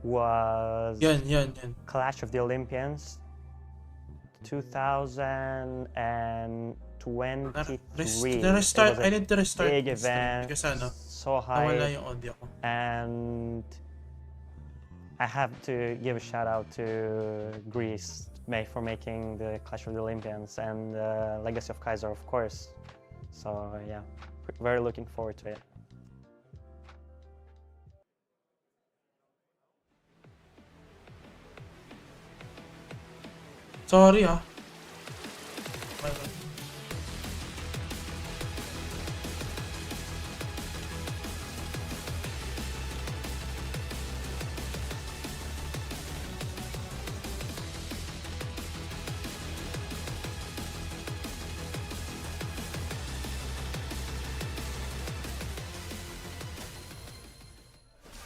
was Yan. Clash of the Olympians 2023. Na-restart. It was I a need to restart big the stream event, because so nawala high, yung audio ko. and I have to give a shout out to Greece for making the Clash of the Olympians, and Legacy of Kaiser, of course. So yeah, very looking forward to it. Sorry ah.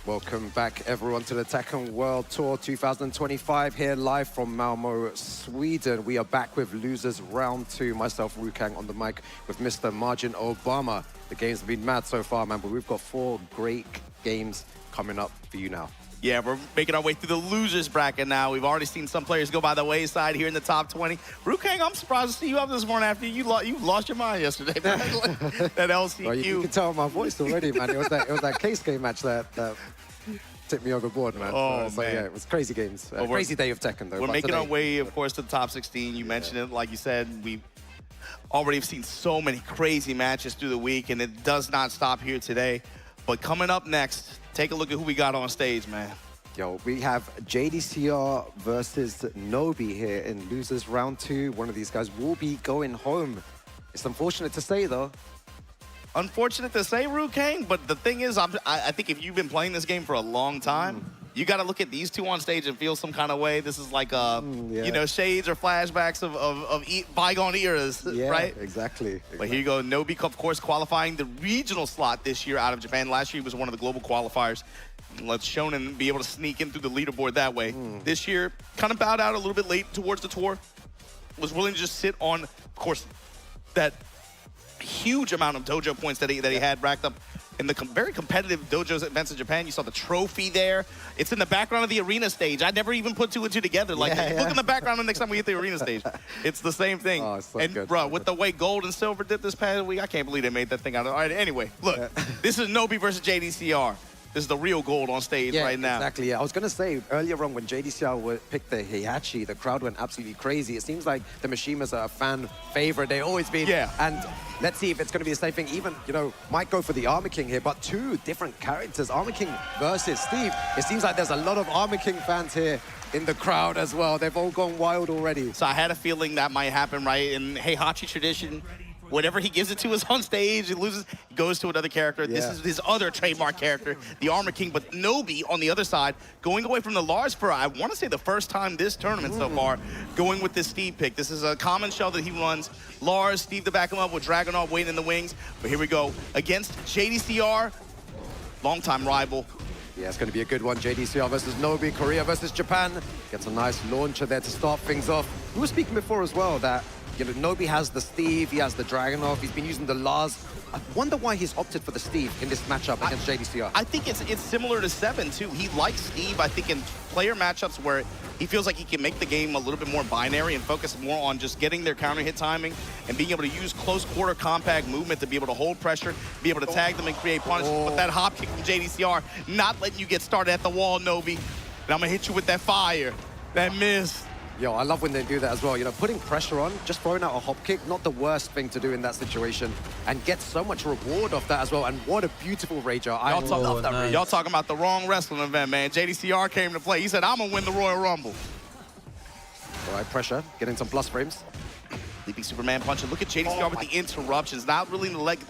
Welcome back, everyone, to the Tekken World Tour 2025 here live from Malmo, Sweden. We are back with losers round 2. Myself, Rukang, on the mic with Mr. Margin Obama. The game's been mad so far, man, but we've got 4 great games coming up for you now. Yeah, we're making our way through the losers bracket now. We've already seen some players go by the wayside here in the top 20. Rukang, I'm surprised to see you up this morning after you lost your mind yesterday. that LCQ. Well, you can tell my voice already, man. It was that case game match that tipped me overboard, man. Oh, so, man. Yeah, it was crazy games. Crazy day of Tekken, though. We're making our way, of course, to the top 16. You mentioned it. Like you said, we already have seen so many crazy matches through the week, and it does not stop here today. But coming up next, take a look at who we got on stage, man. Yo, we have JDCR versus Nobi here in losers round 2. One of these guys will be going home. It's unfortunate to say, though. Unfortunate to say, Rukang, but the thing is, I think if you've been playing this game for a long time, you got to look at these two on stage and feel some kind of way. This is like, you know, shades or flashbacks of bygone eras, yeah, right? Exactly. But here you go, Nobi, of course, qualifying the regional slot this year out of Japan. Last year he was one of the global qualifiers. Let's Shonen be able to sneak in through the leaderboard that way. This year, kind of bowed out a little bit late towards the tour. Was willing to just sit on, of course, that huge amount of dojo points that he had racked up in the very competitive dojos events in Japan. You saw the trophy there. It's in the background of the arena stage. I never even put 2 and 2 together. Like, look in the background the next time we hit the arena stage. It's the same thing. Oh, so and, good, bro, with the way gold and silver did this past week, I can't believe they made that thing out. All right, anyway, look, this is Nobi versus JDCR. This is the real gold on stage right now. Exactly. Yeah, I was going to say earlier on when JDCR picked the Heihachi, the crowd went absolutely crazy. It seems like the Mishimas are a fan favorite. They always been. Yeah. And let's see if it's going to be the same thing. Even, you know, might go for the Armor King here, but 2 different characters. Armor King versus Steve. It seems like there's a lot of Armor King fans here in the crowd as well. They've all gone wild already. So I had a feeling that might happen, right? In Heihachi tradition, whatever he gives it to us on stage, he loses, he goes to another character. Yeah. This is his other trademark character, the Armor King. But Nobi, on the other side, going away from the Lars for, I want to say, the first time this tournament so far, going with this Steve pick. This is a common shell that he runs. Lars, Steve to back him up with Dragunov waiting in the wings. But here we go, against JDCR, longtime rival. Yeah, it's going to be a good one. JDCR versus Nobi, Korea versus Japan. Gets a nice launcher there to start things off. We were speaking before as well that, you know, Nobi has the Steve, he has the Dragunov, he's been using the Lars. I wonder why he's opted for the Steve in this matchup against JDCR. I think it's similar to Seven, too. He likes Steve, I think, in player matchups where he feels like he can make the game a little bit more binary and focus more on just getting their counter hit timing and being able to use close quarter compact movement to be able to hold pressure, be able to tag them and create punish. But that hop kick from JDCR, not letting you get started at the wall, Nobi. And I'm going to hit you with that fire, that miss. Yo, I love when they do that as well. You know, putting pressure on, just throwing out a hop kick, not the worst thing to do in that situation. And get so much reward off that as well. And what a beautiful rager. I love that rager. Y'all talking about the wrong wrestling event, man. JDCR came to play. He said, I'm going to win the Royal Rumble. All right, pressure, getting some plus frames. Leaping Superman punch. And look at JDCR with the interruptions. Not really to let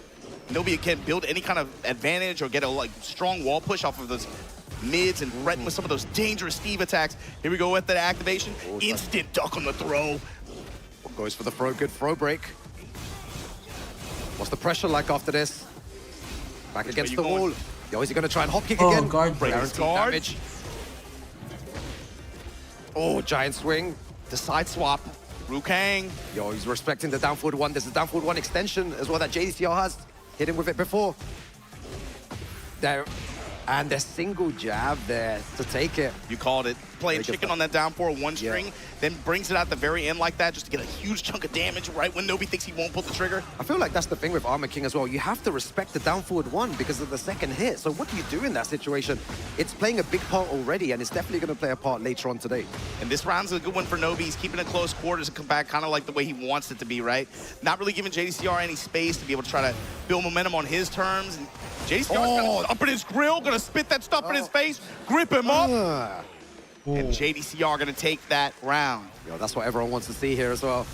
Nobi can build any kind of advantage or get a strong wall push off of those mids and threaten with some of those dangerous Steve attacks. Here we go with the activation. Instant duck on the throw. Goes for the throw, good throw break. What's the pressure like after this? Back against the wall. Yo, is he going to try and hop kick again? Guard break. Guaranteed damage. Oh, giant swing. The side swap. Rukang. Yo, he's respecting the down forward 1. There's a down forward 1 extension as well that JDCR has. Hit him with it before. There. And a single jab there to take it. You called it. Playing Very good chicken stuff. on that down 4-1 string, then brings it out the very end like that just to get a huge chunk of damage right when Nobi thinks he won't pull the trigger. I feel like that's the thing with Armor King as well. You have to respect the down forward one because of the second hit. So what do you do in that situation? It's playing a big part already, and it's definitely going to play a part later on today. And this round's a good one for Nobi. He's keeping it close quarters and come back kind of like the way he wants it to be, right? Not really giving JDCR any space to be able to try to build momentum on his terms. And JDCR's gonna up in his grill, gonna spit that stuff in his face, grip him up. And JDCR gonna take that round. Yo, that's what everyone wants to see here as well.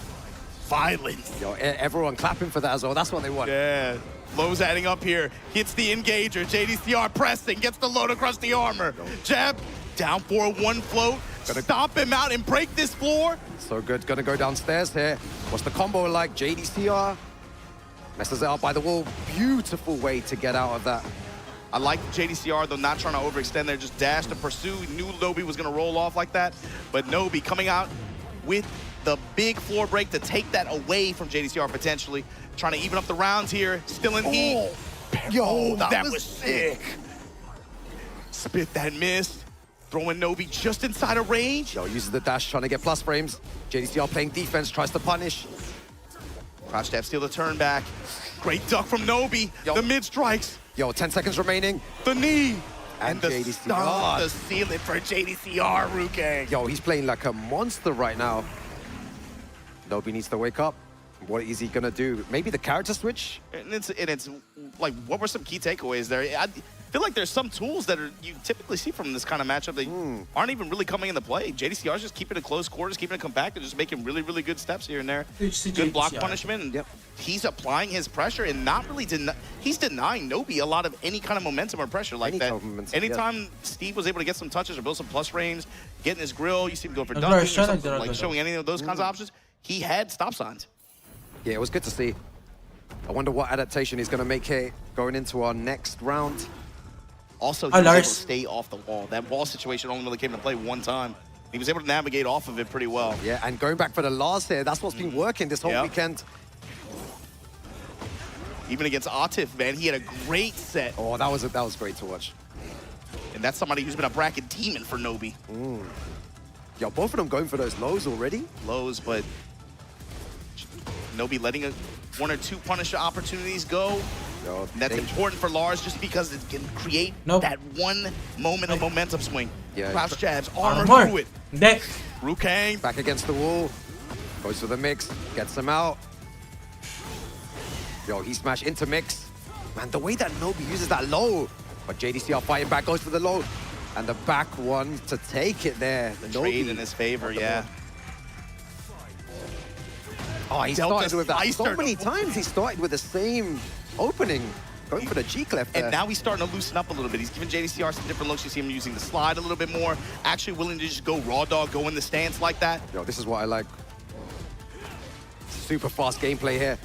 Violence. Yo, everyone clapping for that as well. That's what they want. Yeah. Low's adding up here. Hits the engager. JDCR pressing. Gets the load across the armor. Jab. Down 4-1 float. Stomp him out and break this floor. So good. Gonna go downstairs here. What's the combo like? JDCR messes it up by the wall. Beautiful way to get out of that. I like JDCR, though, not trying to overextend there. Just dash to pursue. Knew Nobi was going to roll off like that. But Nobi coming out with the big floor break to take that away from JDCR potentially. Trying to even up the rounds here. Still in heat. Yo, that was sick. Spit that miss. Throwing Nobi just inside of range. Yo, uses the dash, trying to get plus frames. JDCR playing defense, tries to punish. Crouch jab, steal the turn back. Great duck from Nobi. Yo. The mid strikes. Yo, 10 seconds remaining. The knee. And the JDCR. stomp to seal it for JDCR, Ruke. Yo, he's playing like a monster right now. Nobi needs to wake up. What is he gonna do? Maybe the character switch? And it's like, what were some key takeaways there? I feel like there's some tools that you typically see from this kind of matchup that aren't even really coming into play. JDCR's just keeping it close quarters, keeping it compact, and just making really, really good steps here and there. Good block punishment. And he's applying his pressure and not really he's denying Nobi a lot of any kind of momentum or pressure like that. Anytime Steve was able to get some touches or build some plus frames, get in his grill, you see him go for dunking or something, like showing any of those kinds of options, he had stop signs. Yeah, it was good to see. I wonder what adaptation he's going to make here going into our next round. Also, he was able to stay off the wall. That wall situation only really came into play one time. He was able to navigate off of it pretty well. Yeah, and going back for the Lars here, that's what's been working this whole weekend. Even against Atif, man, he had a great set. Oh, that was great to watch. And that's somebody who's been a bracket demon for Nobi. Yo, both of them going for those lows already. Lows, but Nobi letting one or two punish opportunities go. Yo, that's important for Lars just because it can create that one moment of momentum swing. Yeah, Crouch jabs, armor through it. Next. Rukang. Back against the wall. Goes for the mix, gets him out. Yo, he smashed into mix. Man, the way that Nobi uses that low. But JDCR fighting back, goes for the low. And the back one to take it there. The trade in his favor, yeah. Oh, he started with that so many times. He started with the same opening, going for the G-clef there. And now he's starting to loosen up a little bit. He's giving JDCR some different looks. You see him using the slide a little bit more, actually willing to just go raw dog, go in the stance like that. Yo, this is what I like. Super fast gameplay here.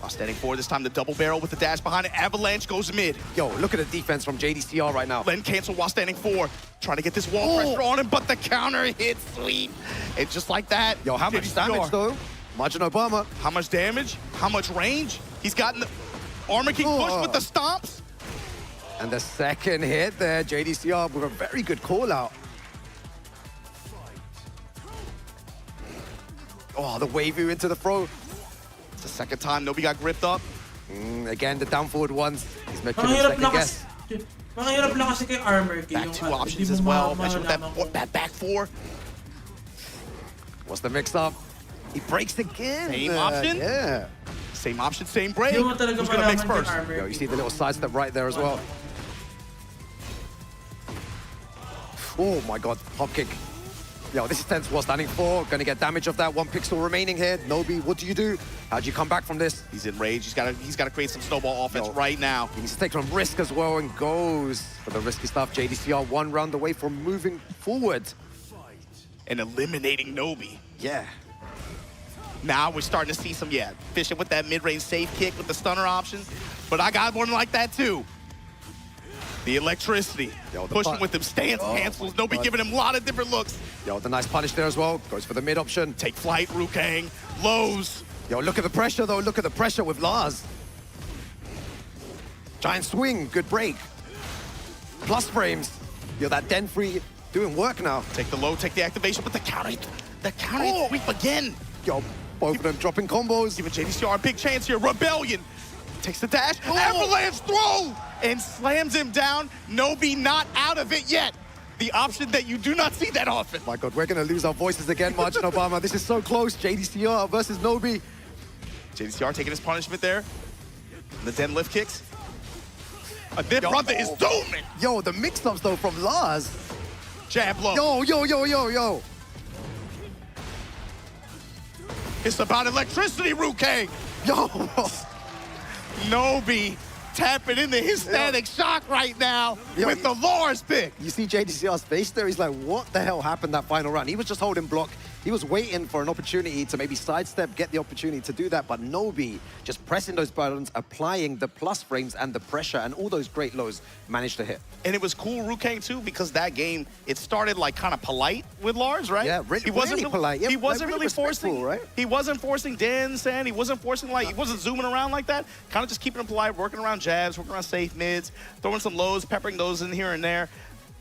Standing forward, this time the double barrel with the dash behind it. Avalanche goes mid. Yo, look at the defense from JDCR right now. Len cancel while standing forward. Trying to get this wall pressure on him, but the counter hit sweep. And just like that. Yo, how much damage though? Margin Obama. How much damage? How much range? He's gotten the Armor King push with the stomps. And the second hit there, JDCR with a very good call out. Oh, the wave you into the throw. It's the second time Nobi got gripped up. Again, the down forward ones. He's making a second guess. Mahirap lang kasi kay Armor King. Back two options as well. Especially with that back four. What's the mix up? He breaks again. Same option? Yeah. Same option, same break. Who's gonna mix first? Yo, you see the little sidestep right there as well. Oh my god, hop kick. Yo, this is tense while standing 4. Gonna get damage of that. 1 pixel remaining here. Nobi, what do you do? How'd you come back from this? He's in rage. He's got to create some snowball offense right now. He needs to take some risk as well and goes for the risky stuff. JDCR 1 round away from moving forward. And eliminating Nobi. Yeah. Now we're starting to see some, fishing with that mid-range safe kick with the stunner option. But I got one like that too. The electricity. Yo, pushing with them stance cancels. Nobi giving him a lot of different looks. Yo, the nice punish there as well. Goes for the mid option. Take flight, Rukang. Lows. Yo, look at the pressure though. Look at the pressure with Lars. Giant swing. Good break. Plus frames. Yo, that Den free doing work now. Take the low, take the activation, but the counter sweep again. Yo, both of them dropping combos. Giving JDCR a big chance here. Rebellion takes the dash, avalanche throw, and slams him down. Nobi not out of it yet. The option that you do not see that often. My God, we're gonna lose our voices again, Margin Obama. This is so close. JDCR versus Nobi. JDCR taking his punishment there. The Den lift kicks. Their brother is dooming. Yo, the mix-ups though from Lars. Jab low. Yo. It's about electricity, Ruke. Yo. Nobi tapping into his static shock right now with the Lars pick. You see JDCR's face there? He's like, what the hell happened that final round? He was just holding block. He was waiting for an opportunity to maybe sidestep, get the opportunity to do that, but Nobi just pressing those buttons, applying the plus frames and the pressure, and all those great lows managed to hit. And it was cool, Rukang, too, because that game, it started like kind of polite with Lars, right? Yeah, he wasn't really polite. Yeah, he wasn't like, really forcing, right? He wasn't forcing dance, and he wasn't forcing, like, he wasn't zooming around like that. Kind of just keeping him polite, working around jabs, working around safe mids, throwing some lows, peppering those in here and there.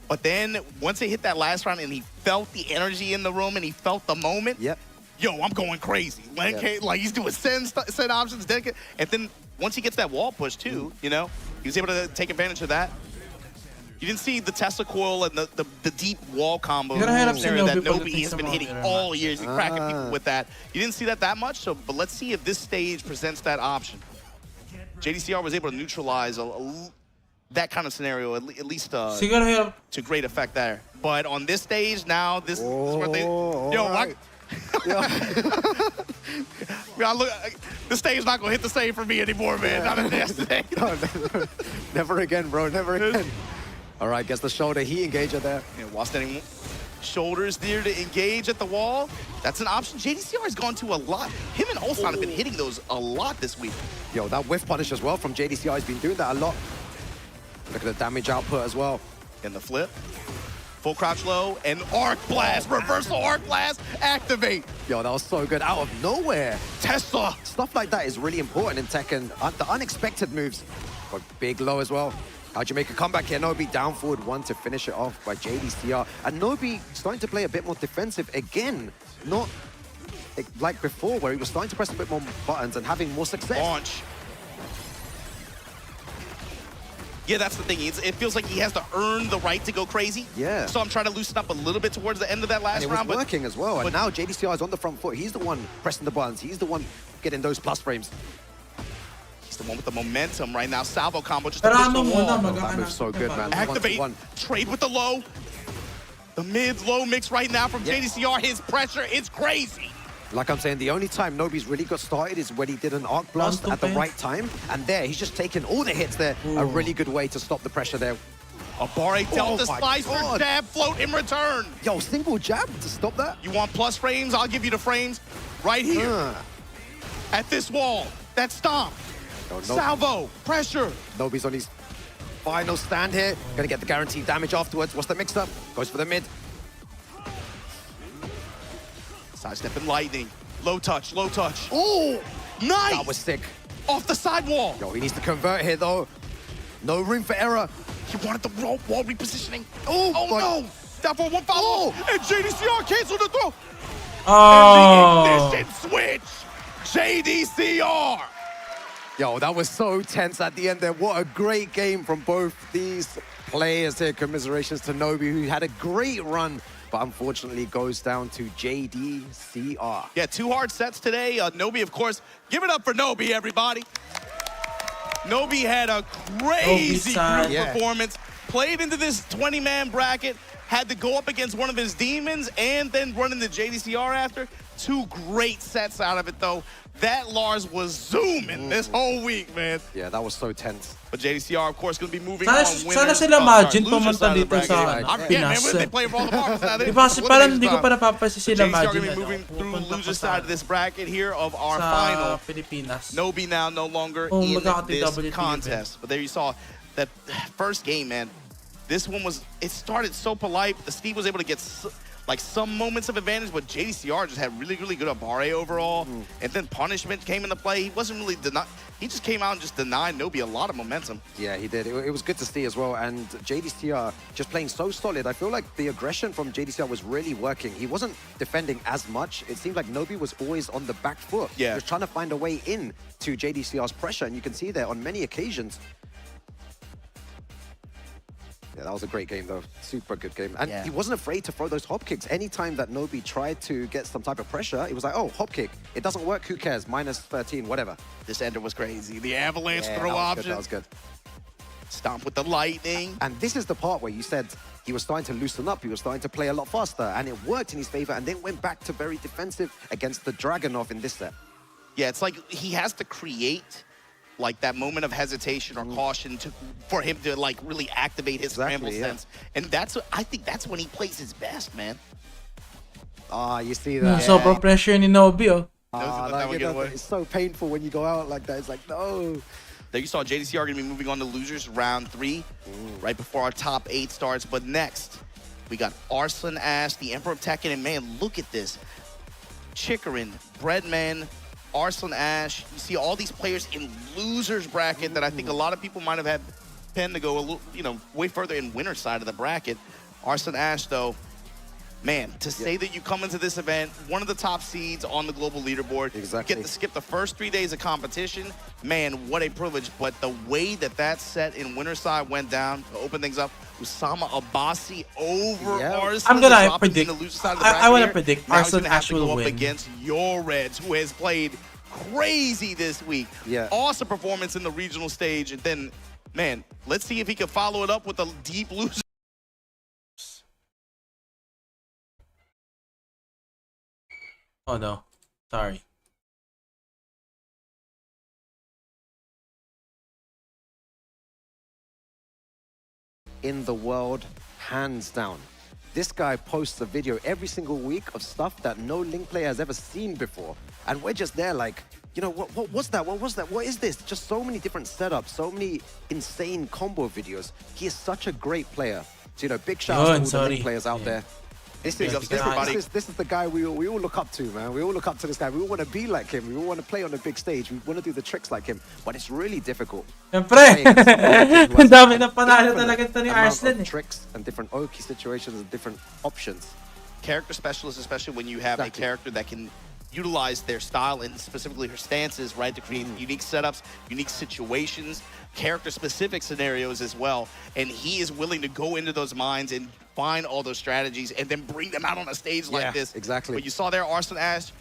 But then once they hit that last round and he felt the energy in the room and he felt the moment, yo, I'm going crazy. Like he's doing send options, dedicate. And then once he gets that wall push too, you know, he was able to take advantage of that. You didn't see the Tesla coil and the deep wall combo scenario that Nobi has been hitting all year. He's been cracking people with that. You didn't see that much, so but let's see if this stage presents that option. JDCR was able to neutralize that kind of scenario, at least to great effect there. But on this stage now, this is where they... Yo, right. this stage not going to hit the same for me anymore, man. Not in yesterday. No, never again, bro. Never again. All right, gets the shoulder heat engager there. Yeah, while standing shoulders there to engage at the wall. That's an option. JDCR has gone to a lot. Him and Ulsan have been hitting those a lot this week. Yo, that whiff punish as well from JDCR. He's been doing that a lot. Look at the damage output as well. And the flip. Full crouch low and arc blast. Reversal arc blast. Activate. Yo, that was so good. Out of nowhere. Tesla. Stuff like that is really important in Tekken. The unexpected moves. But big low as well. How'd you make a comeback here? Nobi down forward one to finish it off by JDCR. And Nobi starting to play a bit more defensive again. Not like before where he was starting to press a bit more buttons and having more success. Launch. Yeah, that's the thing. It feels like he has to earn the right to go crazy. Yeah. So I'm trying to loosen up a little bit towards the end of that last and it round. was working as well. And now JDCR is on the front foot. He's the one pressing the buttons. He's the one getting those plus frames. He's the one with the momentum right now. Salvo combo just to push the wall. That move's so good, man. Activate. Trade with the low. The mid-low mix right now from JDCR. His pressure is crazy. Like I'm saying, the only time Nobi's really got started is when he did an arc blast at the right time. And there, he's just taking all the hits there. A really good way to stop the pressure there. A Barre Delta Slicer jab float in return. Yo, single jab to stop that? You want plus frames? I'll give you the frames right here. At this wall. That stomp. Salvo. Pressure. Nobi's on his final stand here. Gonna get the guaranteed damage afterwards. What's the mix-up? Goes for the mid. Sidestep and lightning. Low touch, low touch. Oh, nice! That was sick. Off the sidewall. Yo, he needs to convert here, though. No room for error. He wanted the wall repositioning. Oh no! Down for one follow. And JDCR canceled the throw. And the ignition switch. JDCR. Yo, that was so tense at the end there. What a great game from both these players here. Commiserations to Nobi, who had a great run, but unfortunately goes down to JDCR. Yeah, 2 hard sets today. Nobi, of course. Give it up for Nobi, everybody. Nobi had a crazy group performance. Played into this 20-man bracket. Had to go up against one of his demons and then run into JDCR after. 2 great sets out of it, though. That Lars was zooming this whole week, man. Yeah, that was so tense. But JDCR, of course, going to be moving on. Sana sila Majin pumunta dito sa Pinas. Parang hindi ko pa napapansin sila Majin. JDCR going to be moving through loser side of this bracket here of our final. Pilipinas. Nobi now no longer in this contest. But there you saw that first game, man. This one was, it started so polite. Steve was able to get like some moments of advantage, but JDCR just had really, really good Abare overall. And then punishment came into play. He wasn't really he just came out and just denied Nobi a lot of momentum. Yeah, he did. It was good to see as well. And JDCR just playing so solid. I feel like the aggression from JDCR was really working. He wasn't defending as much. It seemed like Nobi was always on the back foot. Yeah. Just trying to find a way in to JDCR's pressure. And you can see there on many occasions. Yeah, that was a great game, though. Super good game. And he wasn't afraid to throw those hop kicks. Anytime that Nobi tried to get some type of pressure, it was like, oh, hop kick. It doesn't work. Who cares? Minus 13, whatever. This ender was crazy. The avalanche throw that option. was good. Stomp with the lightning. And this is the part where you said he was starting to loosen up. He was starting to play a lot faster. And it worked in his favor. And then went back to very defensive against the Dragunov in this set. Yeah, it's like he has to create like that moment of hesitation or caution for him to like really activate his scramble sense. And I think that's when he plays his best, man. You see that? Sobrang pressure ni Nobi, oh. It's so painful when you go out like that. It's like, no. There you saw JDCR going to be moving on to losers round 3 right before our top 8 starts. But next, we got Arslan Ash, the Emperor of Tekken, and man, look at this. Chikarin, Breadman, Arslan Ash. You see all these players in losers bracket that I think a lot of people might have had pen to go a little, way further in winner side of the bracket. Arslan Ash, though, man, to say that you come into this event, one of the top seeds on the global leaderboard, exactly. You get to skip the first 3 days of competition, man, what a privilege. But the way that set in winner side went down to open things up, Usama Abbasi over Arslan. I'm gonna predict. The loser side of the bracket I want to predict Arslan Ash will go win. up against your Reds, who has played crazy this week. Yeah. Awesome performance in the regional stage. And then, man, let's see if he can follow it up with a deep loser. Oh no, sorry. In the world, hands down. This guy posts a video every single week of stuff that no Link player has ever seen before. And we're just there like, what was that? What was that? What is this? Just so many different setups, so many insane combo videos. He is such a great player. So, big shout out to all the Link players out there. This is the guy we all look up to, man. We all look up to this guy. We all want to be like him. We all want to play on the big stage. We want to do the tricks like him. But it's really difficult. Siyempre, ang dami na panalo talaga ito ni Arslan. Tricks and different Oki situations and different options. Character specialists, especially when you have a character that can utilize their style and specifically her stances, right, to create unique setups, unique situations, character-specific scenarios as well. And he is willing to go into those minds and find all those strategies and then bring them out on a stage like this. Exactly. But you saw there, Arslan Ash,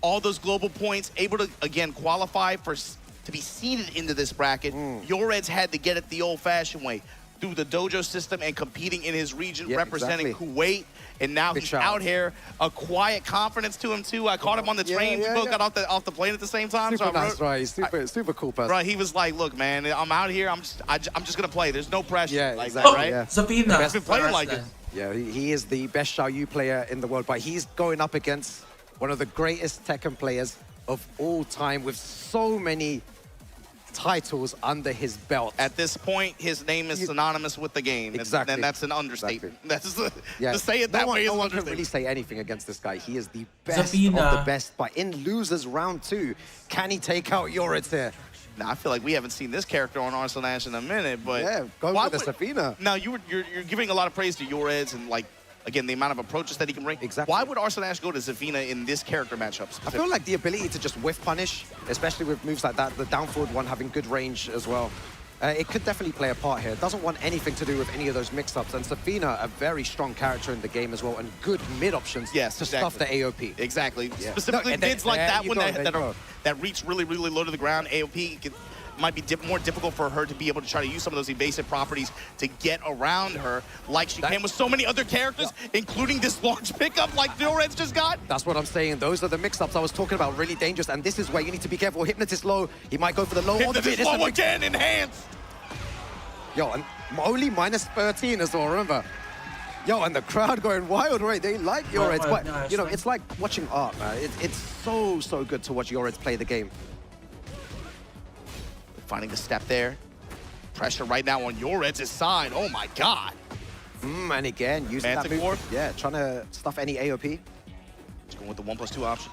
all those global points, able to, again, qualify to be seeded into this bracket. Your Reds had to get it the old-fashioned way, through the dojo system and competing in his region, representing Kuwait. And now he's out here, a quiet confidence to him too. I caught him on the train. We both got off the plane at the same time. Super nice, right? He's super cool person. Right, he was like, "Look, man, I'm out here. I'm just gonna play. There's no pressure." Yeah, like exactly. that, right? Yeah. Zafina. He's been playing like it. Yeah, he is the best Xiaoyu player in the world, but he's going up against one of the greatest Tekken players of all time with so many titles under his belt. At this point, his name is synonymous with the game. Exactly. And that's an understatement. That's to say it no that way is no an one understatement. can really say anything against this guy. He is the best Zafina. of the best. But in losers round 2, can he take out Yoritz here? Now, I feel like we haven't seen this character on Arslan Ash in a minute, but Yeah, go with the Zafina. Now, you're giving a lot of praise to your Reds and like, again, the amount of approaches that he can bring. Exactly. Why would Arslan Ash go to Zafina in this character matchup? I feel like the ability to just whiff punish, especially with moves like that, the down forward one having good range as well. It could definitely play a part here. It doesn't want anything to do with any of those mix-ups. And Zafina, a very strong character in the game as well, and good mid options to stuff the AOP. Exactly. Specifically, mids like that one that reach really, really low to the ground. AOP might be more difficult for her to be able to try to use some of those evasive properties to get around her, like she can with so many other characters, including this launch pickup like Reds just got. That's what I'm saying. Those are the mix-ups I was talking about, really dangerous. And this is where you need to be careful. Hypnotist low. He might go for the low. Hypnotist low again, enhanced. Yo, and only minus 13 as well, remember. Yo, and the crowd going wild, right? They like Yoritz, but, it's like watching art, man. It's so good to watch Yoritz play the game. Finding the step there. Pressure right now on Yoretz's side. Oh my God. And again, using that Manticore. move. Yeah, trying to stuff any AOP. Just going with the 1+2 option.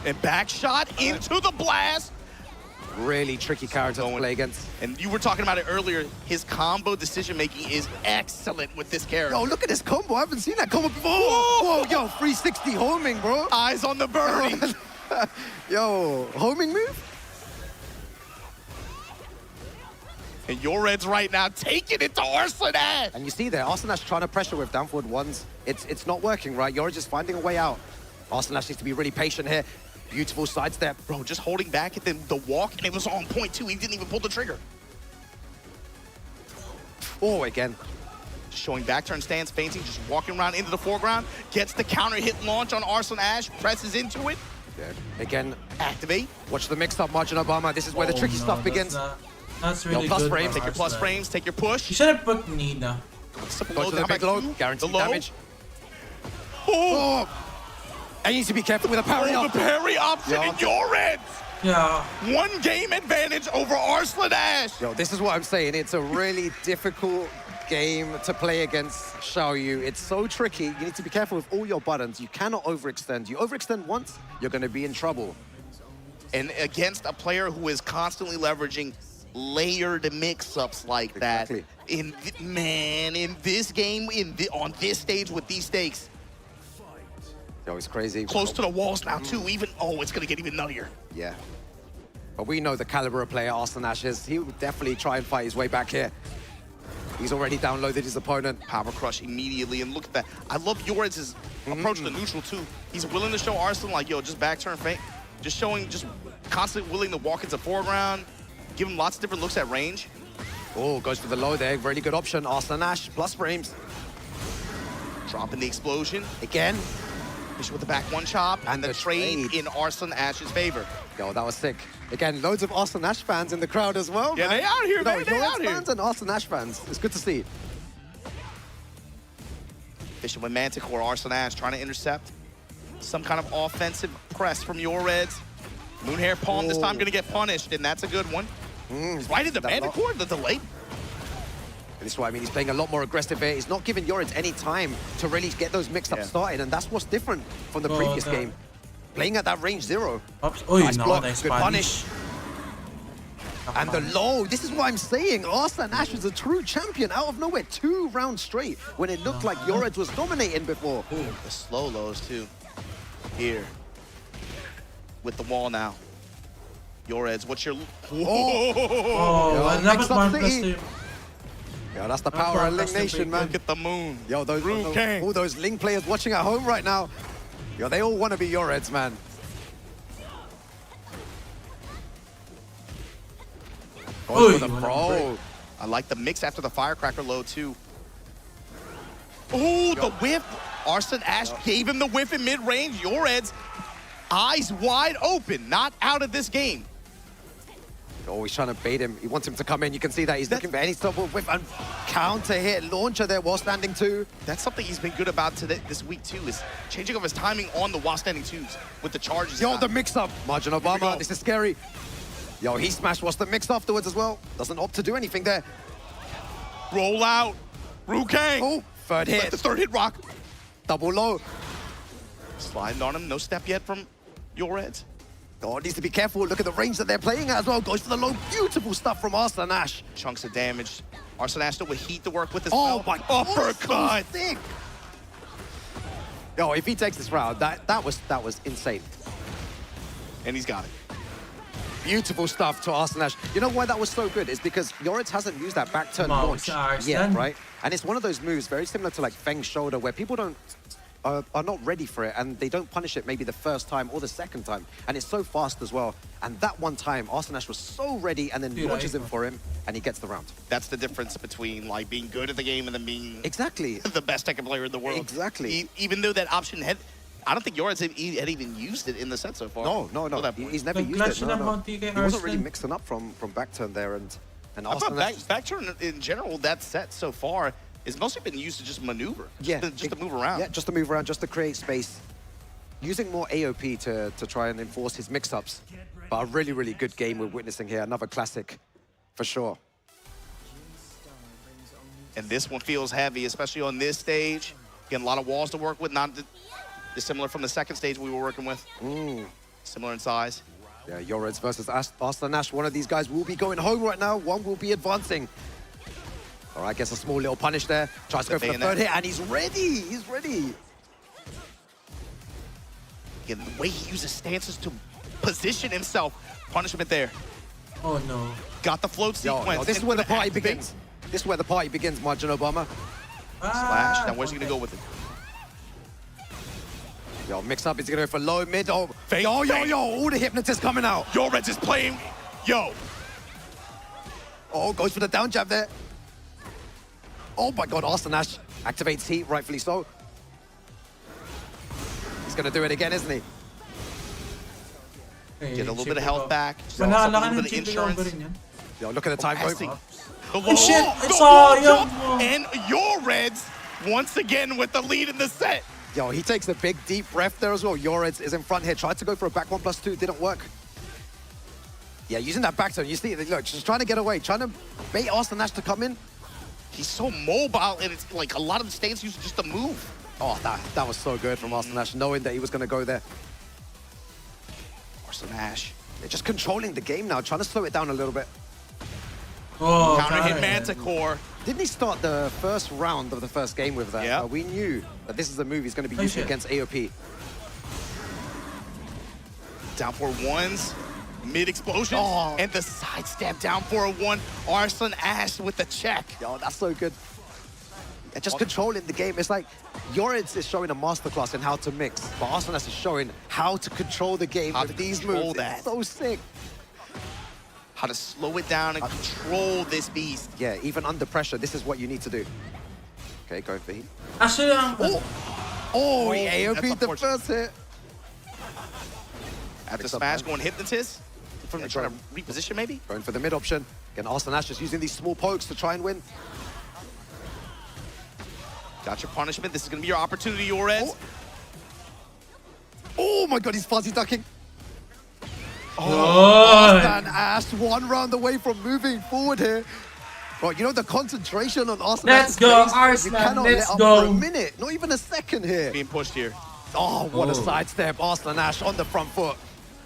And back shot into the blast. Really tricky character to play against. And you were talking about it earlier. His combo decision-making is excellent with this character. Yo, look at this combo. I haven't seen that combo before. Whoa, yo, 360 homing, bro. Eyes on the birdie. Yo, homing move? And your Reds right now taking it to Arslan Ash. And you see there, Arslan Ash trying to pressure with down forward ones. It's not working, right? You're just finding a way out. Arslan Ash needs to be really patient here. Beautiful sidestep. Bro, just holding back at the walk, and it was on point, too. He didn't even pull the trigger. Oh, again. Just showing back turn stance, fainting, just walking around into the foreground. Gets the counter hit launch on Arslan Ash, presses into it. Yeah. Again, Activate. watch the mix-up, Margin Obama. This is where the tricky stuff begins. That's really plus good. frames, Take your plus frames, take your push. You should have put Nina. Go to the big low, guaranteed damage. Oh, And you need to be careful with a parry the up. parry option Yo. in your Reds. Yeah. One game advantage over Arslan Ash. Yo, this is what I'm saying. It's a really difficult game to play against Xiaoyu. It's so tricky. You need to be careful with all your buttons. You cannot overextend. You overextend once, you're going to be in trouble. And against a player who is constantly leveraging layered mix-ups like Exactly. that. In this game, on this stage with these stakes, Yo, it's crazy. close to the walls now too. It's gonna get even nuttier. Yeah. But we know the caliber of player Arslan Ash is. He would definitely try and fight his way back here. He's already downloaded his opponent. Power crush immediately, and look at that. I love Yored's approach to neutral too. He's willing to show Arslan like, yo, just back turn feint. Just constantly willing to walk into foreground, give him lots of different looks at range. Oh, goes for the low there. Really good option. Arslan Ash, plus frames. Dropping the explosion. Again. Finish with the back one chop, And the the trade trade. in Arslan Ash's favor. Yo, that was sick. Again, loads of Arslan Ash fans in the crowd as well. Yeah, man. they out here, man. They Yored's out here. fans and Arslan Ash fans. It's good to see. Fishing with Manticore, Arslan Ash trying to intercept. Some kind of offensive press from your Reds. Moonhair Palm this time gonna get punished, and that's a good one. He's right into that Manticore, the delay. This is what I mean. He's playing a lot more aggressive here. He's not giving Yored any time to really get those mix-ups started, and that's what's different from the previous game. Playing at that range 0. Oops. Oh, Nice no, block, nice good punish. And the low, this is what I'm saying. Arslan Ash is a true champion out of nowhere. 2 rounds straight when it looked like Yored was dominating before. Ooh, the slow lows too. Here. With the wall now. Yored's, what's your... Oh, Yo, and that was mix-up 1+2. city. Yo, that's the power of Ling Nation, man. Look at the moon. Yo, King. all those Ling players watching at home right now. Yo, they all want to be Yored's, man. Oh, For the pro. I like the mix after the firecracker low too. Oh, the whiff. Arslan Ash gave him the whiff in mid-range. Yored's eyes wide open, not out of this game. Oh, he's trying to bait him. He wants him to come in. You can see that he's looking for any sort of whiff and counter hit launcher there while standing 2. That's something he's been good about this week too, is changing up his timing on the while standing 2s with the charges. Yo, now. the mix-up. Margin we Obama, go. this is scary. Yo, he smashed what's the mix afterwards as well. Doesn't opt to do anything there. Roll out. Rukang. Oh, third Let hit. the third hit rock. Double low. Sliding on him. No step yet from Yored's. Oh, needs to be careful. Look at the range that they're playing at as well. Goes for the low. Beautiful stuff from Arslan Ash. Chunks of damage. Arslan Ash still with heat to work with as Oh well. my God, Uppercut. so thick. Yo, if he takes this round, that was insane. And he's got it. Beautiful stuff to Arslan Ash. You know why that was so good? Is because Yored hasn't used that back turn Come on, launch Arslan. yet, right? And it's one of those moves very similar to like Feng's shoulder where people are not ready for it and they don't punish it maybe the first time or the second time. And it's so fast as well. And that one time, Arslan Ash was so ready and then launches him for him and he gets the round. That's the difference between like being good at the game and then being Exactly. the best Tekken player in the world. Exactly. Even though that option I don't think Yored's had even used it in the set so far. No. Till that point. He's never used Clash it. na No. Monty kay He wasn't really Arslan. mixing up from back turn there and I thought Arslan Ash. back turn in general, that set so far has mostly been used to just maneuver. Just to move around. Yeah, just to move around, just to create space. Using more AOP to try and enforce his mix-ups. But a really, really good game we're witnessing here. Another classic, for sure. And this one feels heavy, especially on this stage. Getting a lot of walls to work with, not dissimilar from the second stage we were working with. Similar in size. Yeah, Yoreds versus Arslan Ash. One of these guys will be going home right now. One will be advancing. All right, gets a small little punish there. Tries to go for the third hit, and he's ready. He's ready. Again, the way he uses stances to position himself. Punishment there. Oh no. Got the float sequence. Yo, this is where the party begins. This is where the party begins, Margin Obama. Slash. Now where's he gonna go with it? Yo, mix up. Is he gonna go for low, mid? Oh, yo. All the hypnotists coming out. Yoreds is playing. Yo. Oh, goes for the down jab there. Oh my God, Arslan Ash activates heat, rightfully so. He's gonna do it again, isn't he? Get a little bit of health back. Manala ka A little ng bit of chip ikaw insurance. rin yan. Yo, look at the time Passing. going. Oh shit! The Sayang wall jump, mo. and Yoreds once again with the lead in the set. Yo, he takes a big, deep breath there as well. Yoreds is in front here. Tried to go for a back 1+2, didn't work. Yeah, using that back turn, you see, look, just trying to get away, trying to bait Arslan Ash to come in. He's so mobile, and it's like a lot of the stance used just to move. Oh, that was so good from Arslan Ash, knowing that he was going to go there. Arslan Ash. They're just controlling the game now, trying to slow it down a little bit. Oh, Counter hit kaya. Manticore. Didn't he start the first round of the first game with that? Yeah. We knew that this is the move he's going to be using against AOP. Down for ones. Mid-explosion. Oh. And the sidestep down for a one. Arslan Ash with the check. Yo, that's so good. Yeah, just controlling the game. It's like Yoreds is showing a masterclass in how to mix, but Arslan Ash is showing how to control the game How with to these control moves. that. It's so sick. How to slow it down and control this beast. Yeah, even under pressure, this is what you need to do. Okay, going for heat. Actually, ang... Oh, he that's AOP'd the unfortunate. first hit. After Mix up, smash man. going hypnotist. From Yeah, trying to reposition maybe. Going for the mid option. Again, Arslan Ash just using these small pokes to try and win. Got your punishment. This is going to be your opportunity, Yoreds. Oh my God, he's fuzzy ducking. Oh! Arslan Ash, one round away from moving forward here. Bro, you know the concentration on Arslan Let's Ash's go, face, Arslan, you cannot let's let up go. for a minute, not even a second here. Being pushed here. Oh, what a Oh. sidestep. Arslan Ash on the front foot.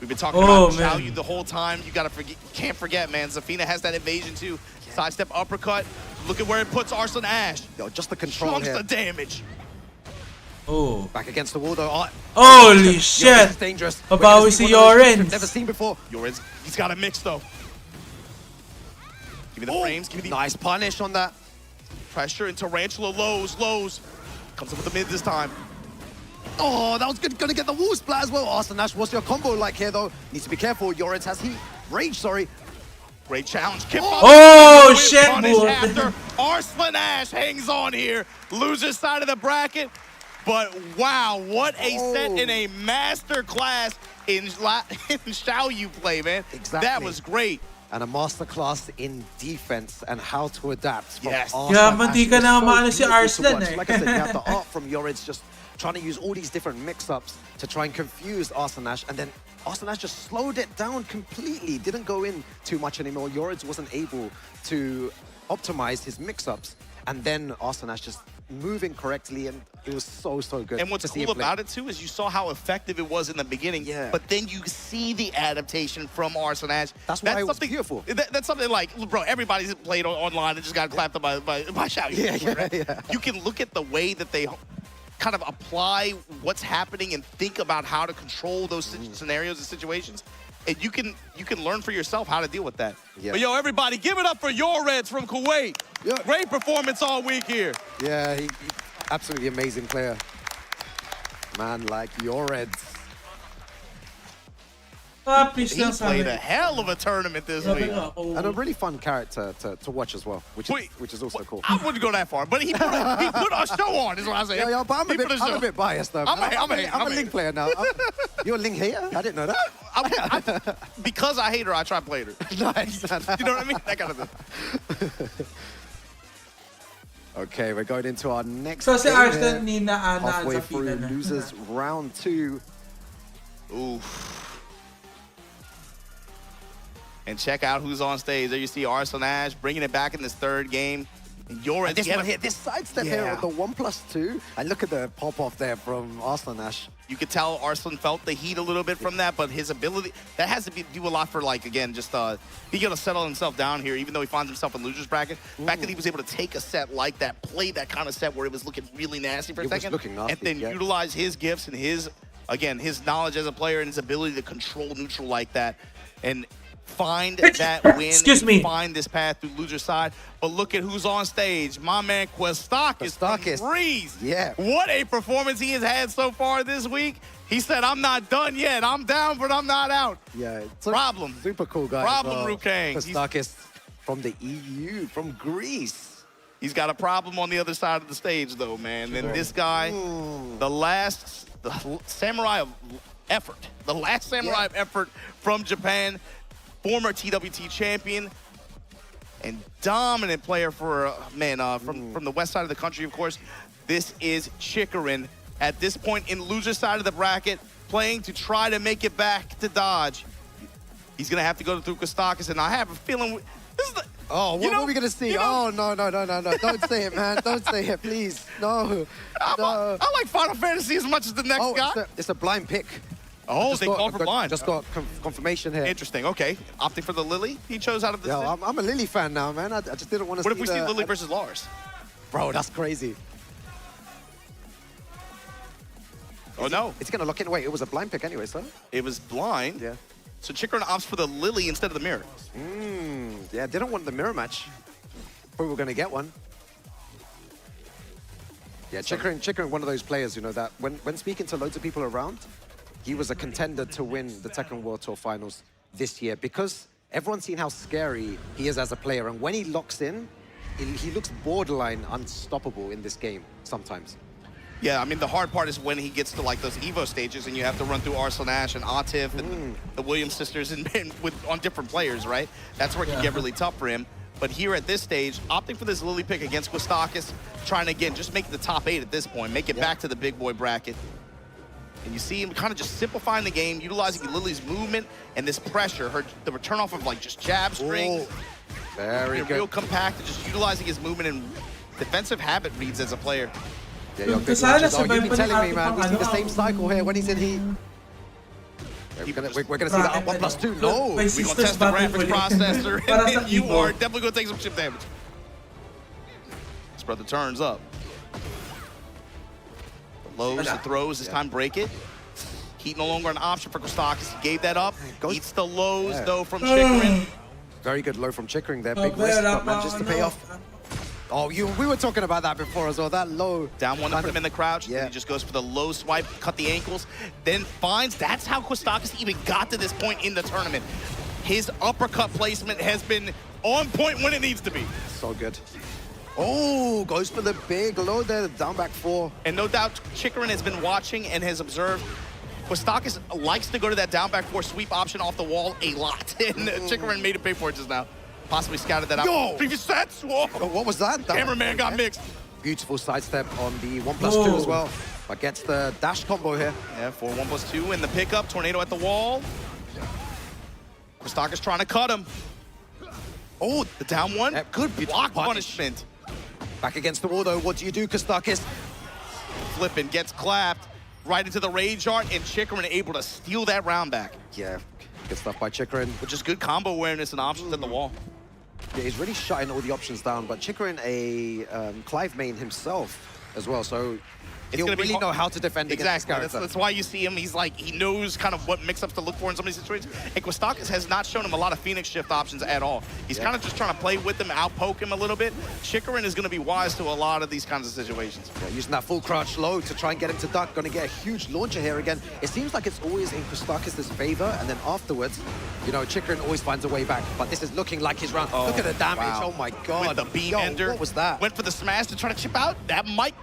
We've been talking Oh, about man. Xiaoyu the whole time. You gotta forget, can't forget, man. Zafina has that evasion too. Sidestep uppercut. Look at where it puts Arslan Ash. Yo, just the control Chunks here. the damage. Oh. Back against the wall though. Holy Yo, this is shit! dangerous. About We're gonna we see see one of those your things we've ends. never seen before. Yoreds, he's got a mix though. Give me the frames, give me the Nice punish on that. pressure and Tarantula lows. Comes up with the mid this time. Oh, that was good. Gonna get the wall splat as well. Arslan Ash, what's your combo like here though? Needs to be careful. Yoreds has heat. Rage, sorry. Great challenge. Oh, With shit, punish boy. after Arslan Ash hangs on here. Loser side of the bracket. But wow, what a set in a master class in Xiaoyu play, man. Exactly. That was great. And a masterclass in defense and how to adapt. From Yes. Arslan Yeah, Ash. mandi ka It's na so maano si beautiful to Arslan watch. eh. Like I said, you have the art from Yoreds just trying to use all these different mix-ups to try and confuse Arslan Ash, and then Arslan Ash just slowed it down completely. Didn't go in too much anymore. Yoreds wasn't able to optimize his mix-ups, and then Arslan Ash just moving correctly, and it was so good. And what's to see cool him play. about it too is you saw how effective it was in the beginning. Yeah. But then you see the adaptation from Arslan Ash. That's why it was something beautiful. That's something like, bro, everybody's played online and just got clapped up by Xiaoyu. Yeah. You can look at the way that they kind of apply what's happening and think about how to control those scenarios and situations. And you can learn for yourself how to deal with that. Yeah. But yo, everybody, give it up for Yoreds from Kuwait. Yeah. Great performance all week here. Yeah, he absolutely amazing player. Man like Yoreds. Please He lang sa played a amin. hell of a tournament this Sabi week. nga, oh. And a really fun character to watch as well, which Wait, is also cool. I wouldn't go that far, but he put a show on, is what I'm saying. Yeah, but I'm He put a show. bit biased though. I'm I'm a- a Link player now. You're a Link hater? I didn't know that. Because I hate her, I try to play her. Nice. You know what I mean? That kind of thing. Okay, we're going into our next So si game Arslan here. ni na Halfway sa through pila na. losers round 2. Oof. And check out who's on stage. There you see Arslan Ash bringing it back in this third game. You're And this one here, this sidestep here Yeah. on the 1+2. And look at the pop-off there from Arslan Ash. You could tell Arslan felt the heat a little bit from that, but his ability, that has to do a lot for, like, again, just being able to settle himself down here, even though he finds himself in loser's bracket. The fact that he was able to take a set like that, play that kind of set where it was looking really nasty for a second, looking nasty, and then yeah. utilize his gifts and his, again, his knowledge as a player and his ability to control neutral like that, and find that win, Excuse me. find this path through loser side. But look at who's on stage. My man Questakis from Greece. Yeah. What a performance he has had so far this week. He said, I'm not done yet. I'm down, but I'm not out. Yeah. Problem. Super cool guy. Problem, Rukang. Kostakis from the EU, from Greece. He's got a problem on the other side of the stage, though, man. And this guy, the samurai of effort, the last samurai of effort from Japan, former TWT champion, and dominant player for, from the west side of the country, of course. This is Chikarin at this point in loser side of the bracket, playing to try to make it back to Dodge. He's going to have to go through Kostakis, and I have a feeling this is the... Oh, what are we going to see? Oh, no. Don't say it, man. Don't say it, please. No. I like Final Fantasy as much as the next guy. It's a blind pick. Oh, they called for blind. Just got confirmation here. Interesting. Okay. Opting for the Lily. He chose out of the... Yeah, I'm a Lily fan now, man. I just didn't want to see What if we see Lily versus Lars? Bro, that's crazy. Oh, no. It's going to lock in. Wait, it was a blind pick anyway, so? It was blind. Yeah. So Chikarin opts for the Lily instead of the mirror. Yeah, didn't want the mirror match. But we were going to get one. Yeah, Chikarin, one of those players, you know, that when speaking to loads of people around, he was a contender to win the Tekken World Tour Finals this year because everyone's seen how scary he is as a player. And when he locks in, he looks borderline unstoppable in this game sometimes. Yeah, I mean, the hard part is when he gets to, like, those Evo stages and you have to run through Arslan Ash and Atif and the Williams sisters and on different players, right? That's where it can get really tough for him. But here at this stage, opting for this Lily pick against Kostakis, trying to, again, just make the top 8 at this point, make it back to the big boy bracket. And you see him kind of just simplifying the game, utilizing Lily's movement and this pressure, the return off of, like, just jab strings. Very good. Real compact and just utilizing his movement and defensive habit reads as a player. Yeah, you've been telling me, man. We see the same cycle here when he's in heat. We're gonna see that 1+2. No, we're gonna test the graphics processor, and you are definitely gonna take some chip damage. This brother turns up. The lows, the throws, this time break it. Heat no longer an option for Kostakis. He gave that up. Eats the lows, though, from Chikarin. Very good low from Chikarin there. Big risk, but manages to pay off. Oh, we were talking about that before as well. That low. Down one to put him in the crouch. Yeah. He just goes for the low swipe, cut the ankles, then finds. That's how Kostakis even got to this point in the tournament. His uppercut placement has been on point when it needs to be. So good. Oh, goes for the big low there, down back 4. And no doubt Chikarin has been watching and has observed Kostakis likes to go to that down back 4 sweep option off the wall a lot. And Chikarin made it pay for it just now. Possibly scouted that out. Previous sets. Whoa. Oh, what was that? Cameraman got mixed. Beautiful sidestep on the 1+2 as well. But gets the dash combo here. Yeah, for 1+2 in the pickup. Tornado at the wall. Kostakis trying to cut him. Oh, the down one. Yeah, good block punish. punishment. Back against the wall though. What do you do, Kostakis? Flipping, gets clapped right into the rage art, and Chikarin able to steal that round back. Yeah, good stuff by Chikarin. Which is good combo awareness and options at the wall. Yeah, he's really shutting all the options down, but Chikarin a Clive main himself as well, so he'll really know how to defend against this character. That's why you see him. He's like, he knows kind of what mix-ups to look for in some of these situations. And Kostakis has not shown him a lot of Phoenix shift options at all. He's kind of just trying to play with him, out-poke him a little bit. Chikarin is going to be wise to a lot of these kinds of situations. Yeah, using that full crouch low to try and get him to duck. Going to get a huge launcher here again. It seems like it's always in Kostakis' favor, and then afterwards, you know, Chikarin always finds a way back. But this is looking like his round. Look at the damage. Wow. Oh my God. With the beam ender. What was that? Went for the smash to try to chip out. That might...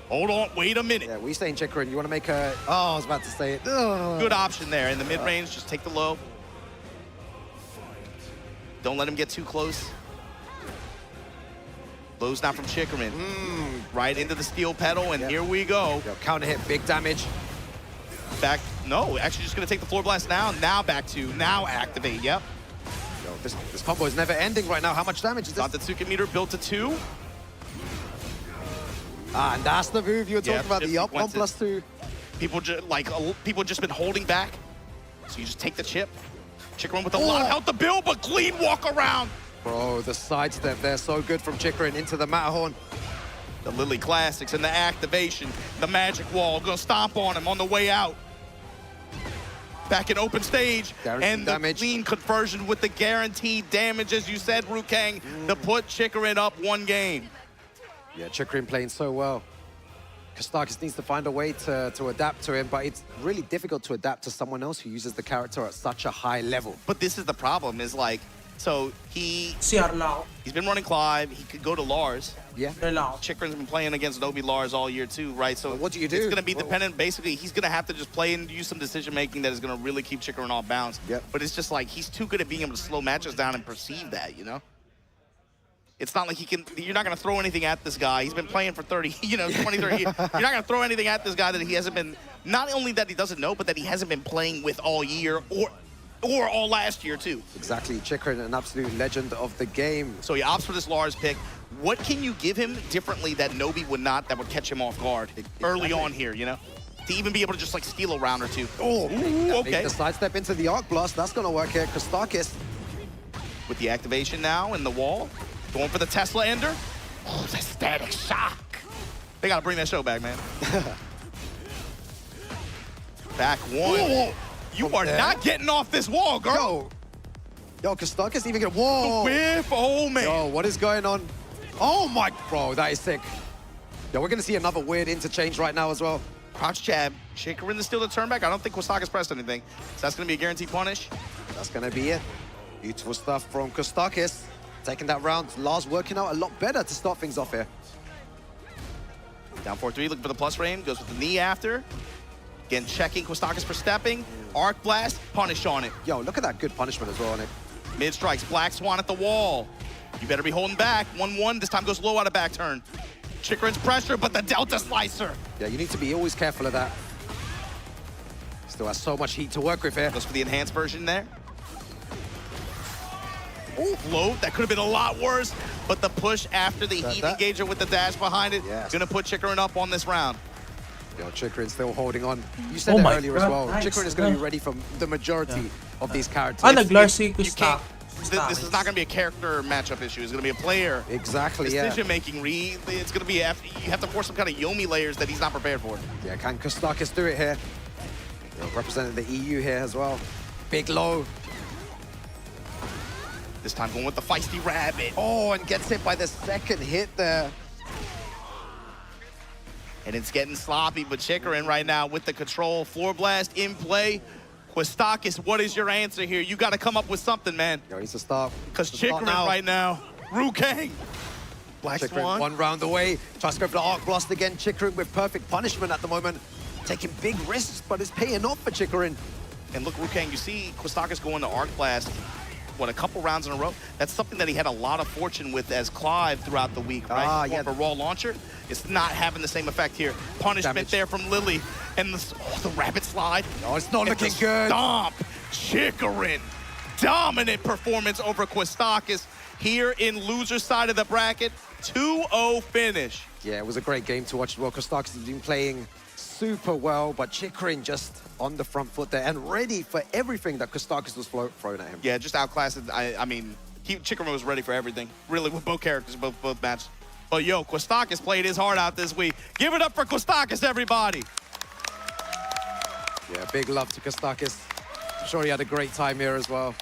Hold on, wait a minute. Yeah, we saying Chikarin, you want to make a... Oh, I was about to say it. Ugh. Good option there. In the mid-range, just take the low. Don't let him get too close. Lows now from Chikarin. Right into the steel pedal, and here we go. Yo, counter hit, big damage. Back, no, actually just gonna take the floor blast now. Now back to, now activate, yep. Yo, this combo is never ending right now. How much damage is this? Dantetsuki meter built to 2. Ah, and that's the move you were talking about, the up sequences. 1+2. People just been holding back. So you just take the chip. Chikrin with a lot of health to build, but clean walk around. Bro, the sidestep there, so good from Chikrin into the Matterhorn. The Lily Classics and the activation, the magic wall, gonna stomp on him on the way out. Back in open stage, Guaranteed and the damage. clean conversion with the guaranteed damage, as you said, Rukang, to put Chikrin up 1 game. Yeah, Chikrin playing so well. Kostakis needs to find a way to adapt to him, but it's really difficult to adapt to someone else who uses the character at such a high level. But this is the problem, is like, so he's CR lang ako. been running Clive, he could go to Lars. Yeah. Ano lang ako. Chikrin's been playing against Nobi Lars all year too, right? So Well, what do you do? It's going to be Well- dependent. Basically, he's going to have to just play and use some decision making that is going to really keep Chikrin off bounds. Yep. But it's just like he's too good at being able to slow matches down and perceive that, you know? It's not like he can. You're not going to throw anything at this guy. He's been playing for 30, 20, 30 years. You're not going to throw anything at this guy that he hasn't been. Not only that he doesn't know, but that he hasn't been playing with all year or all last year too. Exactly, Chikrin, an absolute legend of the game. So he opts for this Lars pick. What can you give him differently that Nobi would not, that would catch him off guard early on here, you know? To even be able to just like steal a round or two. Oh, okay. The sidestep into the Arc Blast, that's going to work here. Kostakis. With the activation now in the wall. Going for the Tesla Ender. Oh, the static shock. They got to bring that show back, man. Back 1. Whoa. You From are there? not getting off this wall, girl. Yo, Kostakis even get, whoa. Whiff, oh man. Yo, what is going on? Oh my, bro, that is sick. Yo, we're going to see another weird interchange right now as well. Crouch jab. Chikrin is still the turn back. I don't think Kostakis pressed anything. So that's going to be a guaranteed punish. That's going to be it. Beautiful stuff from Kostakis. Taking that round. Lars working out a lot better to start things off here. Down 4-3, looking for the plus frame. Goes with the knee after. Again, checking Kostakis for stepping. Arc blast, punish on it. Yo, look at that good punishment as well on it. Mid strikes, Black Swan at the wall. You better be holding back. 1-1, this time goes low out of back turn. Chikrin's pressure, but the Delta Slicer. Yeah, you need to be always careful of that. Still has so much heat to work with here. Goes for the enhanced version there. Oh, float, that could have been a lot worse, but the push after the heat engager with the dash behind it, Yes. gonna put Chikrin up on this round. Yo, Chikrin still holding on. You said Oh it my earlier as God, well. nice. Chikrin is going to be ready for the majority of these characters. Ah, nag-Lars si You can't, Kostakis. this is not gonna be a character matchup issue, it's gonna be a player. Exactly, yeah. Decision-making, it's gonna be, you have to force some kind of Yomi layers that he's not prepared for. Yeah, can Kostakis do it here? Yo, representing the EU here as well. Big low. This time going with the feisty rabbit. Oh, and gets hit by the second hit there. And it's getting sloppy, but Chikrin right now with the control. Floor blast in play. Kostakis, what is your answer here? You got to come up with something, man. Yo, he's a start. Because It's a start Chikrin right now, Rukang. Black Chikrin Swan. one round away. Tries to go for the Arc Blast again. Chikrin with perfect punishment at the moment. Taking big risks, but it's paying off for Chikrin. And look, Rukang, you see Kostakis going to Arc Blast, what, a couple rounds in a row? That's something that he had a lot of fortune with as Clive throughout the week, right? Ah, Going yeah. for Raw Launcher. It's not having the same effect here. Punishment Damage. there from Lily. And the rabbit slide. Oh, it's not And looking the good. Stomp. Chikrin. Dominant performance over Kostakis here in loser side of the bracket. 2-0 finish. Yeah, it was a great game to watch as well. Kostakis has been playing super well, but Chikrin just on the front foot there and ready for everything that Kostakis was throwing at him. Yeah, just outclassed. I mean, Chikrin was ready for everything. Really, with both characters, both matches. But yo, Kostakis played his heart out this week. Give it up for Kostakis, everybody. Yeah, big love to Kostakis. I'm sure he had a great time here as well.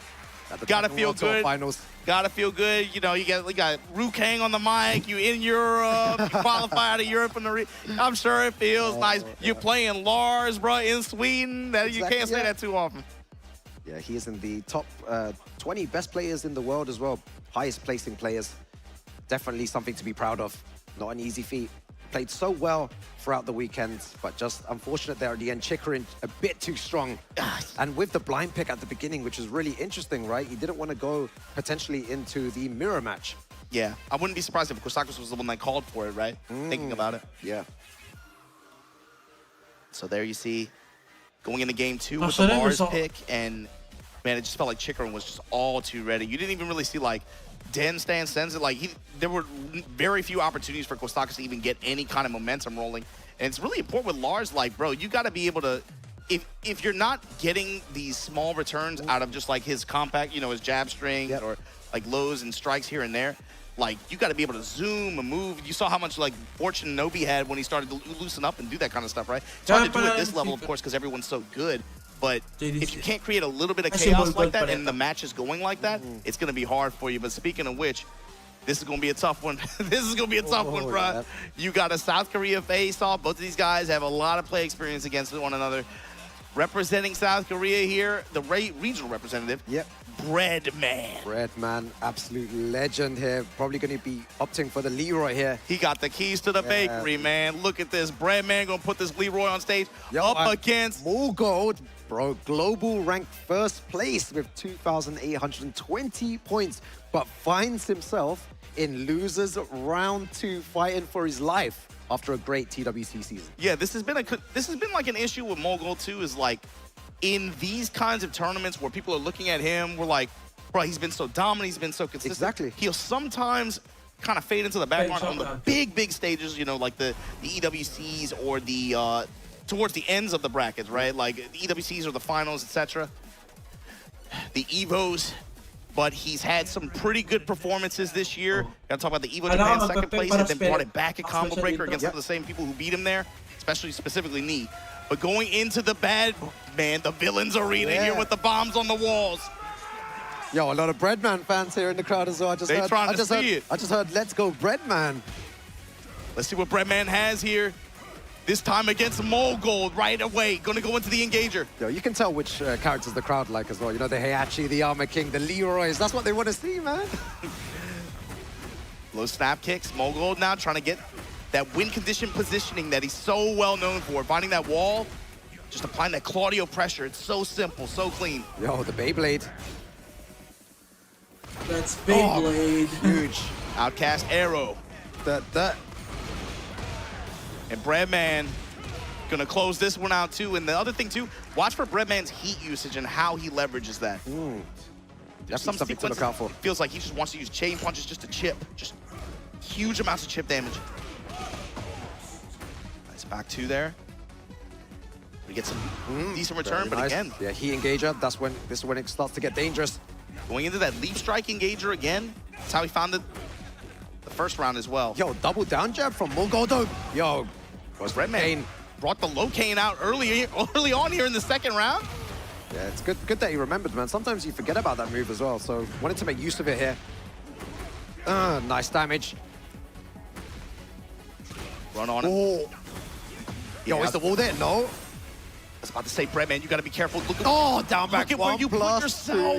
At the Gotta Tekken feel World Tour good. Finals. Gotta feel good. You know, you got Rukang on the mic. You in Europe. You qualify out of Europe in the. I'm sure it feels nice. You're playing Lars, bro, in Sweden. That you Exactly, can't say yeah. that too often. Yeah, he is in the top 20 best players in the world as well. Highest placing players. Definitely something to be proud of. Not an easy feat. Played so well throughout the weekend, but just unfortunate there at the end. Chikrin a bit too strong. And with the blind pick at the beginning, which is really interesting, right? He didn't want to go potentially into the mirror match. Yeah, I wouldn't be surprised if Kostakis was the one that called for it, right? Thinking about it. Yeah. So there you see, going into game 2 with the Actually, Lars gusto- pick, and man, it just felt like Chikrin was just all too ready. You didn't even really see like Den stand sends it. Like there were very few opportunities for Kostakis to even get any kind of momentum rolling. And it's really important with Lars. Like, bro, you got to be able to. If you're not getting these small returns out of just like his compact, you know, his jab strings or like lows and strikes here and there, like you got to be able to zoom and move. You saw how much like fortune Nobi had when he started to loosen up and do that kind of stuff, right? It's hard to do at this level, of course, because everyone's so good. But if you can't create a little bit of chaos like that and the match is going like that, it's going to be hard for you. But speaking of which, this is going to be a tough one. This is going to be a tough one, bro. Yeah. You got a South Korea face-off. Both of these guys have a lot of play experience against one another. Representing South Korea here, the regional representative, Breadman. Breadman, absolute legend here. Probably going to be opting for the Leroy here. He got the keys to the bakery, man. Look at this. Breadman going to put this Leroy on stage up against Molgold, bro. Global ranked first place with 2,820 points, but finds himself in losers round 2, fighting for his life after a great TWT season. Yeah, this has been like an issue with Mogul too, is like in these kinds of tournaments where people are looking at him, we're like, bro, he's been so dominant, he's been so consistent. Exactly. He'll sometimes kind of fade into the background on the big stages, you know, like the EWCs or the towards the ends of the brackets, right? Like the EWCs or the finals, etc. The Evos. But he's had some pretty good performances this year. Gotta talk about the Evo Japan second place and then brought it back at Combo Breaker against some of the same people who beat him there, specifically Knee. But going into the bad, man, the Villains Arena here with the bombs on the walls. Yo, a lot of Breadman fans here in the crowd as well. I just heard, let's go Breadman. Let's see what Breadman has here. This time against Molgold right away. Gonna go into the engager. Yo, you can tell which characters the crowd like as well. You know, the Heihachi, the Armor King, the Leroys. That's what they want to see, man. Low snap kicks. Molgold now trying to get that win condition positioning that he's so well known for. Finding that wall, just applying that Claudio pressure. It's so simple, so clean. Yo, the Beyblade. That's Beyblade. Huge. Outcast arrow. That. And Breadman gonna close this one out too. And the other thing too, watch for Breadman's heat usage and how he leverages that. That's something to look out for. It feels like he just wants to use chain punches just to chip. Just huge amounts of chip damage. Nice back two there. We get some decent return, but again. Yeah, he engager. This is when it starts to get dangerous. Going into that leap strike engager again. That's how he found the first round as well. Yo, double down jab from Molgold. Yo, Breadman brought the low cane out early on here in the second round. Yeah, it's good that he remembered, man. Sometimes you forget about that move as well, so wanted to make use of it here. Nice damage. Run on him. Yo, is the wall there? No. I was about to say, Breadman, you got to be careful. Look at, down back look at where you put yourself.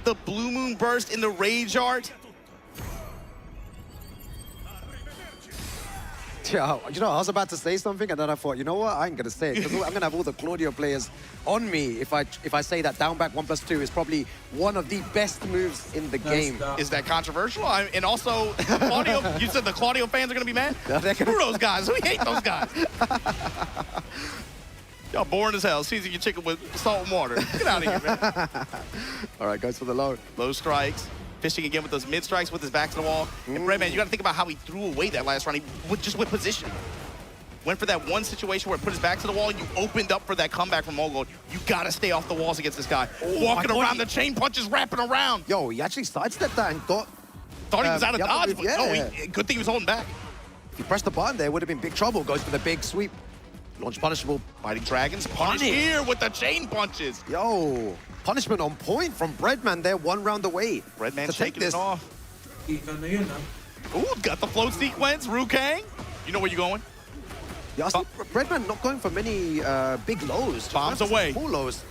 The Blue Moon burst in the Rage Art. Yeah, you know, I was about to say something, and then I thought, you know what? I ain't gonna say it because I'm gonna have all the Claudio players on me if I say that down back 1+2 is probably one of the best moves in the game. Is that controversial? And also, Claudio, you said the Claudio fans are gonna be mad? Screw those guys. We hate those guys. Y'all boring as hell. Season your chicken with salt and water. Get out of here, man. All right, goes for the low. Low strikes. Fishing again with those mid strikes with his back to the wall. And Breadman, you got to think about how he threw away that last round. He just with position. Went for that one situation where he put his back to the wall and you opened up for that comeback from Molgold. You got to stay off the walls against this guy. Walking around, the chain punches wrapping around. Yo, he actually sidestepped that and got... Thought he was out of dodge, but no, good thing he was holding back. If he pressed the button there, would have been big trouble. Goes for the big sweep. Launch punishable. Fighting Dragons. Punish here with the chain punches. Yo. Punishment on point from Breadman there, 1 round away. Breadman shaking it off. Ooh, got the float sequence, Rukang. You know where you're going. Yeah, I see Breadman not going for many big lows. Bombs away. Full lows.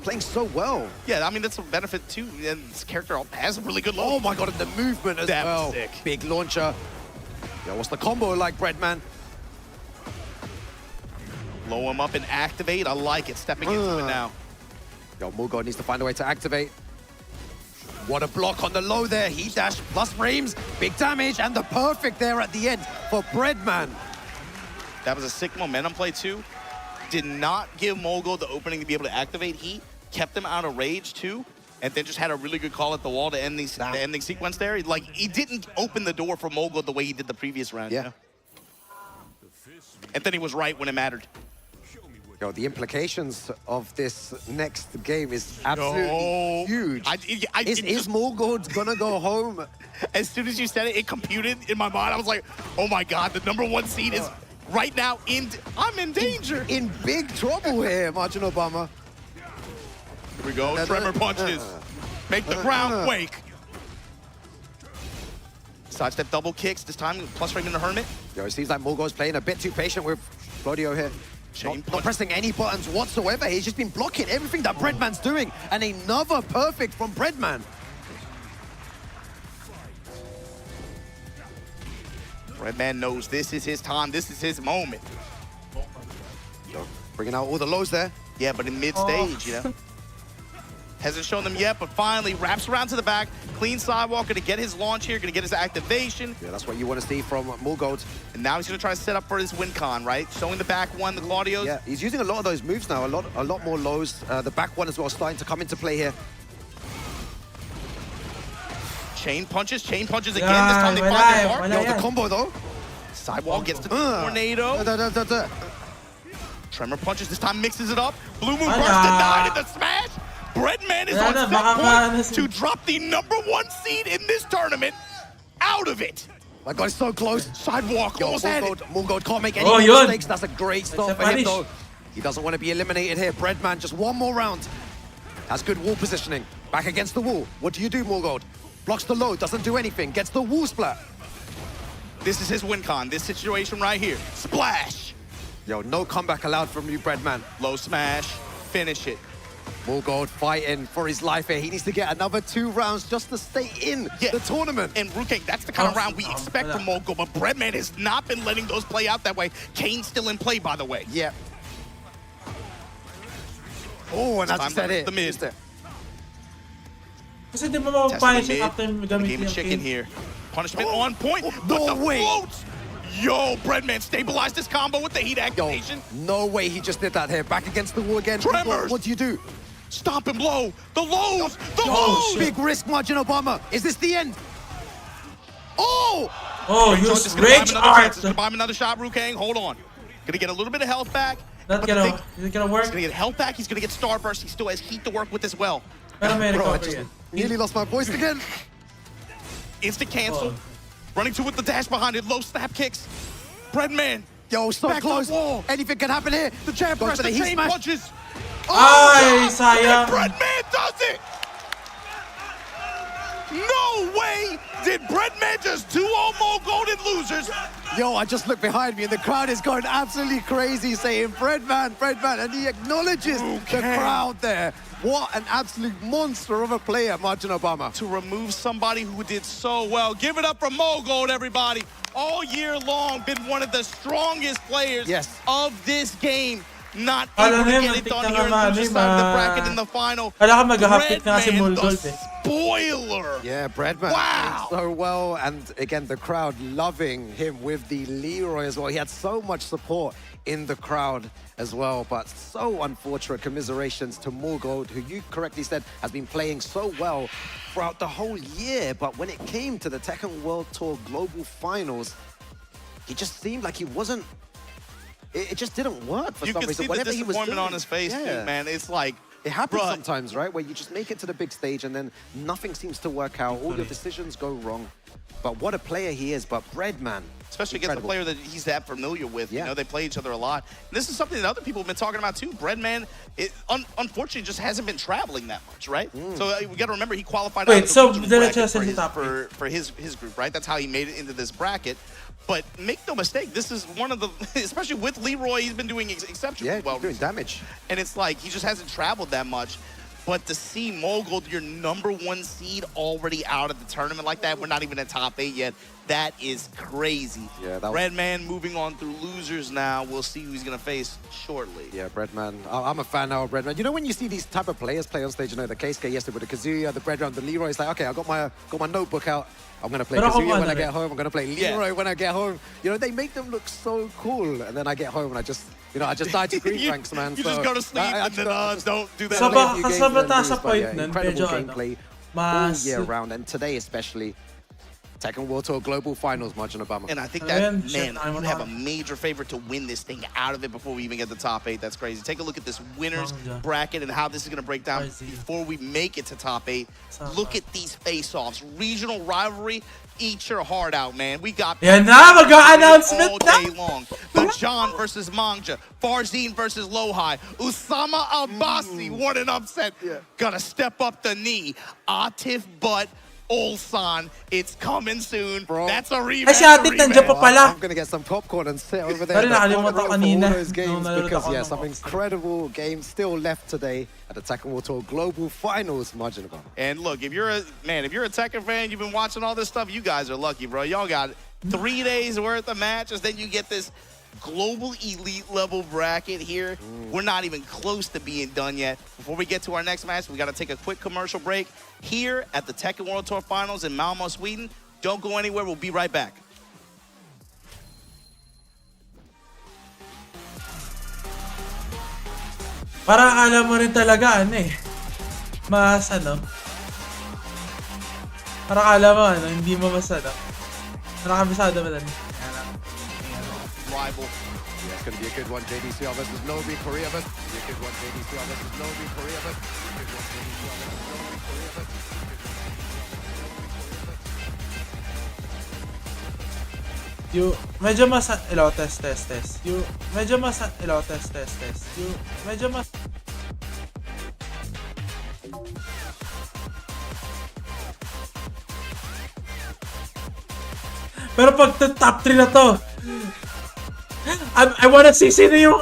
Playing so well. Yeah, I mean, that's a benefit too. And this character has a really good low. Oh my god, and the movement as well. Sick. Big launcher. Yo, what's the combo like, Breadman? Blow him up and activate. I like it. Stepping into it now. Yo, Molgold needs to find a way to activate. What a block on the low there. Heat dash plus frames. Big damage and the perfect there at the end for Breadman. That was a sick momentum play too. Did not give Molgold the opening to be able to activate Heat. kept him out of rage too, and then just had a really good call at the wall to end the ending sequence there. Like, he didn't open the door for Mogul the way he did the previous round. Yeah. You know? And then he was right when it mattered. Yo, the implications of this next game is absolutely huge. Is Morgold gonna go home? As soon as you said it, it computed in my mind. I was like, oh my God, the #1 seed is right now I'm in danger. In big trouble here, Margin Obama. Here we go, tremor punches. Make the ground quake. Sidestep double kicks, this time plus frame in the Hermit. Yo, it seems like Morgold's playing a bit too patient with Claudio here. Not pressing any buttons whatsoever. He's just been blocking everything that Breadman's doing. And another perfect from Breadman. Breadman knows this is his time, this is his moment. Yo, bringing out all the lows there. Yeah, but in mid-stage, you know. Hasn't shown them yet, but finally wraps around to the back. Clean sidewalk, gonna get his launch here, gonna get his activation. Yeah, that's what you want to see from Morgold. And now he's gonna try to set up for his win con, right? Showing the back one, the Claudios. Yeah, he's using a lot of those moves now, a lot more lows. The back one as well starting to come into play here. Chain punches again. This time they find their mark. Yo, the combo though. Sidewalk gets to the tornado. Tremor punches, this time mixes it up. Blue Moon Burst denied in the smash. Breadman is on set point to drop the #1 seed in this tournament out of it. That guy's so close. Sidewalk, almost had it. Morgold can't make any mistakes. That's a great start for him though. He doesn't want to be eliminated here. Breadman, just one more round. Has good wall positioning. Back against the wall. What do you do, Morgold? Blocks the low, doesn't do anything. Gets the wall splat. This is his win con, this situation right here. Splash. Yo, no comeback allowed from you, Breadman. Low smash, finish it. Morgold fighting for his life here. He needs to get another 2 rounds just to stay in the tournament. And Rukang, that's the kind of round we expect from Mogul, but Breadman has not been letting those play out that way. Kane's still in play, by the way. Yeah. Oh, and that's said it. The mid. Kasi di ba mapapayos after gamitin Game of chicken here. Punishment on point. No way. Floats. Yo, Breadman stabilized this combo with the heat activation. Yo, no way he just did that here. Back against the wall again. Tremors. What do you do? Stop him low. The lows. The lows. Big risk, Margin Obama. Is this the end? Oh! Oh, use rage art. Gonna buy him another shot, Rukang. Hold on. Gonna get a little bit of health back. Is it gonna work? He's gonna get health back. He's gonna get Starburst. He still has heat to work with as well. Pero may Bro, I recovery just yan. nearly lost my voice again. Instant cancel. Running to with the dash behind it. Low snap kicks. Breadman. Yo, so Back close. the wall. Anything can happen here. The jab Goes press, for the heat chain smash. punches. Ay, sayang. Breadman does it. No way did Breadman just 2-0 Golden losers. Yo, I just looked behind me and the crowd is going absolutely crazy saying, Breadman, Breadman, and he acknowledges the crowd there. What an absolute monster of a player, Margin Obama. To remove somebody who did so well. Give it up for Mogold, everybody. All year long, been one of the strongest players of this game. Not able to get it done here in the loser side of the bracket in the final. Breadman, spoiler. Yeah, Breadman wow. so well, and again, the crowd loving him with the Leroy as well. He had so much support in the crowd as well, but so unfortunate. Commiserations to Morgold, who you correctly said has been playing so well throughout the whole year, but when it came to the Tekken World Tour Global Finals, he just seemed like he wasn't. It just didn't work for some reason. You can see the disappointment on his face, dude, man. It's like, it happens sometimes, right? Where you just make it to the big stage and then nothing seems to work out. All your decisions go wrong. But what a player he is. But Breadman, especially against a player that he's that familiar with. You know, they play each other a lot. And this is something that other people have been talking about too. Breadman, unfortunately, just hasn't been traveling that much, right? So we got to remember he qualified out of the for his group, right? That's how he made it into this bracket. But make no mistake, this is one of the, especially with Leroy, he's been doing exceptionally well. Doing damage. And it's like, he just hasn't traveled that much. But to see Mogul, your #1 seed, already out of the tournament like that, we're not even at top 8 yet. That is crazy. Yeah, that was... Redman moving on through losers now. We'll see who he's going to face shortly. Yeah, Breadman. I'm a fan now of Breadman. You know when you see these type of players play on stage, you know, the Keisuke yesterday with the Kazuya, the Breadman, the Leroy, it's like, okay, I got my notebook out. I'm going to play Kazuya when I get home. I'm going to play Leroy when I get home. You know, they make them look so cool. And then I get home and I just die to green ranks, man. You just go to sleep and then don't do that. Incredible gameplay all year round. And today especially, Tekken World Tour Global Finals, Margin Obama. And I think that, man, you have a major favorite to win this thing out of it before we even get the top 8. That's crazy. Take a look at this winner's bracket and how this is going to break down before we make it to top 8. Look at these face-offs. Regional rivalry. Eat your heart out, man. We got all day long. The John versus Mangja. Farzine versus Lohai. Usama Abbasi. What an upset. Gonna step up the knee. Atif Butt. Ulsan, it's coming soon. Bro. That's a rematch. I'm gonna get some popcorn and sit over there for all those games because some incredible games still left today at the Tekken World Tour Global Finals, Margin Obama. And look, if you're a Tekken fan, you've been watching all this stuff, you guys are lucky, bro. Y'all got 3 days worth of matches, then you get this global elite level bracket here. We're not even close to being done yet. Before we get to our next match, we got to take a quick commercial break here at the Tekken World Tour Finals in Malmo, Sweden. Don't go anywhere. We'll be right back. Parang alam mo rin talaga, mas parang alam mo, hindi mo mas nakabisado mo din. Rival. Yeah, it's going to be a good one. JDC versus Nobi, Korea versus... Be a good one. JDC versus Nobi, Korea versus... Good one. JDC versus Nobi, Korea versus... You medyo mas test. You medyo mas test. You medyo mas Pero pag top 3 na to, I wanna see sino yung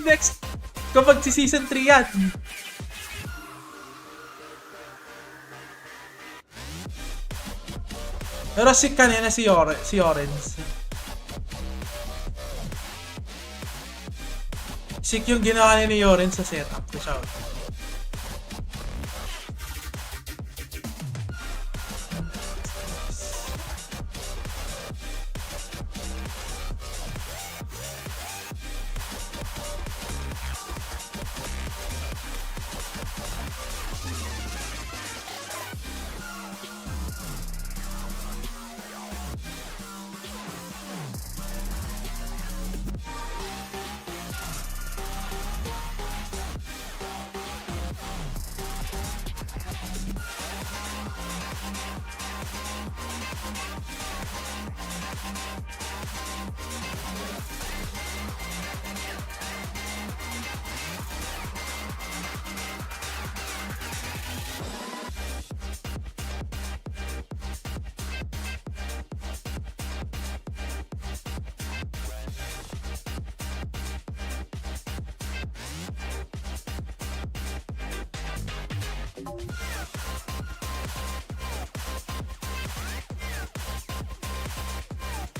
next kapag si season 3 yan. Pero si kanina si Orange. Sick yung ginawa ni Orange sa setup. Shout.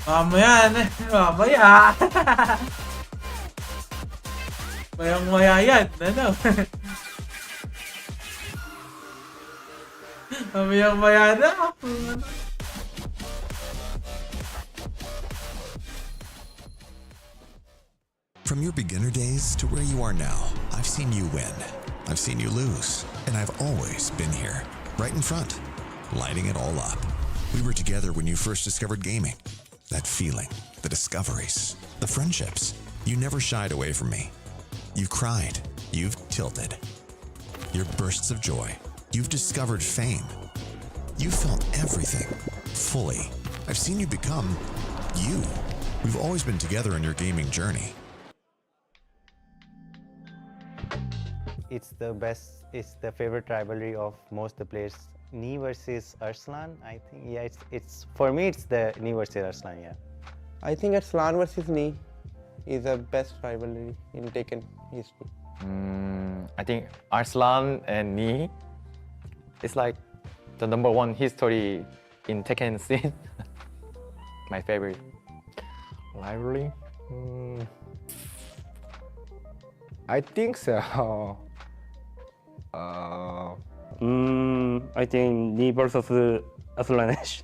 Mamaya. Mayang-maya yan, Mamayang-maya na. From your beginner days to where you are now, I've seen you win. I've seen you lose. And I've always been here, right in front, lighting it all up. We were together when you first discovered gaming. That feeling, the discoveries, the friendships. You never shied away from me. You've cried. You've tilted. Your bursts of joy. You've discovered fame. You felt everything, fully. I've seen you become you. We've always been together in your gaming journey. It's the favorite rivalry of most of the players. Ni versus Arslan, I think. Yeah, it's for me it's the Ni versus Arslan, yeah. I think Arslan versus Ni is the best rivalry in Tekken history. I think Arslan and Ni is like the #1 history in Tekken scene. My favorite rivalry? I think so. I think Ni versus Aslanesh.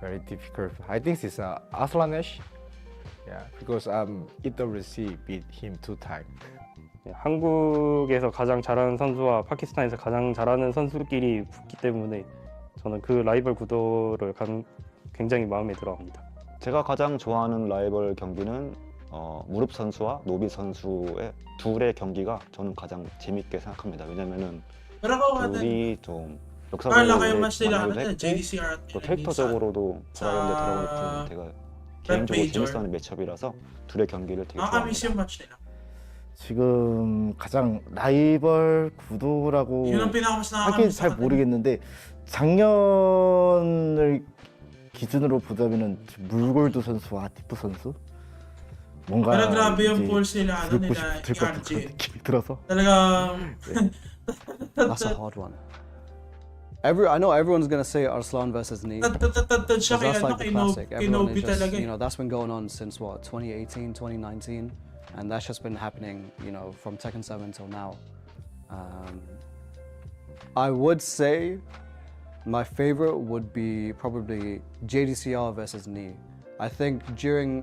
Very difficult. I think it's Aslanesh. Yeah, because EWC beat him 2 times. 한국에서 가장 잘하는 선수와 파키스탄에서 가장 잘하는 선수끼리 붙기 때문에 저는 그 라이벌 구도를 굉장히 마음에 들어합니다. 제가 가장 좋아하는 라이벌 경기는 무릎 선수와 노비 선수의 둘의 경기가 저는 가장 재밌게 생각합니다. 왜냐면은 둘이 좀 역사적으로 만나기도 했고 또 캐릭터적으로도 브라이언드 드래곤 제가 개인적으로 재밌어하는 매치업이라서 둘의 경기를 되게 좋아합니다. 지금 가장 라이벌 구도라고 하긴 잘 모르겠는데 작년을 기준으로 보자면은 물골드 선수와 디프 선수 뭔가 grabe yung pulse nila ano nila 느낌이 들어서 talagang That's a hard one. I know everyone's gonna say Arslan versus Ni. siya That's kay like the classic. Everyone Kenobi is just, talaga. you know, that's been going on since what, 2018, 2019, and that's just been happening, you know, from Tekken 7 till now. I would say my favorite would be probably JDCR versus Ni. I think during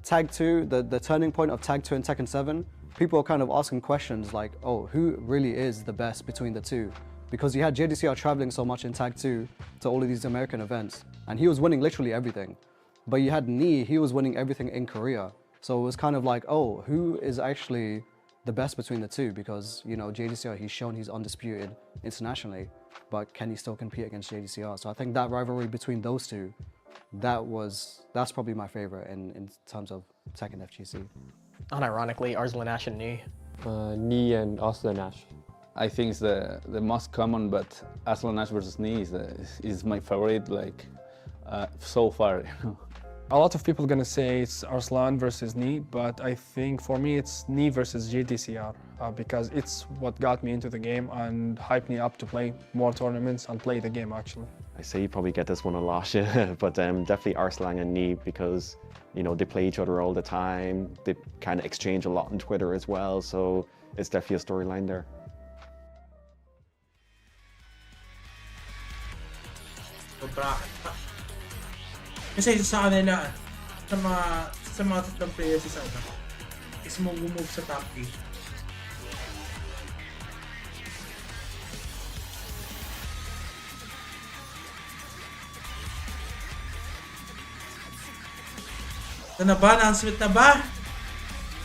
Tag 2, the turning point of Tag 2 and Tekken 7, people are kind of asking questions like, oh, who really is the best between the two? Because you had JDCR traveling so much in Tag 2 to all of these American events, and he was winning literally everything. But you had Ni, he was winning everything in Korea. So it was kind of like, oh, who is actually the best between the two? Because, you know, JDCR, he's shown he's undisputed internationally, but can he still compete against JDCR? So I think that rivalry between those two, that's probably my favorite in terms of Tekken FGC. Unironically, Arslan and Ni. Ni and Arslan. I think it's the most common, but Arslan versus Ni is my favorite, like so far. A lot of people are gonna say it's Arslan versus Ni, but I think for me it's Ni versus JDCR because it's what got me into the game and hyped me up to play more tournaments and play the game actually. I say you probably get this one a lot, but definitely Arslan and Ni because you know they play each other all the time. They kind of exchange a lot on Twitter as well, so it's definitely a storyline there. Kasi sa kanila, sa mga tatlong players sa una, is move sa top 8. Ito na ba? Na-sweet na ba?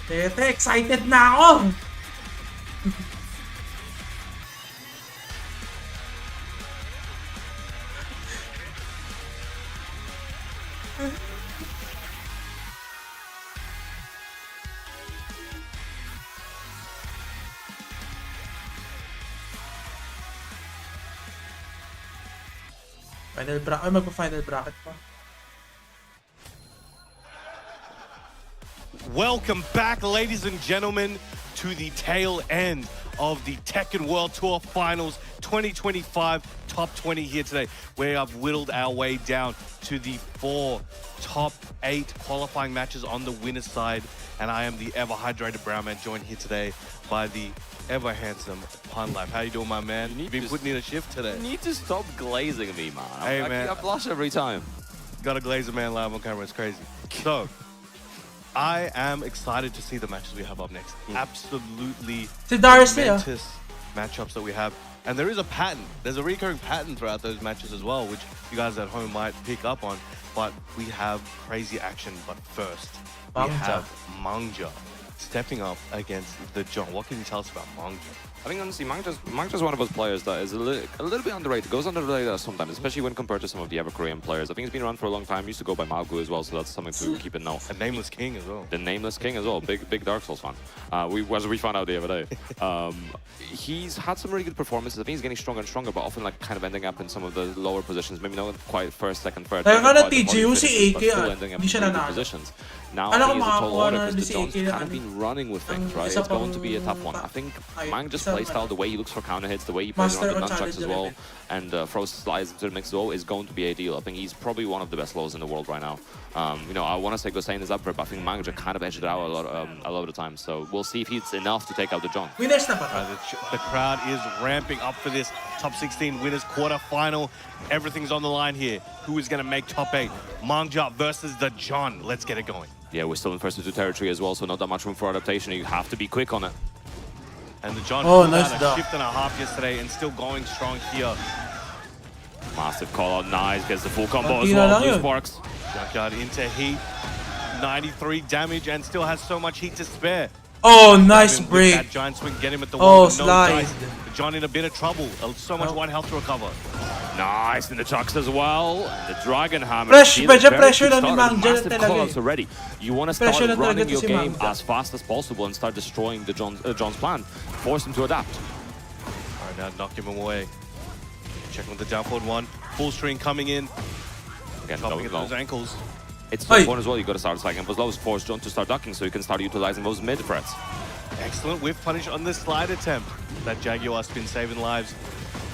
Tete, excited na ako! Final bracket. Ay, magpa-final bracket pa. Welcome back, ladies and gentlemen, to the tail end of the Tekken World Tour Finals 2025 Top 20 here today. We have whittled our way down to the 4 top 8 qualifying matches on the winner's side. And I am the ever-hydrated brown man, joined here today by the ever-handsome Pun Life. How you doing, my man? You've been putting in a shift today. You need to stop glazing me, man. Hey, man. I blush every time. Got a glazer man live on camera. It's crazy. So, I am excited to see the matches we have up next. Absolutely momentous matchups that we have. And there is a pattern. There's a recurring pattern throughout those matches as well, which you guys at home might pick up on. But we have crazy action. But first, we have Mangja stepping up against the John. What can you tell us about Mangja? I think honestly, Mangja's one of those players that is a little bit underrated. Goes under the radar sometimes, especially when compared to some of the other Korean players. I think he's been around for a long time. Used to go by Malgu as well, so that's something to keep in note. A Nameless King as well. The Nameless King as well. Big Dark Souls fan. We found out the other day. He's had some really good performances. I think he's getting stronger and stronger, but often like kind of ending up in some of the lower positions. Maybe not quite first, second, third. Kaya nga na TGU si AK still ending up in really good positions. Now I think it's a tall order because the John's kind of been running with things, right? It's going to be a tough one. I think Mang just playstyle, the way he looks for counter hits, the way he plays around the nunchucks as well, and throws slides into the mix as well is going to be ideal. I think he's probably one of the best lows in the world right now. You know, I want to say Gosain is up for it, but I think Mang just kind of edged it out a lot of the time. So we'll see if it's enough to take out the John. The crowd is ramping up for this top 16 winners quarter-final. Everything's on the line here. Who is going to make top 8? Mangja versus the John. Let's get it going. Yeah, we're still in first to territory as well, so not that much room for adaptation. You have to be quick on it. And the John nice had a shift and a half yesterday and still going strong here. Massive call out, nice, gets the full combo as well. Blue Sparks. Junkyard into heat. 93 damage and still has so much heat to spare. Oh, nice break. That giant swing, get him at the wall. Oh, slide. The John in a bit of trouble. So much 1 health to recover. Nice in the chucks as well. The Dragon Hammer. Pressure na ni Mangja talaga. Already. You want to start running your game as fast as possible and start destroying the John's plan. Force him to adapt. All right, now knock him away. Checking with the down forward 1. Full string coming in. Again, chopping at those ankles. It's so important as well. You got to start sliding those lows, force John to start ducking so you can start utilizing those mid threats. Excellent whiff punish on the slide attempt. That Jaguar's been saving lives.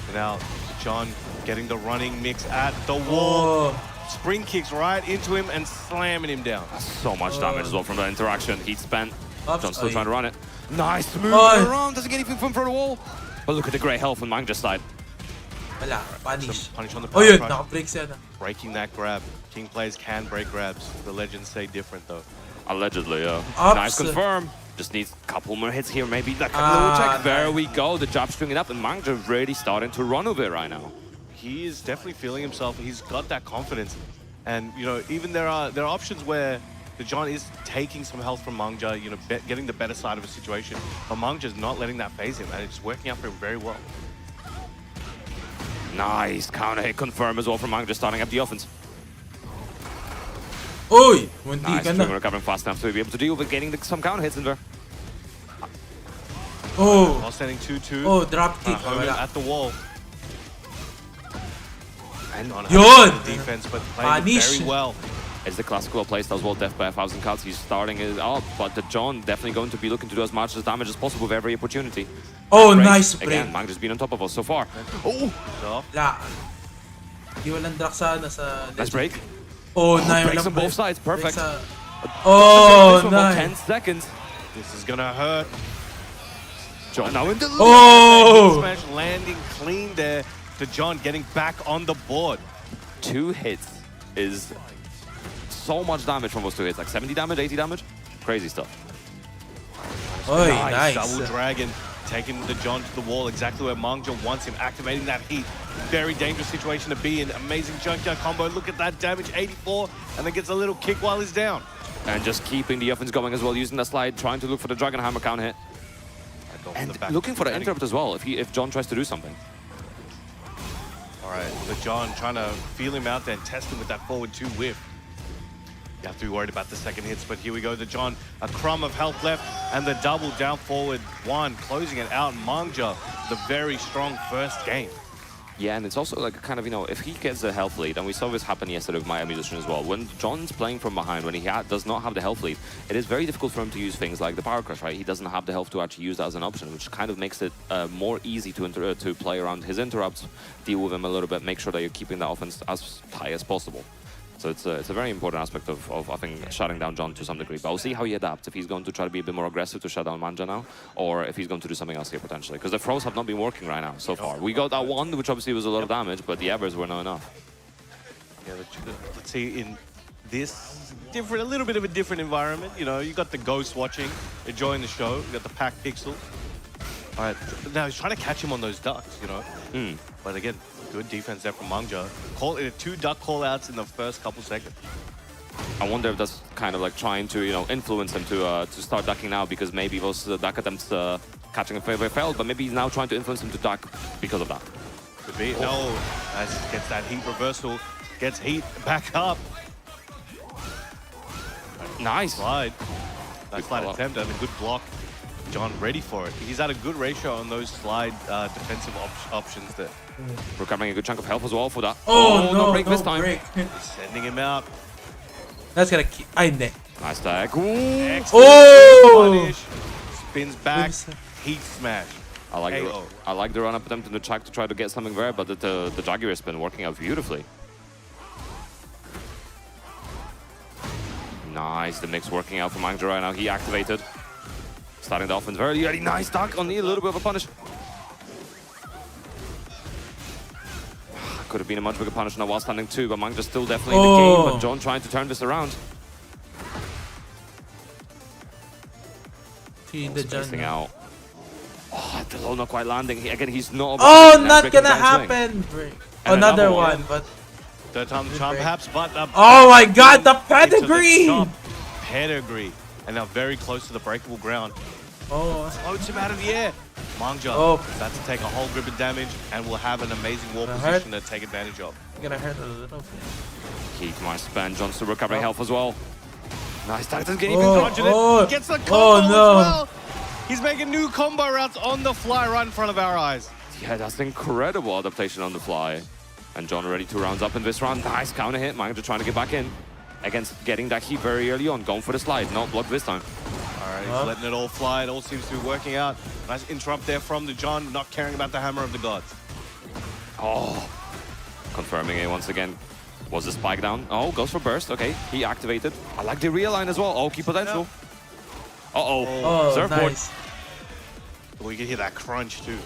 And now John getting the running mix at the wall. Spring kicks right into him and slamming him down. So much damage as well from that interaction. Heat spent. John's still trying to run it. Nice move around. Doesn't get anything from the wall. But look at the great health on Mangja's side. Punish on the power crush. Breaking that grab. King players can break grabs. The legends say different though. Allegedly, yeah. Nice confirm. Just needs a couple more hits here, maybe like a little check. There we go. The jab stringing up, and Mangja really starting to run with it right now. He is definitely feeling himself. He's got that confidence, and you know, even there are options where the John is taking some health from Mangja, you know, getting the better side of a situation, but Mangja's not letting that phase him, and it's working out for him very well. Nice counter hit confirm as well from Mangja, starting up the offense. Oy! Nice, recovering fast enough to be able to deal with getting some counter hits in there. Oh! While standing 2-2. Oh, drop kick. At the wall. And on defense, but playing very well. It's the classical playstyle as well, death by 1,000 cuts. He's starting it out, but the John definitely going to be looking to do as much damage as possible with every opportunity. Oh, nice break. Again, Mangja's been on top of us so far. Oh! Nice break. Oh, nice. Breaks on both sides, perfect. Oh, nice. 10 seconds. This is gonna hurt. John now in the smash landing clean there. The John getting back on the board. 2 hits is so much damage from those 2 hits, like 70 damage, 80 damage. Crazy stuff. Oh, nice. Double dragon taking the John to the wall, exactly where Mangja wants him, activating that heat. Very dangerous situation to be in. Amazing junkyard combo. Look at that damage, 84, and then gets a little kick while he's down. And just keeping the offense going as well, using the slide, trying to look for the Dragon Hammer counter hit. And looking for the interrupt as well, if John tries to do something. All right, the John trying to feel him out there and test him with that forward 2 whiff. You have to be worried about the second hits, but here we go. The John, a crumb of health left, and the double down forward 1, closing it out. Mangja, the very strong first game. Yeah, and it's also like kind of, you know, if he gets a health lead, and we saw this happen yesterday with my musician as well, when John's playing from behind, when he does not have the health lead, it is very difficult for him to use things like the power crush, right? He doesn't have the health to actually use that as an option, which kind of makes it more easy to play around his interrupts, deal with him a little bit, make sure that you're keeping that offense as high as possible. So it's a very important aspect of I think, shutting down John to some degree. But we'll see how he adapts, if he's going to try to be a bit more aggressive to shut down Mangja now, or if he's going to do something else here potentially. Because the throws have not been working right now so far. We got that one, which obviously was a lot of damage, but the others were not enough. Yeah, let's see, in this a little bit of a different environment, you know, you got the Ghost watching, enjoying the show, you got the Pack Pixel. All right, now he's trying to catch him on those ducks, you know. But again, good defense there from Mangja. 2 duck call-outs in the first couple seconds. I wonder if that's kind of like trying to, you know, influence him to start ducking now, because maybe those duck attempts catching a favor failed, but maybe he's now trying to influence him to duck because of that. Could be. No, gets that heat reversal, gets heat back up. Nice. Slide. That slide attempt and a good block. John ready for it. He's at a good ratio on those slide defensive options there. Recovering a good chunk of health as well for that. Oh, no break this time. Sending him out. That's gonna keep. Nice tag. Punish. Spins back. Heat smash. I like the run-up attempt in the track to try to get something there, but the Jaguar has been working out beautifully. Nice, the mix working out for Mangja right now. He activated. Starting the offense very early. Nice dunk on the a little bit of a punish. Could have been a much bigger punish now while standing 2, but Mangja's still definitely in the game. But John trying to turn this around. Spacing out. Oh, the low not quite landing. Again, he's not. Oh, not gonna happen. Another one, but. Third time the charm, perhaps, but oh my God, the pedigree! Pedigree, and now very close to the breakable ground. Oh, floats him out of the air. Mangja about to take a whole grip of damage, and will have an amazing wall position to take advantage of. Gonna hurt a little bit. Keith might spend. John still recovering health as well. Nice Titan's getting gets the combo as well. He's making new combo routes on the fly right in front of our eyes. Yeah, that's incredible adaptation on the fly. And John already 2 rounds up in this round. Nice counter hit. Mangja trying to get back in. Against getting that heat very early on. Going for the slide. Not blocked this time. All right, he's letting it all fly. It all seems to be working out. Nice interrupt there from the John. Not caring about the hammer of the gods. Oh. Confirming it once again. Was the spike down? Oh, goes for burst. Okay, he activated. I like the realign as well. Oh, key potential. Uh-oh. Surfboard. Nice. We can hear that crunch too.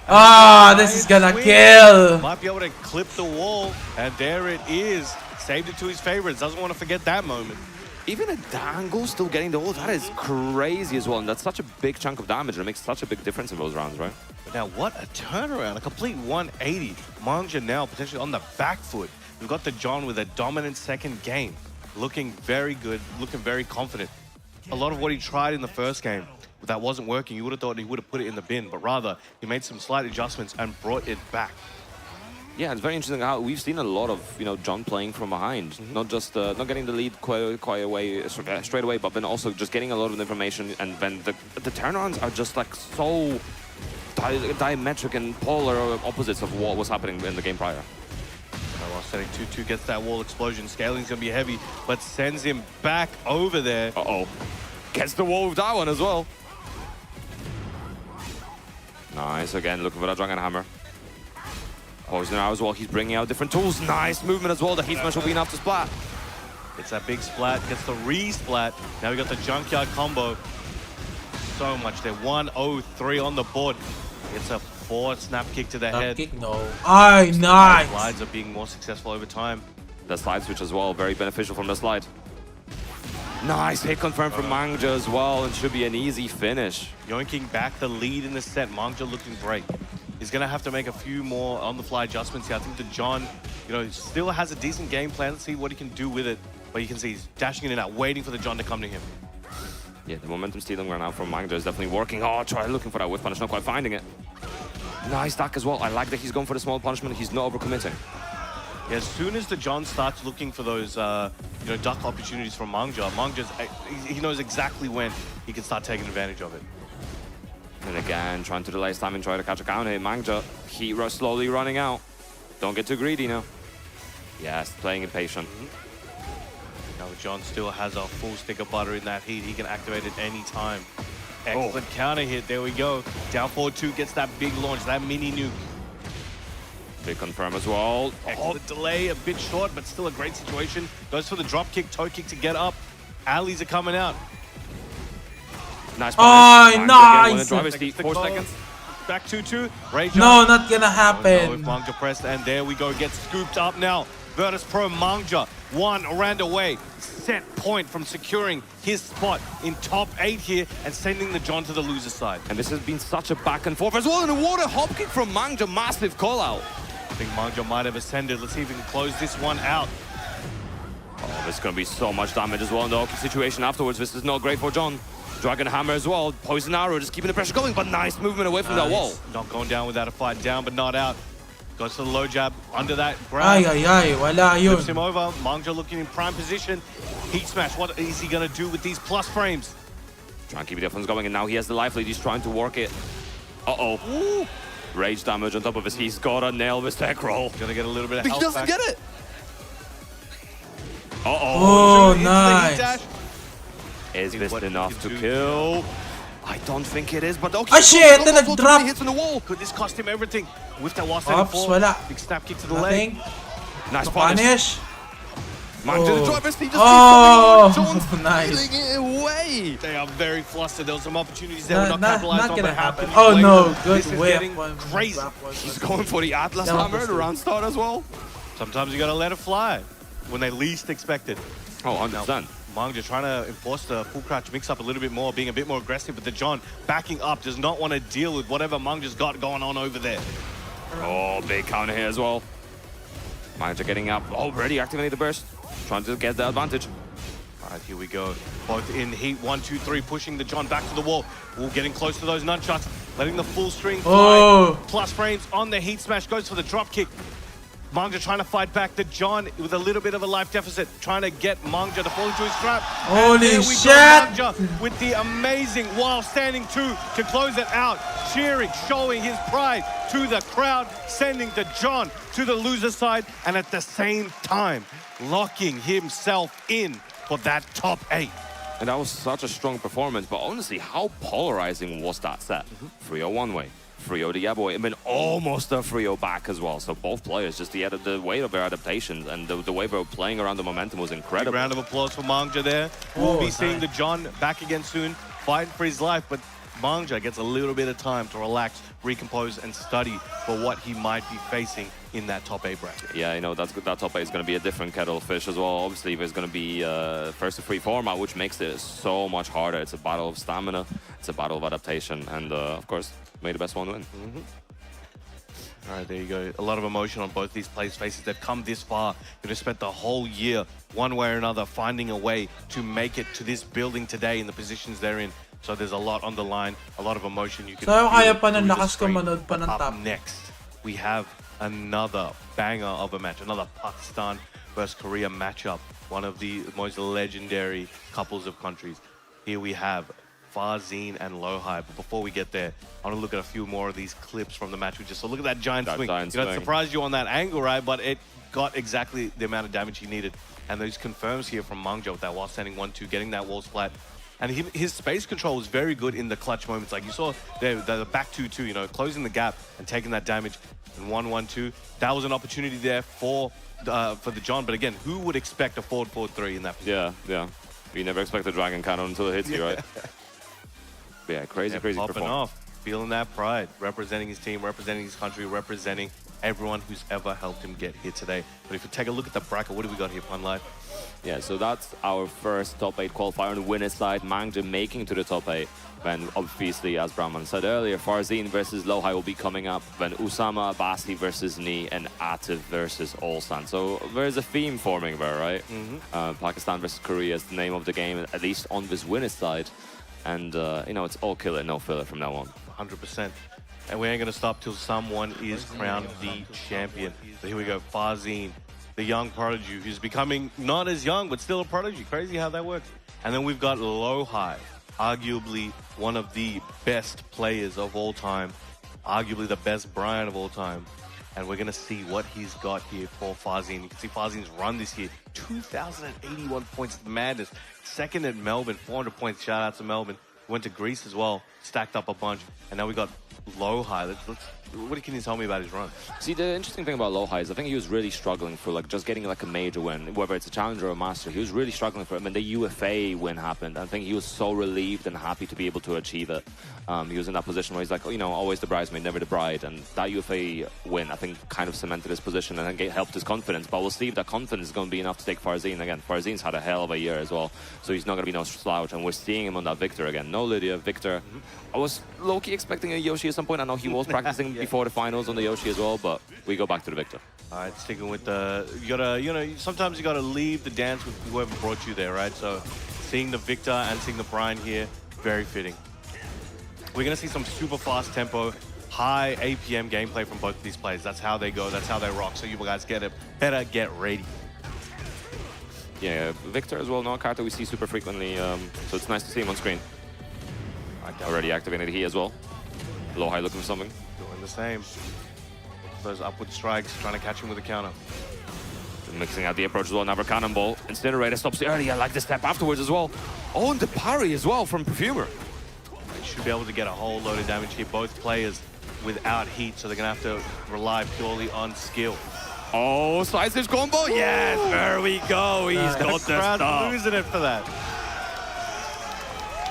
Ah, this is gonna kill. Might be able to clip the wall, and there it is. Saved it to his favorites. Doesn't want to forget that moment. Even a dangle still getting the ult. That is crazy as well. And that's such a big chunk of damage. It makes such a big difference in those rounds, right? But now, what a turnaround. A complete 180. Mangja now potentially on the back foot. We've got the John with a dominant second game. Looking very good, looking very confident. A lot of what he tried in the first game, that wasn't working, you would have thought he would have put it in the bin, but rather he made some slight adjustments and brought it back. Yeah, it's very interesting how we've seen a lot of John playing from behind, not just not getting the lead quite away straight away, but then also just getting a lot of information, and then the turnarounds are just like so diametric and polar opposites of what was happening in the game prior. While setting 2-2 gets that wall explosion, scaling's gonna be heavy, but sends him back over there. Uh-oh. Gets the wall with that one as well. Nice, again, looking for that Dragon Hammer. Poison now as well, he's bringing out different tools. Nice movement as well, the Heat Smash will be enough to splat. It's that big splat, gets the re-splat. Now we got the Junkyard combo. So much there, 103 on the board. It's a 4 snap kick to the head. Kick, no. Nice. Slides are being more successful over time. The slide switch as well, very beneficial from the slide. Nice hit confirmed from Mangja as well, and should be an easy finish. Yoinking back the lead in the set. Mangja looking great. He's going to have to make a few more on-the-fly adjustments here. I think that John, still has a decent game plan. Let's see what he can do with it. But you can see he's dashing in and out, waiting for the John to come to him. Yeah, the momentum stealing right now from Mangja is definitely working. Oh, try looking for that whiff punish, not quite finding it. Nice stack as well. I like that he's going for the small punishment. He's not overcommitting. Yeah, as soon as the John starts looking for those, duck opportunities from Mangja, he knows exactly when he can start taking advantage of it. And again, trying to delay his time and try to catch a counter hit. Mangja, heat rush slowly running out. Don't get too greedy now. Yes, playing impatient. Now John still has a full stick of butter in that heat. He can activate it any time. Excellent counter hit. There we go. Down 4-2 gets that big launch, that mini nuke. Big confirm as well. Excellent delay, a bit short, but still a great situation. Goes for the drop kick, toe kick to get up. Alleys are coming out. Nice. Oh, nice. Drive his feet, 4 seconds. Back 2-2. Rage no, not gonna happen. With Mangja pressed, and there we go. Gets scooped up now. Virtus Pro Mangja, 1 round away. Set point from securing his spot in top 8 here and sending the John to the loser side. And this has been such a back and forth as well. And a water hop kick from Mangja, massive call out. I think Mangja might have ascended. Let's see if we can close this one out. Oh, there's going to be so much damage as well in the Oki situation afterwards. This is not great for John. Dragon Hammer as well. Poison Arrow just keeping the pressure going, but nice movement away from that wall. Not going down without a fight. Down, but not out. Goes to the low jab under that grab. Wala yun. Flips him over. Mangja looking in prime position. Heat smash. What is he going to do with these plus frames? Trying to keep the offense going, and now he has the life lead. He's trying to work it. Uh-oh. Ooh. Rage damage on top of us. He's got to nail this tech roll. Gonna get a little bit of health back. He doesn't get it. Oh, nice. Is this enough to kill? I don't think it is, but okay. Ah, shit! Nag-drop! Hits on the wall. Could this cost him everything? With that wall standing Ops, forward. wala. Big snap kick to the Nothing. leg. Nice punish. Mangja the driver, he just Nice. stealing it away. They are very flustered. There were some opportunities there were not capitalized on. gonna But happen. how Oh can you no, blame them? good This is whip. getting crazy. He's going for the Atlas That was hammer, the stupid. round start as well. Sometimes you gotta let it fly when they least expect it. Oh, 100%. Mangja trying to enforce the full crouch mix up a little bit more, being a bit more aggressive, but the John backing up, does not want to deal with whatever Mangja's got going on over there. Oh, big counter here as well. Mangja getting up, already activating the burst, trying to get the advantage. All right, here we go. Both in heat, 1, 2, 3, pushing the John back to the wall. Ooh, getting close to those nunchucks, letting the full string fly. Oh. Plus frames on the heat smash, goes for the drop kick. Mangja trying to fight back. The John with a little bit of a life deficit, trying to get Mangja to fall into his trap. Holy and there we shit! go, Mangja with the amazing while standing 2 to close it out. Cheering, showing his pride to the crowd, sending the John to the loser side, and at the same time, locking himself in for that top 8. And that was such a strong performance, but honestly, how polarizing was that set? 3-0 one way, 3-0 the other way, and then almost a 3-0 back as well. So both players, just the way of their adaptations and the way they were playing around the momentum was incredible. Big round of applause for Mangja there. We'll be seeing the John back again soon, fighting for his life, but Mangja gets a little bit of time to relax, recompose, and study for what he might be facing in that top 8 bracket. Yeah, you know, that top 8 is going to be a different kettle of fish as well. Obviously, there's going to be first to 3 format, which makes it so much harder. It's a battle of stamina, it's a battle of adaptation, and of course, may the best one win. All right, there you go. A lot of emotion on both these players' faces. They've come this far. They've spent the whole year, one way or another, finding a way to make it to this building today in the positions they're in. So there's a lot on the line, a lot of emotion you can So, feel kaya pa ng through the lakas ko screen. manood pa ng But top. up next, we have another banger of a match, another Pakistan versus Korea matchup, one of the most legendary couples of countries. Here we have Farzine and Lohai. But before we get there, I want to look at a few more of these clips from the match we just saw. Look at that giant swing. giant You know, it swing. surprised you on that angle, right? But it got exactly the amount of damage he needed. And those confirms here from Mangja with that while standing 1-2, getting that wall splat. And his space control was very good in the clutch moments. Like you saw there, the back 2-2, you know, closing the gap and taking that damage. And 1-1-2, that was an opportunity there for the John. But again, who would expect a forward 4-3 in that position? Yeah. You never expect a dragon cannon until it hits you, right? But yeah, crazy Popping performance. off, feeling that pride, representing his team, representing his country, representing everyone who's ever helped him get here today. But if you take a look at the bracket, what do we got here, Pun Live? Yeah, so that's our first top 8 qualifier on the winner's side. Mangja making to the top 8. Then obviously, as Brahman said earlier, Farzine versus Lohai will be coming up. Then Usama Abasi versus Ni and Atif versus Olsan. So there's a theme forming there, right? Pakistan versus Korea is the name of the game, at least on this winner's side. And, you know, it's all killer, no filler from now on. 100%. And we ain't going to stop till someone is crowned the champion. So here we go, Farzine, the young prodigy, who's becoming not as young, but still a prodigy. Crazy how that works. And then we've got Lohai, arguably one of the best players of all time, arguably the best Brian of all time. And we're going to see what he's got here for Farzine. You can see Farzine's run this year, 2,081 points. Madness. Second at Melbourne, 400 points. Shout out to Melbourne. Went to Greece as well, stacked up a bunch. And now we got Lohai. What can you tell me about his run? See, the interesting thing about Lohai is I think he was really struggling for just getting a major win, whether it's a challenger or a master. He was really struggling for it. When the UFA win happened, I think he was so relieved and happy to be able to achieve it. He was in that position where he's like, always the bridesmaid, never the bride. And that UFA win, I think, kind of cemented his position and then helped his confidence. But we'll see if that confidence is going to be enough to take Farzine again. Farzine's had a hell of a year as well, so he's not going to be no slouch. And we're seeing him on that Victor again. No Lydia, Victor. I was low-key expecting a Yoshi at some point. I know he was practicing before the finals on the Yoshi as well, but we go back to the Victor. All right, sticking with you gotta, sometimes you gotta leave the dance with whoever brought you there, right? So seeing the Victor and seeing the Brian here, very fitting. We're gonna see some super fast tempo, high APM gameplay from both of these players. That's how they go, that's how they rock. So you guys better get ready. Yeah, Victor as well, not a card that we see super frequently, so it's nice to see him on screen. Already activated he as well. Lohai looking for something. Doing the same. Those upward strikes, trying to catch him with a counter. Mixing out the approach as well, another cannonball. Incinerator stops early, I like the step afterwards as well. Oh, and the parry as well from Perfumer. They should be able to get a whole load of damage here. Both players without heat, so they're gonna have to rely purely on skill. Oh, side stage combo, yes, there we go. He's got the stuff. Losing it for that.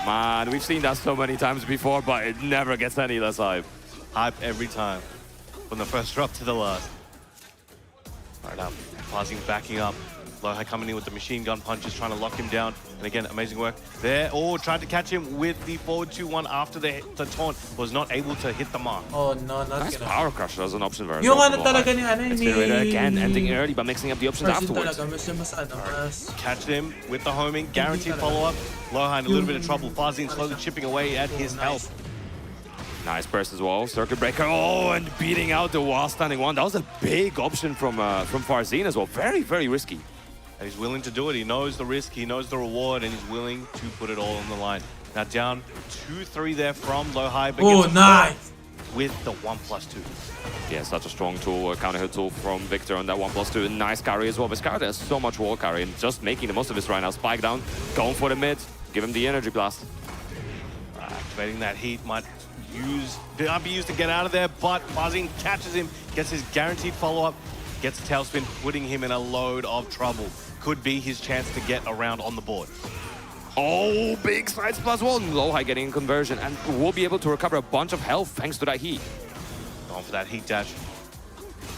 Man, we've seen that so many times before, but it never gets any less hype. Hype every time, from the first drop to the last. Right now, Fazin backing up. Lohai coming in with the machine gun punches, trying to lock him down. And again, amazing work there. Oh, tried to catch him with the forward 2-1 after the taunt. Was not able to hit the mark. Oh no, not nice gonna. power crusher as an option very Yung well. ano talaga ni ano Incinerator again, ending early by mixing up the options afterwards. Catch them with the homing, guaranteed follow-up. Lohai in a little bit of trouble. Fazin slowly chipping away at his health. Nice burst as well, circuit breaker. Oh, and beating out the while standing one. That was a big option from Farzin as well. Very, very risky. And he's willing to do it. He knows the risk, he knows the reward, and he's willing to put it all on the line. Now down 2-3 there from Lohai. Oh, nice! With the 1+2. Yeah, such a strong tool, a counter hit tool from Victor on that 1+2. Nice carry as well. Viscardi has so much wall carry and just making the most of this right now. Spike down, going for the mid, give him the energy blast. Activating that heat might be used to get out of there, but Fazin catches him, gets his guaranteed follow-up, gets a tailspin, putting him in a load of trouble. Could be his chance to get around on the board. Oh, big sides plus one. Lohai getting a conversion and will be able to recover a bunch of health thanks to that heat. Going for that heat dash.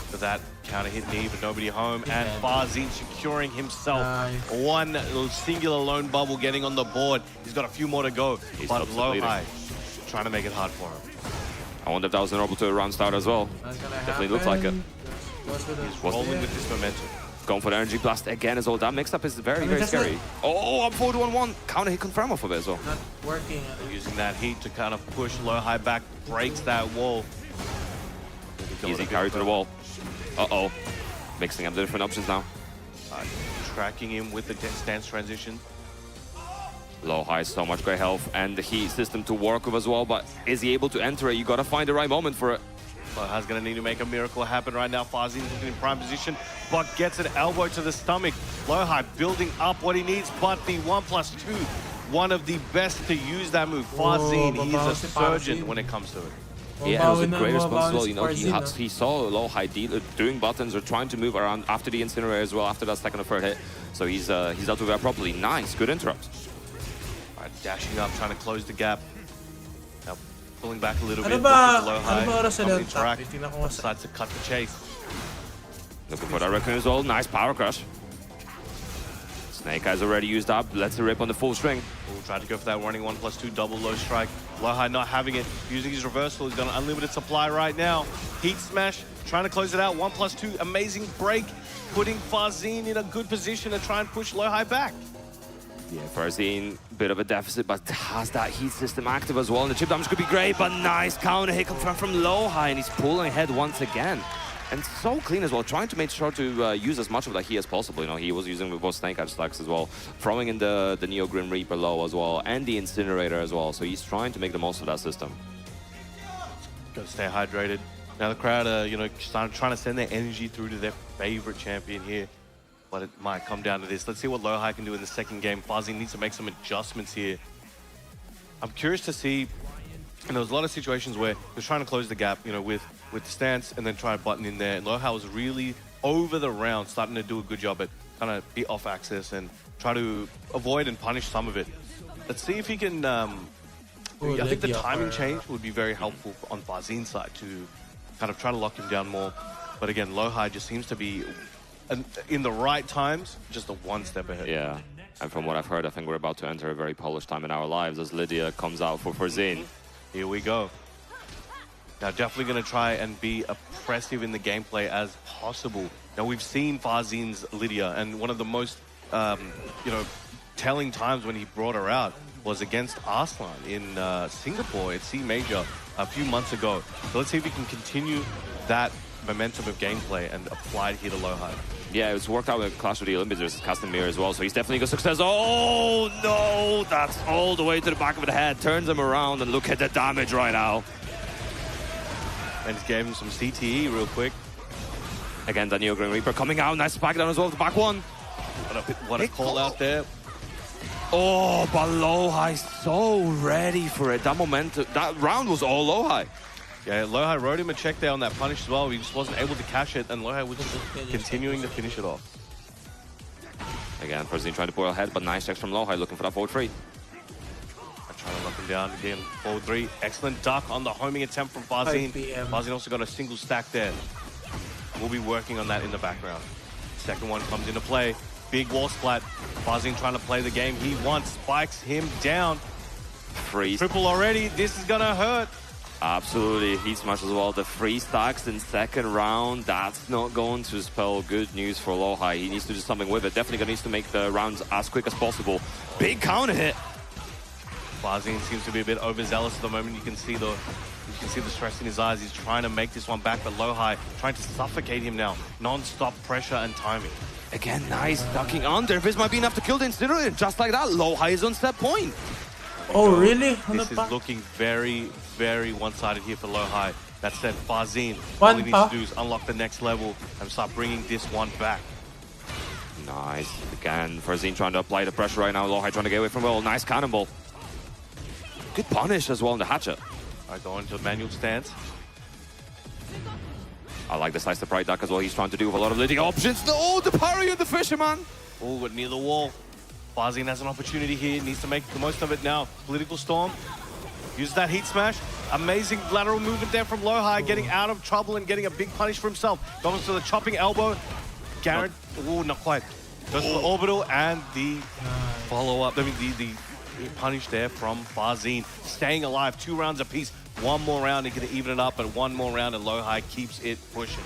For that counter hit knee, but nobody home. And Fazin securing himself. One singular lone bubble getting on the board. He's got a few more to go. But Lohai trying to make it hard for him. I wonder if that was an orbital round start as well. Definitely looks like it. He's rolling with this momentum. Going for the energy blast again as well. That mix-up is very, very scary. Oh, up 4-1-1. Counter hit confirm off of it as well. Not working. Using that heat to kind of push Lohai back, breaks that wall. Easy carry to the wall. Uh-oh. Mixing up the different options now. Tracking him with the stance transition. Lohai, so much great health and the heat system to work with as well, but is he able to enter it? You gotta find the right moment for it. Lohai's gonna need to make a miracle happen right now. Fazin's in prime position, but gets an elbow to the stomach. Lohai building up what he needs, but the 1+2, one of the best to use that move. Fazin, he's a surgeon when it comes to it. Yeah, it was a great response as well. You know, he saw Lohai doing buttons or trying to move around after the incinerator as well, after that second or third hit. So he's dealt with that properly. Nice, good interrupt. All right, dashing up, trying to close the gap. Now pulling back a little Ano bit. ba decides to cut the chase. Looking for that raccoon as well. Nice power crush. Snake has already used up. Let's rip on the full string. We'll try to go for that running 1+2 double low strike. Lohai not having it, using his reversal. He's got an unlimited supply right now. Heat smash, trying to close it out. 1+2, amazing break, putting Fazin in a good position to try and push Lohai back. Yeah, Farzin, bit of a deficit, but has that heat system active as well. And the chip damage could be great, but nice counter hit confirmed from Lohai, and he's pulling ahead once again. And so clean as well, trying to make sure to use as much of that heat as possible. You know, he was using with both Snake Edge stacks as well, throwing in the Neo Grim Reaper low as well, and the Incinerator as well. So he's trying to make the most of that system. Gotta stay hydrated. Now the crowd are, you know, trying to send their energy through to their favorite champion here. But it might come down to this. Let's see what Lohai can do in the second game. Fazin needs to make some adjustments here. I'm curious to see, and there was a lot of situations where he was trying to close the gap, you know, with the stance and then try a button in there. And Lohai was really over the round, starting to do a good job at kind of be off axis and try to avoid and punish some of it. Let's see if he can, I think the timing change would be very helpful on Fazin's side to kind of try to lock him down more. But again, Lohai just seems to be, in the right times, just a one step ahead. Yeah, and from what I've heard, I think we're about to enter a very polished time in our lives as Lydia comes out for Farzin. Here we go. Now, definitely going to try and be oppressive in the gameplay as possible. Now, we've seen Farzin's Lydia, and one of the most, you know, telling times when he brought her out was against Arslan in Singapore at C Major a few months ago. So let's see if we can continue that momentum of gameplay and apply it here to Lohai. Yeah, it's worked out with Clash of the Olympics versus Castamir as well, so he's definitely got success. Oh, no! That's all the way to the back of the head. Turns him around, and look at the damage right now. And just gave him some CTE real quick. Again, Daniel Green Reaper coming out. Nice back down as well. The back one. What a call out there. Oh, but Lowhigh so ready for it. That momentum, that round was all Lowhigh. Yeah, Lowhigh wrote him a check there on that punish as well. He just wasn't able to cash it, and Lowhigh was just continuing to finish it off. Again, Farzin trying to pull ahead, but nice checks from Lowhigh, looking for that forward 3. Trying to lock him down again. Forward 3. Excellent duck on the homing attempt from Farzin. Farzin also got a single stack there. We'll be working on that in the background. Second one comes into play. Big wall splat. Farzin trying to play the game he wants. Spikes him down. Freeze. Triple already. This is gonna hurt. Absolutely. Heat smash as well. The 3 stacks in second round. That's not going to spell good news for Lowhigh. He needs to do something with it. Definitely needs to make the rounds as quick as possible. Big counter hit. Farzin seems to be a bit overzealous at the moment. You can see the stress in his eyes. He's trying to make this one back, but Lowhigh trying to suffocate him now. Non-stop pressure and timing. Again, nice ducking under. This might be enough to kill the Incinerator. Just like that, Lowhigh is on set point. Oh, really? This is looking very, very one-sided here for Lowhigh. That said, Farzin, One all he needs to do is unlock the next level and start bringing this one back. Nice. Again, Farzin trying to apply the pressure right now. Lowhigh trying to get away from it. Nice cannonball. Good punish as well in the hatchet. I go into manual stance. I like the slice to pride duck as well. He's trying to do with a lot of leading options. No, the parry of the Fisherman. Oh, but near the wall. Farzin has an opportunity here. Needs to make the most of it now. Political Storm. Use that heat smash. Amazing lateral movement there from Lowhigh, getting out of trouble and getting a big punish for himself. Goes to the chopping elbow. Garrett. Oh, not quite. Goes for the orbital and the follow-up. I mean, the punish there from Farzin. Staying alive. 2 rounds apiece. One more round, he can even it up, and one more round, and Lowhigh keeps it pushing.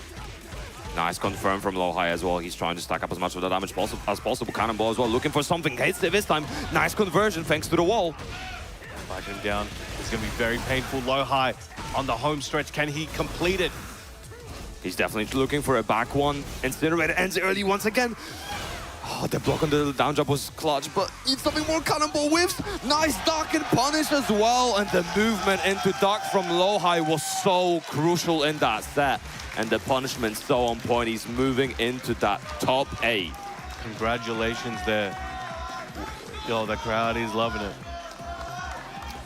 Nice confirm from Lowhigh as well. He's trying to stack up as much of the damage as possible. Cannonball as well, looking for something. Hits it this time. Nice conversion thanks to the wall. Backing him down. It's going to be very painful. Lowhigh on the home stretch. Can he complete it? He's definitely looking for a back one. Incinerator ends early once again. Oh, the block on the down jump was clutch, but needs something more. Cannonball whiffs. Nice duck and punish as well. And the movement into duck from Lowhigh was so crucial in that set. And the punishment so on point. He's moving into that top 8. Congratulations there. Yo, the crowd is loving it.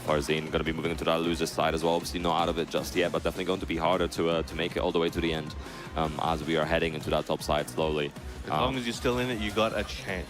Farzin going to be moving into that loser side as well. Obviously not out of it just yet, but definitely going to be harder to make it all the way to the end as we are heading into that top side slowly. As long as you're still in it, you got a chance.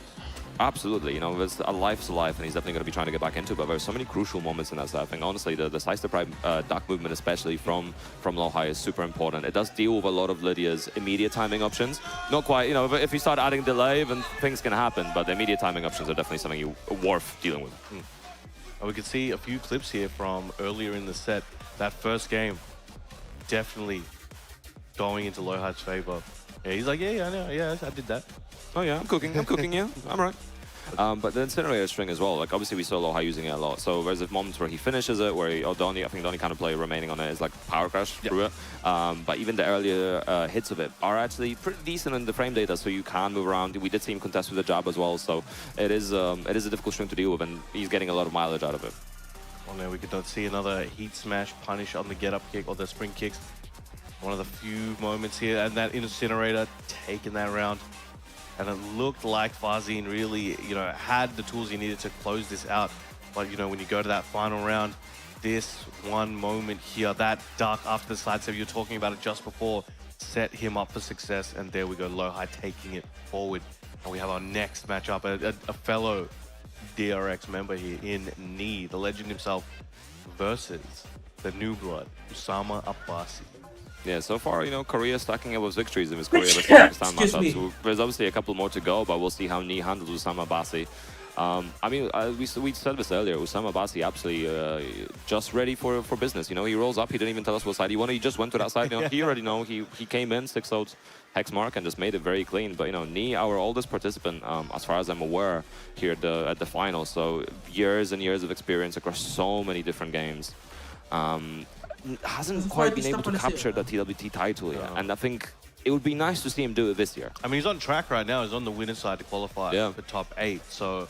Absolutely, you know, there's a life's a life, and he's definitely going to be trying to get back into it. But there's so many crucial moments in that set. I think honestly, the slice to pride duck movement, especially from Lowhigh, is super important. It does deal with a lot of Lydia's immediate timing options. Not quite, you know, if you start adding delay, then things can happen. But the immediate timing options are definitely something you worth dealing with. And we can see a few clips here from earlier in the set. That first game, definitely going into Lowhigh's favor. Yeah, he's like, yeah, I know, yeah, I did that. Oh yeah, I'm cooking, yeah, I'm right. But the Incinerator string as well, like obviously we saw Lowhigh using it a lot. So there's moments where he finishes it, where I think the only kind of play remaining on it is like power crash through it. But even the earlier hits of it are actually pretty decent in the frame data, so you can move around. We did see him contest with the jab as well, so it is a difficult string to deal with, and he's getting a lot of mileage out of it. Well, now we could see another heat smash punish on the get-up kick or the spring kicks. One of the few moments here, and that Incinerator taking that round. And it looked like Farzin really, you know, had the tools he needed to close this out. But, you know, when you go to that final round, this one moment here, that duck after the side save, you're talking about it just before, set him up for success. And there we go, Lowhigh taking it forward. And we have our next matchup, a fellow DRX member here in Knee, the legend himself, versus the new blood, Usama Abbasi. Yeah, so far, you know, Korea stacking up with victories in his Korea versus Pakistan matchup. So there's obviously a couple more to go, but we'll see how Knee handles Usama Abbasi. I mean, we said this earlier, Usama Abbasi absolutely just ready for business. You know, he rolls up, he didn't even tell us what side he wanted, he just went to that side. You know, he already know, he came in, 6-0 hex mark and just made it very clean. But, you know, Knee, our oldest participant, as far as I'm aware, here at the finals. So years and years of experience across so many different games. Hasn't quite been able to capture the TWT title yet. And I think it would be nice to see him do it this year. I mean, he's on track right now. He's on the winner's side to qualify for top 8. So,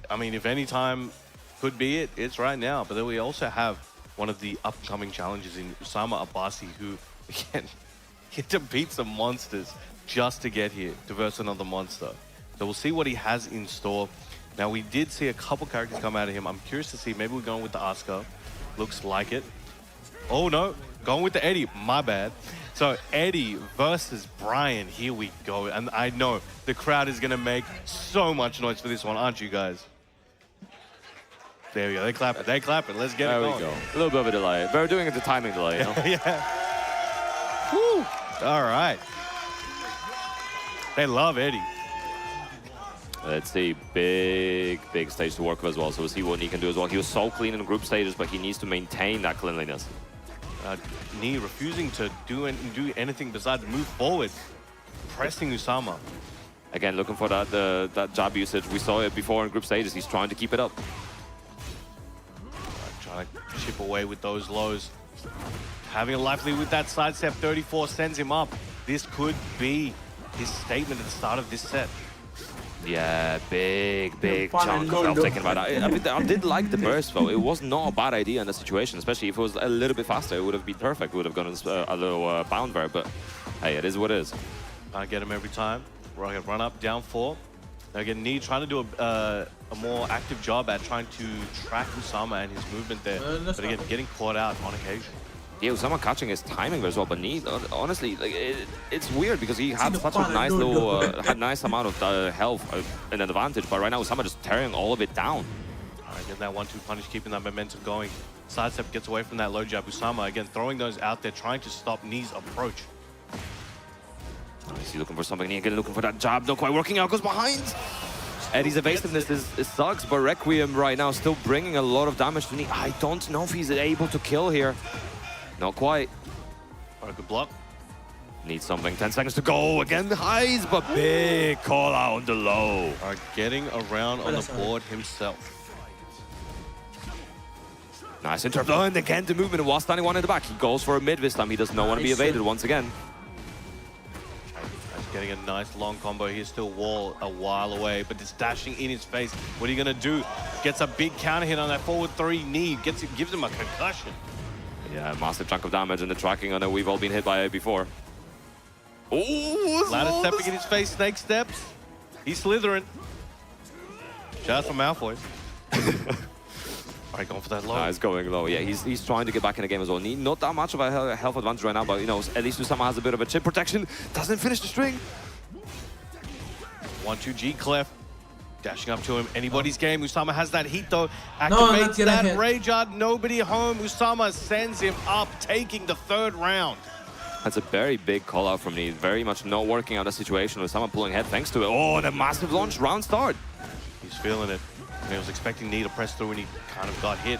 I mean, if any time could be it, it's right now. But then we also have one of the upcoming challenges in Usama Abbasi, who, again, He had to beat some monsters just to get here to verse another monster. So we'll see what he has in store. Now, we did see a couple characters come out of him. I'm curious to see. Maybe we're going with the Asuka. Looks like it. Oh, no. Going with the Eddie. My bad. So, Eddie versus Brian. Here we go. And I know the crowd is going to make so much noise for this one, aren't you guys? There we go. They clap it. They clap it. Let's get it going. There we go. A little bit of a delay. They're doing it the timing delay, you know? Yeah. Woo. All right. They love Eddie. Let's see, big stage to work with as well. So we'll see what he can do as well. He was so clean in group stages, but he needs to maintain that cleanliness. Nii refusing to do anything besides move forward, pressing Usama. Again, looking for that jab usage. We saw it before in group stages. He's trying to keep it up. Trying to chip away with those lows. Having a life lead with that sidestep, 34 sends him up. This could be his statement at the start of this set. Yeah, big chunk of health taken by that. I mean, I did like the burst though. It was not a bad idea in the situation, especially if it was a little bit faster. It would have been perfect. It would have gone a little bound there, but hey, it is what it is. Can't get him every time. We're going to run up, down 4. Now again, Nii trying to do a more active job at trying to track Usama and his movement there. But again, getting caught out on occasion. Yeah, Usama catching his timing as well, but Nii, honestly, like it's weird because he had such a nice little, had nice amount of health and an advantage, but right now Usama just tearing all of it down. All right, get that 1-2 punish, keeping that momentum going. Sidestep gets away from that low jab. Usama again throwing those out there, trying to stop Nii's approach. Is he looking for something? Nii again looking for that jab, not quite working out, goes behind. Eddie's evasiveness is sucks, but Requiem right now still bringing a lot of damage to Nii. I don't know if he's able to kill here. Not quite. All right, good block. Needs something. 10 seconds to go. Again, highs, but big call out on the low. All right, getting around on the board himself. Nice interrupt. Oh, and again, the movement while standing one in the back. He goes for a mid this time. He does not want to be evaded once again. Getting a nice long combo here, still wall a while away, but it's dashing in his face. What are you gonna do? Gets a big counter hit on that forward 3 Nii. Gives him a concussion. Yeah, massive chunk of damage and the tracking on it. We've all been hit by it before. Oh, Ladder stepping in his face, snake steps. He's slithering. Shout out for Malfoy. All right, going for that low. He's going low. Yeah, he's trying to get back in the game as well. Nii, not that much of a health advantage right now, but you know, at least Usama has a bit of a chip protection. Doesn't finish the string. 1-2 G Clef. Dashing up to him. Anybody's game. Usama has that heat though. Activates that Rage Art. Nobody home. Usama sends him up, taking the 3rd round. That's a very big call out from Nii. Very much not working out the situation. Usama pulling ahead thanks to it. Oh, and a massive launch round start. He's feeling it. And he was expecting Nii to press through and he kind of got hit.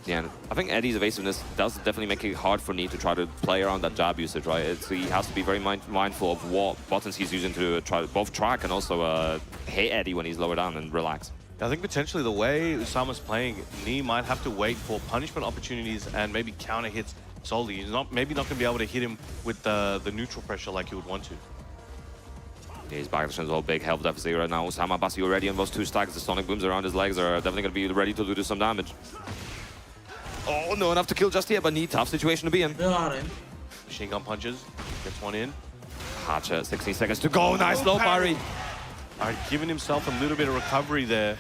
Yeah, I think Eddie's evasiveness does definitely make it hard for Nii to try to play around that jab usage, right? He has to be very mindful of what buttons he's using to try both track and also hit Eddie when he's lower down and relax. I think potentially the way Usama's playing, Nii might have to wait for punishment opportunities and maybe counter hits solely. He's maybe not going to be able to hit him with the neutral pressure like he would want to. Yeah, he's back as well. Big health deficit right now. Usama Basi already on those 2 stacks. The sonic booms around his legs are definitely going to be ready to do some damage. Oh, no enough to kill just yet, but Nii, tough situation to be in. Machine gun punches, gets one in. Hatchet, 16 seconds to go. Nice low parry. All right, giving himself a little bit of recovery there.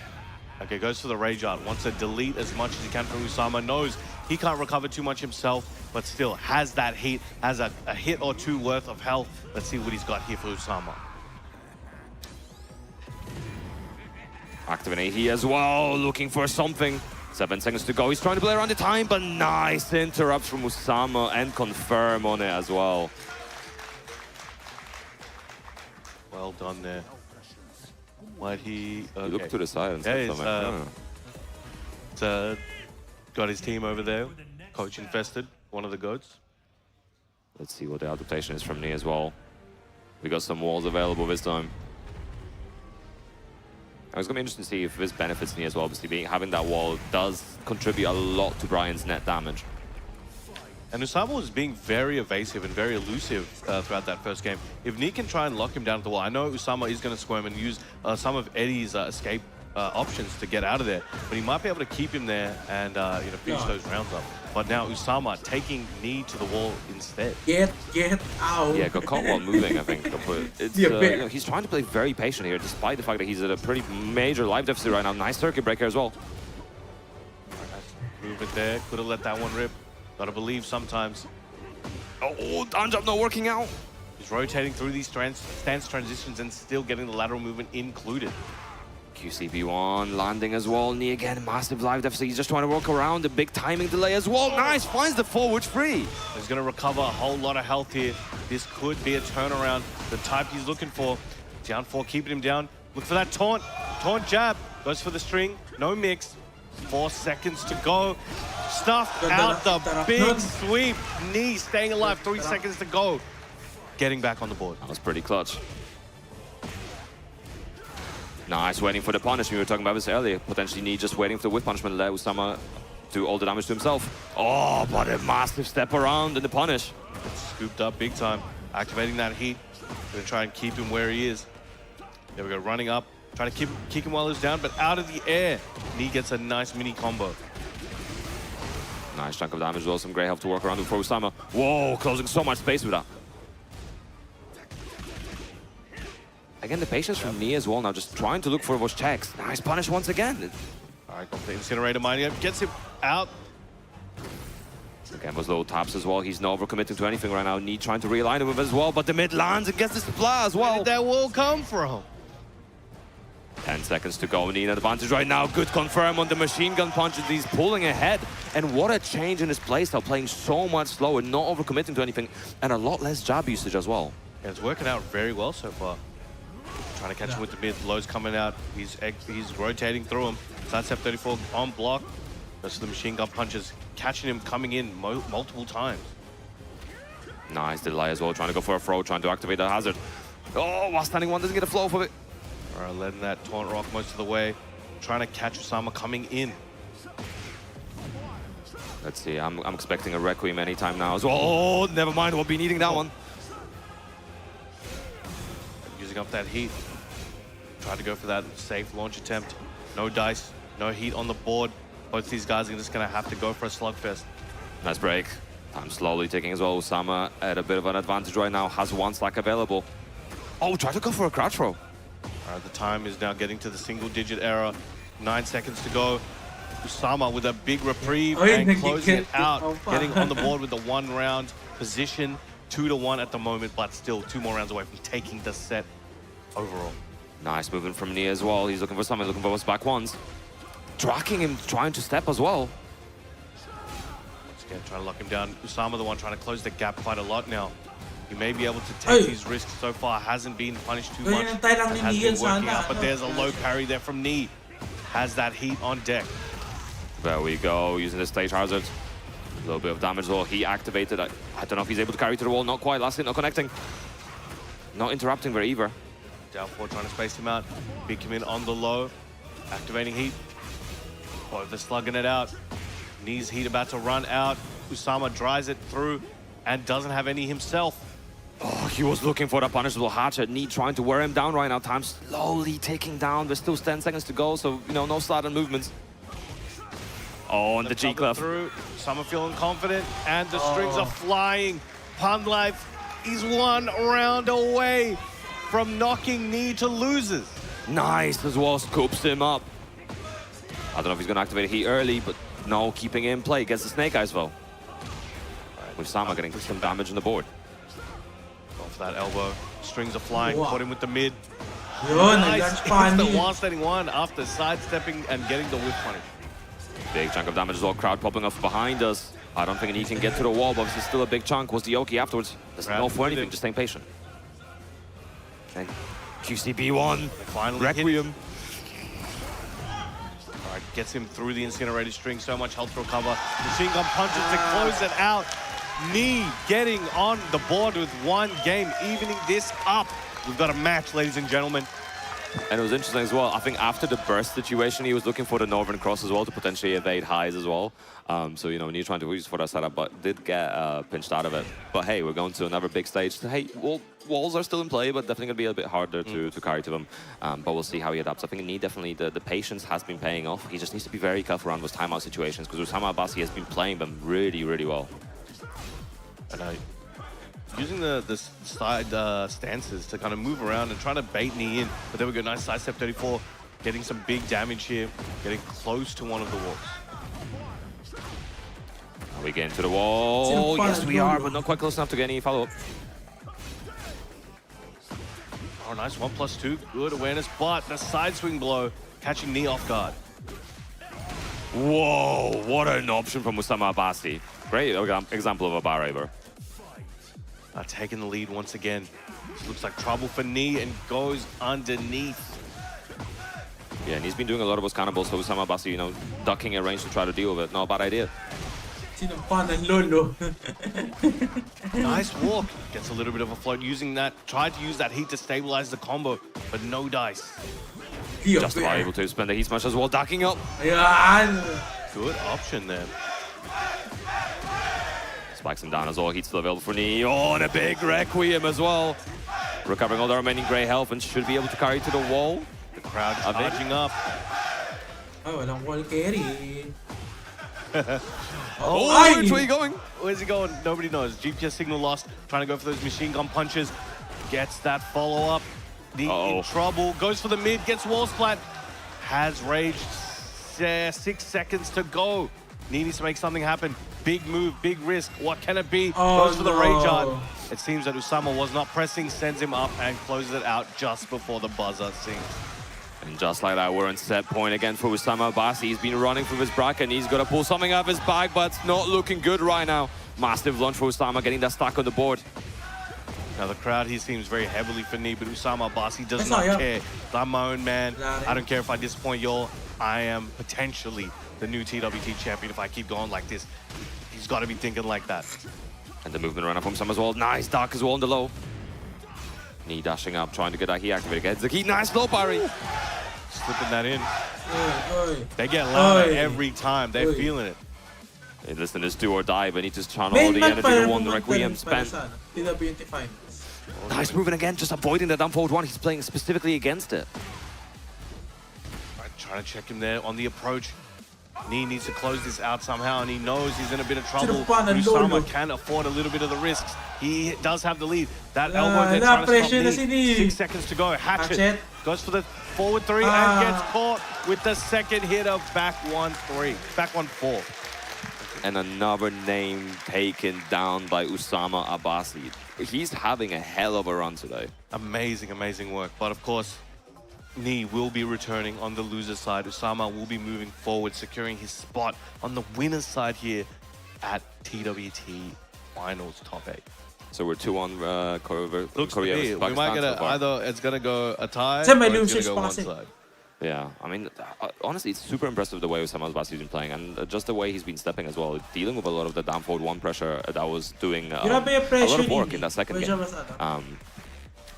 Okay, goes for the Rage Art. Wants to delete as much as he can from Usama. Knows he can't recover too much himself, but still has that heat, has a hit or 2 worth of health. Let's see what he's got here for Usama. Activating he as well, looking for something. 7 seconds to go. He's trying to play around the time, but nice interrupts from Usama and confirm on it as well. Well done there. Why'd he... Okay. He looked to the side and said something. Got his team over there. Coach infested, one of the goats. Let's see what the adaptation is from Nii as well. We got some walls available this time. It's going to be interesting to see if this benefits Nii as well. Obviously, having that wall does contribute a lot to Brian's net damage. And Usama was being very evasive and very elusive throughout that first game. If Nii can try and lock him down at the wall, I know Usama is going to squirm and use some of Eddie's escape options to get out of there, but he might be able to keep him there and finish those rounds up. But now Usama taking knee to the wall instead. Get out. Yeah, got caught while moving, I think. It's, he's trying to play very patient here, despite the fact that he's at a pretty major life deficit right now. Nice circuit breaker as well. Movement there, could have let that one rip. Gotta believe sometimes. Oh, down jump not working out. He's rotating through these stance transitions and still getting the lateral movement included. QCB1 landing as well. Knee again, massive life deficit. He's just trying to work around the big timing delay as well. Nice, finds the forward free. He's going to recover a whole lot of health here. This could be a turnaround, the type he's looking for. Down 4, keeping him down. Look for that taunt. Taunt jab. Goes for the string. No mix. 4 seconds to go. Stuffed out the big sweep. Knee staying alive. 3 seconds to go. Getting back on the board. That was pretty clutch. Nice, waiting for the punish. We were talking about this earlier. Potentially Knee just waiting for the whip punishment. Let Usama do all the damage to himself. Oh, but a massive step around in the punish. Scooped up big time. Activating that heat. Gonna try and keep him where he is. There we go, running up. Trying to kick him while he's down, but out of the air. Knee gets a nice mini combo. Nice chunk of damage as well. Some great help to work around with for Usama. Whoa, closing so much space with that. Again, the patience from Knee as well now, just trying to look for those checks. Nice punish once again. All right, got the Incinerator mining up, gets him out. Again, those little taps as well. He's not overcommitting to anything right now. Knee trying to realign him with as well, but the mid lands and gets the supply as well. Where did that wall come from? 10 seconds to go. Knee in advantage right now. Good confirm on the machine gun punches. He's pulling ahead. And what a change in his playstyle, playing so much slower, not overcommitting to anything, and a lot less jab usage as well. Yeah, it's working out very well so far. Trying to catch him with the mid. Low's coming out. He's rotating through him. Sidestep 34 on block. Goes to the machine gun punches. Catching him coming in multiple times. Nice delay as well. Trying to go for a throw. Trying to activate the hazard. Oh, while standing one doesn't get a flow for it. All right, letting that taunt rock most of the way. Trying to catch Usama coming in. Let's see. I'm expecting a Requiem anytime now as well. Oh, never mind. We'll be needing that one. Using up that heat. Try to go for that safe launch attempt. No dice, no heat on the board. Both these guys are just going to have to go for a slugfest. Nice break. Time slowly ticking as well. Usama at a bit of an advantage right now. Has one stack available. Oh, try to go for a crouch throw. All right, the time is now getting to the single-digit error. 9 seconds to go. Usama with a big reprieve and closing it out. Getting on the board with the 1-round position. 2-1 at the moment, but still 2 more rounds away from taking the set overall. Nice movement from Knee as well. He's looking for something, looking for those back ones. Tracking him, trying to step as well. Once again, trying to lock him down. Usama, the one trying to close the gap quite a lot now. He may be able to take these risks so far. Hasn't been punished too much. It has been working out, but there's a low parry there from Knee. Has that heat on deck. There we go, using the stage hazard. A little bit of damage as well. He activated. I don't know if he's able to carry to the wall. Not quite. Last hit, not connecting. Not interrupting there either. Down 4 trying to space him out. Big him in on the low. Activating heat. Oh, they're slugging it out. Knee's heat about to run out. Usama dries it through and doesn't have any himself. Oh, he was looking for that punishable hatchet. Knee trying to wear him down right now. Time slowly ticking down. There's still 10 seconds to go, so, you know, no sudden movements. Oh, and the G-Clef. Usama feeling confident, and the strings are flying. Pun Life is 1 round away from knocking Knee to losers. Nice as well, scoops him up. I don't know if he's going to activate heat early, but no, keeping it in play. Gets the Snake Eyes though. With Sama getting some damage on the board. Off that elbow. Strings are flying. Caught him with the mid. Nice. The one-standing one after sidestepping and getting the whip punish. Big chunk of damage as well. Crowd popping off behind us. I don't think he can get to the wall, but it's still a big chunk. Was the Yoki afterwards? Doesn't know for anything, just staying patient. And QCB1, Requiem. All right, gets him through the incinerated string. So much health to recover. Machine gun punches to close it out. Knee getting on the board with 1 game, evening this up. We've got a match, ladies and gentlemen. And it was interesting as well. I think after the burst situation, he was looking for the Northern Cross as well to potentially evade highs as well. So, you know, when you're trying to use for that setup, but did get pinched out of it. But hey, we're going to another big stage. Hey, walls are still in play, but definitely going to be a bit harder to carry to them. But we'll see how he adapts. I think Knee definitely, the patience has been paying off. He just needs to be very careful around those timeout situations because Usama Abbasi has been playing them really, really well. And using the side stances to kind of move around and trying to bait Knee in. But there we go, nice sidestep 34. Getting some big damage here, getting close to one of the walls. Are we getting to the wall? Yes, we are, but not quite close enough to get any follow-up. Oh, nice 1+2, good awareness, but the side swing blow catching Knee off guard. Whoa, what an option from Usama Abbasi. Great example of a bar raver. Taking the lead once again. This looks like trouble for Knee and goes underneath. Yeah, and he's been doing a lot of those cannibals, so Usama Abbasi, you know, ducking a range to try to deal with it. Not a bad idea. Nice walk. Gets a little bit of a float using that. Tried to use that heat to stabilize the combo, but no dice. Just about able to spend the heat smash as well, ducking up. Good option there. Spikes him down as well. Heat's still available for Knee. Oh, and a big Requiem as well. Recovering all the remaining gray health and should be able to carry to the wall. The crowd charging up. Oh, walang wall carry. Oh, which way are you going? Where's he going? Nobody knows. GPS signal lost. Trying to go for those machine gun punches. Gets that follow-up. Knee in trouble. Goes for the mid. Gets wall splat. Has rage. 6 seconds to go. Knee needs to make something happen. Big move, big risk. What can it be? Goes for the rage art. It seems that Usama was not pressing, sends him up and closes it out just before the buzzer sings. And just like that, we're on set point again for Usama Abbasi. He's been running through his bracket and he's got to pull something out of his bag, but it's not looking good right now. Massive launch for Usama, getting that stack on the board. Now the crowd here seems very heavily for Knee, but Usama Abbasi does not care. I'm my own man. I don't care if I disappoint y'all. I am potentially the new TWT champion if I keep going like this. He's got to be thinking like that. And the movement around from Sam as well. Nice dark as well on the low. Knee dashing up, trying to get that heat activated. Gets the key. Nice low parry. Slipping that in. They get louder every time. They're feeling it. Hey, listen, it's do or die, but need to channel all the energy to one. The Requiem spent. TWT Finals. Nice moving again, just avoiding the downfold one. He's playing specifically against it. Right, trying to check him there on the approach. Knee needs to close this out somehow, and he knows he's in a bit of trouble. Usama can afford a little bit of the risks. He does have the lead. That elbow there trying to stop Knee. 6 seconds to go. Hatchet goes for the forward 3 and gets caught with the second hit of back 1-3. Back 1-4. And another name taken down by Usama Abbasi. He's having a hell of a run today. Amazing, amazing work. But of course, Knee will be returning on the loser side. Usama will be moving forward, securing his spot on the winner's side here at TWT Finals Top 8. So we're 2-1 Korea. We might get either it's gonna go a tie or it's gonna go one side. Yeah, I mean, honestly, it's super impressive the way Usama Abbasi has been playing and just the way he's been stepping as well, dealing with a lot of the downfold one pressure that was doing a lot of work in that second game.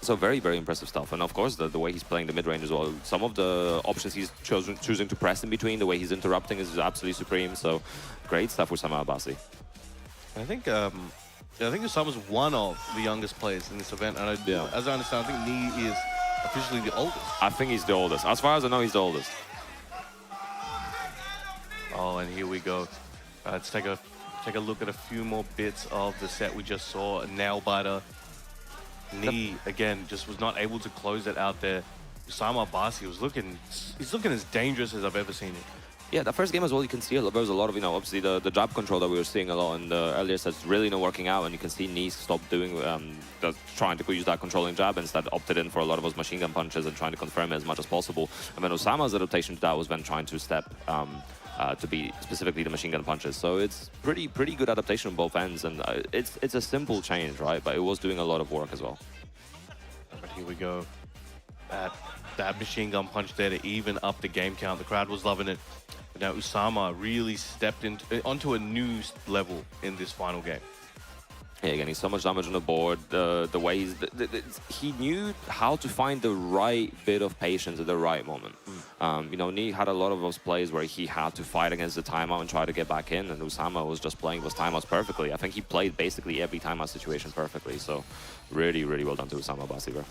So very, very impressive stuff. And of course, the way he's playing the mid-range as well. Some of the options he's choosing to press in between, the way he's interrupting is absolutely supreme. So great stuff for Usama Abbasi. I think Usama's one of the youngest players in this event. And as I understand, I think Knee is officially the oldest. I think he's the oldest. As far as I know, he's the oldest. Oh, and here we go. Let's take a look at a few more bits of the set we just saw. A nail biter. Knee again just was not able to close it out there. Usama Abbasi was looking as dangerous as I've ever seen him. Yeah, the first game as well, you can see there was a lot of, obviously the jab control that we were seeing a lot in the earlier sets really not working out, and you can see Knee stop doing, trying to use that controlling jab, instead opted in for a lot of those machine gun punches and trying to confirm it as much as possible. And then Usama's adaptation to that was when trying to step to be specifically the machine gun punches. So it's pretty good adaptation on both ends, and it's a simple change, right? But it was doing a lot of work as well. But here we go. That machine gun punch there to even up the game count. The crowd was loving it. But now Usama really stepped onto a new level in this final game. Yeah, getting so much damage on the board. The way he knew how to find the right bit of patience at the right moment. You know, Nee had a lot of those plays where he had to fight against the timeout and try to get back in, and Usama was just playing those timeouts perfectly. I think he played basically every timeout situation perfectly. So, really, really well done to Usama Basiver.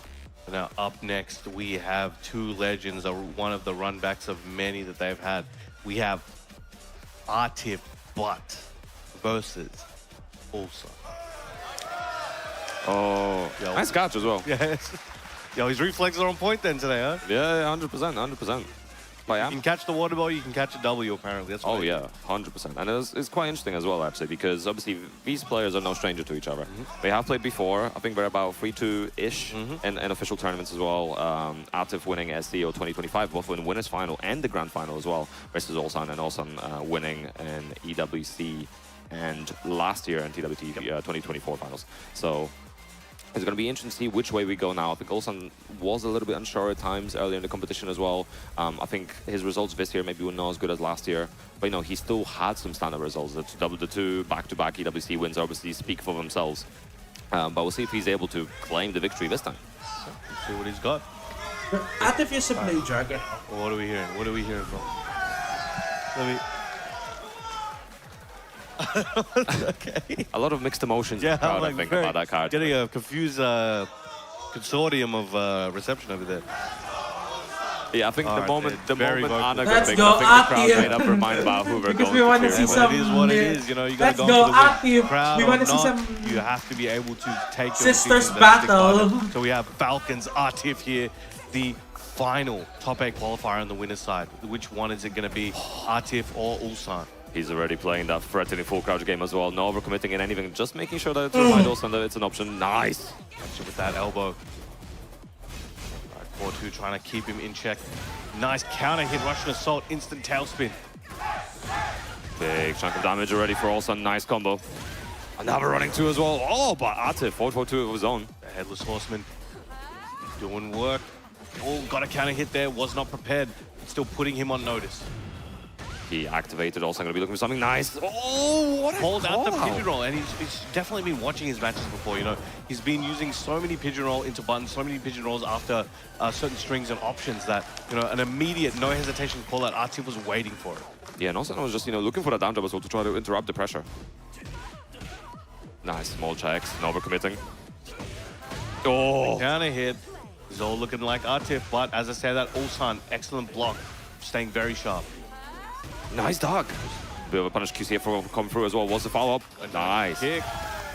Now, up next, we have two legends, one of the runbacks of many that they've had. We have Atif Butt versus Ulsan. Oh, Yo. nice catch as well. Yes. Yo, his reflexes are on point then today, huh? Yeah, 100%, 100%. But yeah. You can catch the water ball, you can catch a W apparently. That's what Oh yeah, 100%. And it's quite interesting as well, actually, because obviously these players are no stranger to each other. They have played before. I think they're about 3-2-ish in official tournaments as well. Atif winning SDO 2025, both in winners final and the grand final as well, versus Ulsan, and Ulsan winning in EWC and last year in TWT 2024 finals. So it's going to be interesting to see which way we go now. I think Ulsan was a little bit unsure at times earlier in the competition as well. I think his results this year maybe were not as good as last year. But, you know, he still had some standard results. The two back-to-back EWC wins obviously speak for themselves. But we'll see if he's able to claim the victory this time. Let's see what he's got. Atif used to play Jagger. What are we hearing? What are we hearing, bro? Let me... Okay. A lot of mixed emotions Yeah, in the crowd, like I think, very- about that card. Getting a confused consortium of reception over there. Yeah, I think the Alright, moment they're very Anna vocal. got picked, I think the crowd made up their mind about who they're Because going we to want to cheer see for. some. It is what it is, you know, you gotta Let's go go for the active. crowd We or want to see not, some. You have to be able to take your Sisters decisions and stick by battle. them. So we have Falcons, Atif here, the final top 8 qualifier on the winner's side. Which one is it going to be, Atif or Ulsan? He's already playing that threatening full crouch game as well. No overcommitting in anything, just making sure that to remind Ulsan that it's an option. Nice. Catch it with that elbow. Right, 4-2 trying to keep him in check. Nice counter hit, Russian assault, instant tailspin. Big chunk of damage already for Ulsan. Nice combo. Another running two as well. Oh, but Atif, 4-4-2 of his own. The Headless Horseman doing work. Oh, got a counter hit there, was not prepared. Still putting him on notice. He activated, also going to be looking for something nice. Oh, what a Hold out the call-out. pigeon roll, and he's definitely been watching his matches before, you know. He's been using so many pigeon roll into buttons, so many pigeon rolls after certain strings and options that, you know, an immediate, no hesitation call out. Atif was waiting for it. Yeah, and also I was just, you know, looking for that down jab as well to try to interrupt the pressure. Nice, small checks, no overcommitting. Oh! Counter hit is all looking like Atif, but as I said, that Ulsan, excellent block, staying very sharp. Nice dog. Bit of a punish QC for come through as well. What's the follow-up? Nice. Kick.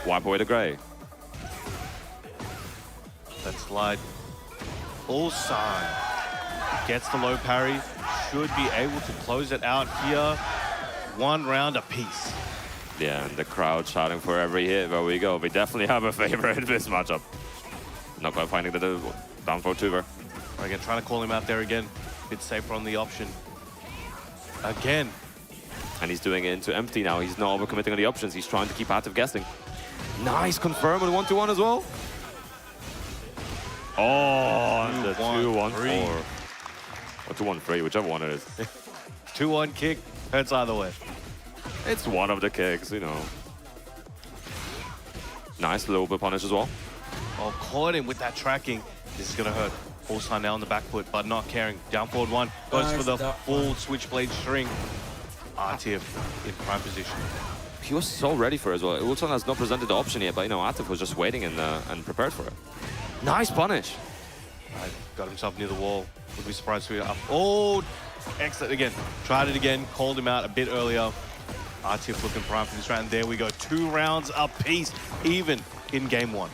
Wipe away the gray. That slide. Ulsan gets the low parry. Should be able to close it out here. One round apiece. Yeah, and the crowd shouting for every hit. There we go. We definitely have a favorite in this matchup. Not quite finding the down throw tuber. Again, trying to call him out there again. Bit safer on the option. Again. And he's doing it into empty now. He's not overcommitting on the options. He's trying to keep Atif guessing. Nice, confirm with 1-2-1 as well. Oh, and the 2-1-4. Or 2-1-3, whichever one it is. 2-1 kick, hurts either way. It's one of the kicks, you know. Nice little bit punish as well. Oh, caught him with that tracking. This is gonna hurt. Ulsan now on the back foot, but not caring. Down forward one, goes for the full switchblade string. Atif in prime position. He was so ready for it as well. Ulsan has not presented the option yet, but you know, Atif was just waiting and prepared for it. Nice punish. Right, got himself near the wall. Would be surprised if we up. Oh, excellent again. Tried it again, called him out a bit earlier. Atif looking prime for this round. There we go, 2 rounds apiece, even in game 1.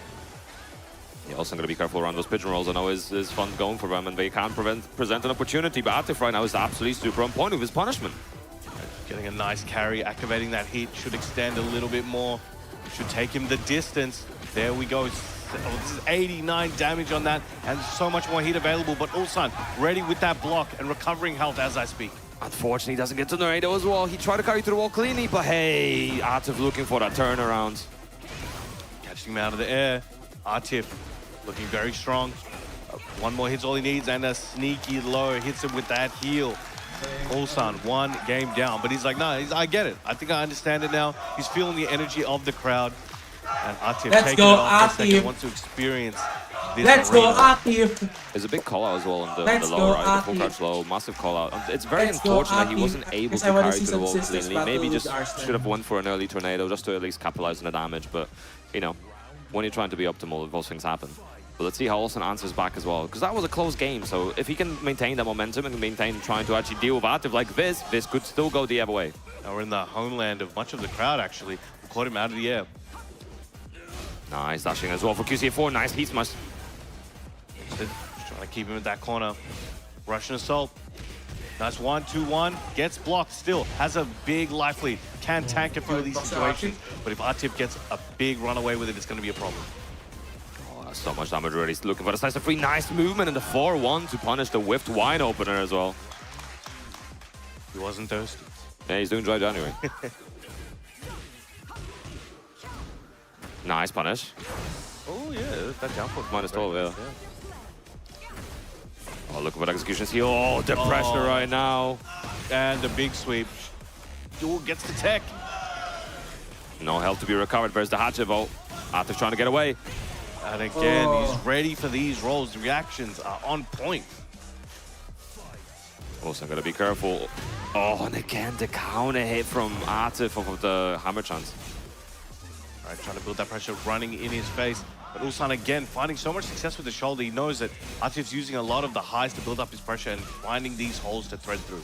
You're also going to be careful around those pigeon rolls. I know is fun going for them, and they can't present an opportunity. But Atif right now is absolutely super on point with his punishment. Getting a nice carry, activating that heat. Should extend a little bit more. Should take him the distance. There we go. Oh, this is 89 damage on that, and so much more heat available. But Ulsan ready with that block and recovering health as I speak. Unfortunately, he doesn't get to Narado as well. He tried to carry to the wall cleanly, but hey, Atif looking for that turnaround. Catching him out of the air. Atif looking very strong. One more hit's all he needs, and a sneaky low hits him with that heel. Ulsan, 1 game down, but he's like, no, I get it. I think I understand it now. He's feeling the energy of the crowd. And Atif Let's taking go, it off for a second, Atif. wants to experience this Let's go, arena. Atif. There's a big call out as well on the Let's low, go, right? The full Atif. crouch low, massive call out. It's very Let's go, unfortunate he Atif. wasn't able Guess to I wanna carry see to the some wall sisters cleanly. battle Maybe with just Arslan. should have went for an early tornado just to at least capitalize on the damage. But, you know, when you're trying to be optimal, those things happen. But let's see how Olsen answers back as well. Because that was a close game. So if he can maintain that momentum and maintain trying to actually deal with Atif like this could still go the other way. Now we're in the homeland of much of the crowd, actually. We caught him out of the air. Nice dashing as well for QCA4. Nice heat smash. Just trying to keep him in that corner. Russian assault. Nice 1-2-1. Gets blocked still. Has a big life lead. Can tank a few of these situations. But if Atif gets a big runaway with it, it's going to be a problem. Oh, that's so much damage already. He's looking for the slice of free. Nice movement in the 4-1 to punish the whiffed wine opener as well. He wasn't thirsty. Yeah, he's doing dry January. Nice punish. Oh, yeah. That jump was Minus 12, yeah. Oh, look at executions here. Oh, the pressure right now. And the big sweep. Duel gets the tech. No health to be recovered. There's the hatchet vault. Atif trying to get away. And again, he's ready for these rolls. The reactions are on point. Also, gotta be careful. Oh, and again, the counter hit from Atif off of the hammer chance. All right, trying to build that pressure, running in his face. But Ulsan, again, finding so much success with the shoulder. He knows that Atif's using a lot of the highs to build up his pressure and finding these holes to thread through.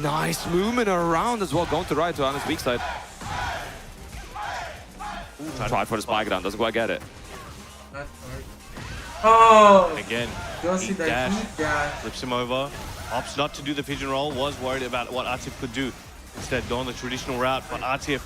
Nice movement around as well. Going to right to Anna's weak side. Tried for the spike down. Doesn't quite get it. Oh! And again, You'll see he the dash, heat dash. flips him over. Opts not to do the pigeon roll. Was worried about what Atif could do. Instead, going the traditional route. But Atif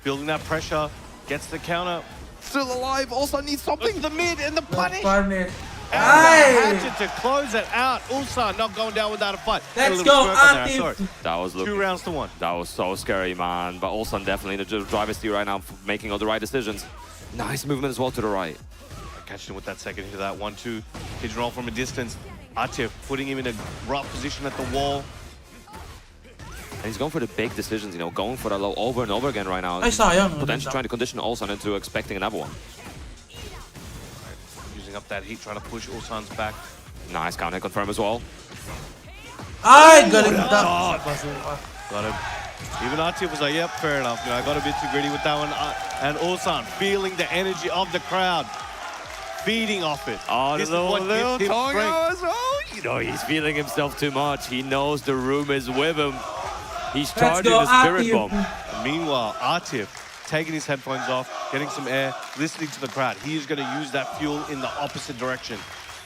building that pressure, gets the counter. Still alive. Also needs something. The mid and the punish. Punish. And Aye. the hatchet to close it out. Ulsan not going down without a fight. Had a Let's little go, smirk on there, I Atif. saw it. That was looking... 2 rounds to 1. That was so scary, man. But Olsen definitely in the driver's seat right now, making all the right decisions. Nice movement as well to the right. Catching him with that second hit of that 1-2. Pigeon roll from a distance. Atif putting him in a rough position at the wall. And he's going for the big decisions, you know, going for the low over and over again right now. Ay, sayang. Potentially trying to condition Olsen into expecting another one. Using up that heat, trying to push Ulsan's back. Nice counter confirm as well. Ay, galing Got da. him. Even Atif was like, yep, fair enough. You know, I got a bit too greedy with that one. And Ulsan feeling the energy of the crowd. Feeding off it. Oh, this the is what little gives him tongue strength. out as well. You know, he's feeling himself too much. He knows the room is with him. He's charging go, the spirit Atif. bomb. And meanwhile, Atif taking his headphones off, getting some air, listening to the crowd. He is going to use that fuel in the opposite direction.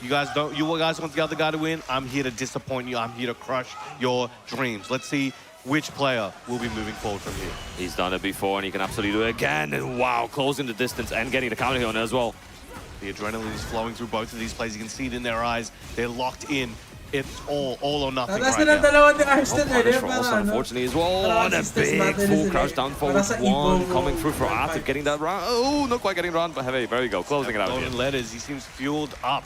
You guys want the other guy to win? I'm here to disappoint you. I'm here to crush your dreams. Let's see which player will be moving forward from here. He's done it before and he can absolutely do it again. And wow, closing the distance and getting the counter hit on it as well. The adrenaline is flowing through both of these players. You can see it in their eyes. They're locked in. It's all or nothing Tatas right na ng now. dalawa ni Arslan No punish eh. for Para Olsen, ano. unfortunately, as well. Para And a assistance big battle full sila crouch eh. down Para sa forward one. Evo Coming through for World Atif, Fight. getting that round. Oh, not quite getting round, but hey, there we go. Closing it out Golden here. letters. He seems fueled up.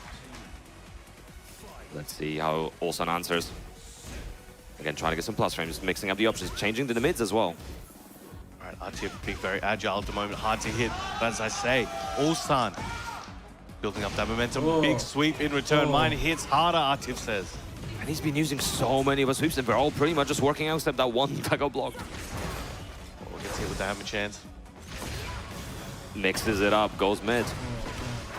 Let's see how Olsen answers. Again, trying to get some plus frames, mixing up the options, changing to the mids as well. All right, Atif being very agile at the moment, hard to hit. But as I say, Ulsan building up that momentum. Whoa. Big sweep in return. Whoa. Mine hits harder, Atif says. And he's been using so many of his sweeps, and they're all pretty much just working out except that one that got blocked. We'll get hit with the hammer chance. Mixes it up, goes mid.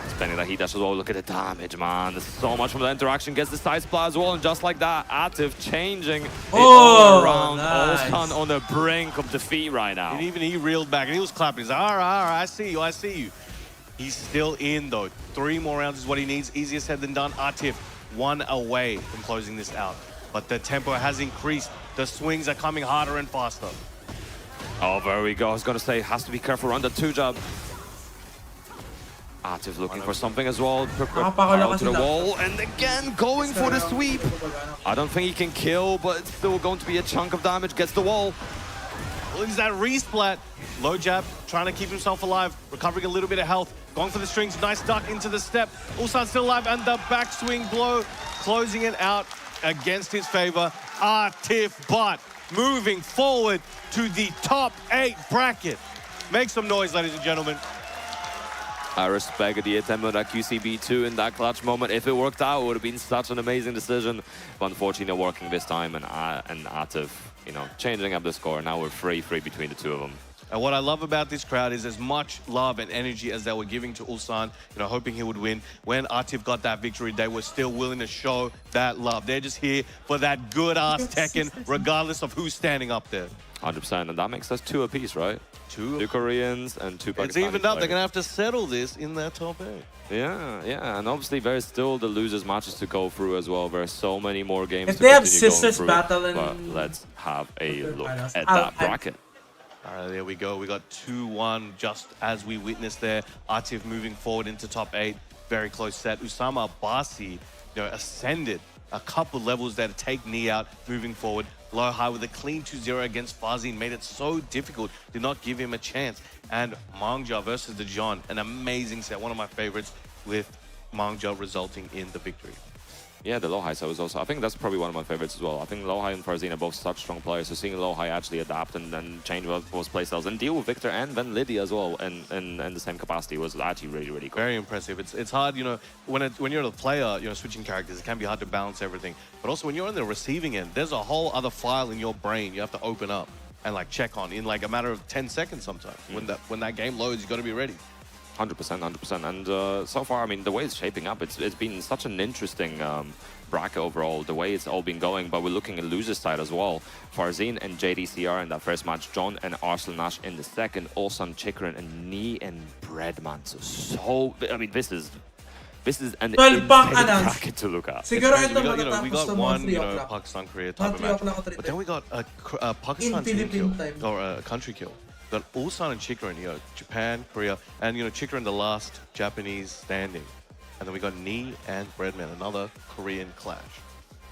Spending that heat dash as well. Look at the damage, man. There's so much from the interaction. Gets the side splat as well, and just like that, Atif changing it all around. Nice. Olsen on the brink of defeat right now. And even he reeled back and he was clapping. He's like, all right, I see you, I see you. He's still in though. 3 more rounds is what he needs. Easier said than done. Atif, 1 away from closing this out. But the tempo has increased. The swings are coming harder and faster. Oh, there we go. I was going to say, has to be careful around the 2 jab. Atif looking for something as well. Parallel to the wall. And again, going for the sweep. I don't think he can kill, but it's still going to be a chunk of damage. Gets the wall. Well, it's that resplat. Low jab, trying to keep himself alive. Recovering a little bit of health. Going for the strings. Nice duck into the step. Ulsan still alive. And the backswing blow. Closing it out against his favor. Atif, but moving forward to the top 8 bracket. Make some noise, ladies and gentlemen. I respect the attempt on that QCB2 in that clutch moment. If it worked out, it would have been such an amazing decision. But unfortunately, not working this time, and Atif, you know, changing up the score. Now we're 3-3 between the two of them. And what I love about this crowd is as much love and energy as they were giving to Ulsan, you know, hoping he would win. When Atif got that victory, they were still willing to show that love. They're just here for that good-ass Tekken, regardless of who's standing up there. 100%, and that makes us 2 apiece, right? Two Koreans and 2 Pakistanis. It's evened up. They're going to have to settle this in their top 8. Yeah, and obviously there's still the losers matches to go through as well. There's so many more games if to they have continue sisters going battle through. in But let's have a look at that bracket. All right, there we go. We got 2-1 just as we witnessed there. Atif moving forward into top 8. Very close set. Usama Basi, you know, ascended a couple levels there to take Knee out moving forward. Low high with a clean 2-0 against Fazin made it so difficult, did not give him a chance. And Mangja versus the John, an amazing set, one of my favorites, with Mangja resulting in the victory. Yeah, the Lohai set was also, I think that's probably one of my favorites as well. I think Lohai and Farzin are both such strong players, so seeing Lohai actually adapt and then change both playstyles and deal with Victor and then Lydia as well in the same capacity was actually really, really cool. Very impressive. It's hard, you know, when you're a player, you know, switching characters, it can be hard to balance everything. But also when you're on the receiving end, there's a whole other file in your brain you have to open up and like check on in like a matter of 10 seconds sometimes. When that game loads, you got to be ready. 100%. And so far, I mean, the way it's shaping up, it's been such an interesting bracket overall, the way it's all been going. But we're looking at losers side as well. Farzin and JDCR in that first match, John and Arslan Nash in the second, Olsan Chikrin and Knee and Breadman. So I mean, this is an insane bracket to look at. We got one, you know, Pakistan Korea type of match, but then we got a Pakistan team kill or a country kill. We got Ulsan and Chikrin, you know, Japan, Korea, and you know, Chikrin the last Japanese standing, and then we got Knee and Breadman, another Korean clash.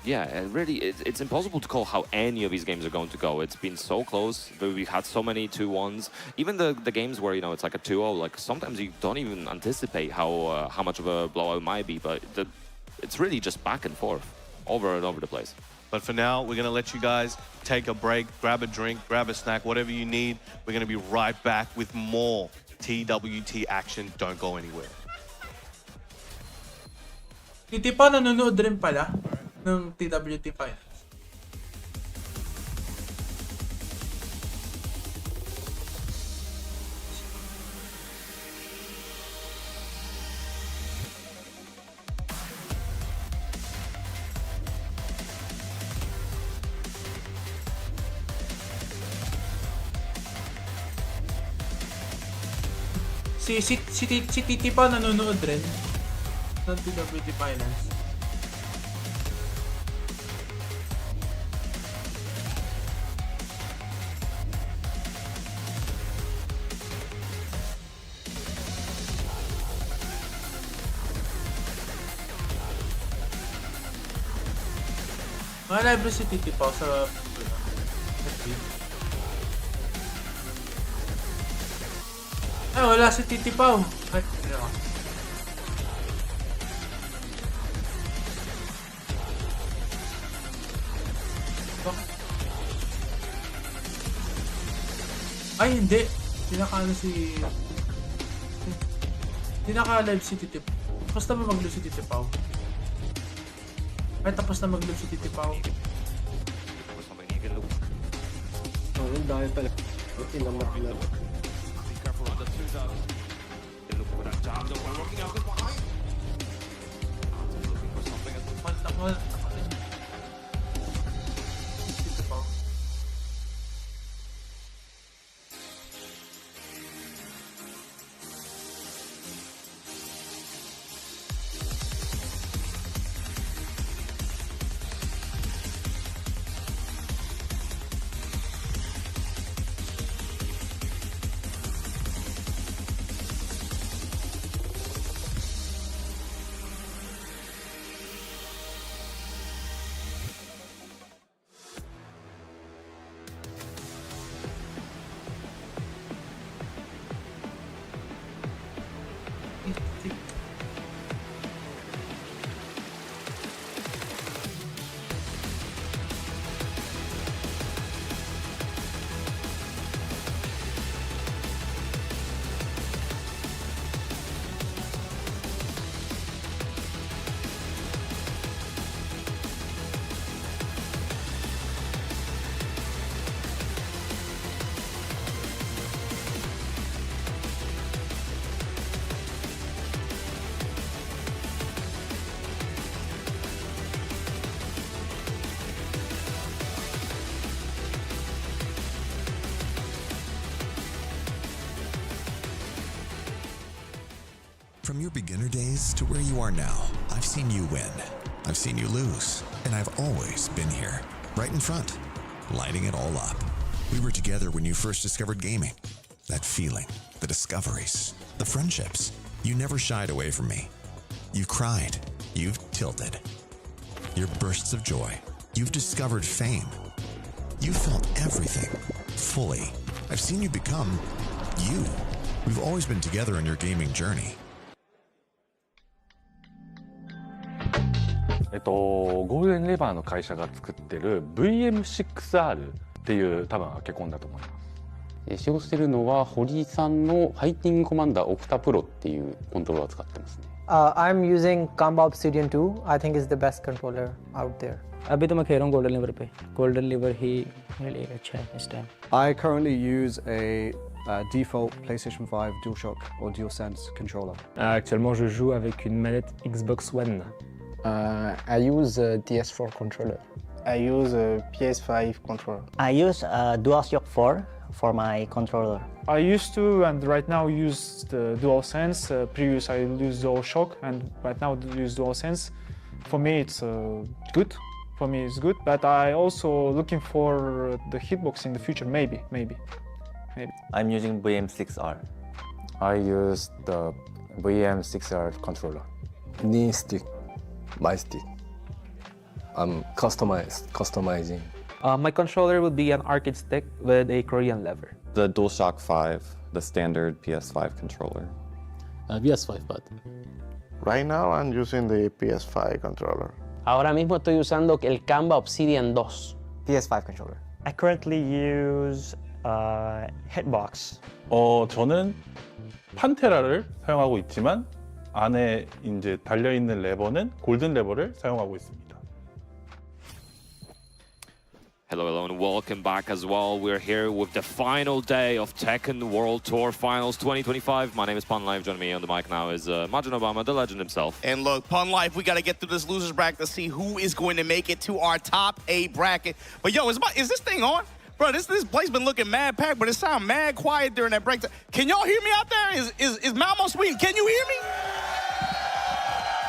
Yeah, and really, it's impossible to call how any of these games are going to go. It's been so close. We've had so many 2-1s. Even the games where, you know, it's like a 2-0, like sometimes you don't even anticipate how much of a blowout it might be, but it's really just back and forth, over and over the place. But for now, we're going to let you guys take a break, grab a drink, grab a snack, whatever you need. We're going to be right back with more TWT action. Don't go anywhere. Titipa nanonood rin pala ng TWT Finals. Si Titi pa nanonood rin ng TWT Finals. Live si Titi pa sa ay, wala si Titi Pao. Ay, hindi. Hindi naka-live si Titi Pao. Tapos na ba mag-live si Titi Pao? Ay, tapos na mag-live si Titi Pao. Oh, yun dahil pala. Inamat na. From your beginner days to where you are now, I've seen you win. I've seen you lose. And I've always been here, right in front, lighting it all up. We were together when you first discovered gaming. That feeling, the discoveries, the friendships. You never shied away from me. You've cried. You've tilted. Your bursts of joy. You've discovered fame. You felt everything, fully. I've seen you become you. We've always been together on your gaming journey. ゴールデンレバーの会社が作ってる VM6R っていう多分アケコンだと思います。使用しているのは堀井さんのファイティングコマンダーオクタプロっていうコントローラーを使ってますね。I'm using Kamba Obsidian 2. I think it's the best controller out there. अभी तो मैं खेल रहा हूँ golden liver पे। Golden liver ही मेरे लिए अच्छा है इस time. I currently use a default PlayStation 5 DualShock or DualSense controller. Actuellement, je joue avec une manette Xbox One. I use a DS4 controller. I use a PS5 controller. I use a DualShock 4 for my controller. I used to and right now use the DualSense. Previous I used DualShock and right now I use DualSense. For me it's good. For me it's good, but I also looking for the hitbox in the future, maybe. I'm using VM6R. I use the VM6R controller. Knee stick, my stick. I'm customizing. My controller would be an arcade stick with a Korean lever. The DualShock 5, the standard PS5 controller. PS5 pad. Right now I'm using the PS5 controller. Ahora mismo estoy usando el Kamba Obsidian 2. PS5 controller. I currently use Hitbox. 저는 판테라를 사용하고 있지만 안에 이제 달려 있는 레버는 골든 레버를 사용하고 있습니다. Hello and welcome back as well. We're here with the final day of Tekken World Tour Finals 2025. My name is Pun Life. Joining me on the mic now is Majin Obama, the legend himself. And look, Pun Life, we got to get through this losers bracket to see who is going to make it to our top 8 bracket. But yo, is this thing on? Bro, this place been looking mad packed, but it sound mad quiet during that break. Can y'all hear me out there? Is Malmo Sweden? Can you hear me?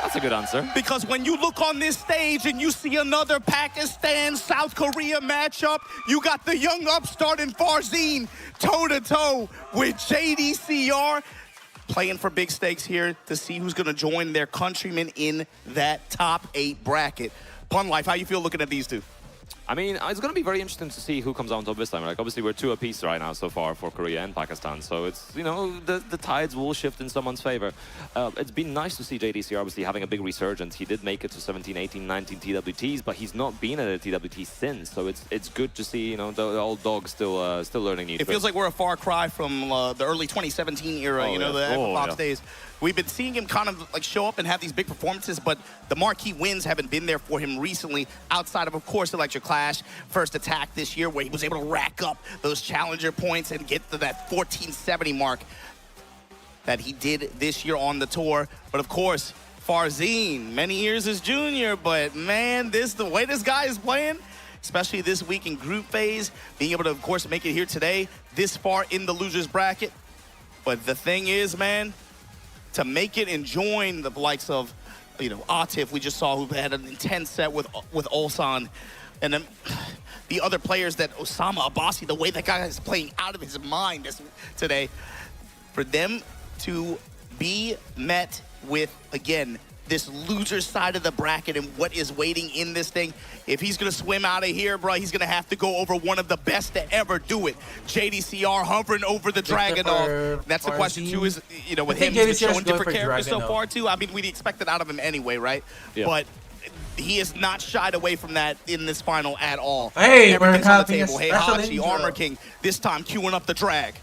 That's a good answer. Because when you look on this stage and you see another Pakistan-South Korea matchup, you got the young upstart in Farzeen toe-to-toe with JDCR, playing for big stakes here to see who's going to join their countrymen in that top 8 bracket. Pun Life, how you feel looking at these two? I mean, it's going to be very interesting to see who comes on top this time. Like, obviously, we're 2 apiece right now so far for Korea and Pakistan. So it's, you know, the tides will shift in someone's favor. It's been nice to see JDCR obviously having a big resurgence. He did make it to 17, 18, 19 TWTs, but he's not been at a TWT since. So it's good to see, you know, the old dog still learning new tricks. It feels like we're a far cry from the early 2017 era, you know, the Xbox days. We've been seeing him kind of like show up and have these big performances, but the marquee wins haven't been there for him recently, outside of course, Electric Clash, first attack this year, where he was able to rack up those challenger points and get to that 1470 mark that he did this year on the tour. But of course, Farzeen, many years as junior, but man, the way this guy is playing, especially this week in group phase, being able to, of course, make it here today, this far in the losers bracket. But the thing is, man, to make it and join the likes of, you know, Atif, we just saw, who had an intense set with Ulsan, and then the other players that Osama Abbasi, the way that guy is playing out of his mind today, for them to be met with, again, this loser side of the bracket and what is waiting in this thing. If he's going to swim out of here, bro, he's going to have to go over one of the best to ever do it. JDCR hovering over the Dragunov. That's the question, too, is, you know, with him, he's been showing different characters so far, too. I mean, we'd expect it out of him anyway, right? Yeah. But he has not shied away from that in this final at all. Hey, we're Everything's on the having a table. Hey, special Hachi, intro. Armor King, this time queuing up the drag.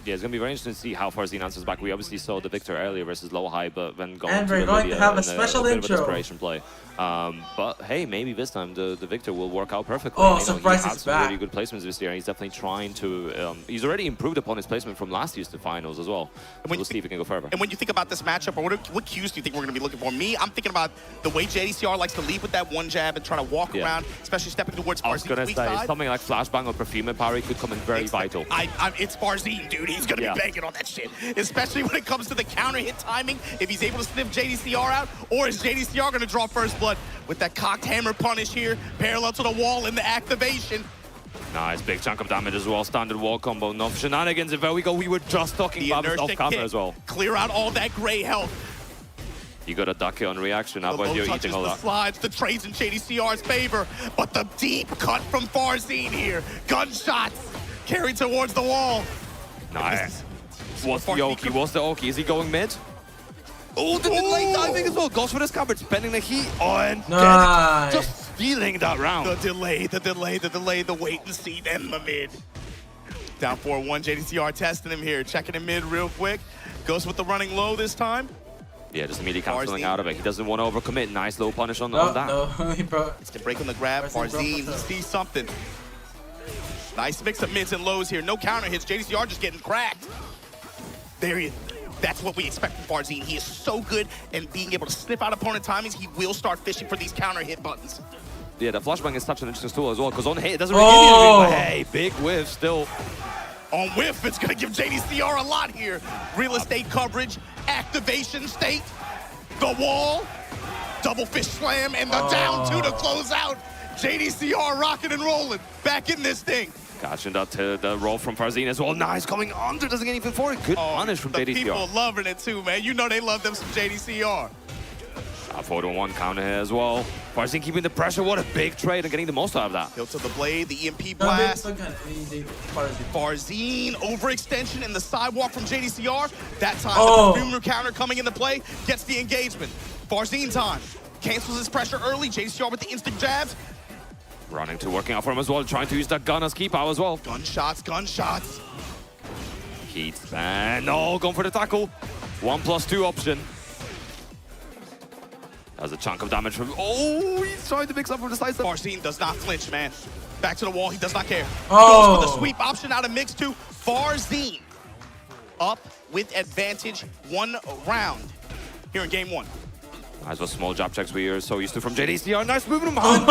Yeah, it's going to be very interesting to see how Farzeen answers back. We obviously saw the victor earlier versus Low High, but then going And to we're going Olivia to have a in special bit intro. of a desperation play. But hey, maybe this time the victor will work out perfectly. Oh, you know, surprise, he had it's some back. really good placements this year, and he's definitely trying to... he's already improved upon his placement from last year's finals as well. So we'll see if he can go further. And when you think about this matchup, or what cues do you think we're going to be looking for? Me, I'm thinking about the way JDCR likes to lead with that one jab and try to walk around, especially stepping towards I was Farzeen's going to weak say, side. something like Flashbang or Perfume Parry could come in very vital. It's Farzeen, dude. He's going to be banking on that shit, especially when it comes to the counter hit timing. If he's able to sniff JDCR out, or is JDCR going to draw first blood with that cocked hammer punish here, parallel to the wall in the activation. Nice, big chunk of damage as well. Standard wall combo, no shenanigans. And there we go. We were just talking about this off camera as well. Clear out all that gray health. You got a duck on reaction. How about you eating all the that? Slides, the trades in JDCR's favor, but the deep cut from Farzine here. Gunshots carried towards the wall. Nice. What's the Oki? What's the Oki? Is he going mid? Oh, the delay diving as well. Goes for the scabbard, spending the heat on. Nice. Just feeling that round. The delay, the wait and see, then the mid. Down 4-1, JDCR testing him here, checking him mid real quick. Goes with the running low this time. Yeah, just immediately canceling out of it. He doesn't want to overcommit. Nice low punish on that. No, It's the break on the grab. Farzine, he sees something. Nice mix of mids and lows here. No counter hits. JDCR just getting cracked. There he is. That's what we expect from Farzine. He is so good and being able to sniff out opponent timings. He will start fishing for these counter hit buttons. Yeah, the flashbang is such an interesting tool as well, because on hit, it doesn't really give you anything, but hey, big whiff still. On whiff, it's going to give JDCR a lot here. Real estate coverage, activation state, the wall, double fish slam, and the down two to close out. JDCR rocking and rolling, back in this thing. Catching that the roll from Farzine as well. Nice, coming under, doesn't get anything for it. Good punish from JDCR. The people loving it too, man. You know they love them some JDCR. 4-1 counter here as well. Farzine keeping the pressure. What a big trade and getting the most out of that. Hilt of the blade, the EMP blast. Farzine overextension and the sidewalk from JDCR. That time, the perfumer counter coming into play, gets the engagement. Farzine time. Cancels his pressure early. JDCR with the instant jabs. Running to working out for him as well. Trying to use that gun as key power as well. Gunshots, gunshots. Heat. And no, going for the tackle. 1+2 option. That's a chunk of damage from... Oh, he's trying to mix up from the side step. Farzine does not flinch, man. Back to the wall, he does not care. Goes for the sweep option out of mix 2. Farzine up with advantage 1 round here in game 1. Nice with small jab checks we are so used to from JDCR. Nice moving him behind.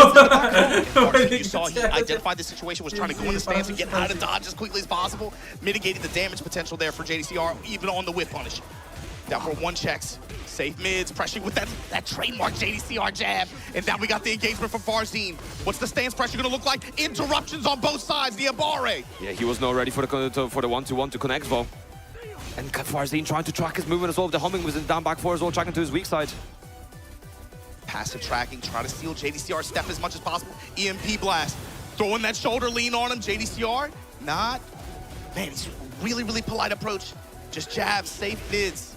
You saw he identified the situation, was trying to go in the stance and get out of dodge as quickly as possible, mitigating the damage potential there for JDCR, even on the whip punish. Down for 1 checks. Safe mids, pressure with that trademark JDCR jab. And now we got the engagement from Farzine. What's the stance pressure gonna look like? Interruptions on both sides, the Abare. Yeah, he was not ready for the 1-2-1 to connect though. And Farzine trying to track his movement as well. The humming was in down back 4 as well, tracking to his weak side. Passive tracking, trying to steal JDCR step as much as possible. EMP blast, throwing that shoulder lean on him. JDCR, not. Man, he's really, really polite approach. Just jabs, safe mids.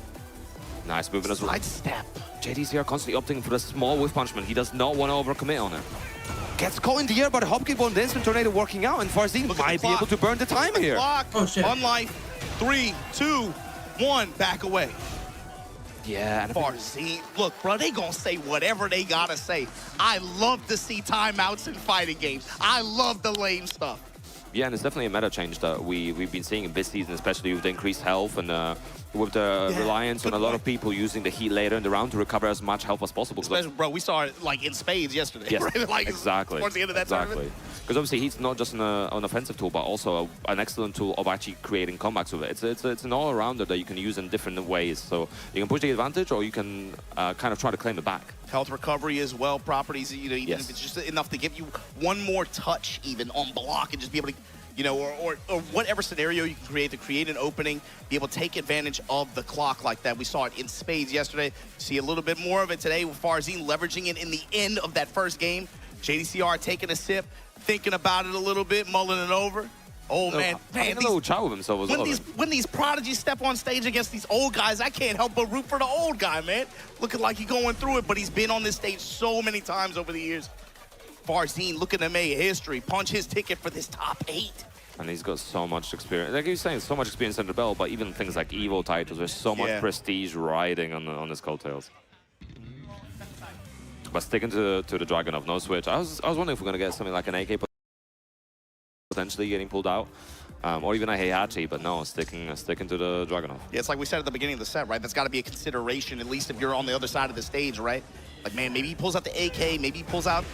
Nice movement as well. Side step. JDCR constantly opting for the small whiff punishment. He does not want to overcommit on it. Gets caught in the air by the hop kick on the instant tornado working out, and Farzine might be able to burn the time here. Oh shit. On life. 3, 2, 1, back away. Yeah, and Farzine, look, bro, they gonna say whatever they gotta say. I love to see timeouts in fighting games. I love the lame stuff. Yeah, and it's definitely a meta change that we've been seeing in this season, especially with the increased health and with the reliance on a lot of people using the heat later in the round to recover as much health as possible. Especially, bro, we saw it like in spades yesterday. Yes, right? Like, exactly. Towards the end of that tournament. Because obviously heat's not just an offensive tool, but also an excellent tool of actually creating comebacks with it. It's an all-rounder that you can use in different ways. So you can push the advantage, or you can kind of try to claim it back. Health recovery as well, properties, you know, even if it's just enough to give you one more touch even on block and just be able to, you know, or whatever scenario you can create to create an opening, be able to take advantage of the clock like that. We saw it in spades yesterday. See a little bit more of it today with Farzine leveraging it in the end of that first game. JDCR taking a sip, thinking about it a little bit, mulling it over. Oh, man. Man, a little chow with himself as well. When these prodigies step on stage against these old guys, I can't help but root for the old guy, man. Looking like he's going through it, but he's been on this stage so many times over the years. Farzine looking to make history, punch his ticket for this top 8. And he's got so much experience. Like you're saying, so much experience under the belt, but even things like Evo titles, there's so much prestige riding on his coattails. But sticking to the Dragunov, no switch. I was wondering if we're going to get something like an AK potentially getting pulled out, or even a Heihachi, but no, sticking to the Dragunov. Yeah, it's like we said at the beginning of the set, right? That's got to be a consideration, at least if you're on the other side of the stage, right? Like, man, maybe he pulls out the AK, maybe he pulls out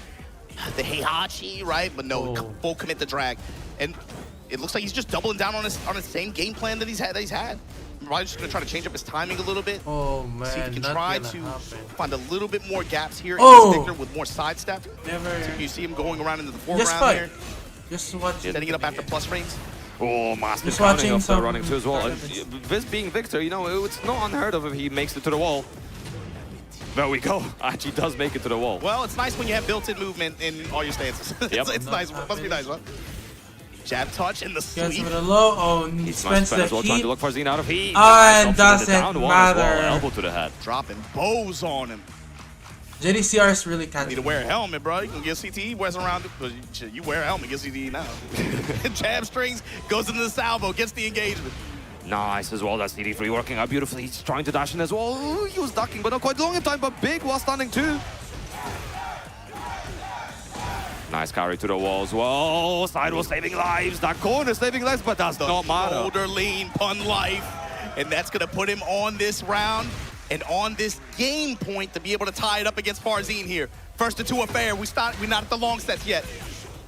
the Heihachi, right? But no, full commit the drag. And it looks like he's just doubling down on his same game plan that he's had. Probably just gonna try to change up his timing a little bit. Oh man, see if he can try to find a little bit more gaps here in Stickler with more sidestep. So you see him going around into the foreground here. Just watching. Setting it up after plus frames. Oh, massive counting off the running two as well. And this being Victor, you know, it's not unheard of if he makes it to the wall. There we go. Actually does make it to the wall. Well, it's nice when you have built-in movement in all your stances. Yep. It's nice. Must be nice, huh? Jab touch and the sweep. With a low. Oh, he spends the well, trying heat. to look for Farzine out of heat. And doesn't matter. matter. Elbow to the head. Dropping bows on him. JDCR is really catching. Need to wear a helmet, bro. You can get CTE, wears around it, but you wear a helmet, get CTE now. Jab strings, goes into the salvo, gets the engagement. Nice as well. That's CD3 working out beautifully. He's trying to dash in as well. Ooh, he was ducking, but not quite long in time, but big while standing too. Nice carry to the wall as well. Sidewall saving lives. That corner saving lives, but does not matter. Shoulder lean, pun life. And that's going to put him on this round and on this game point to be able to tie it up against Farzine here. First to two affair. We're not at the long sets yet.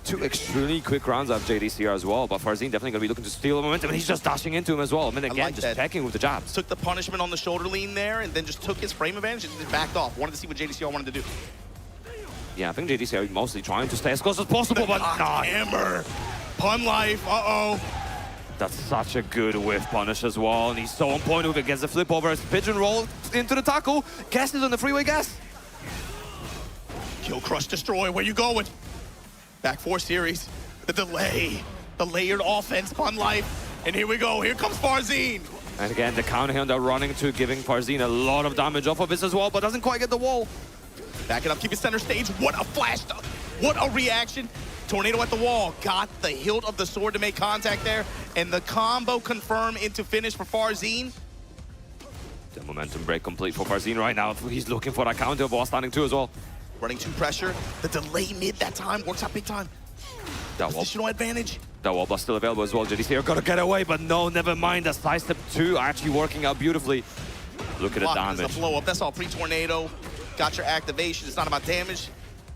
Two extremely quick rounds of JDCR as well, but Farzine definitely going to be looking to steal the momentum, and he's just dashing into him as well. I mean, again, just checking with the jabs. Took the punishment on the shoulder lean there and then just took his frame advantage and then backed off. Wanted to see what JDCR wanted to do. Yeah, I think JDCR mostly trying to stay as close as possible, but not. Hammer. Pun life. Uh-oh. That's such a good whiff punish as well, and he's so on point with it. Gets the flip over, pigeon roll into the tackle. Guesses on the freeway gas. Kill, crush, destroy. Where you going? Back four series. The delay. The layered offense, pun life. And here we go. Here comes Farzine. And again, the counter hand are running to giving Farzine a lot of damage off of this as well, but doesn't quite get the wall. Back it up, keep it center stage. What a flash, what a reaction. Tornado at the wall, got the hilt of the sword to make contact there, and the combo confirm into finish for Farzine. The momentum break complete for Farzine right now. He's looking for that counter while standing too as well. Running two pressure, the delay mid that time works out big time. Positional advantage. That wall blast still available as well. JDCR gotta get away, but no, never mind. The side step two actually working out beautifully. Look at the damage. The flow up, that's all pre-tornado. Got your activation, it's not about damage.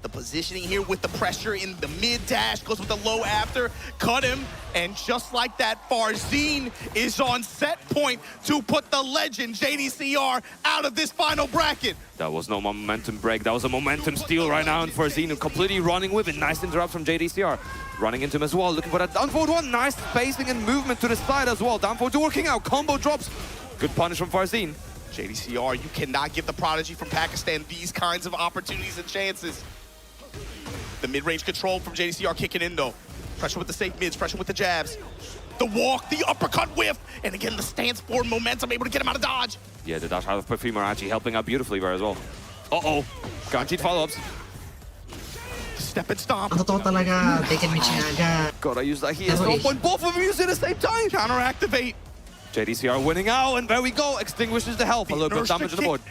The positioning here with the pressure in the mid dash, goes with the low after, cut him, and just like that, Farzine is on set point to put the legend JDCR out of this final bracket. That was no momentum break, that was a momentum steal right now, and Farzine completely running with it. Nice interrupt from JDCR. Running into him as well, looking for that down forward one. Nice spacing and movement to the side as well. Down forward working out, combo drops. Good punish from Farzine. JDCR, you cannot give the prodigy from Pakistan these kinds of opportunities and chances. The mid-range control from JDCR kicking in though. Pressure with the safe mids, pressure with the jabs. The walk, the uppercut whiff, and again the stance for momentum, able to get him out of dodge. Yeah, the dash out of Perfumer actually helping out beautifully there as well. Uh-oh, guaranteed follow-ups. Step and stomp. Gotta use that here. No point, both of them using at the same time. Counter activate. JDCR winning out, and there we go. Extinguishes the health. A little bit of damage on the board.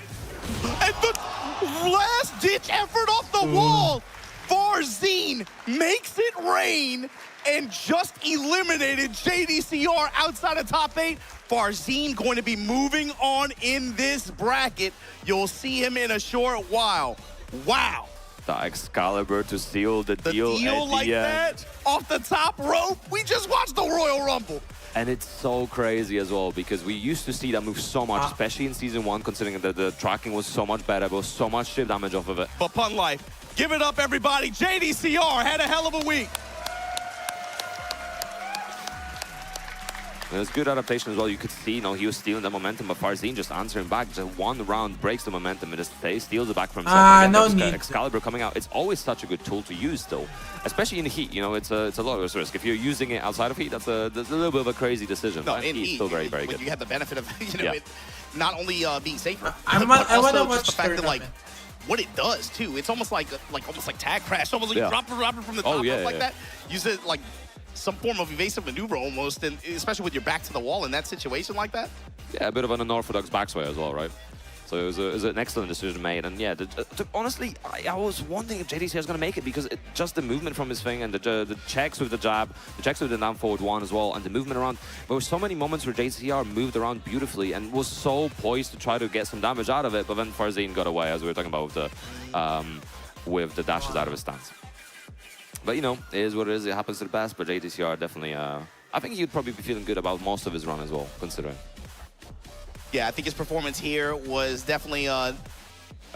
And the last-ditch effort off the wall. Farzine makes it rain and just eliminated JDCR outside of top 8. Farzine going to be moving on in this bracket. You'll see him in a short while. Wow. The Excalibur to seal the deal at like the end. That, off the top rope. We just watched the Royal Rumble. And it's so crazy as well, because we used to see that move so much, especially in Season 1, considering that the tracking was so much better, there was so much chip damage off of it. But Pun Life, give it up, everybody. JDCR had a hell of a week. It was good adaptation as well. You could see, he was stealing the momentum, but Farzine just answering back. Just one round breaks the momentum and just steals it back from himself. No need. Excalibur coming out. It's always such a good tool to use, though, especially in heat. It's a lot of risk. If you're using it outside of heat, that's a little bit of a crazy decision. No, but in heat, still very, very good. good. You have the benefit of it not only being safer, I but want to also watch just the fact that what it does too. It's almost like tag crash, almost like drop it from the top like that. Use it like some form of evasive maneuver almost, and especially with your back to the wall in that situation like that. Yeah, a bit of an unorthodox backsway as well, right? So it was an excellent decision made, and yeah, honestly, I was wondering if JDCR is going to make it, because just the movement from his thing and the checks with the jab, the checks with the down forward one as well, and the movement around. There were so many moments where JDCR moved around beautifully and was so poised to try to get some damage out of it, but then Farzine got away, as we were talking about with the dashes out of his stance. But it is what it is. It happens to the best. But JDCR definitely I think he'd probably be feeling good about most of his run as well, considering. Yeah, I think his performance here was definitely a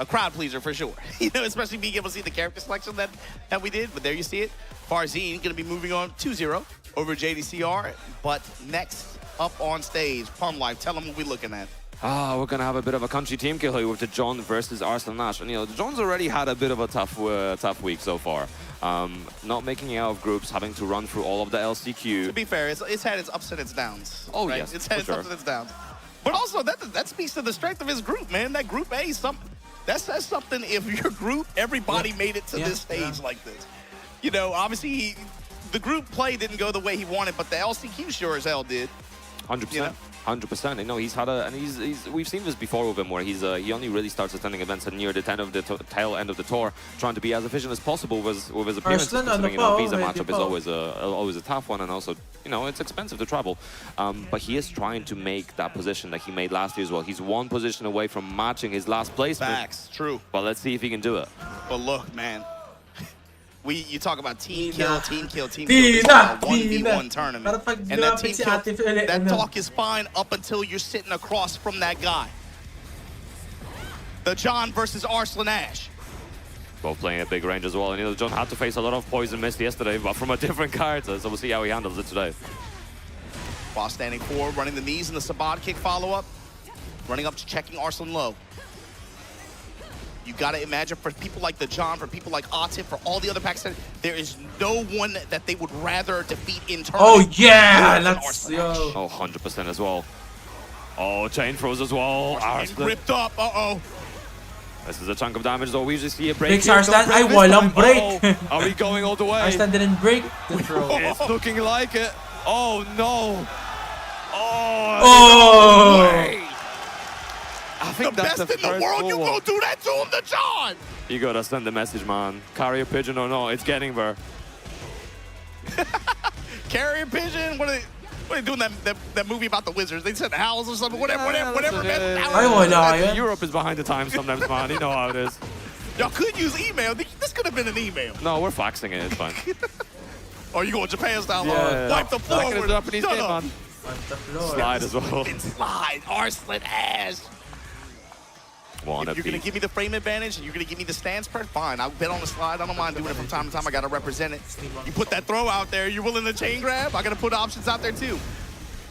crowd pleaser for sure. You know, especially being able to see the character selection that we did. But there you see it. Farzine going to be moving on 2-0 over JDCR. But next up on stage, Palm Life, tell them what we're looking at. We're going to have a bit of a country team kill here with the John versus Arslan Nash. And, you know, the John's already had a bit of a tough week so far. Not making it out of groups, having to run through all of the LCQ. To be fair, it's had its ups and its downs. Oh, right? yes, It's had its ups and its downs. But also, that speaks to the strength of his group, man. That Group A, that says something if your group, everybody made it to this stage like this. You know, obviously, the group play didn't go the way he wanted, but the LCQ sure as hell did. 100%. You know? 100%. You know, he's had and we've seen this before with him, where he only really starts attending events near the tail end of the tour, trying to be as efficient as possible with his appearances. Considering, you know, visa matchup is always a tough one, and also, you know, it's expensive to travel. But he is trying to make that position that he made last year as well. He's one position away from matching his last placement. Facts, true. But let's see if he can do it. But look, man. You talk about team kill. This is a 1v1 tournament. And that team kill, that talk is fine up until you're sitting across from that guy. The John versus Arslan Ash. Both playing at big range as well. And, you know, John had to face a lot of poison mist yesterday, but from a different card. So we'll see how he handles it today. While standing forward, running the knees and the Sabat kick follow-up. Running up to checking Arslan low. You gotta imagine for people like the John, for people like Atif, for all the other Pakistanis, there is no one that they would rather defeat internally. Oh yeah, let's go. Oh, 100% as well. Oh, chain throws as well. Arslan ripped up. This is a chunk of damage though. We usually see a break. Breaks Arslan. Ay, walang break. Are we going all the way? Arslan didn't break the throw. It's looking like it. Oh no. Oh. I think the that's best in the world, you gonna do that to him, the John! You gotta send the message, man. Carrier pigeon or no, it's getting there. Carrier pigeon? What are they doing that movie about the wizards? They said owls or something, whatever. Europe is behind the times sometimes, man. You know how it is. Y'all could use email. This could have been an email. No, we're faxing it. It's fine. Or you going Japan style? Yeah. Wipe the floor with Japanese game, man. Slide as well. Slide. Arslan Ash. If you're going to give me the frame advantage and you're going to give me the stance part, fine. I'll bet on the slide. I don't mind doing it from time to time. I got to represent it. You put that throw out there, you're willing to chain grab? I got to put options out there too.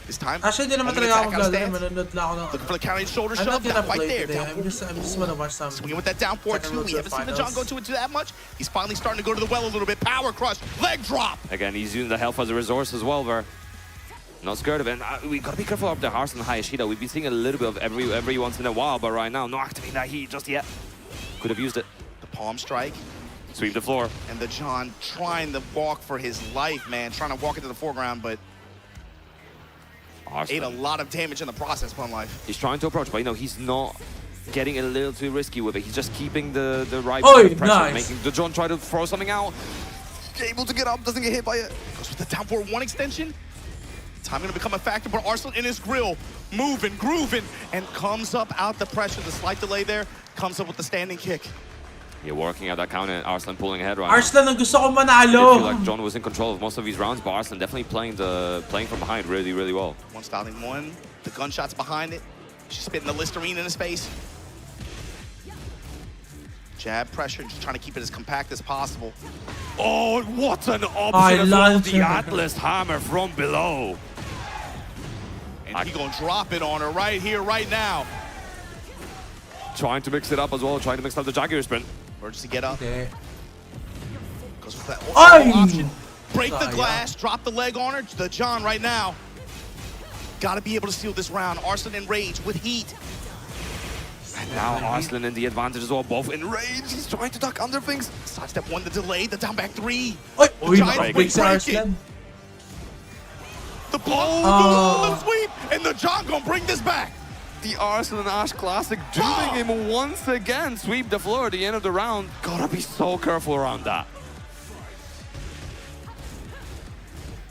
This time, actually, di naman talaga ako maglalaro. Manonood lang ako ng... Looking for the counting shoulder shove. That right there. I'm just gonna watch some... Swinging with that down 4-2. We haven't seen the John go to it that much. He's finally starting to go to the well a little bit. Power crush. Leg drop. Again, he's using the health as a resource as well there. Not scared of it. And we gotta be careful up there, Arslan Hayashida. We've been seeing a little bit of every once in a while, but right now, not activating that heat just yet. Could have used it. The palm strike. Sweep the floor. And the John trying to walk for his life, man. Trying to walk into the foreground, but Arslan ate a lot of damage in the process, Palm Life. He's trying to approach, but you know, he's not getting a little too risky with it. He's just keeping the right pressure, nice. Making the John try to throw something out. Able to get up, doesn't get hit by it. Goes with the down forward 1 extension. Time going to become a factor, but Arslan in his grill, moving, grooving, and comes up out the pressure. The slight delay there, comes up with the standing kick. You're working out that counter, and Arslan pulling ahead right Arslan, now. ang gusto ko manalo. I feel like John was in control of most of these rounds, but Arslan definitely playing from behind really, really well. One styling one, the gunshots behind it. She's spitting the Listerine in his face. Jab pressure, just trying to keep it as compact as possible. Oh, what an option of the Atlas hammer from below. And he's going to drop it on her right here, right now. Trying to mix it up as well, trying to mix up the Jaguar sprint. Emergency get up. Okay. Goes with that option. Break the glass, drop the leg on her. The John right now. Got to be able to steal this round. Arslan in rage with heat. And now Arslan in the advantage as well, both in range. He's trying to duck under things. Sidestep one, the delay, the down back 3. The Giant breaks Arslan. The blow, the sweep, and the John gonna bring this back. The Arslan Ash Classic doing him once again. Sweep the floor at the end of the round. Gotta be so careful around that.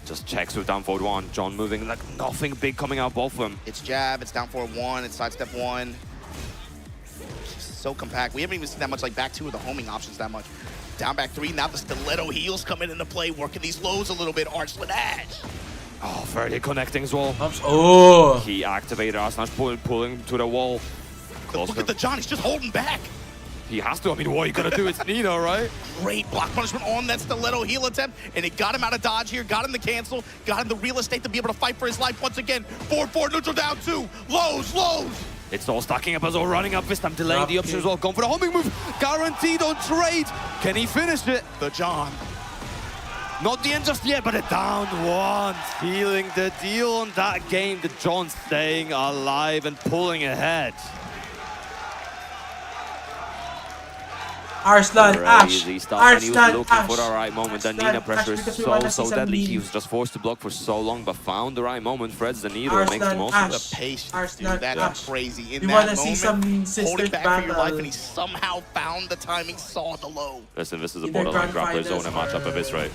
Just checks with down forward 1. John moving like nothing big coming out both of them. It's jab, it's down forward 1, it's sidestep 1. So compact. We haven't even seen that much like back 2 of the homing options that much. Down back 3, now the stiletto heels coming into play, working these lows a little bit. Arslan Ash. Oh, Ferdy connecting as well. Oh! He activated Arsenash, pulling to the wall. Look at the John, he's just holding back. He has to. I mean, what are you gonna do? It's Nino, right? Great block punishment on that stiletto heal attempt, and it got him out of dodge here, got him the cancel, got him the real estate to be able to fight for his life once again. 4-4, neutral down 2. Lows. It's all stacking up as well, running up this time, delaying the option as well. Going for the homing move, guaranteed on trade. Can he finish it? The John. Not the end just yet, but a down 1. Sealing the deal on that game. The John staying alive and pulling ahead. Arslan, Ash. He starts and he was looking Ash. for the right moment. The Nina pressure is so deadly. He was just forced to block for so long, but found the right moment. Threads the needle and makes the most of it. The patience, dude, that's crazy. In You that wanna see some moment, holding sisters back for your life, battle? and he somehow found the timing, saw the low. Listen, this is a Either borderline grand grappler zone finals matchup at this rate.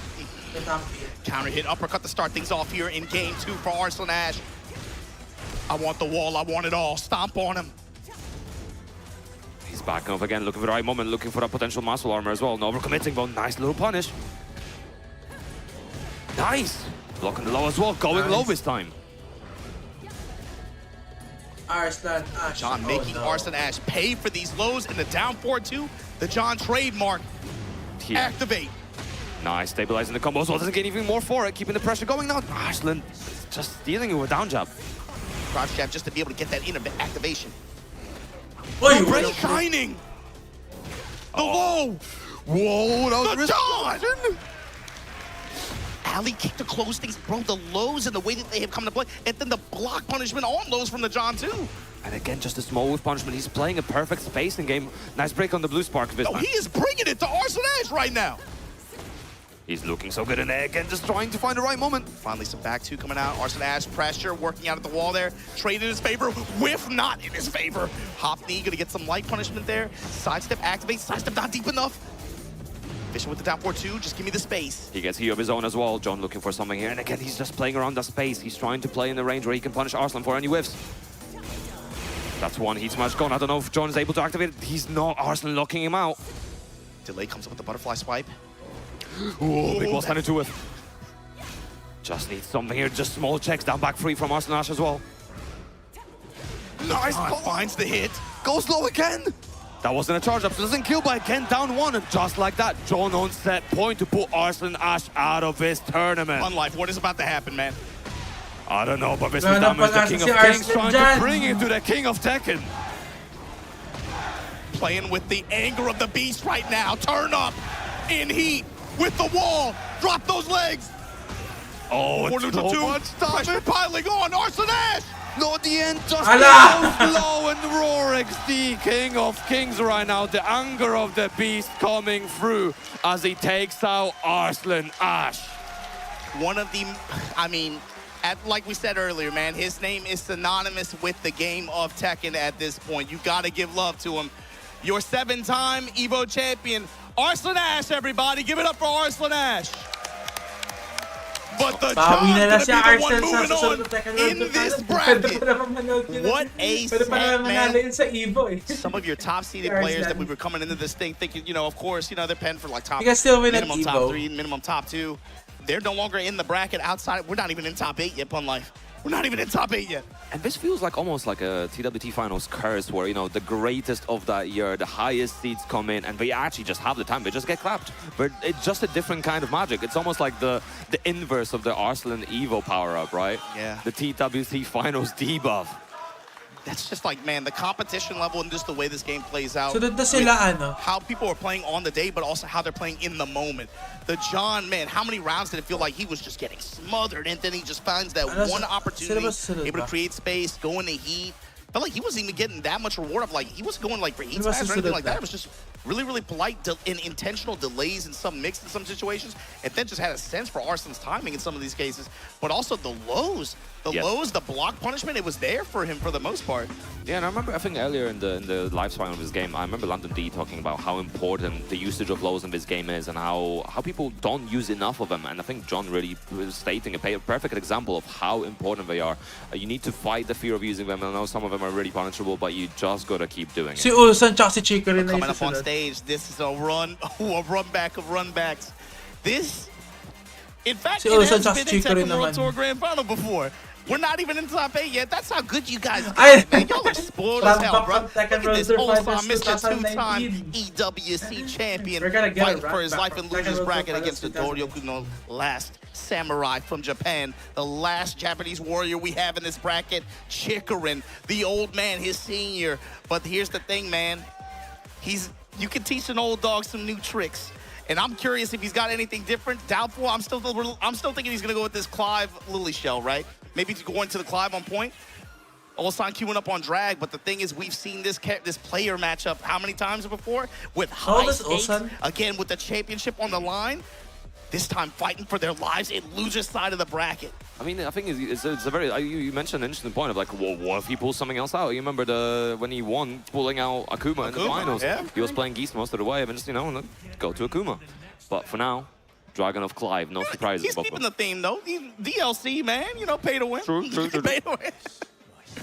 Counter hit, uppercut to start things off here in game 2 for Arslan Ash. I want the wall, I want it all. Stomp on him. He's backing up again, looking for the right moment, looking for a potential muscle armor as well. No overcommitting, but nice little punish. Nice! Blocking the low as well, going low this time. Arslan Ash. John making Arslan Ash pay for these lows in the down 4-2. The John trademark. Activate. Nice, stabilizing the combo as well, doesn't get even more for it, keeping the pressure going now. Arslan just stealing it with a down jab. Crouch jab just to be able to get that in activation. Oh, Already shining. The low. Whoa, that was the John. Ali kicked to close things, bro. The lows and the way that they have come to play, and then the block punishment on lows from the John too. And again, just a small whiff punishment. He's playing a perfect spacing game. Nice break on the blue spark this time. He is bringing it to Arslan Ash right now. He's looking so good in there again, just trying to find the right moment. Finally, some back 2 coming out. Arslan Ash pressure, working out at the wall there. Trade in his favor, whiff not in his favor. Hop knee, gonna get some light punishment there. Sidestep activates, sidestep not deep enough. Fishing with the down 4-2, just give me the space. He gets here of his own as well. John looking for something here, and again, he's just playing around the space. He's trying to play in the range where he can punish Arslan for any whiffs. That's one heat smash gone. I don't know if John is able to activate it. He's not. Arslan locking him out. Delay comes up with the butterfly swipe. Ooh, big boss handed to it. Just needs something here. Just small checks down back free from Arslan Ash as well. Nice, finds the hit. Goes low again. That wasn't a charge up, so doesn't kill, but again down 1, and just like that, John on set point to put Arslan Ash out of this tournament. Unlife, what is about to happen, man? I don't know, but this is damage the King of Kings trying to bring it to the King of Tekken. Playing with the anger of the beast right now. Turn up in heat with the wall. Drop those legs. Oh, it's so much pressure piling on Arslan Ash. Not the end, just goes low and Rorix, the King of Kings right now. The anger of the beast coming through as he takes out Arslan Ash. One of the, I mean, like we said earlier, man, his name is synonymous with the game of Tekken at this point. You gotta give love to him. Your 7-time EVO champion, Arslan Ash, everybody. Give it up for Arslan Ash. But the John's gonna be the one moving on in this bracket. What a set, man. Some of your top-seeded players that we were coming into this thing thinking, you know, of course, you know, they're penned for like top, minimum top 3, minimum top 2. They're no longer in the bracket outside. We're not even in top 8 yet, Pun Life. We're not even in top 8 yet. And this feels like almost like a TWT Finals curse where, you know, the greatest of that year, the highest seeds come in and they actually just have the time. They just get clapped. But it's just a different kind of magic. It's almost like the inverse of the Arslan Evo power-up, right? Yeah. The TWT Finals debuff. That's just like, man, the competition level and just the way this game plays out. So doon sila ano? How people are playing on the day, but also how they're playing in the moment. The John, man, how many rounds did it feel like he was just getting smothered, and then he just finds that one opportunity, able to create space, go into heat. Felt like he wasn't even getting that much reward of, like, he wasn't going like for heat smash or anything like that. It was just really, really polite and intentional delays in some mix in some situations, and then just had a sense for Arslan's timing in some of these cases. But also the lows. The lows, the block punishment, it was there for him for the most part. Yeah, and I remember, I think earlier in the lifespan of this game, I remember London D talking about how important the usage of lows in this game is and how people don't use enough of them. And I think John really was stating a perfect example of how important they are. You need to fight the fear of using them. I know some of them are really punishable, but you just gotta keep doing it. Si Ulsan tsaka si Chico rin na coming up on stage, this is a run back of run backs. This In fact, Si it Olsan has tsaka been si a Chico rin Tekken World naman. Tour Grand Final before. We're not even in the top 8 yet. That's how good you guys Ay! got, man. Y'all are spoiled as hell, bro. Look Tekken at World this Tour Olsan, Finals Mr. 2-time 2019. EWC champion, We're gonna get fighting it for his back life from and Tekken lose his World Tour bracket Finals against the 2019. Doryoku no last samurai from Japan, the last Japanese warrior we have in this bracket, Chikarin, the old man, his senior. But here's the thing, man. You can teach an old dog some new tricks. And I'm curious if he's got anything different. Doubtful. I'm still thinking he's going to go with this Clive Lily Shell, right? Maybe he's going to the Clive on point. Olsan queuing up on drag, but the thing is, we've seen this player matchup how many times before? With high stakes, again, with the championship on the line. This time fighting for their lives in loser's side of the bracket. I mean, I think it's a very, you mentioned an interesting point of like, well, what if he pulls something else out? You remember when he won, pulling out Akuma in the finals. Yeah. He was playing Geese most of the way, and just, go to Akuma. But for now, Dragon of Clive, no surprises. He's keeping the theme, though. DLC, man, pay to win. True. Pay to win.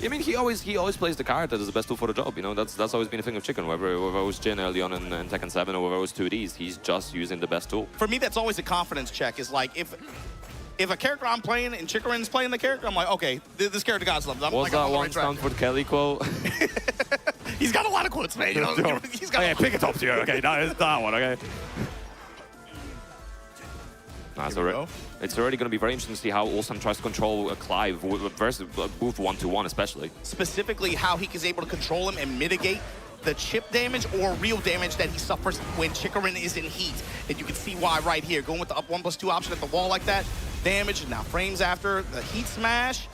I mean, he always plays the card that is the best tool for the job. That's always been a thing of Chicken. Whether it was Jin early on in Tekken 7 or whether it was 2Ds, he's just using the best tool. For me, that's always a confidence check. Is like if a character I'm playing and Chikarin's playing the character, I'm like, okay, this character got something. What's that one Stanford Kelly quote? He's got a lot of quotes, man. He's got. Okay, pick a top tier. Okay, that one. Okay. It's already going to be very interesting to see how Olsan tries to control Clive versus Booth 1-1 especially. Specifically, how he is able to control him and mitigate the chip damage or real damage that he suffers when Chikarin is in heat. And you can see why right here. Going with the up 1+2 option at the wall like that. Damage, and now frames after the heat smash.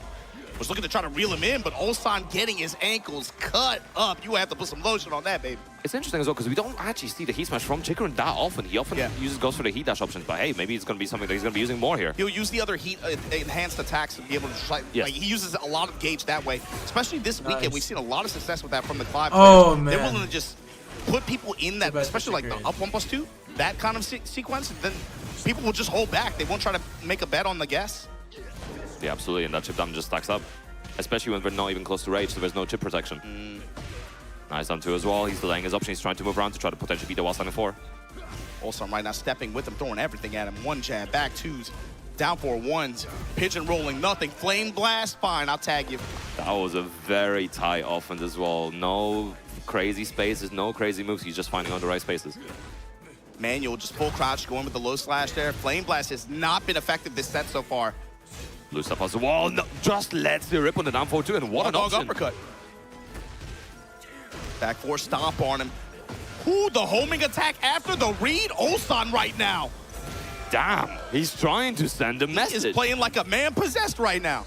Was looking to try to reel him in, but Olsan getting his ankles cut up. You have to put some lotion on that, baby. It's interesting as well because we don't actually see the heat smash from Chikarin that often. He often goes for the heat dash options, but hey, maybe it's going to be something that he's going to be using more here. He'll use the other heat enhanced attacks to be able to try. Like, he uses a lot of gauge that way. Especially this weekend, we've seen a lot of success with that from the Clive players. Oh, man. They're willing to just put people in that, especially like the up 1+2, that kind of sequence. Then people will just hold back. They won't try to make a bet on the guess. Yeah, absolutely, and that chip damage just stacks up. Especially when we're not even close to rage, so there's no chip protection. Nice on 2 as well. He's delaying his option. He's trying to move around to try to potentially beat the while standing 4. Also, right now stepping with him, throwing everything at him. One jab, back 2s, down 4 1s, pigeon rolling, nothing. Flame blast, fine, I'll tag you. That was a very tight offense as well. No crazy spaces, no crazy moves. He's just finding all the right spaces. Manual just full crouch, going with the low slash there. Flame blast has not been effective this set so far. Loose up as the wall, no, just lets the rip on the down 4-2, and what an option. Uppercut. Back 4 stomp on him. Ooh, the homing attack after the read. Olsan right now. Damn, he's trying to send a message. He is playing like a man possessed right now.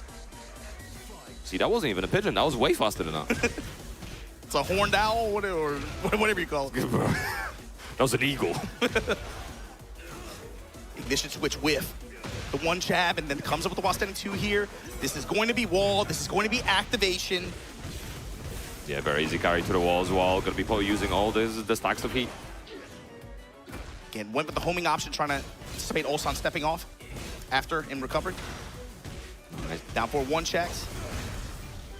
See, that wasn't even a pigeon. That was way faster than that. It's a horned owl, or whatever you call it. That was an eagle. Ignition switch whiff. The one jab, and then comes up with the while standing 2 here. This is going to be wall. This is going to be activation. Yeah, very easy carry to the wall as well. Going to be probably using all the stacks of heat. Again, went with the homing option, trying to anticipate Olsan stepping off after in recovery. Nice. Down 4-1 checks.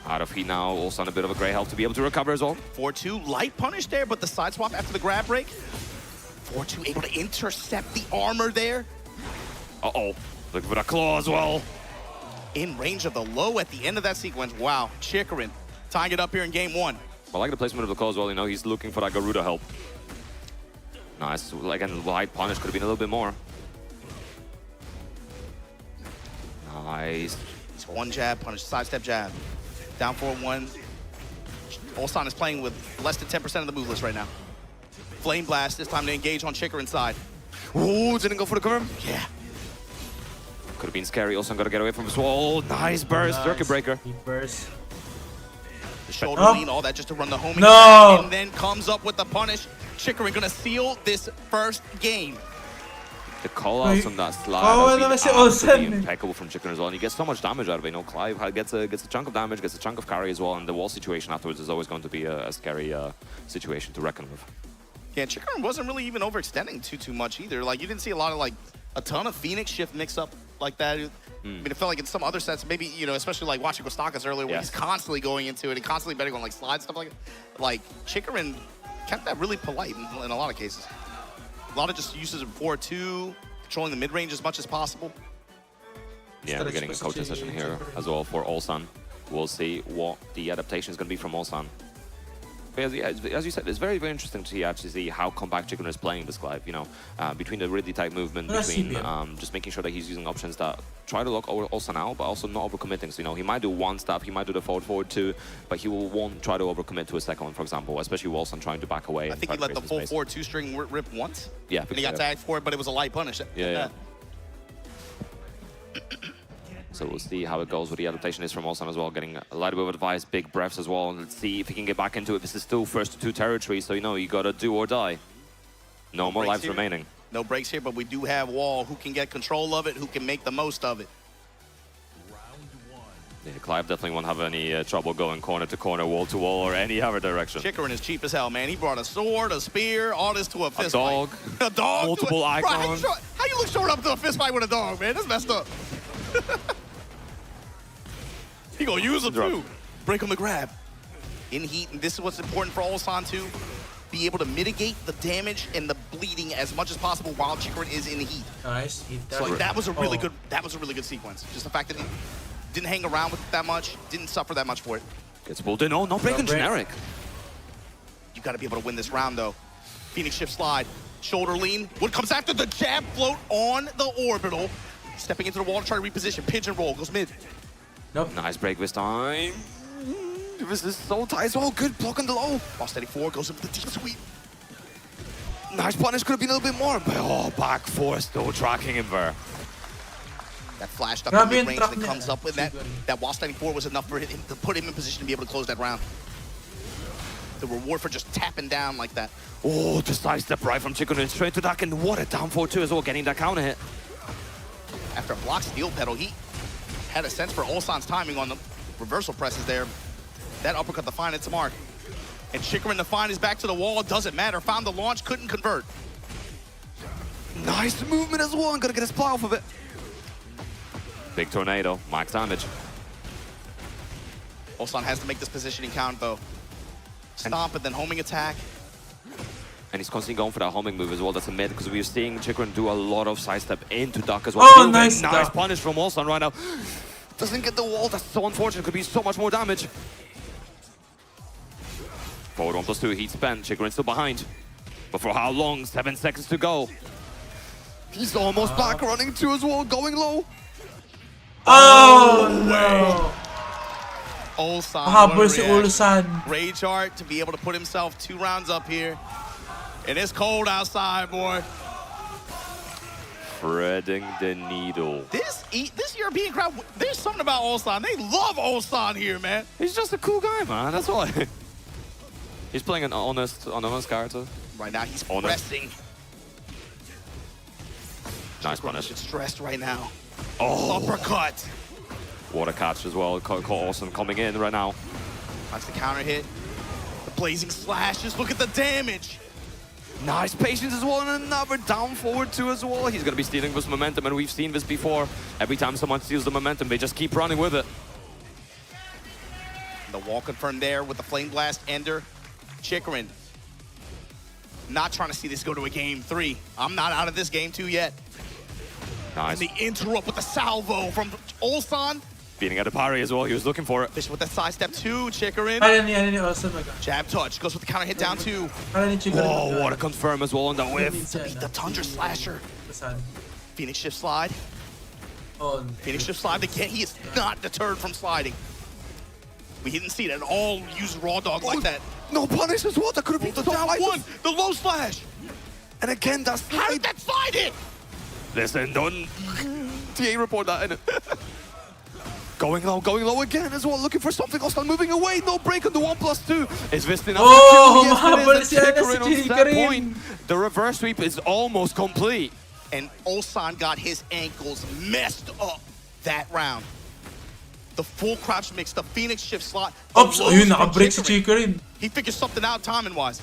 Out of heat now. Olsan a bit of a gray health to be able to recover as well. 4-2, light punish there, but the side swap after the grab break. 4-2 able to intercept the armor there. Uh-oh. Looking for that claw as well. In range of the low at the end of that sequence. Wow, Chikarin tying it up here in game 1. I like the placement of the claw as well. He's looking for that Garuda help. Nice. Again, light punish could have been a little bit more. Nice. It's one jab, punish, sidestep jab. Down 4-1. Olsan is playing with less than 10% of the move list right now. Flame blast, this time to engage on Chikarin's side. Ooh, didn't go for the cover. Yeah. Could have been scary. Olsan got to get away from his wall. Nice burst, circuit breaker. Burst. The shoulder lean, all that just to run the homing attack, and then comes up with the punish. Chikarin gonna seal this first game. The call-outs on that slide have been absolutely impeccable from Chikarin as well. And he gets so much damage out of it. Clive gets a chunk of damage, gets a chunk of carry as well, and the wall situation afterwards is always going to be a scary situation to reckon with. Yeah, Chikarin wasn't really even overextending too much either. Like, you didn't see a lot of, a ton of Phoenix shift mix up like that. I mean, it felt like in some other sets, maybe, especially like watching Kostakas earlier, where he's constantly going into it and constantly betting on slides, stuff like that. Like, Chikarin kept that really polite in a lot of cases. A lot of just uses of 4-2, controlling the mid-range as much as possible. Yeah, we're getting a coaching session here as well for Ulsan. We'll see what the adaptation is going to be from Ulsan. But as you said, it's very, very interesting to actually see how compact Chicken is playing this Clive. You know, between the really tight movement, between just making sure that he's using options that try to lock Ulsan out, but also not overcommitting. So, you know, he might do one step, he might do the forward two, but he won't try to overcommit to a second one, for example, especially Ulsan trying to back away. I think he let the full forward two-string rip once. Yeah. And he got tagged for it, but it was a light punish. Yeah. So we'll see how it goes with the adaptation is from Ulsan as well, getting a little bit of advice, big breaths as well, and let's see if he can get back into it. This is still first to two territory, so you know, you gotta do or die. No more lives remaining. No breaks here, but we do have Wall who can get control of it, who can make the most of it. Yeah, Clive definitely won't have any trouble going corner to corner, wall to wall, or any other direction. Chikrin is cheap as hell, man. He brought a sword, a spear, all this to a fist dog. fight. A dog. Multiple icons. Bro, how you look showing up to a fist fight with a dog, man? That's messed up. He gonna use him too. Break on the grab. In heat, and this is what's important for Ulsan to be able to mitigate the damage and the bleeding as much as possible while Chikrin is in heat. Nice. So like, that was a really good. That was a really good sequence. Just the fact that he didn't hang around with it that much, didn't suffer that much for it. Gets pulled in. Oh, not breaking generic. You got to be able to win this round though. Phoenix shift slide, shoulder lean. What comes after the jab float on the orbital? Stepping into the wall to try to reposition. Pigeon roll goes mid. Nope. Nice break this time. This is so tight. So good block on the low. Ball steady 4 goes up with the deep sweep. Nice punish. Could have been a little bit more. But oh, back 4 still tracking him there. That flashed up in mid-range that comes up with that wall steady 4 was enough for him to put him in position to be able to close that round. The reward for just tapping down like that. Oh, the side step right from Chicken straight to Duck, and what a down 4-2 as well, getting that counter hit. After a block steel pedal, he had a sense for Ulsan's timing on the reversal presses there. That uppercut to find its mark. And Chikrin to find his back to the wall. Doesn't matter. Found the launch, couldn't convert. Nice movement as well. I'm gonna get a split off of it. Big tornado, max damage. Ulsan has to make this positioning count though. Stomp and then homing attack. And he's constantly going for that homing move as well. That's a mid, because we're seeing Chikrin do a lot of sidestep into Duck as well. Oh, nice punish from Ulsan right now. Doesn't get the wall. That's so unfortunate. Could be so much more damage. Forward 1+2, heat spent. Chikrin still behind. But for how long? 7 seconds to go. He's almost back, running 2 as well, going low. Oh, no. Ulsan. Rage Art to be able to put himself 2 rounds up here. And it's cold outside, boy. Threading the needle. This European crowd, there's something about Ulsan. They love Ulsan here, man. He's just a cool guy, man. That's why. He's playing an honest character. Right now, he's pressing. Nice punish. He's stressed right now. Oh. Uppercut. What a catch as well. Ulsan coming in right now. That's the counter hit. The blazing slashes. Look at the damage. Nice patience as well, and another down forward 2 as well. He's going to be stealing this momentum, and we've seen this before. Every time someone steals the momentum, they just keep running with it. The wall confirmed there with the Flame Blast Ender. Chikrin not trying to see this go to a game 3. I'm not out of this game 2 yet. Nice. And the interrupt with the salvo from Ulsan. Beating at a parry as well. He was looking for it. Fish with that sidestep 2, Chikrin. Jab touch, goes with the counter hit down 2. Whoa, what a confirm as well on the whiff. To beat the Tundra Slasher. Phoenix shift slide. Phoenix shift slide again. He is not deterred from sliding. We didn't see it at all. Use raw dog like that. No punish as well. That could have been the down 1. The low slash. And again, that's how did that slide hit? Listen, don't TA report that in. Going low again as well, looking for something else, moving away, no break on the 1+2. Is this enough? Yes, on that point. The reverse sweep is almost complete. And Ulsan got his ankles messed up that round. The full crouch mix, the Phoenix shift slot. He figures something out timing-wise.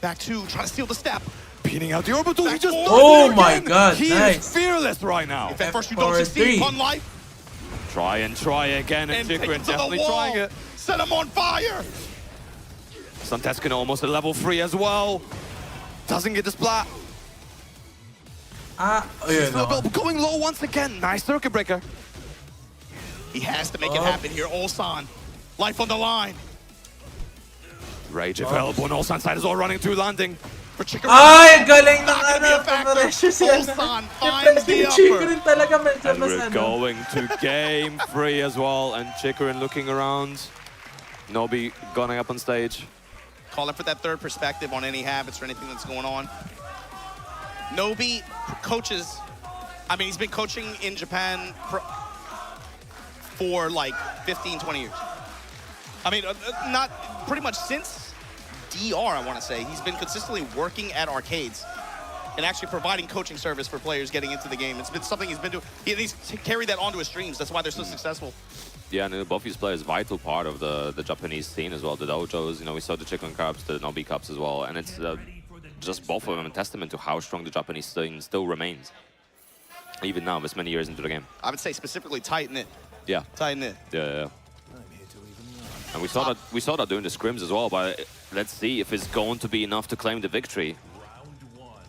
Back 2, trying to steal the step. Beating out the orbital, he just oh my god, he is fearless right now. If at first you don't succeed, pun life. Try again, and Chikrin definitely trying it. Set him on fire! Sunteskin almost at level 3 as well. Doesn't get the splat. Going low once again. Nice circuit breaker. He has to make it happen here. Ulsan, life on the line. Rage available on Ulsan's side as well, running through landing. For Chicorin. Ay, galing ng pressure sila. Ulsan finds the Chicorin upper. talaga medyo And we're going to game 3 as well, and Chicorin looking around. Nobi going up on stage. Calling for that third perspective on any habits or anything that's going on. Nobi coaches, I mean, he's been coaching in Japan for like 15, 20 years. I mean, not pretty much since DR, I want to say. He's been consistently working at arcades and actually providing coaching service for players getting into the game. It's been something he's been doing. He's carried that onto his streams. That's why they're so successful. Yeah, and both these players vital part of the Japanese scene as well. The dojos, you know, we saw the Chicorin Cups, the Nobi Cups as well, and it's just both of them a testament to how strong the Japanese scene still remains, even now, this many years into the game. I would say specifically tighten it. Yeah. Tighten it. Yeah. And we saw that during the scrims as well, but let's see if it's going to be enough to claim the victory.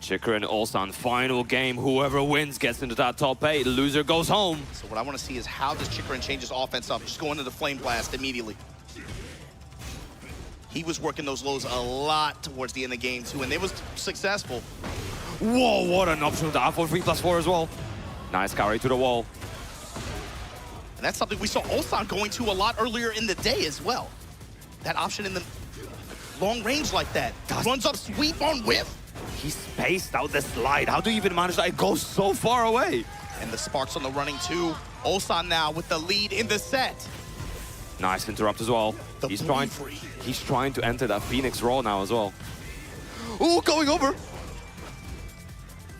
Chicorin Ulsan, final game. Whoever wins gets into that top 8. Loser goes home. So what I want to see is how does Chicorin change his offense up? Just go into the Flame Blast immediately. He was working those lows a lot towards the end of the game too, and it was successful. Whoa, what an option with the F4 3+4 as well. Nice carry to the wall. And that's something we saw Ulsan going to a lot earlier in the day as well. That option in the long range like that. Runs up sweep on whiff. He spaced out the slide. How do you even manage that? It goes so far away. And the sparks on the running too. Ulsan now with the lead in the set. Nice interrupt as well. He's trying to enter that Phoenix Raw now as well. Oh, going over.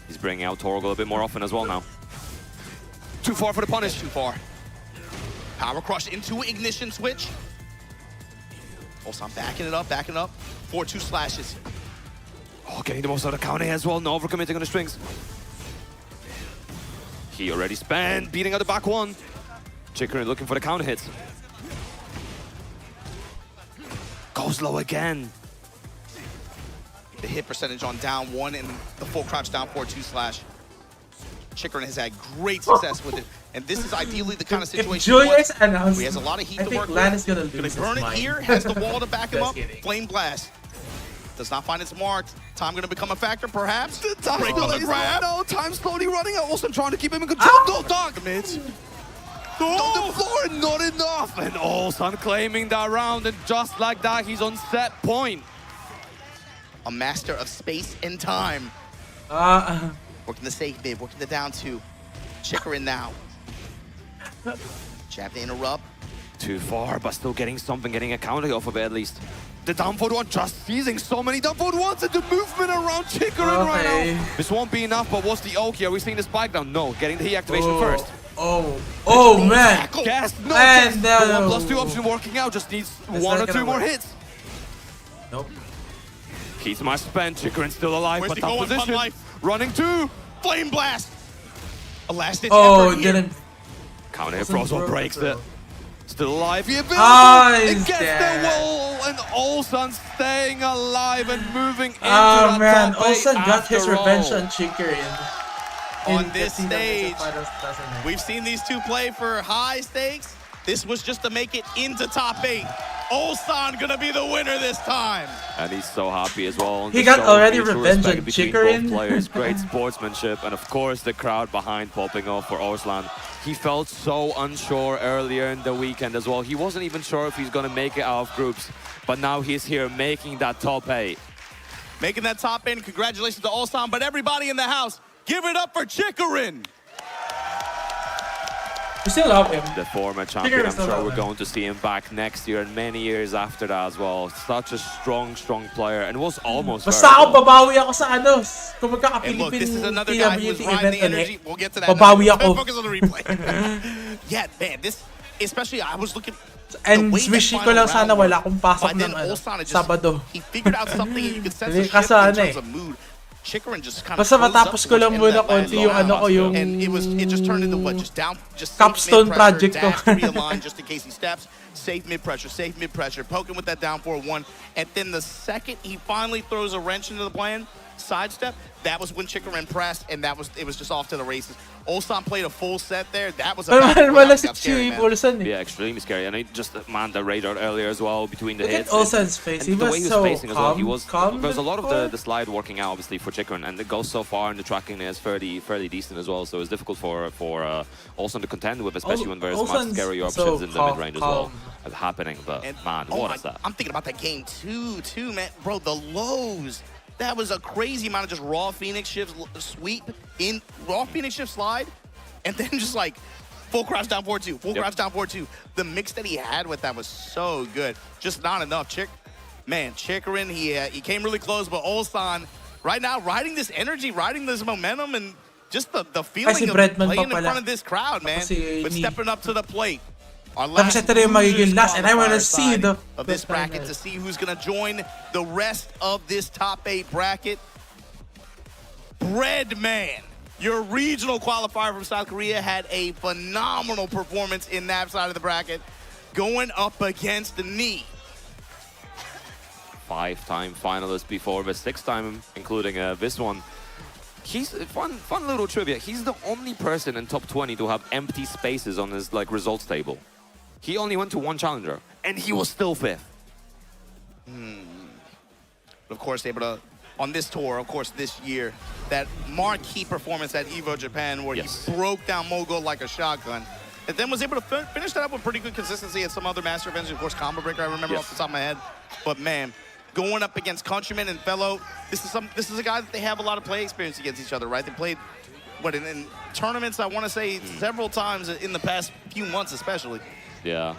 He's bringing out Torgal a bit more often as well now. Too far for the punish. Too far. Power crush into ignition switch. Ulsan backing it up, 4-2 slashes. Oh, getting the most out of counter as well. No overcommitting on the strings. He already spent, beating out the back one. Chicorin looking for the counter hits. Goes low again. The hit percentage on down 1 and the full crouch down 4-2 slash. Chicorin has had great success with it. And this is ideally the kind of situation where he has a lot of heat to work with. Gonna burn it here, has the wall to back him up. Flame Blast. Does not find its mark. Time gonna become a factor, perhaps. Break on the grab. No, time slowly running out. Also trying to keep him in control. Go, dog. The mids. On the floor, not enough. And Ulsan claiming that round. And just like that, he's on set point. A master of space and time. Working the safe mid, working the down 2. Chicorin now. Jab to interrupt. Too far, but still getting something, getting a counter off of it at least. The down forward one, just seizing so many down forward ones, and the movement around Chicorin right now. This won't be enough, but what's the oak? Are we seeing the spike down? No, getting the heat activation first. Oh man! Gas, no, and the 1+2 option working out, just needs 1 or 2 more hits. Nope. Keys my spend, Chicorin still alive, Where's but top position. Running 2. Flame Blast! A last ditch effort here. Didn't. Counter hit Frozo breaks it. Still alive, he gets the wall, and Ulsan staying alive and moving into the man, top 8 Ulsan got his after revenge all. on Chicorin. On this stage, we've seen these two play for high stakes. This was just to make it into top 8. Ulsan gonna be the winner this time. And he's so happy as well. He got already revenge on Chicorin. Both players, great sportsmanship, and of course the crowd behind popping off for Ulsan. He felt so unsure earlier in the weekend as well. He wasn't even sure if he's gonna make it out of groups, but now he's here making that top 8. Making that top 8, congratulations to Ulsan, but everybody in the house, give it up for Chicorin. We still love him. The former champion, I'm sure we're going to see him back next year and many years after that as well. Such a strong player, and was almost Basta ako, babawi ako sa ano. Kung magkaka-Philippine this is another guy who's riding the energy. We'll get to that. Babawi ako. Focus on the replay. Yeah, man, this, especially I was looking. And wishing ko lang sana wala akong pasok ng Sabado. He figured out something and you could sense the shift in terms of mood. Chicorin just kind of basta matapos ko lang muna konti yung ano ko yung and it just turned into what, just capstone project ko. Realign just in case he steps, safe mid pressure, poking with that down 4-1, and then the second he finally throws a wrench into the plan, sidestep, that was when Chikarin pressed, and it was just off to the races. Ulsan played a full set there. That was a Yeah, extremely scary. And it just, man, the radar earlier as well between the hits. Ulsan's face. And the way he was so facing as well, calm there's a lot of before. the slide working out, obviously, for Chikarin, and it goes so far, and the tracking is fairly decent as well. So it's difficult for Ulsan to contend with, especially when there's much scarier options in the mid-range as well happening. But, man, what is that? I'm thinking about that game too, man. Bro, the lows. That was a crazy amount of just raw Phoenix shift sweep in raw Phoenix shift slide, and then just like full crouch down 4-2, full crouch down 4-2. The mix that he had with that was so good. Just not enough. Chikarin, he came really close, but Ulsan right now riding this energy, riding this momentum, and just the feeling of playing in front of this crowd, man. But stepping up to the plate. Our last ito yung magiging last, and I want to see the of this bracket to see who's going to join the rest of this top 8 bracket. Breadman, your regional qualifier from South Korea, had a phenomenal performance in that side of the bracket, going up against Knee. 5-time finalist before, but 6-time, including this one. He's fun little trivia. He's the only person in top 20 to have empty spaces on his results table. He only went to one challenger, and he was still 5th. Of course, able to, on this tour, of course, this year, that marquee performance at EVO Japan where he broke down Mogul like a shotgun, and then was able to finish that up with pretty good consistency at some other master events. Of course, Combo Breaker, I remember off the top of my head. But man, going up against Countryman and Fellow, this is a guy that they have a lot of play experience against each other, right? They played, in tournaments, I want to say several times in the past few months especially. Yeah.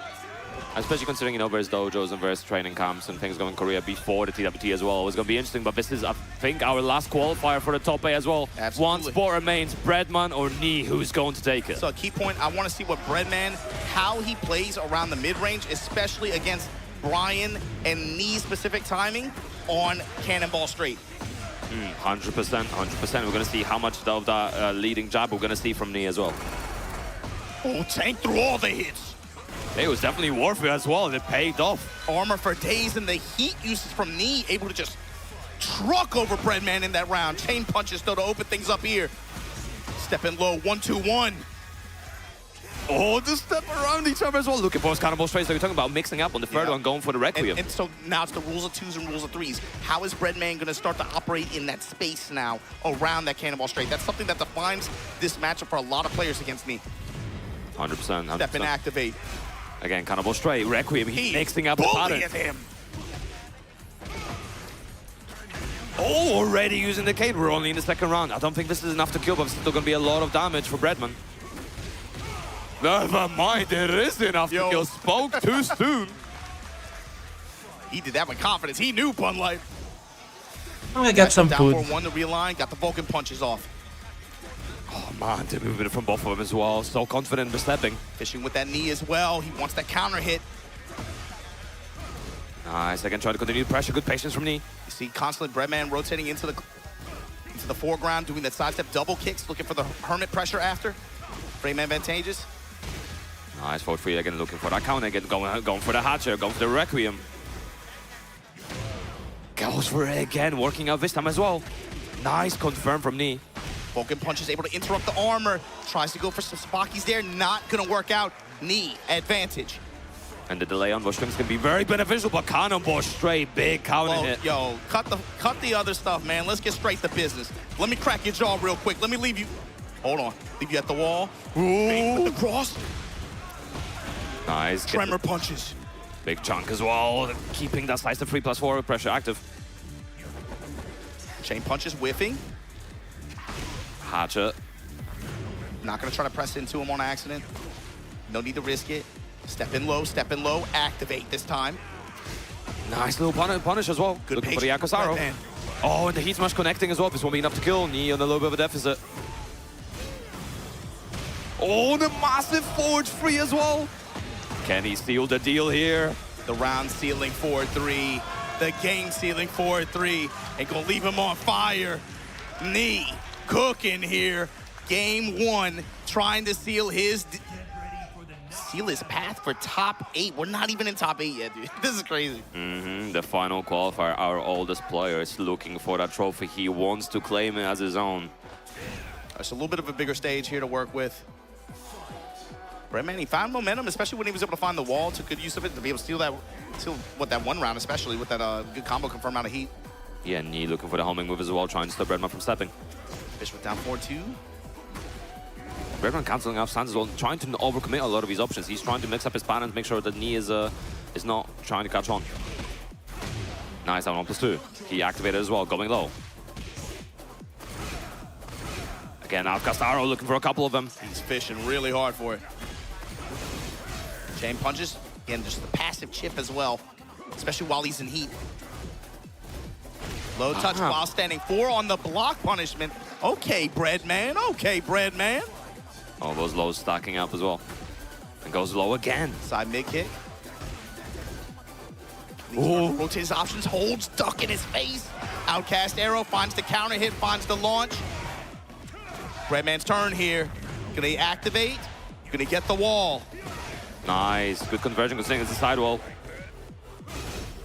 Especially considering, there's dojos and there's training camps and things going in Korea before the TWT as well. It's going to be interesting, but this is, I think, our last qualifier for the top 8 as well. Absolutely. One spot remains, Breadman or Knee, who's going to take it? So a key point, I want to see what Breadman, how he plays around the mid-range, especially against Brian and Knee-specific timing on Cannonball Straight. 100%. We're going to see how much of that leading jab we're going to see from Knee as well. Oh, tank through all the hits. It was definitely worth it as well. It paid off. Armor for days, and the heat uses from Knee, able to just truck over Breadman in that round. Chain punches, though, to open things up here. Stepping low, 1-2-1. Oh, the step around each other as well. Looking for those cannonball straights that we're talking about, mixing up on the third one, going for the Requiem. And so now it's the rules of 2s and rules of 3s. How is Breadman going to start to operate in that space now around that cannonball straight? That's something that defines this matchup for a lot of players against me. 100%. Step and activate. Again, cannonball straight, Requiem, he's mixing up the pattern. Him. Oh, already using the Cade. We're only in the 2nd round. I don't think this is enough to kill, but it's still going to be a lot of damage for Breadman. Never mind, it is enough to kill. Spoke too soon. He did that with confidence. He knew Bun Life. I'm going to get some food. Down for 1 to realign, got the Vulcan punches off. Oh man, they're moving it from both of them as well. So confident in stepping. Fishing with that knee as well. He wants that counter hit. Nice, again, try to continue the pressure. Good patience from Knee. You see constantly Breadman rotating into the foreground, doing that sidestep double kicks, looking for the Hermit pressure after. Frame advantageous. Nice forward free again, looking for that counter again, going for the Hatcher, going for the Requiem. Goes for it again, working out this time as well. Nice confirm from Knee. Vulcan punches, able to interrupt the armor. Tries to go for some Spockies there, not gonna work out. Knee, advantage. And the delay on Bushkins can be very beneficial, but Cannonball straight, big counter hit. Yo, cut the other stuff, man. Let's get straight to business. Let me crack your jaw real quick. Let me leave you. Hold on. Leave you at the wall. Ooh. With the cross. Nice. Tremor punches. Big chunk as well. Keeping that slice of 3+4 pressure active. Chain punches whiffing. Hatchet. Not gonna try to press into him on accident. No need to risk it. Step in low, activate this time. Nice little punish as well. Good looking for the Yakosaro. Oh, and the heat smash connecting as well. This won't be enough to kill. Knee on a little bit of a deficit. Oh, the massive forward free as well. Can he seal the deal here? The round sealing 4-3. The game sealing 4-3. Ain't gonna leave him on fire. Knee cooking here. Game 1, trying to seal his seal his path for top 8. We're not even in top 8 yet, dude. This is crazy. The final qualifier, our oldest player is looking for that trophy. He wants to claim it as his own. It's a little bit of a bigger stage here to work with. Breadman, he found momentum, especially when he was able to find the wall, took good use of it to be able to steal that one round, especially with that good combo confirmed out of heat. Yeah, and he looking for the homing move as well, trying to stop Breadman from stepping. Bishop down 4-2. Breadman cancelling out stands as well, trying to overcommit a lot of his options. He's trying to mix up his patterns, make sure that Knee is not trying to catch on. Nice, that 1+2. He activated as well, going low. Again, outcast arrow looking for a couple of them. He's fishing really hard for it. Chain punches, again, just the passive chip as well, especially while he's in heat. Low touch while standing 4 on the block punishment. Okay, Breadman. Okay, Breadman. Oh, those lows stacking up as well. And goes low again. Side mid kick. Rotates his options, holds, duck in his face. Outcast arrow, finds the counter hit, finds the launch. Breadman's turn here. Gonna activate, gonna get the wall. Nice, good conversion, good thing, it's a sidewall.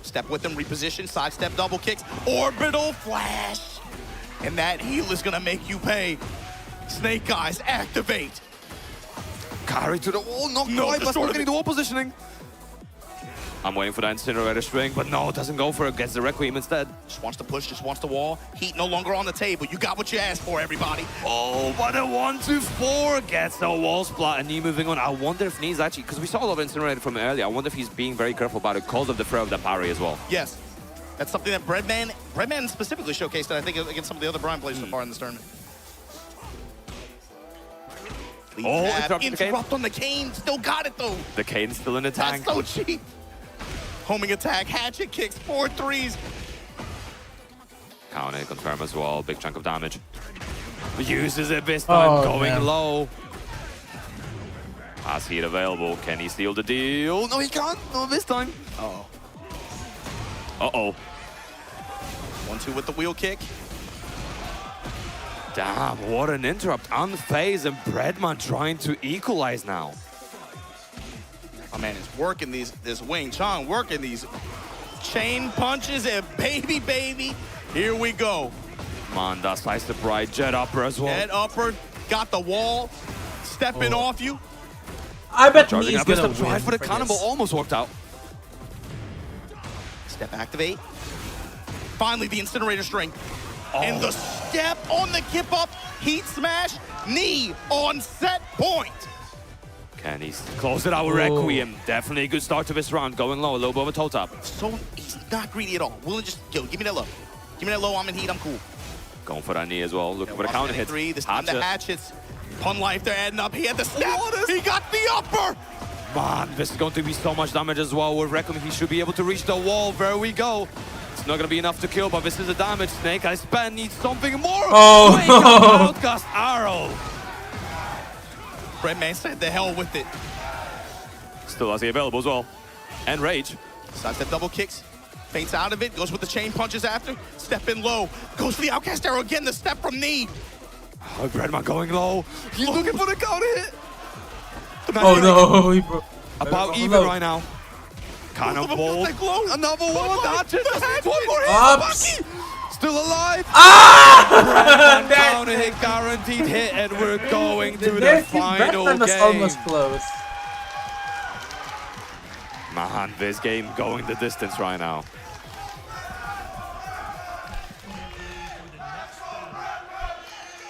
Step with him, reposition, sidestep, double kicks, orbital flash. And that heal is gonna make you pay. Snake Eyes, activate. Carry to the wall, not quite, but still getting the wall positioning. I'm waiting for that incinerator string, but no, it doesn't go for it, gets the Requiem instead. Just wants to push, just wants the wall. Heat no longer on the table, you got what you asked for, everybody. Oh, but a 1-4 gets the wall splat, and Knee moving on. I wonder if Knee's actually, because we saw a lot of incinerator from earlier, I wonder if he's being very careful about it because of the throw of the parry as well. Yes, that's something that Breadman specifically showcased, I think, against some of the other Brian players so far in this tournament. Interrupt on the cane, still got it though. The cane's still in the tank. That's so cheap. Homing attack, hatchet kicks, 4 threes. Counter confirm as well, big chunk of damage. Uses it this time, going low. Has heat available, can he steal the deal? No, he can't, not this time. Uh-oh. 1-2 with the wheel kick. Damn, what an interrupt. Unfazed, and Breadman trying to equalize now. My man is working this Wing Chun, working these chain punches, and baby, here we go. Man, that slice the right jet upper as well. Jet upper, got the wall, stepping off you. I bet Knee's gonna win for the cannonball almost worked out. Step activate. Finally, the incinerator string. And the step on the kip up, heat smash, Knee on set point. Can he close it out with Requiem? Definitely a good start to this round. Going low, a little bit of a toe tap. So he's not greedy at all. Willing just, yo, give me that low. Give me that low, I'm in heat, I'm cool. Going for that knee as well. Looking for the counter hit. 3, this time the hatchets. Pun life, they're adding up. He had the step, he got the upper. Man, this is going to be so much damage as well. With Requiem, he should be able to reach the wall. There we go. It's not going to be enough to kill, but this is the damage. Snake Eyes Span needs something more. Wake up, Outcast arrow. Breadman said the hell with it. Still has he available as well. And Rage. Sidestep double kicks. Feints out of it. Goes with the chain punches after. Step in low. Goes for the outcast arrow again. The step from Knee. Oh, Breadman going low. He's looking for the counter hit. Oh no, he broke. About even right now. Cannonball. Another one. That's it. One more hit. Bucky. Still alive. Ah! Counter hit, guaranteed hit, and we're going to the final game. Almost close. Man, this game going the distance right now.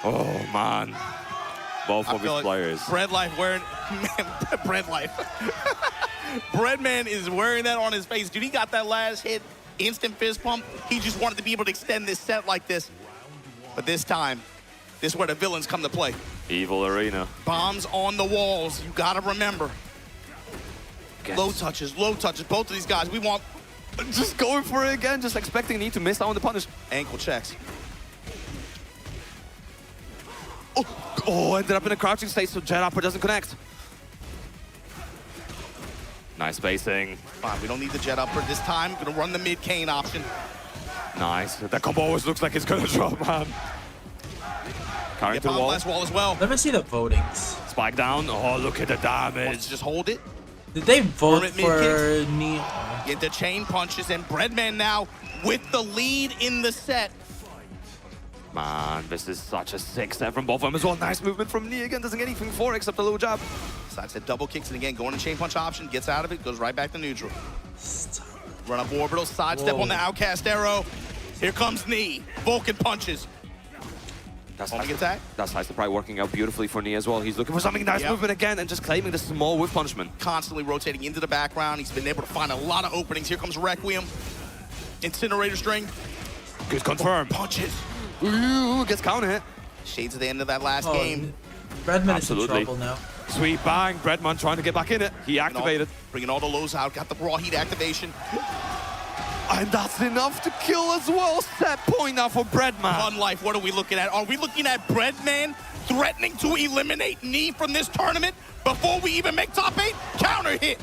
Oh man, both of his players. Bread Life wearing, man, Bread Life. Breadman is wearing that on his face. Dude, he got that last hit. Instant fist pump. He just wanted to be able to extend this set like this. But this time, this is where the villains come to play. Evil Arena. Bombs on the walls. You gotta remember. Low touches, both of these guys. We want... Just going for it again, just expecting Knee to miss out on the punish. Ankle checks. Oh, ended up in a crouching state, so jet upper doesn't connect. Nice spacing. Fine, we don't need the jet upper this time. Gonna run the mid cane option. Nice. That combo always looks like it's gonna drop, man. Carrying to the wall. Last wall as well. Let me see the votings. spike down. Oh, look at the damage. Just hold it. Did they vote Permit for mid-kicks. knee? Get the chain punches, and Breadman now with the lead in the set. Man, this is such a sick set from both of them as well. Nice movement from Knee again. Doesn't get anything for it except a little jab. Sidestep double kicks, and again, going to chain punch option, gets out of it, goes right back to neutral. Run up orbital, sidestep on the outcast arrow. Here comes Knee. Vulcan punches. That's Only attack. That's Sidestep probably working out beautifully for Knee as well. He's looking for something nice movement again and just claiming the small whiff punishment. Constantly rotating into the background. He's been able to find a lot of openings. Here comes Requiem. Incinerator string. Good confirm. Punches. Ooh, gets counter hit. Shades at the end of that last game. Breadman is in trouble now. Sweet bang. Breadman trying to get back in it. He activated. Bringing all the lows out. Got the raw heat activation. And that's enough to kill as well. Set point now for Breadman. On life, what are we looking at? Are we looking at Breadman threatening to eliminate Knee from this tournament before we even make top 8? Counter hit.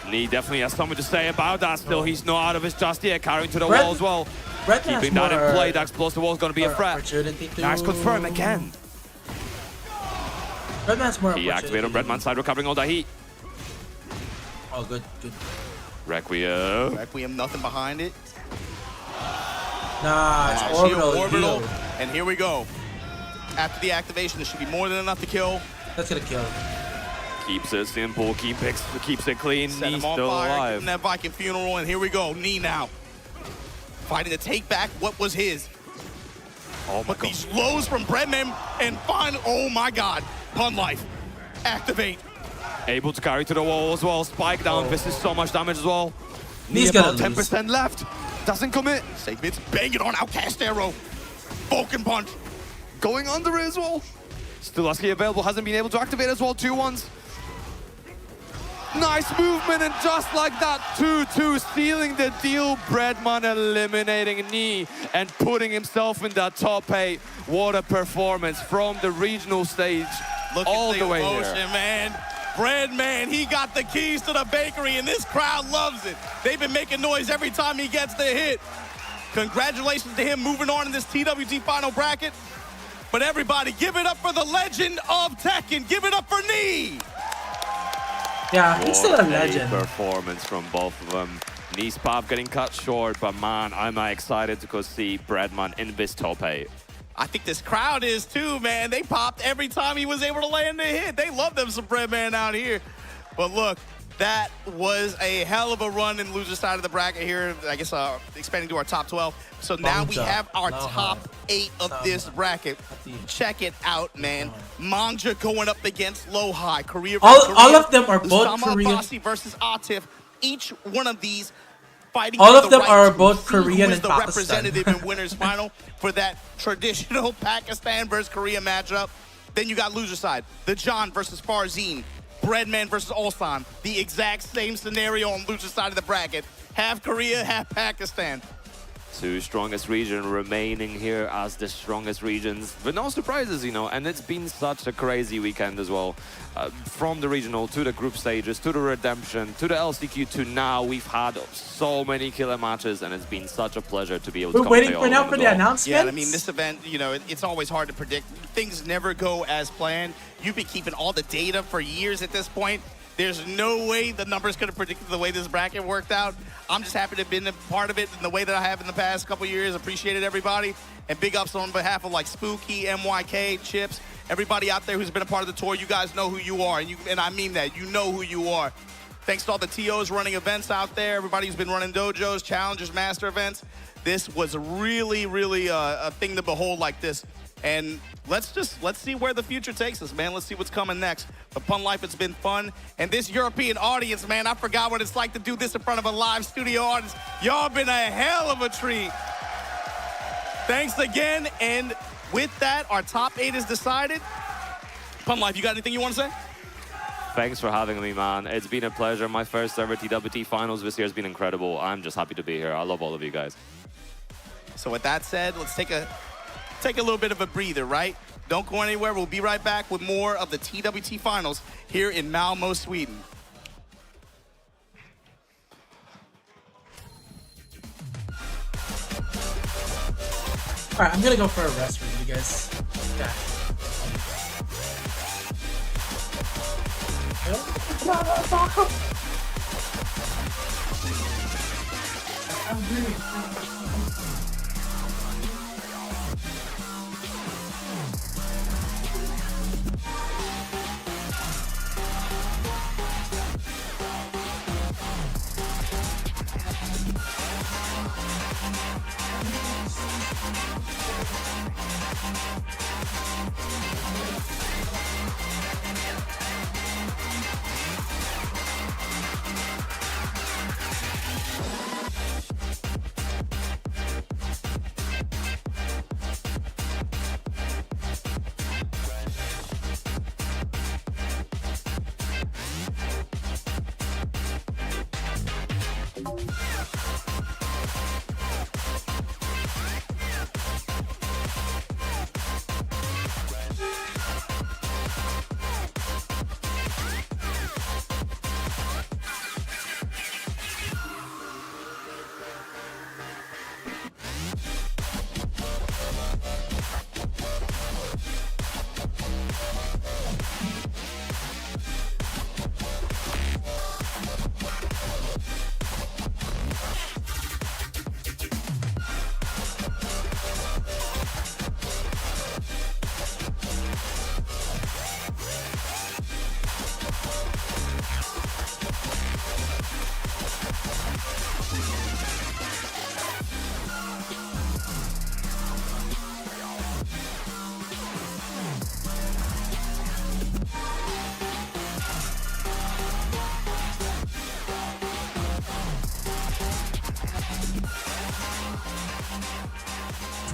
Knee definitely has something to say about that. Still, he's not out of his just yet. Carrying to the wall as well. Keeping that in play. That explosive wall is going to be a threat. Nice confirm again. Breadman's more He activated on Breadman's side, recovering all that heat. Oh, good. Requiem. Requiem, nothing behind it. Nah, it's orbital. And here we go. After the activation, there should be more than enough to kill. That's gonna kill. Keeps it simple, keeps it clean. Set Knee him on still fire, alive. getting that Viking funeral, and here we go. Knee now. Fighting to take back what was his. Oh my God. These lows from Breadman and find, oh my God. Pun life. Activate. Able to carry to the wall as well. Spike down. This is so much damage as well. He's about gonna 10% left. Doesn't commit. Safe bits. Bang it on outcast arrow. Vulcan punch. Going under it as well. Still Husky available. Hasn't been able to activate as well. 2-1s. Nice movement, and just like that, 2-2 sealing the deal. Breadman eliminating Knee and putting himself in that top 8. What a performance from the regional stage. Look all at the way emotion, here. man. Breadman, he got the keys to the bakery, and this crowd loves it. They've been making noise every time he gets the hit. Congratulations to him moving on in this TWT final bracket. But everybody, give it up for the legend of Tekken. Give it up for Knee. Yeah, he's still a legend. Performance from both of them. Knee's path getting cut short, but man, I'm excited to go see Breadman in this top 8. I think this crowd is too, man. They popped every time he was able to land a hit. They love them some Breadman out here. But look, that was a hell of a run in loser side of the bracket here. I guess expanding to our top 12. So now we have our top 8 of this bracket. Check it out, man. Manja going up against Low High. Korea versus Korea. All of them are both Korean. Basi versus Atif. Each one of these fighting all for of the them right are to both see who Korean is and the Pakistan. representative in winners final for that traditional Pakistan versus Korea matchup. Then you got loser side, the John versus Farzine, Breadman versus Ulsan. The exact same scenario on loser side of the bracket. Half Korea, half Pakistan. 2 strongest region remaining here as the strongest regions. But no surprises, you know, and it's been such a crazy weekend as well. From the regional to the group stages, to the redemption, to the LCQ, to now, we've had so many killer matches, and it's been such a pleasure to be able to We're waiting for now for the announcements. Yeah, I mean, this event, you know, it's always hard to predict. Things never go as planned. You've been keeping all the data for years at this point. There's no way the numbers could have predicted the way this bracket worked out. I'm just happy to have been a part of it in the way that I have in the past couple years. Appreciate it, everybody. And big ups on behalf of like Spooky, MYK, Chips, everybody out there who's been a part of the tour. You guys know who you are, and I mean that. You know who you are. Thanks to all the TOs running events out there, everybody who's been running dojos, challenges, master events. This was really, really a thing to behold like this. And let's see where the future takes us, man. Let's see what's coming next. But Pun Life, it's been fun. And this European audience, man, I forgot what it's like to do this in front of a live studio audience. Y'all been a hell of a treat. Thanks again. And with that, our top 8 is decided. Pun Life, you got anything you want to say? Thanks for having me, man. It's been a pleasure. My first ever TWT Finals this year has been incredible. I'm just happy to be here. I love all of you guys. So with that said, let's take a little bit of a breather, right? Don't go anywhere. We'll be right back with more of the TWT Finals here in Malmo, Sweden. All right, I'm gonna go for a rest for you guys. Yeah.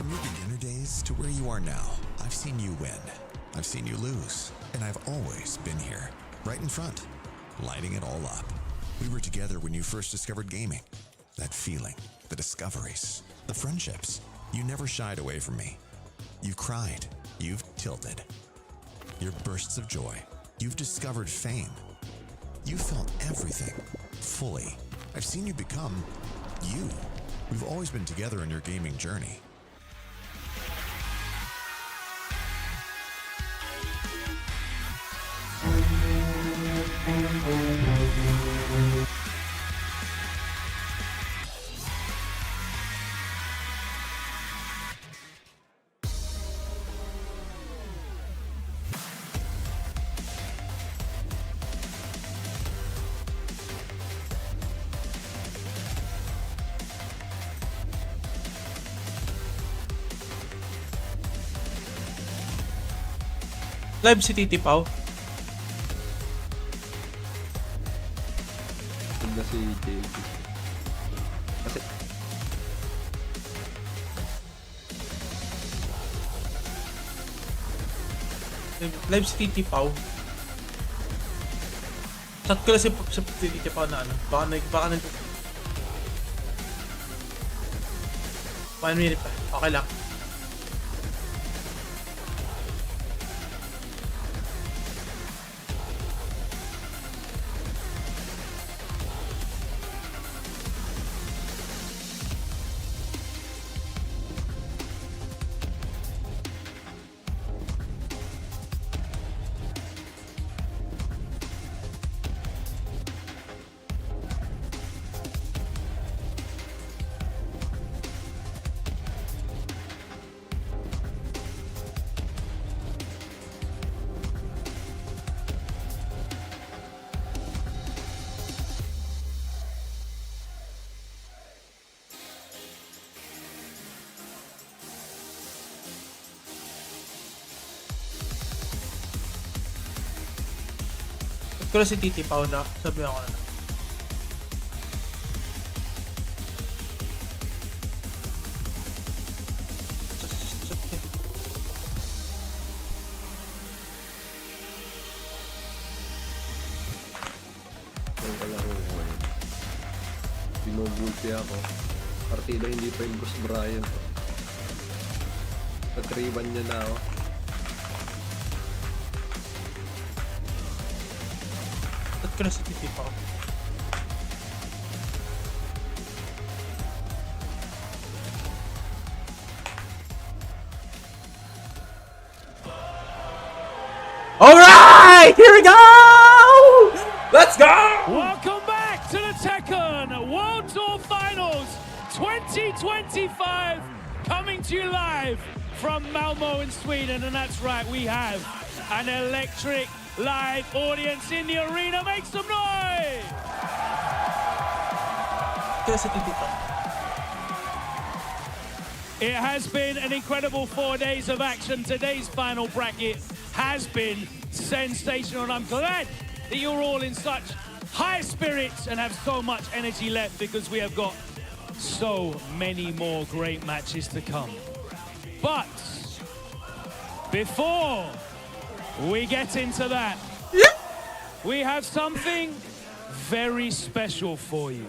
From your beginner days to where you are now, I've seen you win. I've seen you lose. And I've always been here, right in front, lighting it all up. We were together when you first discovered gaming. That feeling, the discoveries, the friendships. You never shied away from me. You cried. You've tilted. Your bursts of joy. You've discovered fame. You felt everything, fully. I've seen you become you. We've always been together in your gaming journey. Live si Titi Pao. Ganda si JP. Kasi live si Titi Pao. Chat ko lang si Titi Pao na ano. Baka nag 1 minute pa. Okay lang. Ko lang si Titi Pao na sabi ako na. Binubulti ako. Partida hindi pa yung Bruce Bryan. Patriban niya na ako. Ba't ko na si Titi Pao? Alright! Here we go! Let's go! Welcome back to the Tekken World Tour Finals 2025, coming to you live from Malmo in Sweden. And that's right, we have an electric live audience in the arena. Make some noise! It has been an incredible 4 days of action. Today's final bracket has been sensational, and I'm glad that you're all in such high spirits and have so much energy left, because we have got so many more great matches to come. But before we get into that, we have something very special for you.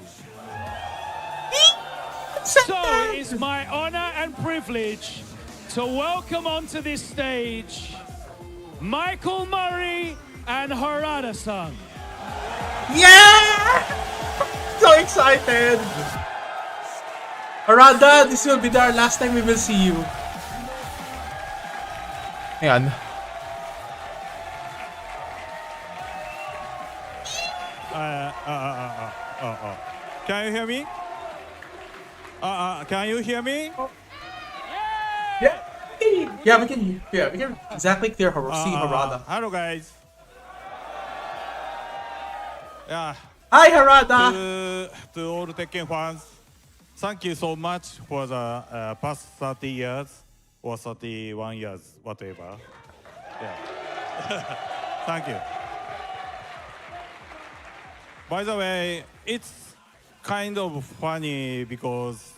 So it is my honor and privilege to welcome onto this stage Michael Murray and Harada-san. Yeah! So excited! Harada, this will be our last time we will see you. Hang on. Can you hear me? Can you hear me? Yeah. Yeah, we can. Yeah, we can exactly see Harada. Hello, guys. Yeah. Hi, Harada. To all the Tekken fans, thank you so much for the past 30 years or 31 years, whatever. Yeah. Thank you. By the way, it's kind of funny because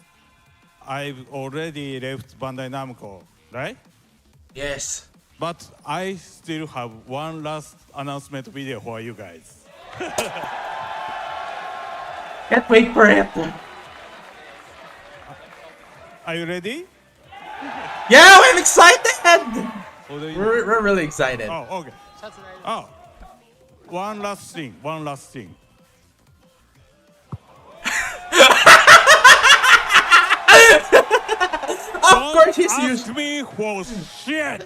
I've already left Bandai Namco, right? Yes. But I still have one last announcement video for you guys. Can't wait for it. Are you ready? Yeah, I'm excited! We're really excited. Oh, okay. Oh, one last thing. Of course he's used. Ask me for shit.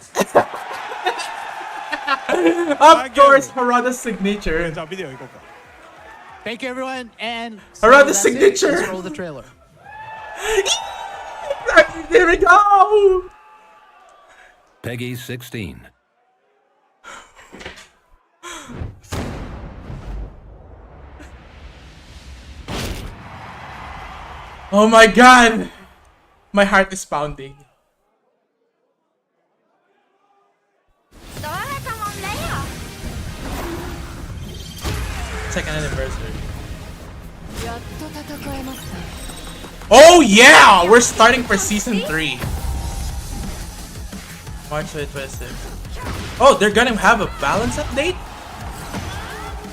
Of course, Harada's signature. Thank you, everyone, and Harada's signature. Let's roll the trailer. Here we go. Peggy 16. Oh my god! My heart is pounding. Second anniversary. Oh yeah! We're starting for season 3. March 26th. Oh, they're gonna have a balance update?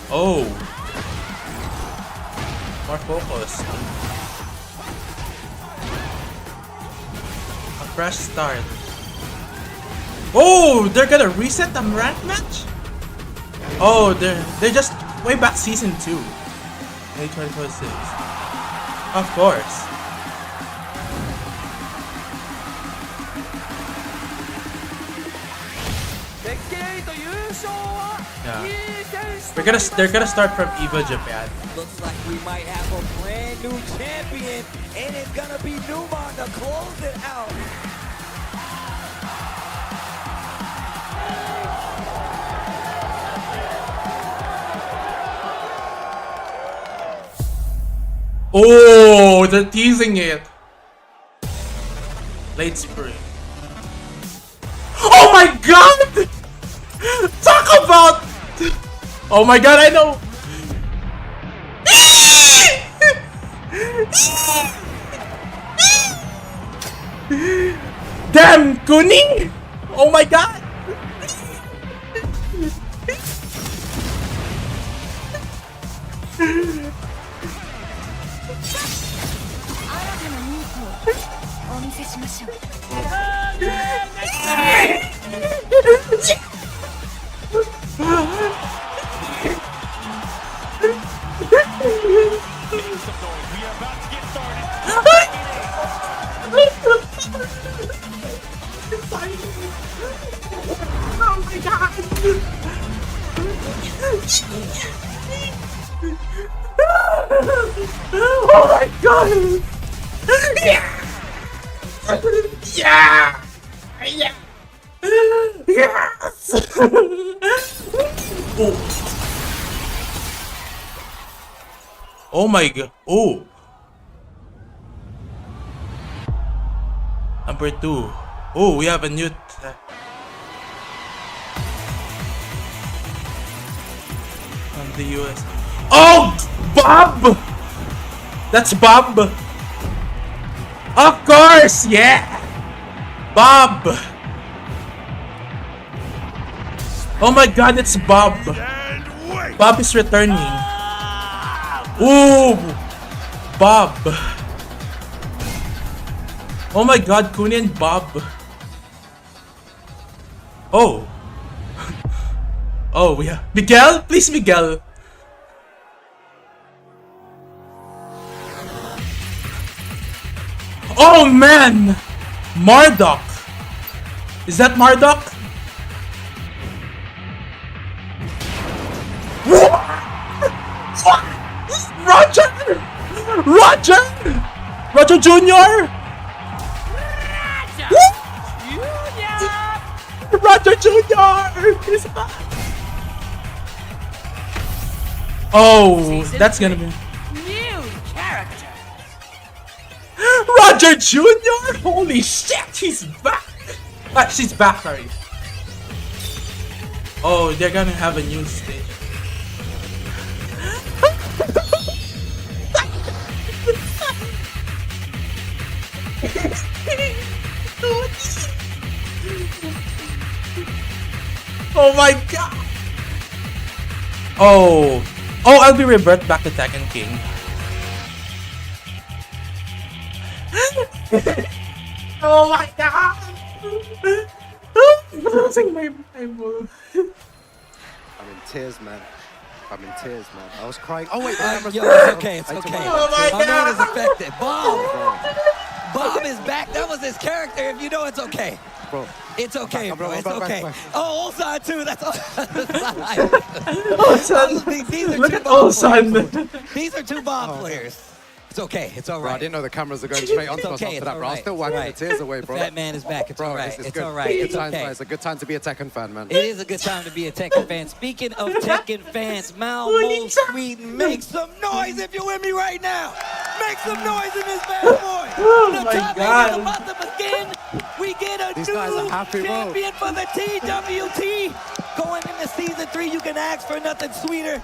Oh. More focus. A fresh start. Oh, they're gonna reset the rank match? Oh, they're just way back season 2. May 2026. Of course. Yeah. They're gonna start from EVO Japan. Looks like we might have a brand new champion, and it's gonna be Numan to close it out. Oh, they're teasing it. Late spring. Oh my god! Talk about... Oh my god, I know! Damn, Kuni! Oh my god! Oh my god! Oh my god! Yeah! Yeah! Yeah! Yes! Oh. Oh my god. Oh. Number 2. Oh, we have a new from the US. Oh, Bob! That's Bob. Of course, yeah. Bob. Oh my god, it's Bob. Bob is returning. Ooh, Bob. Oh my god, Kuni and Bob. Oh. Oh, yeah. Miguel? Please, Miguel. Oh man! Marduk. Is that Marduk? Roger! Roger! Roger Jr.! Roger Jr. is back. Oh, that's gonna be New character. Roger Jr. Holy shit, he's back. She's back, sorry. Oh, they're gonna have a new stage. Oh my god! Oh, I'll be revert back to Tekken King. Oh my god! I'm losing my Bible. I'm in tears, man. I'm in tears, man. I was crying. Oh wait, yo, it's okay, it's okay. Oh my god! man is affected. Bob is back. That was his character. If you know, it's okay. Bro. It's okay, bro. It's okay. Back. Oh, Ulsan too. That's Ulsan. These are Look two at Bob Ulsan. players. These are two Bob players. It's okay. It's all Bro, I right. didn't know the cameras are going straight onto us okay, after that, bro. I was right. still wiping the tears away, bro. That man is back. It's bro, all right. It's It's good. all right. Good It's times, okay. man. It's a good time to be a Tekken fan, man. It is a good time to be a Tekken fan. Speaking of Tekken fans, Malmo Sweden, make some noise if you're with me right now. Make some noise in this bad boy. Oh The my top god. eight is about to begin. We get a These new guys are happy, bro. champion for the TWT. Going into season 3, you can ask for nothing sweeter.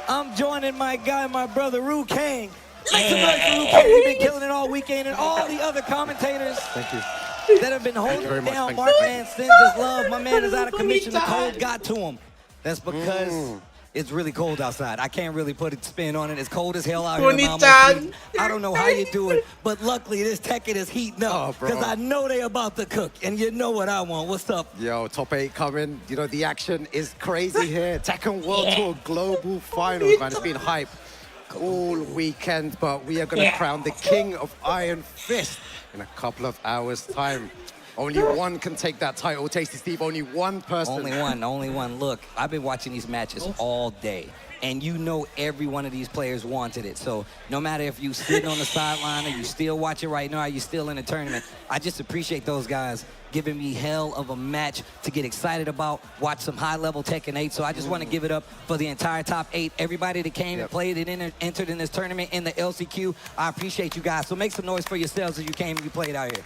I'm joining my guy, my brother, Ru Kang. Make some noise for Ru Kang. He's been killing it all weekend, and all the other commentators Thank you. that have been holding very it much. down. Thank you. Mark Man sends his love. My man is out of commission. The cold got to him. That's because it's really cold outside. I can't really put a spin on it. It's cold as hell out here. in Malmo, Sweden. I don't know how you do it, but luckily this Tekken is heating up because I know they about to cook, and you know what I want. What's up? Yo, top 8 coming. You know, the action is crazy here. Tekken World Tour Global Finals, man. It's been hype all weekend, but we are going to crown the king of Iron Fist in a couple of hours' time. Only one can take that title. Tasty Steve, only one person. Only one. Look, I've been watching these matches all day, and you know every one of these players wanted it. So no matter if you sitting on the sideline or you still watching right now or you still in the tournament, I just appreciate those guys giving me hell of a match to get excited about, watch some high-level Tekken 8. So I just want to give it up for the entire top 8. Everybody that came and played and entered in this tournament in the LCQ, I appreciate you guys. So make some noise for yourselves as you came and you played out here.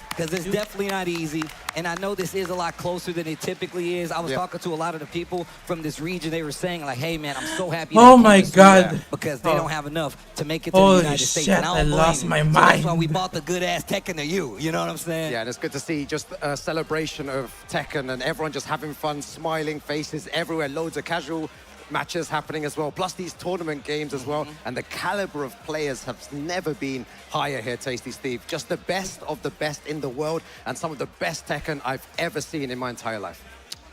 Because it's definitely not easy. And I know this is a lot closer than it typically is. I was talking to a lot of the people from this region. They were saying, like, hey, man, I'm so happy. Oh my god. Because they don't have enough to make it to the Holy United States. shit, And I don't lost blame my you. So mind. that's why we bought the good-ass Tekken to you. You know what I'm saying? Yeah, and it's good to see just a celebration of Tekken and everyone just having fun, smiling faces everywhere, loads of casual matches happening as well, plus these tournament games as well. And the caliber of players have never been higher here, Tasty Steve. Just the best of the best in the world and some of the best Tekken I've ever seen in my entire life.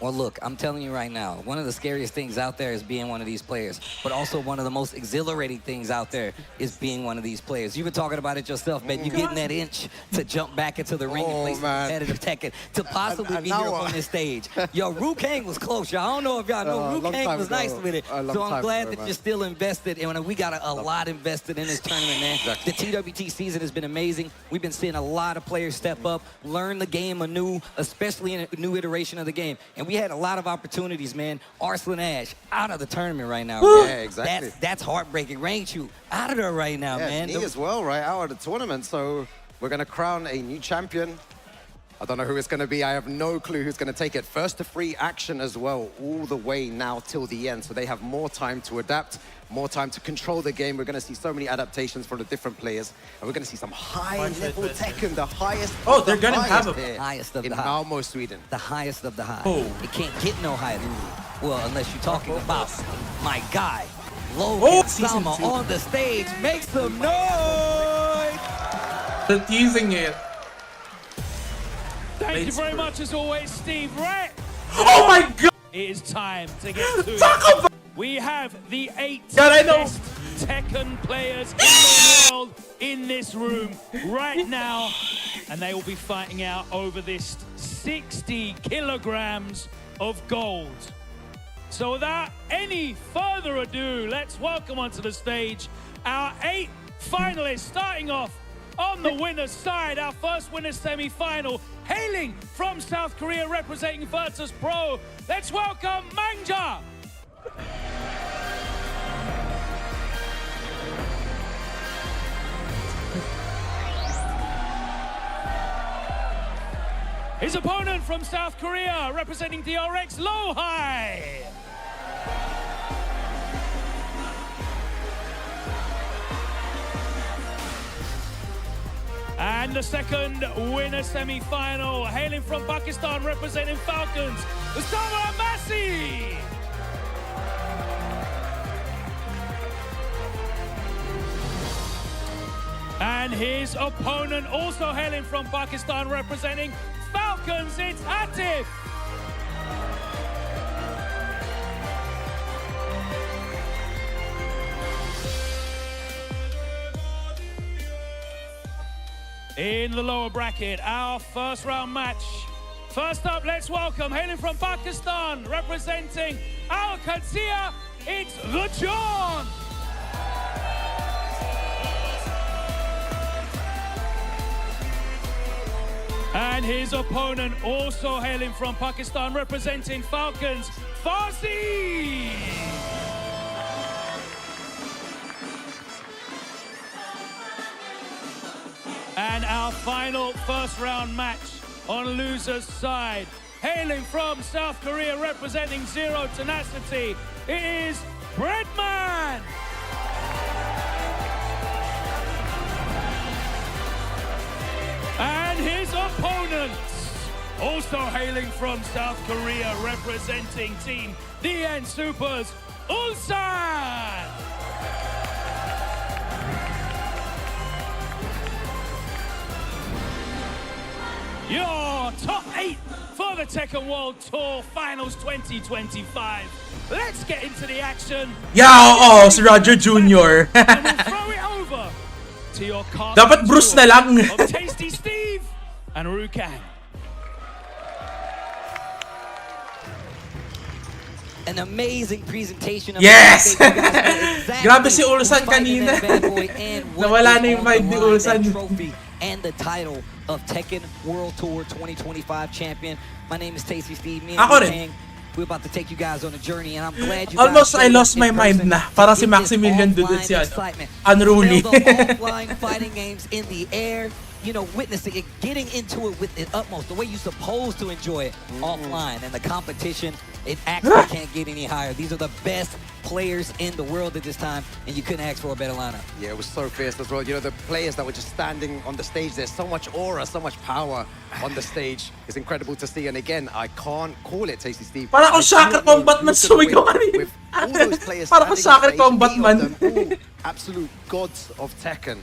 Well, look, I'm telling you right now, one of the scariest things out there is being one of these players, but also one of the most exhilarating things out there is being one of these players. You've been talking about it yourself, man. You're getting that inch to jump back into the ring and play some competitive Tekken to possibly be here on this stage. Yo, Ru Kang was close, y'all. I don't know if y'all know. Ru Kang was nice with it. So I'm glad that you're still invested, and we got a lot invested in this tournament, man. The TWT season has been amazing. We've been seeing a lot of players step up, learn the game anew, especially in a new iteration of the game. And we had a lot of opportunities, man. Arslan Ash out of the tournament right now. Yeah, exactly. That's heartbreaking. Raichu out of there right now, man. Me as well, right? Out of the tournament. So we're going to crown a new champion. I don't know who it's going to be. I have no clue who's going to take it. First to free action as well, all the way now till the end. So they have more time to adapt, more time to control the game. We're going to see so many adaptations from the different players. And we're going to see some high-level Tekken, the highest Oh, they're going to have a highest of in the high. Malmo, Sweden. The highest of the high. Oh. It can't get no higher. Well, unless you're talking about my guy, Logan Sama on the stage. Make some noise! They're teasing it. Thank you very much, as always, Steve. Right. Oh my God! It is time to get to it. We have the 8 best Tekken players in the world in this room right now, and they will be fighting out over this 60 kilograms of gold. So without any further ado, let's welcome onto the stage our 8 finalists, starting off on the winner's side, our first winner's semi-final, hailing from South Korea, representing Virtus Pro. Let's welcome Mangja. His opponent from South Korea, representing DRX, Lohai. And the second winner semi-final, hailing from Pakistan, representing Falcons, Usama Abbasi. And his opponent, also hailing from Pakistan, representing Falcons, it's Atif. In the lower bracket, our first round match. First up, let's welcome, hailing from Pakistan, representing Al Qadsiya, it's Rajon. And his opponent, also hailing from Pakistan, representing Falcons, Farsi. And our final first round match on loser's side, hailing from South Korea, representing Zero Tenacity, it is Breadman. And his opponents, also hailing from South Korea, representing Team DN Supers, Ulsan. Your top 8 for the Tekken World Tour Finals 2025. Let's get into the action. Yeah, si Roger Jr. And we'll throw it over to your cast Dapat Bruce na lang. of Tasty Steve and Ru Kang. An amazing presentation of Yes! exactly Grabe si Ulsan kanina. Nawala na yung vibe ni Ulsan. Trophy and the title of Tekken World Tour 2025 champion. My name is Tasty Steve. Me and Ako Ru rin. Kang, we're about to take you guys on a journey, and I'm glad you Almost guys I lost my in mind person na. Para si in this Maximilian Dudut offline siya. excitement. Unruly. Feel the offline fighting games in the air, you know, witnessing it, getting into it with the utmost, the way you're supposed to enjoy it offline. And the competition, it actually can't get any higher. These are the best players in the world at this time, and you couldn't ask for a better lineup. Yeah, it was so fierce as well. You know, the players that were just standing on the stage, there's so much aura, so much power on the stage. It's incredible to see. And again, I can't call it, Tasty Steve. Parang ang Shaka Combat man sumigaw kanina. With all those players Parang standing soccer on stage, combat 8 of man. them, all absolute gods of Tekken.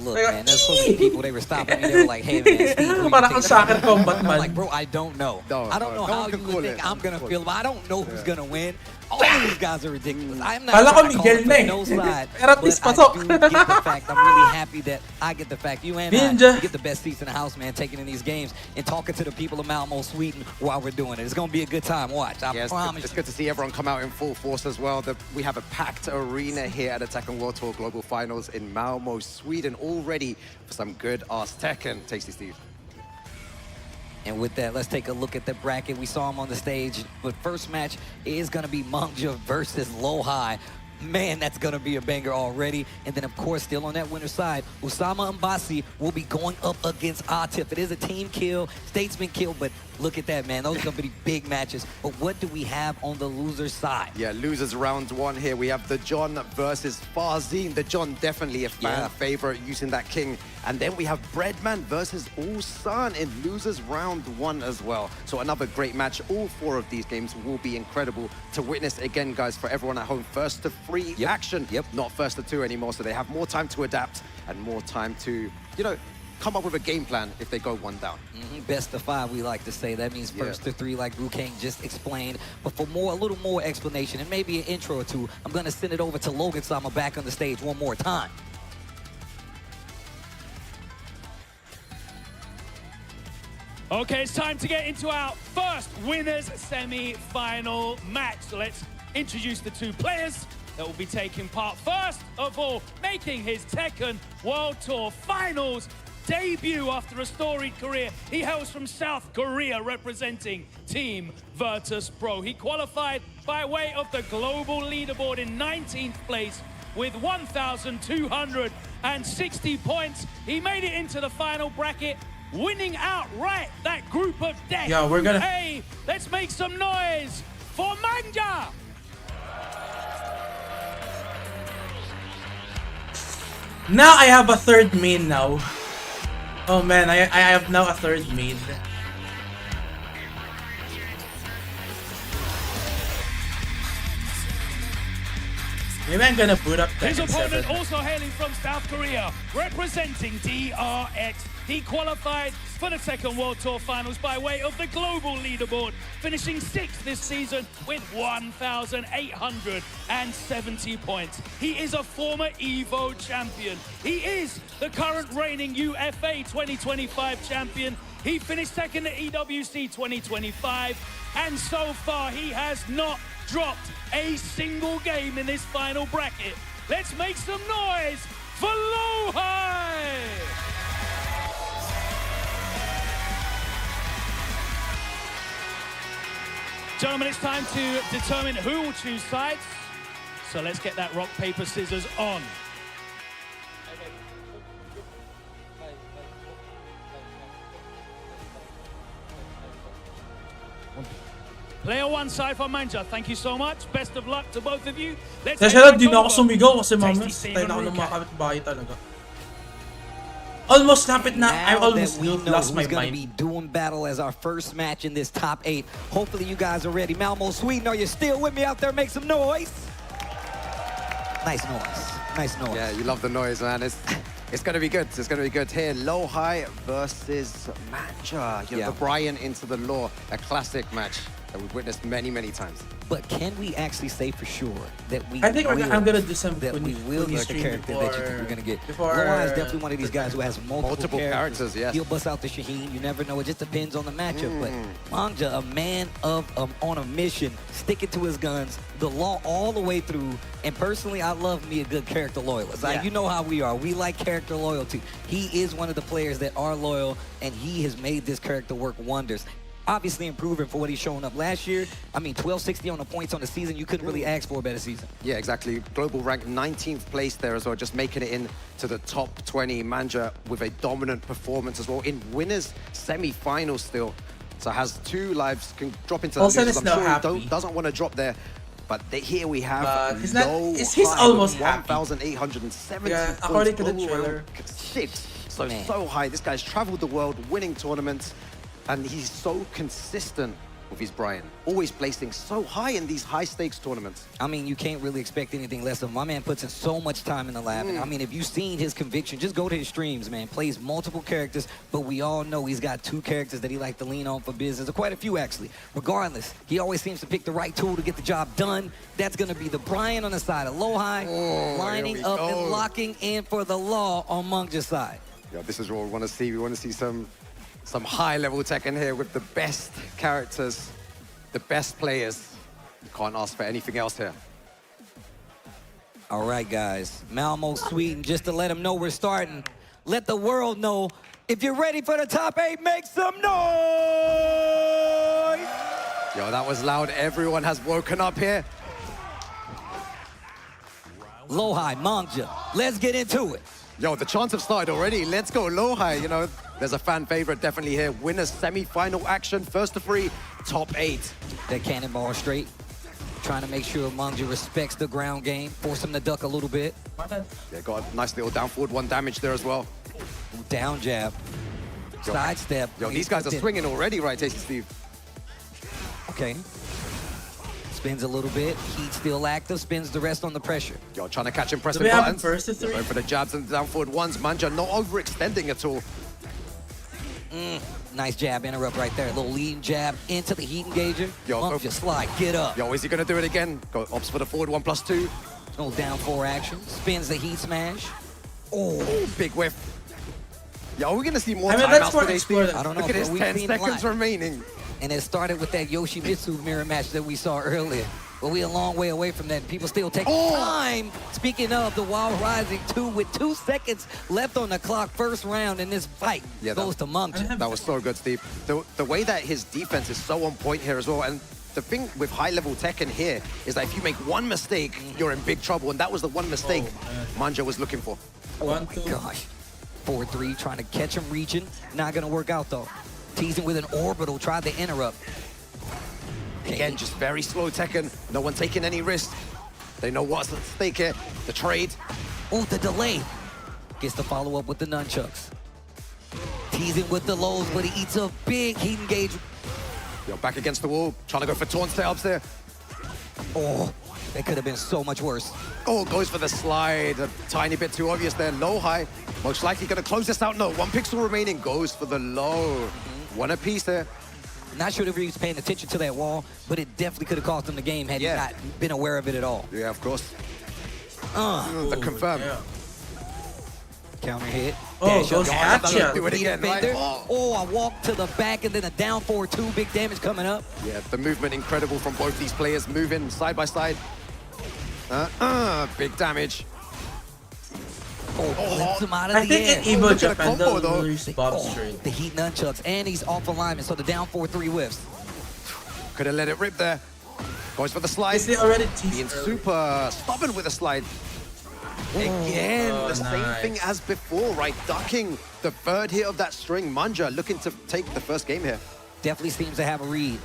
Look, man, there's so many people, they were stopping me. They were like, hey, man, Steve, who you Parang think soccer is gonna win? combat I'm man. like, bro, I don't know. I don't know no how one you can would call think it. I'm going to feel, but I don't know who's going to win. All of these guys are ridiculous. I'm not Kala ko trying to call Miguel it na for eh. no side, Pero at but least I pasok. do get the fact. I'm really happy that I get the fact. You and Ninja. I get the best seats in the house, man, taking in these games and talking to the people of Malmo, Sweden while we're doing it. It's going to be a good time. Watch. I promise It's good to see everyone come out in full force as well. We have a packed arena here at the Tekken World Tour Global Finals in Malmo, Sweden, all ready for some good-ass Tekken. Tasty Steve. And with that, let's take a look at the bracket. We saw him on the stage, but first match is going to be Mangja versus Lohai. Man, that's going to be a banger already. And then, of course, still on that winner's side, Usama Mbasi will be going up against Atif. It is a team kill, statesman kill, but look at that, man. Those are going to be big matches. But what do we have on the loser's side? Yeah, losers round one here. We have the John versus Farzine. The John definitely a fan favorite using that king. And then we have Breadman versus Ulsan in losers round one as well. So another great match. All 4 of these games will be incredible to witness again, guys, for everyone at home. First to 3 action, not first to 2 anymore. So they have more time to adapt and more time to, you know, come up with a game plan if they go 1 down. Best of 5, we like to say. That means first to 3, like Wu-Kang just explained. But for a little more explanation and maybe an intro or two, I'm going to send it over to Logan Sama back on the stage one more time. Okay, it's time to get into our first winners semi-final match. So let's introduce the 2 players that will be taking part. First of all, making his Tekken World Tour Finals debut after a storied career. He hails from South Korea, representing Team Virtus Pro. He qualified by way of the global leaderboard in 19th place with 1,260 points. He made it into the final bracket, winning outright that group of death. Yeah, we're gonna... Hey, let's make some noise for Mangja! Now I have a 3rd main now. Oh man, I have now a 3rd main. Maybe I'm gonna boot up His Tekken opponent 7. also hailing from South Korea, representing DRX. He qualified for the Tekken World Tour Finals by way of the global leaderboard, finishing 6th this season with 1,870 points. He is a former EVO champion. He is the current reigning UFA 2025 champion. He finished 2nd at EWC 2025, and so far he has not dropped a single game in this final bracket. Let's make some noise for Lohai! Gentlemen, it's time to determine who will choose sides. So let's get that rock, paper, scissors on. Player 1 side for Mangja. Thank you so much. Best of luck to both of you. Let's Kasi di na ako sumigaw kasi mama, tayo na ako ng mga kapitbahay talaga. Almost lapit na. I almost lost my going to mind. be doing battle as our first match in this top 8. Hopefully you guys are ready. Malmo, Sweden, are you still with me out there? Make some noise. Nice noise. Nice noise. Yeah, you love the noise, man. It's going to be good. It's going to be good here. Lohai versus Mangja. You know, the Brian into the Law, a classic match that we've witnessed many, many times. But can we actually say for sure that we I think I'm gonna do some that we will get the character that you think we're gonna get? Lohai is definitely one of these guys who has multiple characters. Yes. He'll bust out the Shaheen. You never know. It just depends on the matchup. But Mangja, a man on a mission, sticking to his guns, the law all the way through. And personally, I love me a good character loyalist. Yeah. You know how we are. We like character loyalty. He is one of the players that are loyal, and he has made this character work wonders. Obviously improving for what he's shown up last year. I mean, 1260 on the points on the season. You couldn't really ask for a better season. Yeah, exactly. Global rank 19th place there as well, just making it into the top 20. Mangja with a dominant performance as well in winners semi-final still. So has 2 lives, can drop into the Olsen losers. is now I'm sure happy. he doesn't want to drop there. But here we have he's Lohai almost with happy. 1,870 Yeah, according to the points. trailer. 6. So, Man. so high. This guy's traveled the world winning tournaments. And he's so consistent with his Brian. Always placing so high in these high-stakes tournaments. I mean, you can't really expect anything less of him. My man puts in so much time in the lab. And I mean, if you've seen his conviction, just go to his streams, man. Plays multiple characters, but we all know he's got 2 characters that he likes to lean on for business, or quite a few, actually. Regardless, he always seems to pick the right tool to get the job done. That's going to be the Brian on the side of Lowhigh, lining up and locking in for the Law on Mungja's side. Yeah, this is what we want to see. We want to see some high-level Tekken here with the best characters, the best players. You can't ask for anything else here. All right, guys. Malmo Sweden, just to let them know we're starting. Let the world know, if you're ready for the top 8, make some noise! Yo, that was loud. Everyone has woken up here. Lowhigh, Mungja, let's get into it. Yo, the chants have started already. Let's go, Lowhigh. You know, there's a fan favorite definitely here. Winners semi-final action, first to 3, top 8. That cannonball straight. Trying to make sure Mungja respects the ground game, force him to duck a little bit. Yeah, got a nice little down forward, 1 damage there as well. Down jab. Sidestep. Yo, these guys are swinging already, right, Tasty Steve? Okay. Spins a little bit. Heat still active. Spins the rest on the pressure. Yo, trying to catch him pressing Do we have buttons. first to 3? Going for the jabs and the down forward ones. Mungja not overextending at all. Nice jab interrupt right there. A little lead jab into the heat engager. Yo, Mungja slide. Get up. Yo, is he going to do it again? Go opts for the forward 1+2. Little down 4 action. Spins the heat smash. Oh, big whiff. Yo, we're going to see more I mean, timeouts that's more today, explore Steve. I don't know, Look at bro. this, We've 10 seen a seconds lot. remaining. And it started with that Yoshimitsu mirror match that we saw earlier. But we're a long way away from that. People still taking time. Speaking of the Wild Rising 2, with 2 seconds left on the clock, first round in this fight goes to Mungja. That was so good, Steve. The way that his defense is so on point here as well. And the thing with high-level Tekken here is that if you make one mistake, you're in big trouble. And that was the one mistake Mungja was looking for. One, two. Gosh. 4-3, trying to catch him reaching. Not going to work out, though. Teasing with an orbital, tried to interrupt. Again, just very slow Tekken. No one taking any risks. They know what's at stake here. The trade. Oh, the delay. Gets the follow-up with the nunchucks. Teasing with the lows, but he eats a big heat engage. Yo, back against the wall. Trying to go for taunt setups there. Oh, that could have been so much worse. Oh, goes for the slide. A tiny bit too obvious there. Low-high. Most likely going to close this out. No, 1 pixel remaining. Goes for the low. 1 apiece there. Not sure if he was paying attention to that wall, but it definitely could have cost him the game had he not been aware of it at all. Yeah, of course. The confirm. Yeah. Counter hit. Oh, Dash goes up. at ya. Do it again, right? Oh, I walked to the back and then a down 4-2. Big damage coming up. Yeah, the movement incredible from both these players. Moving side by side. Big damage. Flips him out of I the air. think in Evo Look at the Japan, combo, they'll though. release Bob straight. The heat nunchucks, and he's off alignment, so the down 4-3 whiffs. Could have let it rip there. Goes for the slide. Is they already teased Being early? super stubborn with the slide. Again, Oh, the same nice. thing as before, right? Ducking the 3rd hit of that string. Mungja looking to take the first game here. Definitely seems to have a read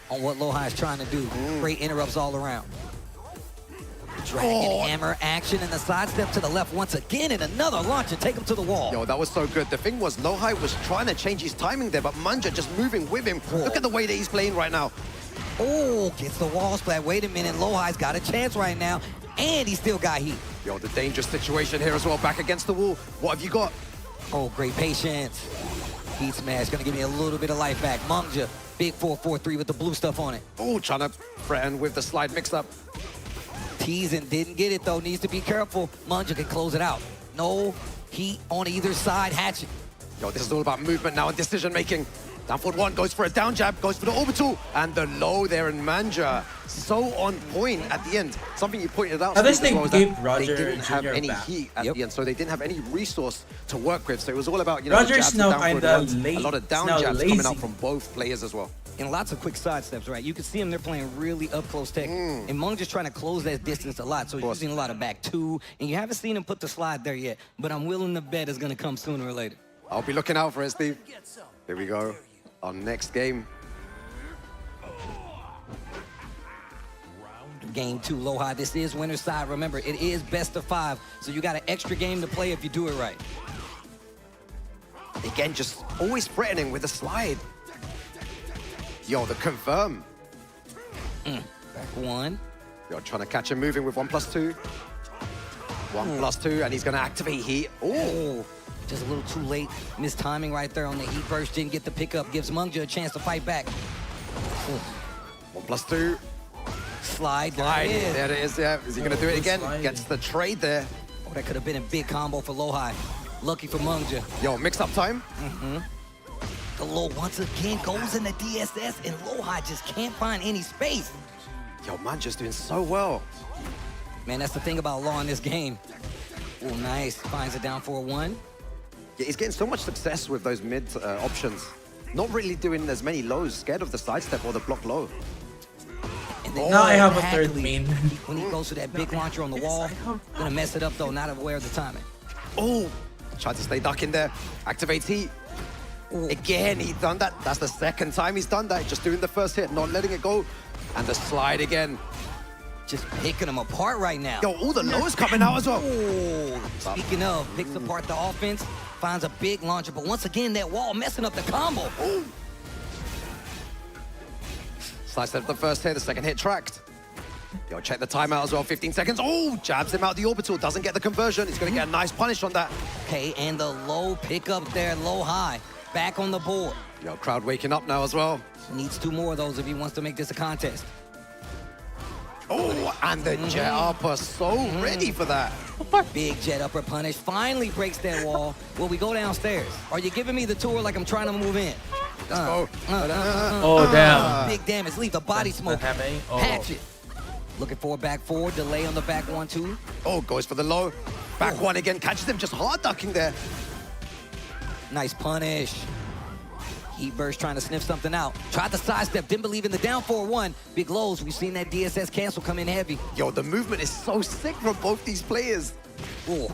on what Lowhigh is trying to do. Great interrupts all around. Dragon hammer action and the sidestep to the left once again, and another launch and take him to the wall. Yo, that was so good. The thing was, Lowhigh was trying to change his timing there, but Mungja just moving with him. Look at the way that he's playing right now. Oh, gets the wall splat. Wait a minute, Lowhigh's got a chance right now, and he still got heat. Yo, the dangerous situation here as well. Back against the wall. What have you got? Oh, great patience. Heat smash, gonna give me a little bit of life back. Mungja, big 4-4-3 with the blue stuff on it. Oh, trying to threaten with the slide mix-up. Teasing, didn't get it though, needs to be careful. Mungja can close it out. No heat on either side, hatching. Yo, this is all about movement now and decision-making. Down forward 1, goes for a down jab, goes for the orbital, and the low there in Mungja. So on point at the end. Something you pointed out, At least Steve, they as well, is gave that Roger they didn't have Jr. any back. heat at the end, so they didn't have any resource to work with. So it was all about, you know, Roger's jabs and now down forward kinda ones. late. A lot of down He's now jabs coming out lazy. from both players as well. And lots of quick sidesteps, right? You can see him, they're playing really up-close tech. And Mungja's trying to close that distance a lot, so he's using a lot of back 2. And you haven't seen him put the slide there yet, but I'm willing to bet it's gonna come sooner or later. I'll be looking out for it, Steve. Here we go. Our next game. Game 2, Lowhigh. This is winner's side. Remember, it is best of 5, so you got an extra game to play if you do it right. Again, just always threatening with a slide. Yo, the confirm. Back one. Yo, trying to catch him moving with 1+2. 1+2, and he's going to activate heat. Oh, just a little too late. Missed timing right there on the heat burst. Didn't get the pickup. Gives Mungja a chance to fight back. 1+2. Slide. There it is. Yeah. Is he going to do it again? Gets the trade there. Oh, that could have been a big combo for Lohai. Lucky for Mungja. Yo, mix-up time. The low once again goes in the DSS, and Lohai just can't find any space. Yo, man, just doing so well. Man, that's the thing about Law in this game. Oh, nice. Finds it down 4-1. Yeah, he's getting so much success with those mid options. Not really doing as many lows, scared of the sidestep or the block low. And then now I have a third main. When he goes to that big launcher on the wall, gonna mess it up though, not aware of the timing. Oh, tried to stay duck in there. Activates heat. Again, he's done that. That's the second time he's done that. Just doing the first hit, not letting it go. And the slide again. Just picking them apart right now. Yo, all the lows coming out as well. Oh, speaking of, picks apart the offense, finds a big launcher, but once again, that wall messing up the combo. Ooh. Slice up the first hit, the second hit tracked. Yo, check the timeout as well, 15 seconds. Oh, jabs him out the orbital, doesn't get the conversion. He's gonna get a nice punish on that. Okay, and the low pickup there, Lohai, back on the board. Yo, crowd waking up now as well. Needs 2 more of those if he wants to make this a contest. Oh, and the jet upper, so ready for that. Big jet upper punish, finally breaks that wall. Will we go downstairs? Are you giving me the tour like I'm trying to move in? Let's go. Oh, damn. Big damage, leave the body smoke. Hatchet. Looking for a back 4, delay on the back 1-2. Oh, goes for the low. Back 1 again, catches him just hard ducking there. Nice punish. Heat burst trying to sniff something out. Tried the sidestep, didn't believe in the down 4-1. Big lows, we've seen that DSS cancel come in heavy. Yo, the movement is so sick from both these players. Oh.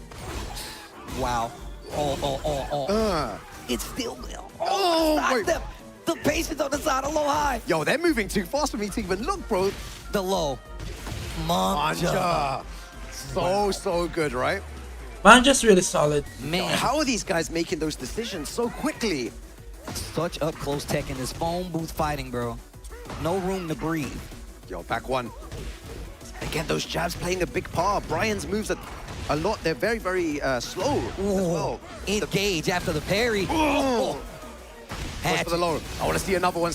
Wow. Oh. It's still... Oh, sidestep. The patience on the side of Lohai. Yo, they're moving too fast for me to even look, bro. The low. Mungja. So good, right? Manja's really solid. Man. How are these guys making those decisions so quickly? Such up close tech in this phone booth fighting, bro. No room to breathe. Yo, back 1. Again, those jabs playing a big part. Brian's moves a lot. They're very, very slow as well. Engage after the parry. Oh. Goes for the low. I want to see another one.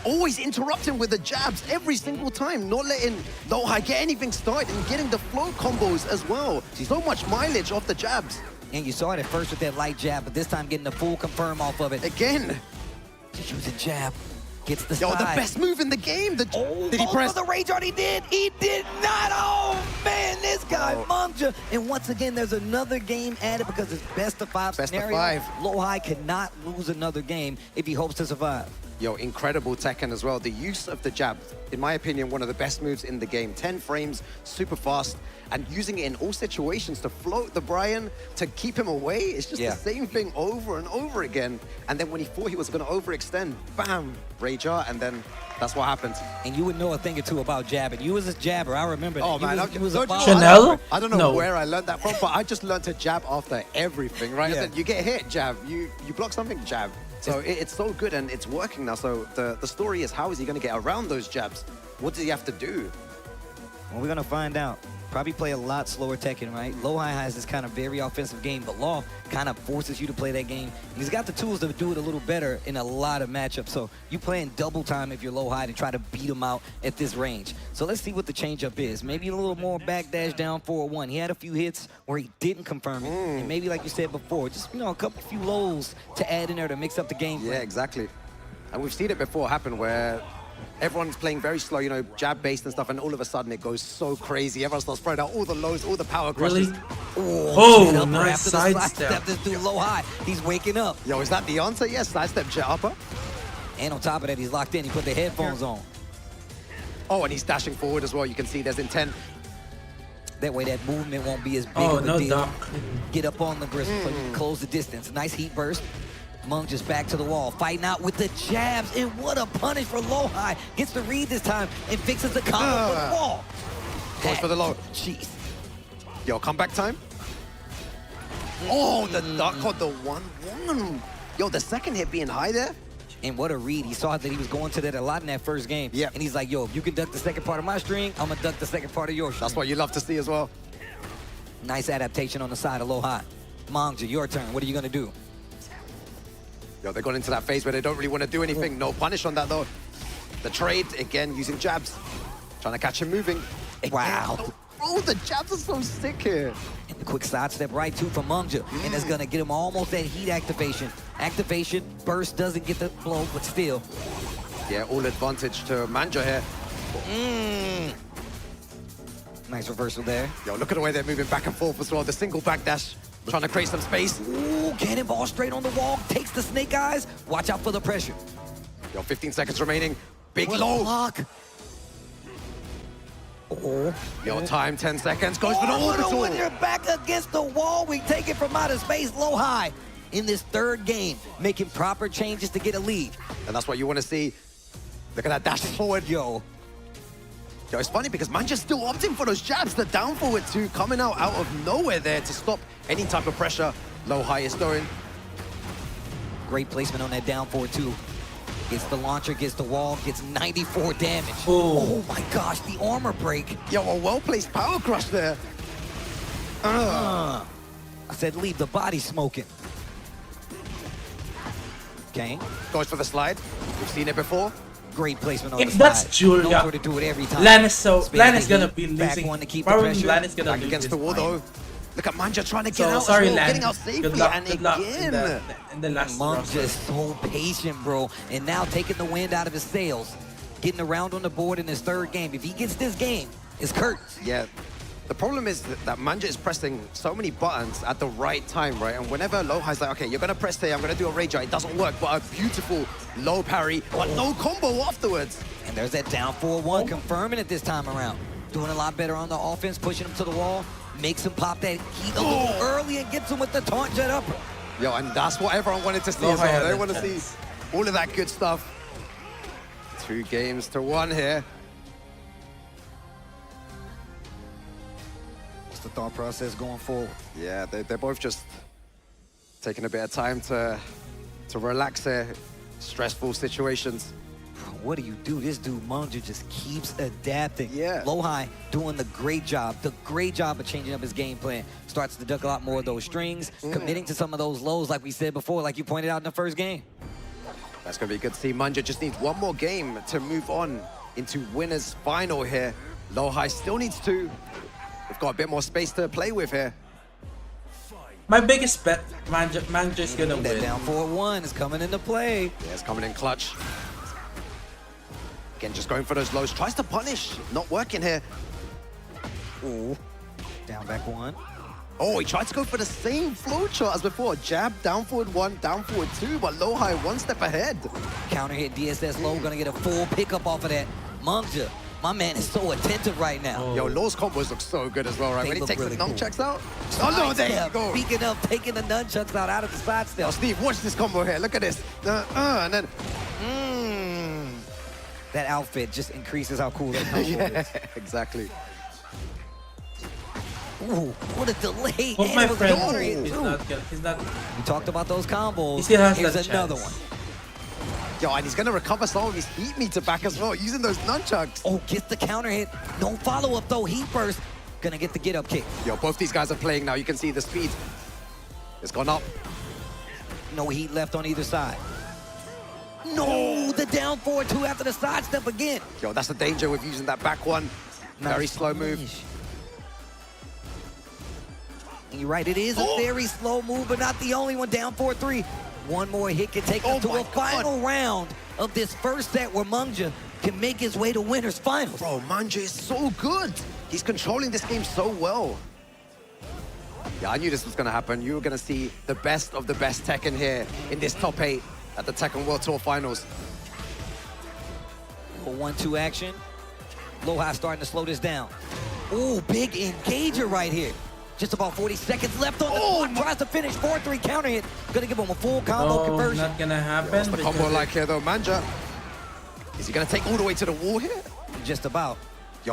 Always interrupting with the jabs every single time. Not letting Lohai get anything started and getting the flow combos as well. So much mileage off the jabs. And you saw it at first with that light jab, but this time getting the full confirm off of it. Again. Just use a jab. Gets the Yo, side. the best move in the game. Did he press? The rage art he did. He did not. Oh, man, this guy, Mungja. And once again, there's another game added because it's best of 5 scenario. Lohai cannot lose another game if he hopes to survive. Yo, incredible Tekken as well. The use of the jab, in my opinion, one of the best moves in the game. 10 frames, super fast, and using it in all situations to float the Brian, to keep him away. It's just the same thing over and over again. And then when he thought he was going to overextend, bam, rage art, and then that's what happened. And you would know a thing or two about jabbing. You was a jabber, I remember that. Oh, man. Chanel? I don't know where I learned that from, but I just learned to jab after everything, right? Yeah. I said, you get hit, jab. You block something, jab. So it's so good and it's working now. So the story is, how is he going to get around those jabs? What does he have to do? Well, we're going to find out. Probably play a lot slower Tekken, right? Lohai has this kind of very offensive game, but Law kind of forces you to play that game. And he's got the tools to do it a little better in a lot of matchups. So you playing double time if you're Lohai to try to beat him out at this range. So let's see what the changeup is. Maybe a little more backdash down 4-1. He had a few hits where he didn't confirm it. And maybe, like you said before, just, you know, a few lows to add in there to mix up the game. Yeah, exactly. And we've seen it before happen where everyone's playing very slow, you know, jab-based and stuff, and all of a sudden it goes so crazy. Everyone starts throwing out all the lows, all the power crushes. Really? Oh, nice sidestep. This dude Lohai, he's waking up. Yo, is that the answer? Yes, sidestep jet upper. And on top of that, he's locked in. He put the headphones on. Oh, and he's dashing forward as well. You can see there's intent. That way that movement won't be as big Oh, of a no deal. duck. Get up on the gristle so you can close the distance. Nice heat burst. Monk just back to the wall, fighting out with the jabs, and what a punish for Lohai. Gets the read this time and fixes the combo for the wall. Goes for the low. Jeez. Yo, comeback time. Oh, the duck on the 1-1. Yo, the second hit being high there. And what a read. He saw that he was going to that a lot in that first game. Yeah. And he's like, yo, if you can duck the second part of my string, I'm going to duck the second part of your string. That's what you love to see as well. Nice adaptation on the side of Low-High. Mangja, your turn. What are you going to do? Yo, they've gone into that phase where they don't really want to do anything. No punish on that, though. The trade, again, using jabs. Trying to catch him moving. Wow. Oh, the jabs are so sick here. And the quick sidestep right, too, from Mangja. And that's going to get him almost that heat activation. Activation, burst doesn't get the blow, but still. Yeah, all advantage to Mangja here. Nice reversal there. Yo, look at the way they're moving back and forth as well. The single backdash, trying to create some space. Ooh, cannonball straight on the wall. Takes the snake eyes. Watch out for the pressure. Yo, 15 seconds remaining. Big low. Block. Oh. Yo, time, 10 seconds. Goes for the orbital. When you're back against the wall, we take it from outer space. Low-High in this third game, making proper changes to get a lead. And that's what you want to see. Look at that dash forward. Yo, it's funny because Manja's still opting for those jabs. The down forward two coming out of nowhere there to stop any type of pressure Low-High is throwing. Great placement on that down forward two. Gets the launcher, gets the wall, gets 94 damage. Oh my gosh, the armor break. Yo, a well-placed power crush there. I said leave the body smoking. Okay. Goes for the slide. We've seen it before. Great placement on If the that's slide. Julia, Knows where to do it every time. Lan is Spares the gonna heat, be back losing. one to keep Probably the pressure. Lan is gonna Back lose against this the wall, fight. though. Look at Manja trying to get So out. sorry, as well, Lan. getting out safely. Good luck. And Good luck again. in the last Mangja round. is so patient, bro. And now taking the wind out of his sails. Getting around on the board in his third game. If he gets this game, it's curtains. Yeah. The problem is that Manja is pressing so many buttons at the right time, right? And whenever Low-High's like, okay, you're going to press here, I'm going to do a rage, it doesn't work, but a beautiful low parry, but no combo afterwards. And there's that down 4-1, confirming it this time around. Doing a lot better on the offense, pushing him to the wall, makes him pop that heat a little early and gets him with the taunt jet upper. Yo, and that's what everyone wanted to see as well. They want to see all of that good stuff. 2 games to 1 here. What's the thought process going forward? Yeah, they're both just taking a bit of time to relax their stressful situations. What do you do? This dude, Mangja, just keeps adapting. Yeah. Low-High doing the great job of changing up his game plan. Starts to duck a lot more of those strings, committing to some of those lows, like we said before, like you pointed out in the first game. That's going to be good to see. Manja just needs one more game to move on into winner's final here. Low-High still needs 2. We've got a bit more space to play with here. My biggest bet, Manja's gonna That win. down 4-1 is coming into play. Yeah, it's coming in clutch. Again, just going for those lows. Tries to punish. Not working here. Ooh. Down back 1. Oh, he tried to go for the same flow chart as before. Jab, down forward 1, down forward 2, but Low-High 1 step ahead. Counter hit DSS low, gonna get a full pickup off of that. Mangja, my man is so attentive right now. Yo, Law's combos look so good as well, right? They when he look takes really the nunchucks out. Oh, no, there you go. Speaking of taking the nunchucks out of the side step. Oh, Steve, watch this combo here. Look at this. And then... That outfit just increases how cool that combo yeah, is. exactly. Ooh, what a delay. Hope And my it was a friend counter hit, is too. he's not. We talked about those combos. He still has Here's that another chance. one. Yo, and he's going to recover some of his heat meter back as well, using those nunchucks. Oh, gets the counter hit. No follow-up, though. Heat burst. Gonna get the get-up kick. Yo, both these guys are playing now. You can see the speed. It's gone up. No heat left on either side. No, the down 4-2 after the sidestep again. Yo, that's the danger with using that back one. Very slow move. And you're right, it is a very slow move, but not the only one. Down 4-3. One more hit can take us to a final round of this first set where Mangja can make his way to winner's finals. Bro, Mangja is so good. He's controlling this game so well. Yeah, I knew this was going to happen. You were going to see the best of the best Tekken here in this top 8 at the Tekken World Tour Finals. A 1-2 action. Low-High starting to slow this down. Ooh, big engager right here. Just about 40 seconds left on the clock. Tries to finish 4-3 counter hit. Gonna give him a full combo conversion. Not gonna happen. What's the combo like here though, Mangja? Is he gonna take all the way to the wall here? Just about.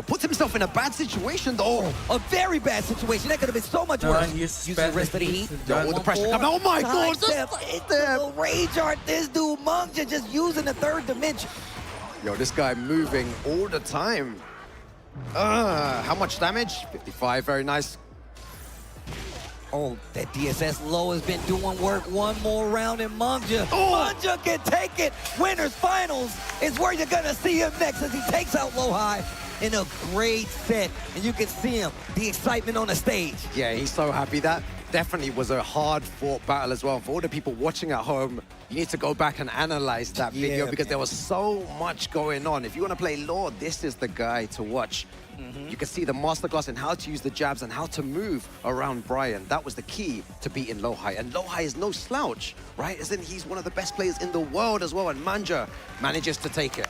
puts himself in a bad situation though. A very bad situation. That could have been so much worse. Use the rest of the heat. All the pressure coming. Oh my God! The rage art. This dude, Mungja, just using the third dimension. Yo, this guy moving all the time. How much damage? 55, very nice. Oh, that DSS low has been doing work. One more round and Mungja. Mungja can take it. Winners Finals is where you're gonna see him next as he takes out Low High in a great set. And you can see him, the excitement on the stage. Yeah, he's so happy. That definitely was a hard-fought battle as well. For all the people watching at home, you need to go back and analyze that video because there was so much going on. If you want to play Lord, this is the guy to watch. You can see the masterclass in how to use the jabs and how to move around Brian. That was the key to beating Low High. And Low High is no slouch, right? As in, he's one of the best players in the world as well. And Mungja manages to take it.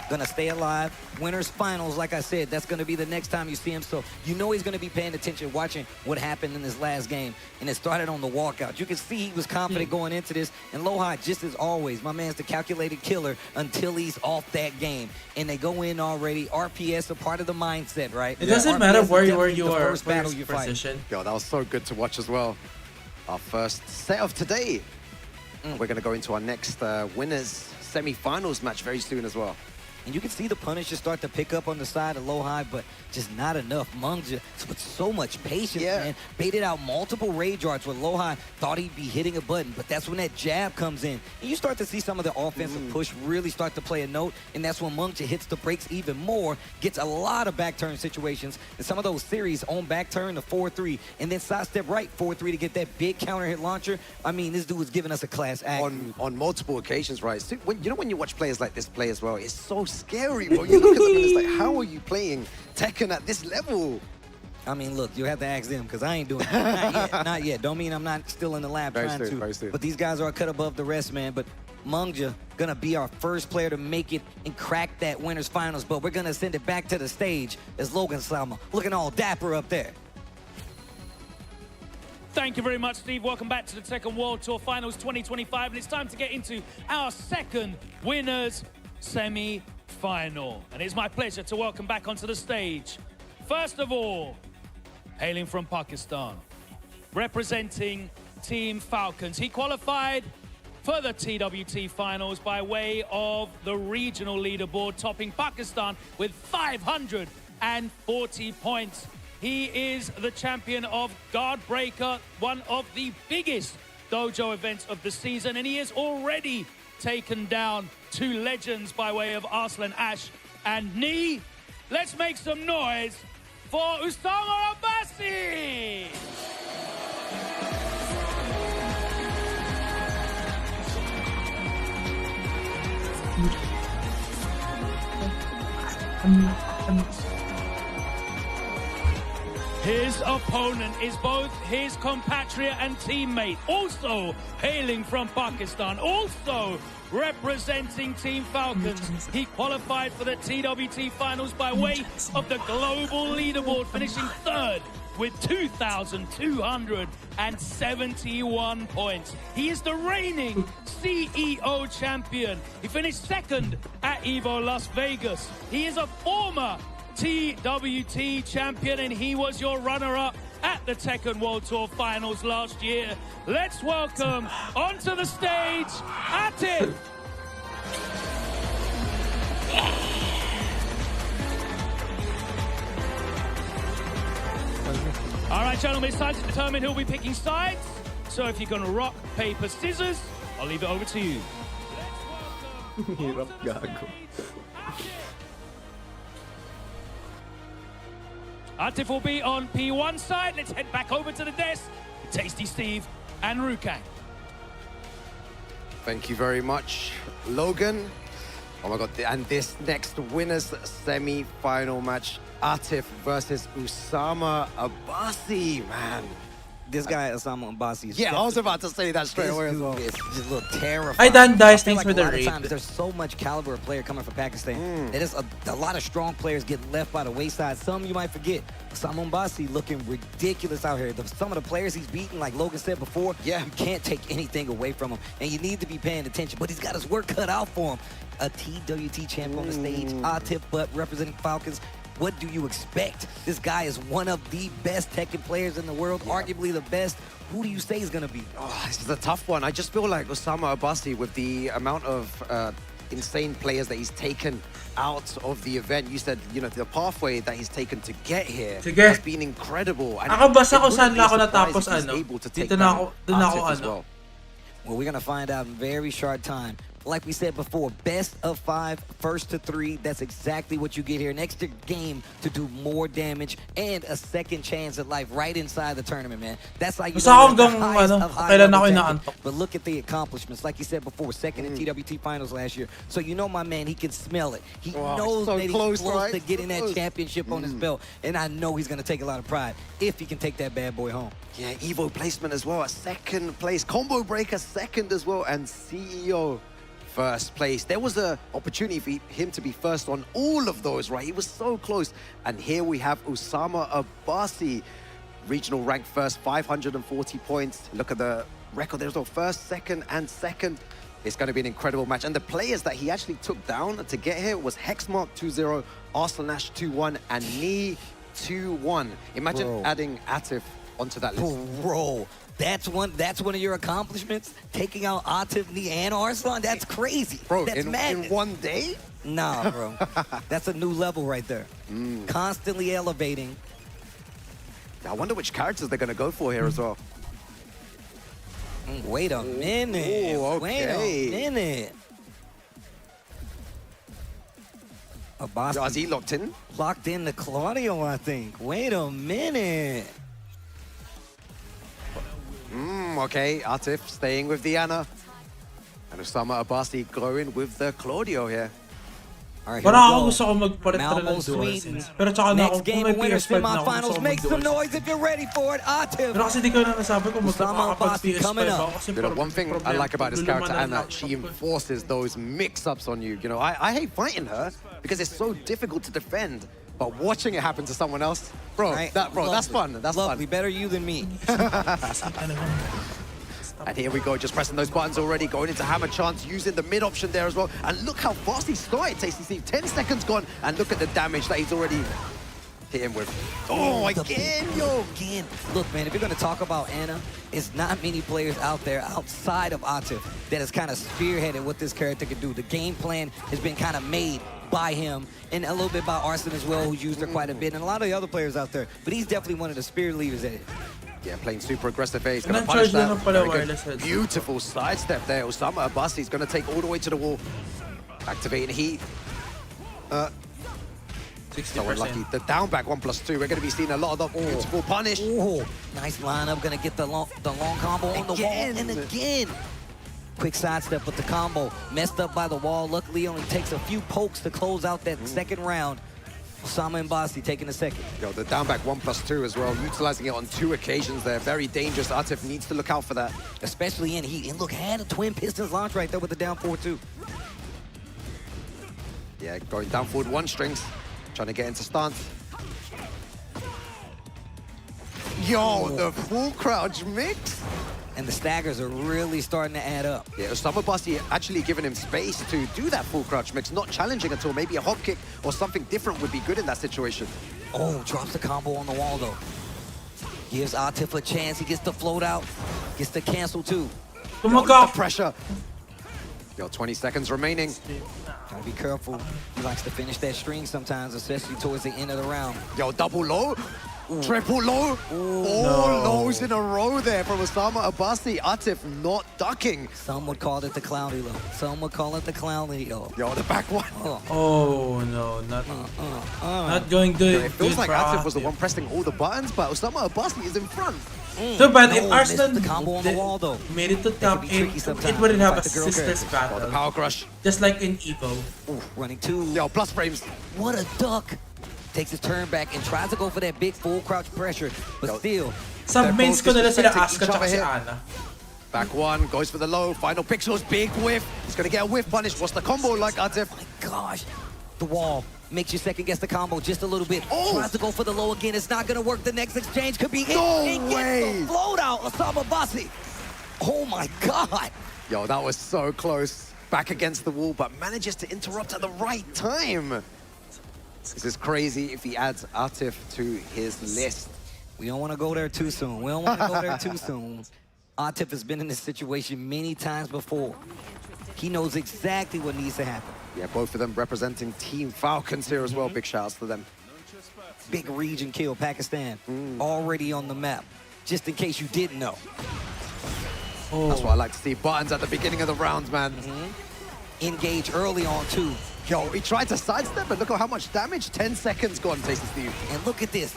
Gonna stay alive. Winners Finals, like I said, that's gonna be the next time you see him. So you know he's gonna be paying attention, watching what happened in this last game. And it started on the walkout. You can see he was confident going into this. And Low High, just as always, my man's the calculated killer until he's off that game. And they go in already. RPS, a part of the mindset, right? It doesn't matter where you are, first battle you fight. Yo, that was so good to watch as well. Our first set of today. We're gonna go into our next winners semi-finals match very soon as well. And you can see the punish just start to pick up on the side of Low High, but just not enough. Mungja with so much patience, man. Baited out multiple rage arts where Low High thought he'd be hitting a button, but that's when that jab comes in. And you start to see some of the offensive push really start to play a note, and that's when Mungja hits the brakes even more, gets a lot of back turn situations, and some of those series on back turn to 4-3, and then sidestep right 4-3 to get that big counter hit launcher. I mean, this dude was giving us a class act. On multiple occasions, right? So when you watch players like this play as well, it's so scary, bro. You look at them and it's like, how are you playing Tekken at this level? I mean, look, you have to ask them because I ain't doing it. Not yet. Not yet. Don't mean I'm not still in the lab trying to. But these guys are a cut above the rest, man. But Mungja gonna be our first player to make it and crack that winners finals. But we're gonna send it back to the stage as Logan Salma looking all dapper up there. Thank you very much, Steve. Welcome back to the Tekken World Tour Finals 2025. And it's time to get into our second winners semi-final. And it's my pleasure to welcome back onto the stage, first of all, hailing from Pakistan, representing Team Falcons. He qualified for the TWT Finals by way of the regional leaderboard, topping Pakistan with 540 points. He is the champion of Guardbreaker, one of the biggest dojo events of the season, and he has already taken down two legends by way of Arslan Ash and Knee. Let's make some noise for Usama Abbasi! His opponent is both his compatriot and teammate, also hailing from Pakistan, also representing Team Falcons. He qualified for the TWT Finals by way of the global leaderboard, finishing third with 2,271 points. He is the reigning CEO champion. He finished second at EVO Las Vegas. He is a former TWT champion, and he was your runner-up at the Tekken World Tour Finals last year. Let's welcome onto the stage, Atif! All right, gentlemen, it's time to determine who'll be picking sides. So if you're gonna rock, paper, scissors, I'll leave it over to you. Atif will be on P1 side. Let's head back over to the desk. Tasty Steve and Rukang. Thank you very much, Logan. Oh my God, and this next winners semi-final match, Atif versus Usama Abbasi, man. This guy, Osama Mbasi, is Yeah, I was about to say that straight away as well. It's just a little terrifying. I done dice I feel things like with a the lot of raid. times there's so much caliber of player coming from Pakistan that it's a lot of strong players get left by the wayside. Some you might forget. Osama Mbasi looking ridiculous out here. Some of the players he's beaten, like Logan said before, you can't take anything away from him. And you need to be paying attention. But he's got his work cut out for him. A TWT champ on the stage, Atif Butt representing Falcons. What do you expect? This guy is one of the best Tekken players in the world, arguably the best. Who do you say is going to be? Oh, this is a tough one. I just feel like Osama Abasi, with the amount of insane players that he's taken out of the event, you said, you know, the pathway that he's taken to get here has been incredible. And Nakabasa ko it saan wouldn't lang be ako surprised natapos if he's ano. able to take Dito na down ako, dun na ako Atif as ano. well. Well, we're going to find out in very short time. Like we said before, best of 5, first to 3. That's exactly what you get here. An extra game to do more damage and a second chance at life right inside the tournament, man. That's like you know, the highest of high level Tekken. But look at the accomplishments. Like you said before, second in TWT Finals last year. So you know my man, he can smell it. He knows that he's close to getting that championship on his belt. And I know he's going to take a lot of pride if he can take that bad boy home. Yeah, Evo placement as well, a second place. Combo breaker second as well, and CEO first place. There was an opportunity for him to be first on all of those, right? He was so close. And here we have Osama Abasi, regional rank first, 540 points. Look at the record. There's no first, second, and second. It's going to be an incredible match. And the players that he actually took down to get here was Hexmark 2-0, Arslanash 2-1, and Knee 2-1. Imagine adding Atif onto that list. Bro, that's one of your accomplishments? Taking out Atif, Knee, and Arslan? That's crazy. Bro, that's in madness. 1 day? Nah, bro. That's a new level right there. Constantly elevating. I wonder which characters they're going to go for here as well. Wait a minute. Ooh, okay. Wait a minute. Is he locked in? Locked in to Claudio, I think. Wait a minute. Okay, Atif staying with Diana. And Osama Abasi going with the Claudio here. All right, Parang ako gusto ko magpalit na ng Sweden. Pero tsaka na ako, Next game, kung may winner PS5 na ako, gusto semifinals. ko Make some mag-dual noise if you're ready for it. Atif. Pero kasi di ko na nasabi kung Osama Abasi magkakapag-PS5 coming ako. up. Kasi You know, one thing I like about this character, luluman Anna, lang she enforces those mix-ups on you. You know, I hate fighting her because it's so difficult to defend. But watching it happen to someone else, bro, Right? that's fun. That's lovely. fun. Better you than me. And here we go, just pressing those buttons already, going into hammer chance, using the mid option there as well. And look how fast he started, Tasty Steve. 10 seconds gone, and look at the damage that he's already hit him with. Oh, again, yo! Again. Look, man, if you're going to talk about Anna, it's not many players out there outside of Atif that has kind of spearheaded what this character can do. The game plan has been kind of made by him, and a little bit by Arslan as well, who's used her quite a bit, and a lot of the other players out there. But he's definitely one of the spirit leaders at it. Yeah, playing super aggressive here. He's going to And punish then that. charge lang pala Very wireless good. heads. Beautiful sidestep there. Osama Abasi is going to take all the way to the wall. Activating heat. 60%. So unlucky. The down back 1+2. We're going to be seeing a lot of the beautiful punish. Ooh, nice lineup. Going to get the long combo on the wall. And again. Quick sidestep with the combo. Messed up by the wall. Luckily, only takes a few pokes to close out that second round. Osama Mbasi taking a second. Yo, the down back 1+2 as well, utilizing it on 2 occasions there. Very dangerous. Atif needs to look out for that. Especially in heat. And look, had a twin pistons launch right there with the down forward too. Yeah, going down forward 1 strings. Trying to get into stance. Yo, the full crouch mix. And the staggers are really starting to add up. Yeah, Osama Abasi actually giving him space to do that full crouch mix, not challenging at all. Maybe a hop kick or something different would be good in that situation. Oh, drops the combo on the wall though. Gives Atif a chance. He gets the float out. Gets the cancel too. Yo, look at the pressure. Yo, 20 seconds remaining. Gotta be careful. He likes to finish that string sometimes, especially towards the end of the round. Yo, double low. Triple low. All lows in a row there from Osama Abasi. Atif not ducking. Some would call it the cloudy low. Some would call it the cloudy low. Yo, the back one. Oh no, not going good. It feels good like for Atif was the one pressing all the buttons, but Osama Abasi is in front. So bad if Arslan the combo on the wall though. made it to top 8, it wouldn't have a sisters battle. The power crush. Just like in Evo. Ooh, running 2. Yo, plus frames. What a duck. takes his turn back and tries to go for that big full crouch pressure, but still. Submains ko nila sila disrespecting Asuka each tsaka other si here. Ana. Back one, goes for the low, final pixels, big whiff. He's gonna get a whiff punish. What's the combo like, Atif? Oh my gosh. The wall makes you second guess the combo just a little bit. Oh. Tries to go for the low again. It's not gonna work. The next exchange could be it. No and way. Gets the float out. Osama Basi. Oh my God. Yo, that was so close. Back against the wall, but manages to interrupt at the right time. This is crazy if he adds Atif to his list. We don't want to go there too soon. We don't want to go there too soon. Atif has been in this situation many times before. He knows exactly what needs to happen. Yeah, both of them representing Team Falcons here as well. Big shouts to them. Big region kill, Pakistan. Already on the map, just in case you didn't know. That's what I like to see. Buttons at the beginning of the rounds, man. Engage early on, too. Yo, he tried to sidestep, but look at how much damage. 10 seconds gone, Tasty Steve. And look at this.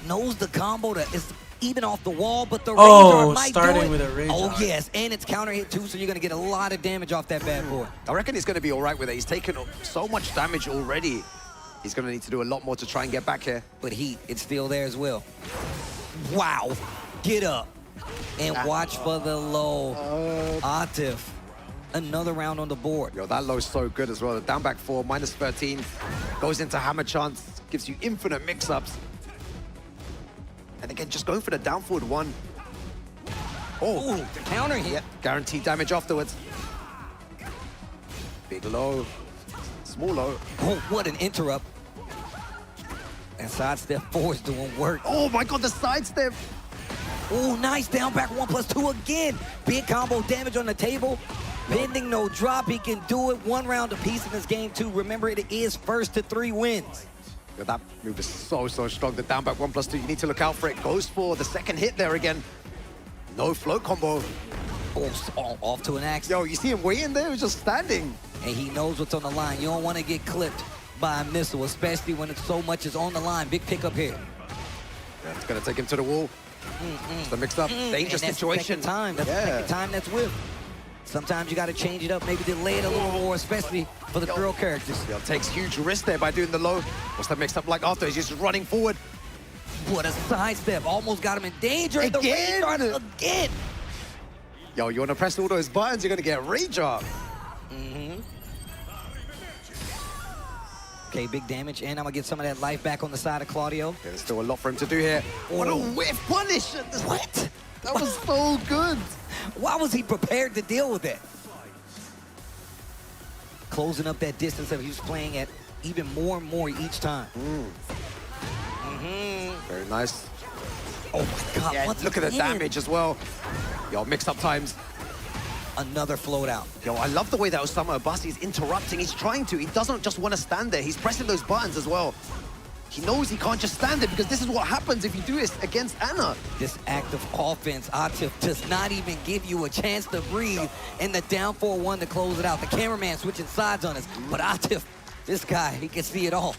Knows the combo that is even off the wall, but the Oh, Rage might starting do it. with a Rage Oh, Art. yes, and it's counter hit, too, so you're going to get a lot of damage off that bad boy. I reckon he's going to be all right with it. He's taken so much damage already. He's going to need to do a lot more to try and get back here. But heat, it's still there as well. Wow. Get up. And watch for the low. Atif. Another round on the board. Yo, that low's so good as well. The down back 4, minus 13. Goes into hammer chance. Gives you infinite mix-ups. And again, just going for the down forward 1. Oh, the counter hit. Yeah, guaranteed damage afterwards. Big low. Small low. Oh, what an interrupt. And sidestep 4 is doing work. Oh my God, the sidestep. Oh, nice down back 1+2 again. Big combo damage on the table. Bending, no drop. He can do it. 1 round apiece in this game, too. Remember, it is first to 3 wins. Yeah, that move is so strong. The down back 1+2, you need to look out for it. Goes for the second hit there again. No float combo. Oh, off to an axe. Yo, you see him waiting there? He's just standing. And he knows what's on the line. You don't want to get clipped by a missile, especially when it's so much is on the line. Big pickup here. Yeah, it's going to take him to the wall. It's the mixed up. Dangerous and that's situation. The second time. That's the second time that's with. Sometimes you got to change it up, maybe delay it a little more, especially for the girl characters. Yo, takes huge risk there by doing the low. What's that mixed up like after? He's just running forward. What a sidestep. Almost got him in danger. And the rage art again. Yo, you want to press all those buttons, you're going to get rage art. Okay, big damage, and I'm going to get some of that life back on the side of Claudio. Yeah, there's still a lot for him to do here. What a whiff punish! What? That was so good. Why was he prepared to deal with that? Closing up that distance that he was playing at even more and more each time. Very nice. Oh my God, Yeah, what's look at the in? damage as well. Yo, mixed up times. Another float out. Yo, I love the way that Osama Abasi is interrupting. He's trying to. He doesn't just want to stand there. He's pressing those buttons as well. He knows he can't just stand there because this is what happens if you do this against Ana. This active offense, Atif, does not even give you a chance to breathe. And the down 4-1 to close it out. The cameraman switching sides on us. But Atif, this guy, he can see it all.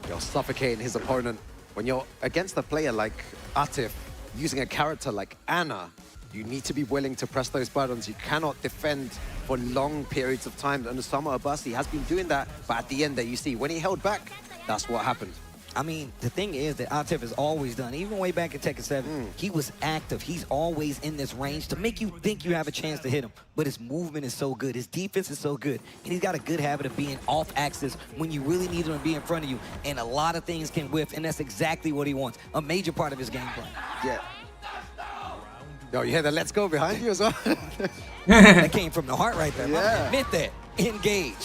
You're suffocating his opponent. When you're against a player like Atif, using a character like Ana, you need to be willing to press those buttons. You cannot defend for long periods of time. And Osama Abasi has been doing that. But at the end there, you see, when he held back, that's what happened. I mean, the thing is that Atif has always done, even way back in Tekken 7, he was active. He's always in this range to make you think you have a chance to hit him. But his movement is so good. His defense is so good. And he's got a good habit of being off axis when you really need him to be in front of you. And a lot of things can whiff, and that's exactly what he wants. A major part of his gameplay. Yeah. Yo, you hear the let's go behind you as well? That came from the heart right there. Yeah. Admit that. Engage.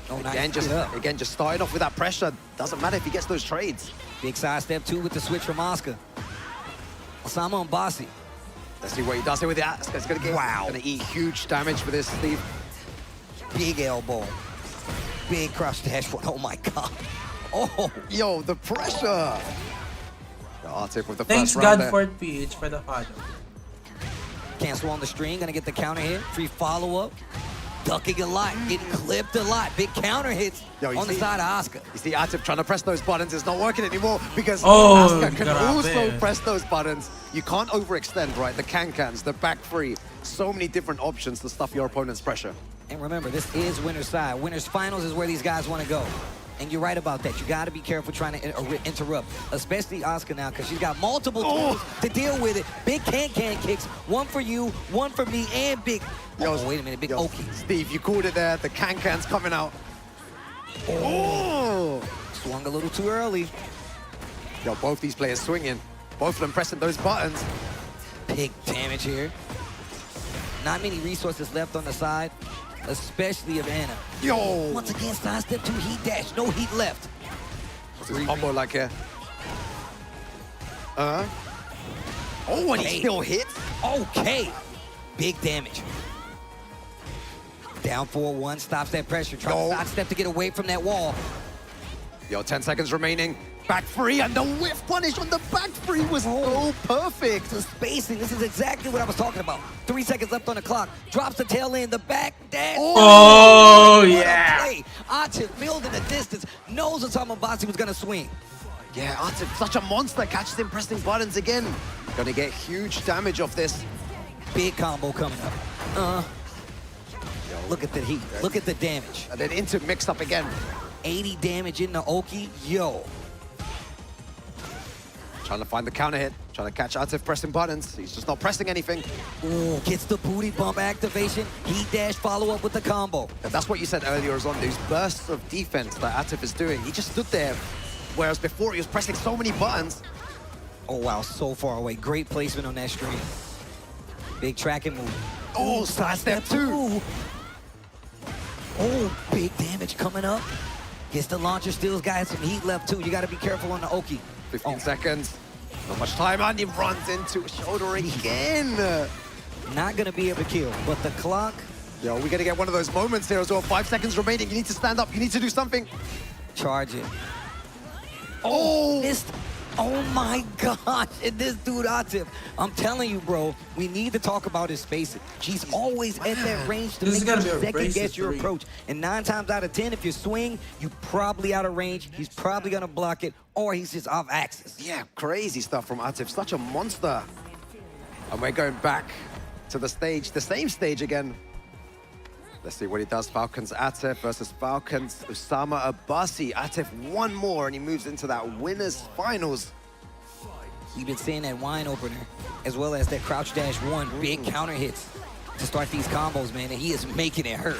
Oh, nice. Again, just starting off with that pressure. Doesn't matter if he gets those trades. Big side step 2 with the switch from Oscar. Osama and Basi. Let's see what he does here with that. It's gonna get, gonna eat huge damage for this, Steve. Big elbow. Big crouch dash one. Oh my God. Oh. Yo, the pressure. Atif with the Thanks first round there. Godford PH for the follow. Cancel on the string. Gonna get the counter hit. Free follow-up. Ducking a lot. Getting clipped a lot. Big counter hits on the side of Oscar. You see Atif trying to press those buttons. It's not working anymore because Oh, Oscar can grabe. also press those buttons. You can't overextend, right? The can-cans, the back three. So many different options to stuff your opponent's pressure. And remember, this is winner's side. Winner's finals is where these guys want to go. And you're right about that. You got to be careful trying to interrupt, especially Asuka now, because she's got multiple tools to deal with it. Big can kicks, one for you, one for me, and big. Oh, wait a minute, big Oki. Steve, you called it there. The can's coming out. Oh! Swung a little too early. Yo, both these players swinging. Both of them pressing those buttons. Big damage here. Not many resources left on the side, especially of Anna. Yo! Once again, sidestep 2, heat dash, no heat left. What's his combo like here? Oh, and he still hits? Okay. Big damage. Down 4-1, stops that pressure. Trying to sidestep to get away from that wall. Yo, 10 seconds remaining. Back free, and the whiff punish on the back free was so perfect. The spacing, this is exactly what I was talking about. 3 seconds left on the clock. Drops the tail end, the back dash. Oh, yeah. Play. Atif, building the distance, knows Osama Basi was going to swing. Yeah, Atif, such a monster, catches him pressing buttons again. Gonna get huge damage off this. Big combo coming up. Look at the heat, look at the damage. And then into mixed up again. 80 damage in the Oki, yo. Trying to find the counter hit, trying to catch Atif pressing buttons. He's just not pressing anything. Ooh, gets the booty bump activation. Heat dash follow up with the combo. And that's what you said earlier, was on those bursts of defense that Atif is doing. He just stood there, whereas before he was pressing so many buttons. Oh wow, so far away. Great placement on that stream. Big tracking move. Oh, sidestep 2. Oh, big damage coming up. Gets the launcher, still got some heat left too. You gotta be careful on the Oki. 15 seconds. Not much time, and he runs into a shoulder again. Not gonna be able to kill, but the clock. Yo, we're gonna get one of those moments here as well. 5 seconds remaining. You need to stand up. You need to do something. Charge it. Oh, missed. Oh my gosh, and this dude Atif, I'm telling you, bro, we need to talk about his spacing. He's always at that range to make you second guess your approach. And 9 times out of 10, if you swing, you probably out of range. He's probably gonna block it, or he's just off axis. Yeah, crazy stuff from Atif. Such a monster. And we're going back to the stage, the same stage again. Let's see what he does. Falcons Atif versus Falcons Osama Abasi. Atif one more, and he moves into that winners finals. We've been seeing that wine opener, as well as that crouch dash 1, big counter hits to start these combos, man, and he is making it hurt.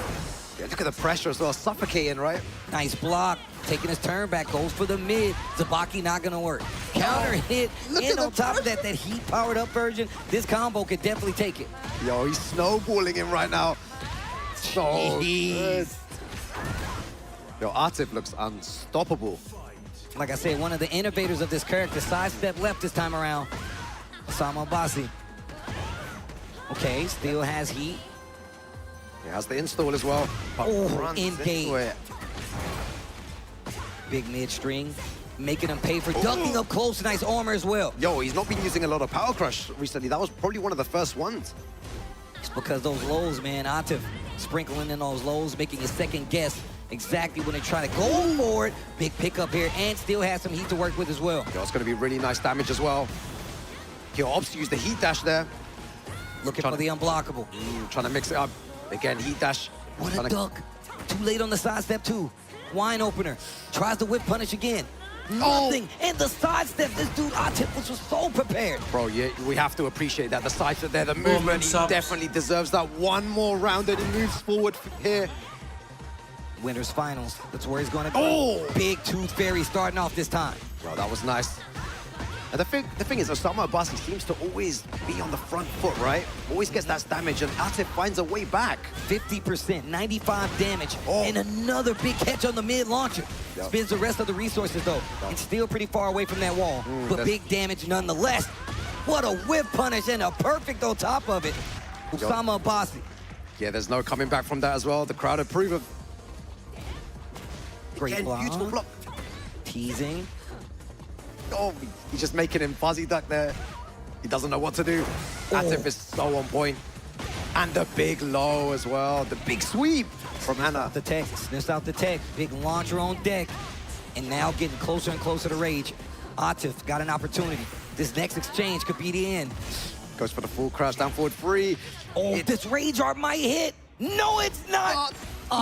Yeah, look at the pressure as well, suffocating, right? Nice block, taking his turn back, goes for the mid. Zabaki not gonna work. Counter hit, and on top of that, that heat powered up version, this combo could definitely take it. Yo, he's snowballing him right now. So good. Yo, Atif looks unstoppable. Like I said, one of the innovators of this character, sidestep left this time around. Osama Abasi. Okay, still has heat. He has the install as well. Oh, engage. Big mid-string, making him pay for ducking up close. Nice armor as well. Yo, he's not been using a lot of Power Crush recently. That was probably one of the first ones. It's because those lows, man. Atif sprinkling in those lows, making you second guess exactly when they try to go for it. Big pickup here, and still has some heat to work with as well. Yo, it's going to be really nice damage as well. Yo, opts to use the heat dash there. Looking for the unblockable. Trying to mix it up. Again, heat dash. What a duck. Too late on the sidestep too. Wine opener. Tries to whip punish again. Nothing. And the sidestep, this dude Atif was so prepared. Bro, yeah, we have to appreciate that. The sidestep there, the movement, he definitely deserves that one more round that he moves forward here. Winners finals. That's where he's going to go. Big Tooth Fairy starting off this time. Bro, that was nice. And the thing is, Osama Abasi seems to always be on the front foot, right? Always gets that damage, and Atif finds a way back. 50%, 95 damage, and another big catch on the mid launcher. Spins the rest of the resources, though. It's still pretty far away from that wall, but big damage nonetheless. What a whip punish, and a perfect on top of it. Osama Abasi. Yeah, there's no coming back from that as well. The crowd approve of. Great block. Beautiful block. Teasing. Oh, he's just making him fuzzy duck there. He doesn't know what to do. Atif is so on point. And the big low as well. The big sweep from Anna. The tech, sniffs out the tech. Big launcher on deck. And now getting closer and closer to rage. Atif got an opportunity. This next exchange could be the end. Goes for the full crash, down forward 3. Oh, this rage art might hit. No, it's not.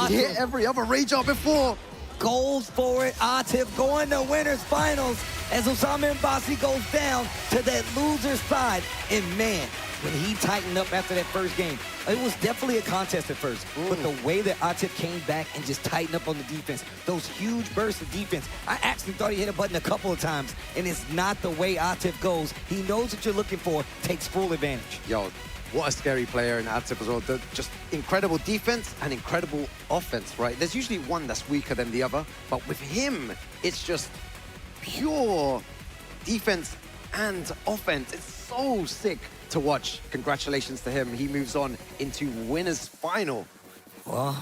He hit every other rage art before. goes for it. Atif going to winners finals as Osama Mbasi goes down to that loser side. And man, when he tightened up after that first game, it was definitely a contest at first. But the way that Atif came back and just tightened up on the defense, those huge bursts of defense, I actually thought he hit a button a couple of times, and it's not the way Atif goes. He knows what you're looking for, takes full advantage. Yo, what a scary player in Atif as well. Just incredible defense and incredible offense, right? There's usually one that's weaker than the other, but with him, it's just pure defense and offense. It's so sick to watch. Congratulations to him. He moves on into winners final. Well,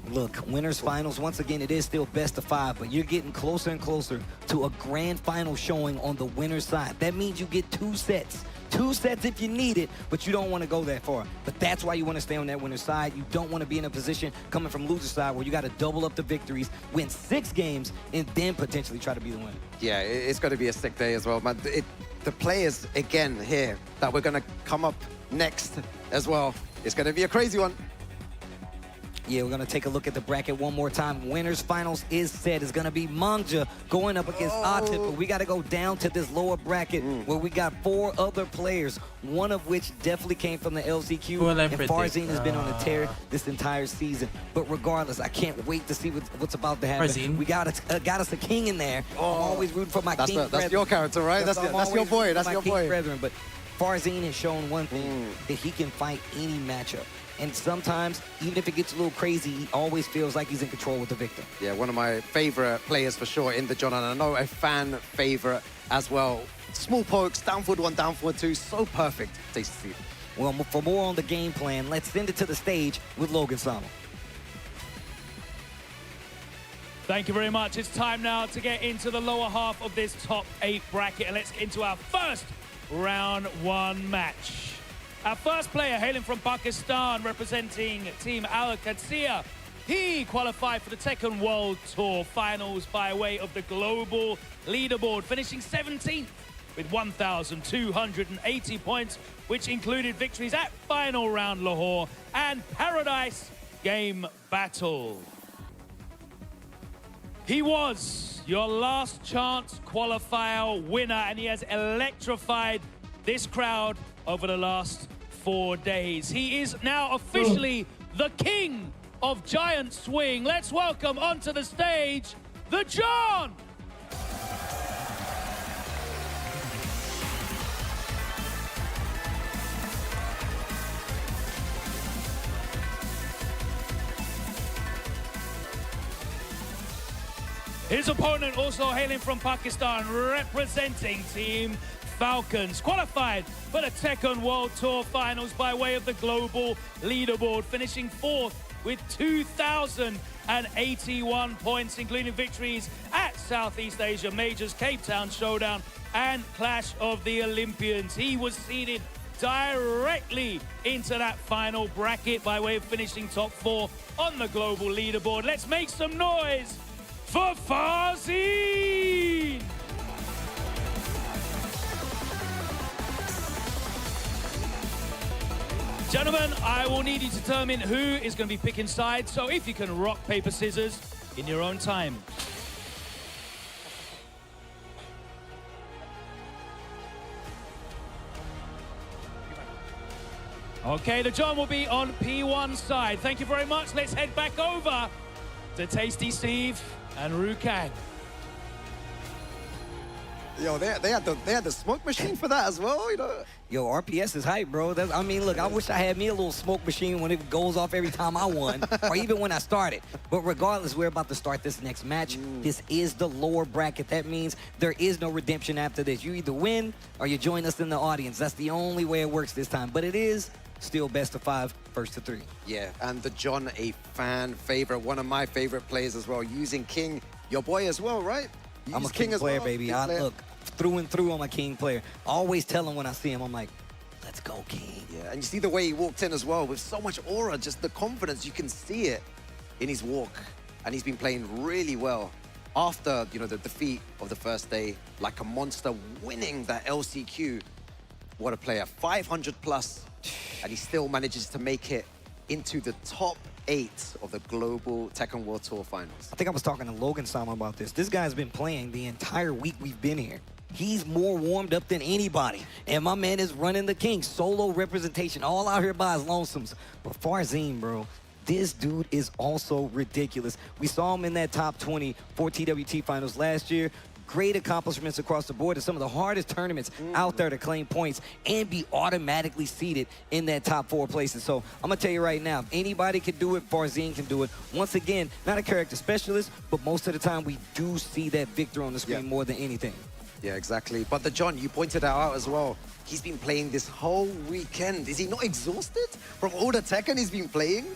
look, winners finals, once again, it is still best of 5, but you're getting closer and closer to a grand final showing on the winner's side. That means you get 2 sets. 2 sets if you need it, but you don't want to go that far. But that's why you want to stay on that winner's side. You don't want to be in a position coming from loser's side where you got to double up the victories, win 6 games, and then potentially try to be the winner. Yeah, it's going to be a sick day as well, man. The players, again, here, that we're going to come up next as well, it's going to be a crazy one. Yeah, we're going to take a look at the bracket one more time. Winners finals is set. It's going to be Mangja going up against Atif, but we got to go down to this lower bracket where we got 4 other players, one of which definitely came from the LCQ, and Farzin has been on a tear this entire season. But regardless, I can't wait to see what's about to happen. Farzin. We got us a king in there. I'm always rooting for my king brethren. That's your character, right? That's your boy. That's your boy. Brethren, but Farzin has shown one thing, that he can fight any matchup. And sometimes, even if it gets a little crazy, he always feels like he's in control with the victim. Yeah, one of my favorite players for sure in the John, and I know a fan favorite as well. Small pokes, down forward 1, down forward 2, so perfect. Tasty to see. Well, for more on the game plan, let's send it to the stage with Logan Sama. Thank you very much. It's time now to get into the lower half of this top 8 bracket, and let's get into our first round 1 match. Our first player hailing from Pakistan, representing Team Al-Qadsiya. He qualified for the Tekken World Tour Finals by way of the global leaderboard, finishing 17th with 1,280 points, which included victories at Final Round Lahore and Paradise Game Battle. He was your last chance qualifier winner, and he has electrified this crowd over the last 4 days. He is now officially the king of Giant Swing. Let's welcome onto the stage, the John! His opponent, also hailing from Pakistan, representing Team Falcons, qualified for the Tekken World Tour Finals by way of the global leaderboard, finishing 4th with 2,081 points, including victories at Southeast Asia Majors, Cape Town Showdown, and Clash of the Olympians. He was seeded directly into that final bracket by way of finishing top 4 on the global leaderboard. Let's make some noise for Farzin! Gentlemen, I will need you to determine who is going to be picking sides, so if you can rock, paper, scissors in your own time. Okay, the John will be on P1 side. Thank you very much. Let's head back over to Tasty Steve and Rukan. Yo, they had the smoke machine for that as well, you know. Yo, RPS is hype, bro. I mean, look, I wish I had me a little smoke machine when it goes off every time I won, or even when I started. But regardless, we're about to start this next match. This is the lower bracket. That means there is no redemption after this. You either win or you join us in the audience. That's the only way it works this time. But it is still best of 5, first to 3. Yeah, and the John, a fan favorite, one of my favorite players as well, using King, your boy as well, right? I'm a King player, baby. Look, through and through, I'm a King player. I always tell him when I see him, I'm like, let's go, King. Yeah, and you see the way he walked in as well, with so much aura, just the confidence, you can see it in his walk. And he's been playing really well. After, you know, the defeat of the first day, like a monster, winning that LCQ. What a player, 500 plus, and he still manages to make it into the top 8 of the Global Tekken World Tour Finals. I think I was talking to Logan Sama about this. This guy's been playing the entire week we've been here. He's more warmed up than anybody. And my man is running the king. Solo representation, all out here by his lonesomes. But Farzin, bro, this dude is also ridiculous. We saw him in that top 20 for TWT Finals last year. Great accomplishments across the board in some of the hardest tournaments out there to claim points and be automatically seeded in that top 4 places. So I'm gonna tell you right now, if anybody can do it, Farzin can do it. Once again, not a character specialist, but most of the time we do see that victor on the screen more than anything. Yeah, exactly. But the John, you pointed out as well, he's been playing this whole weekend. Is he not exhausted from all the Tekken he's been playing?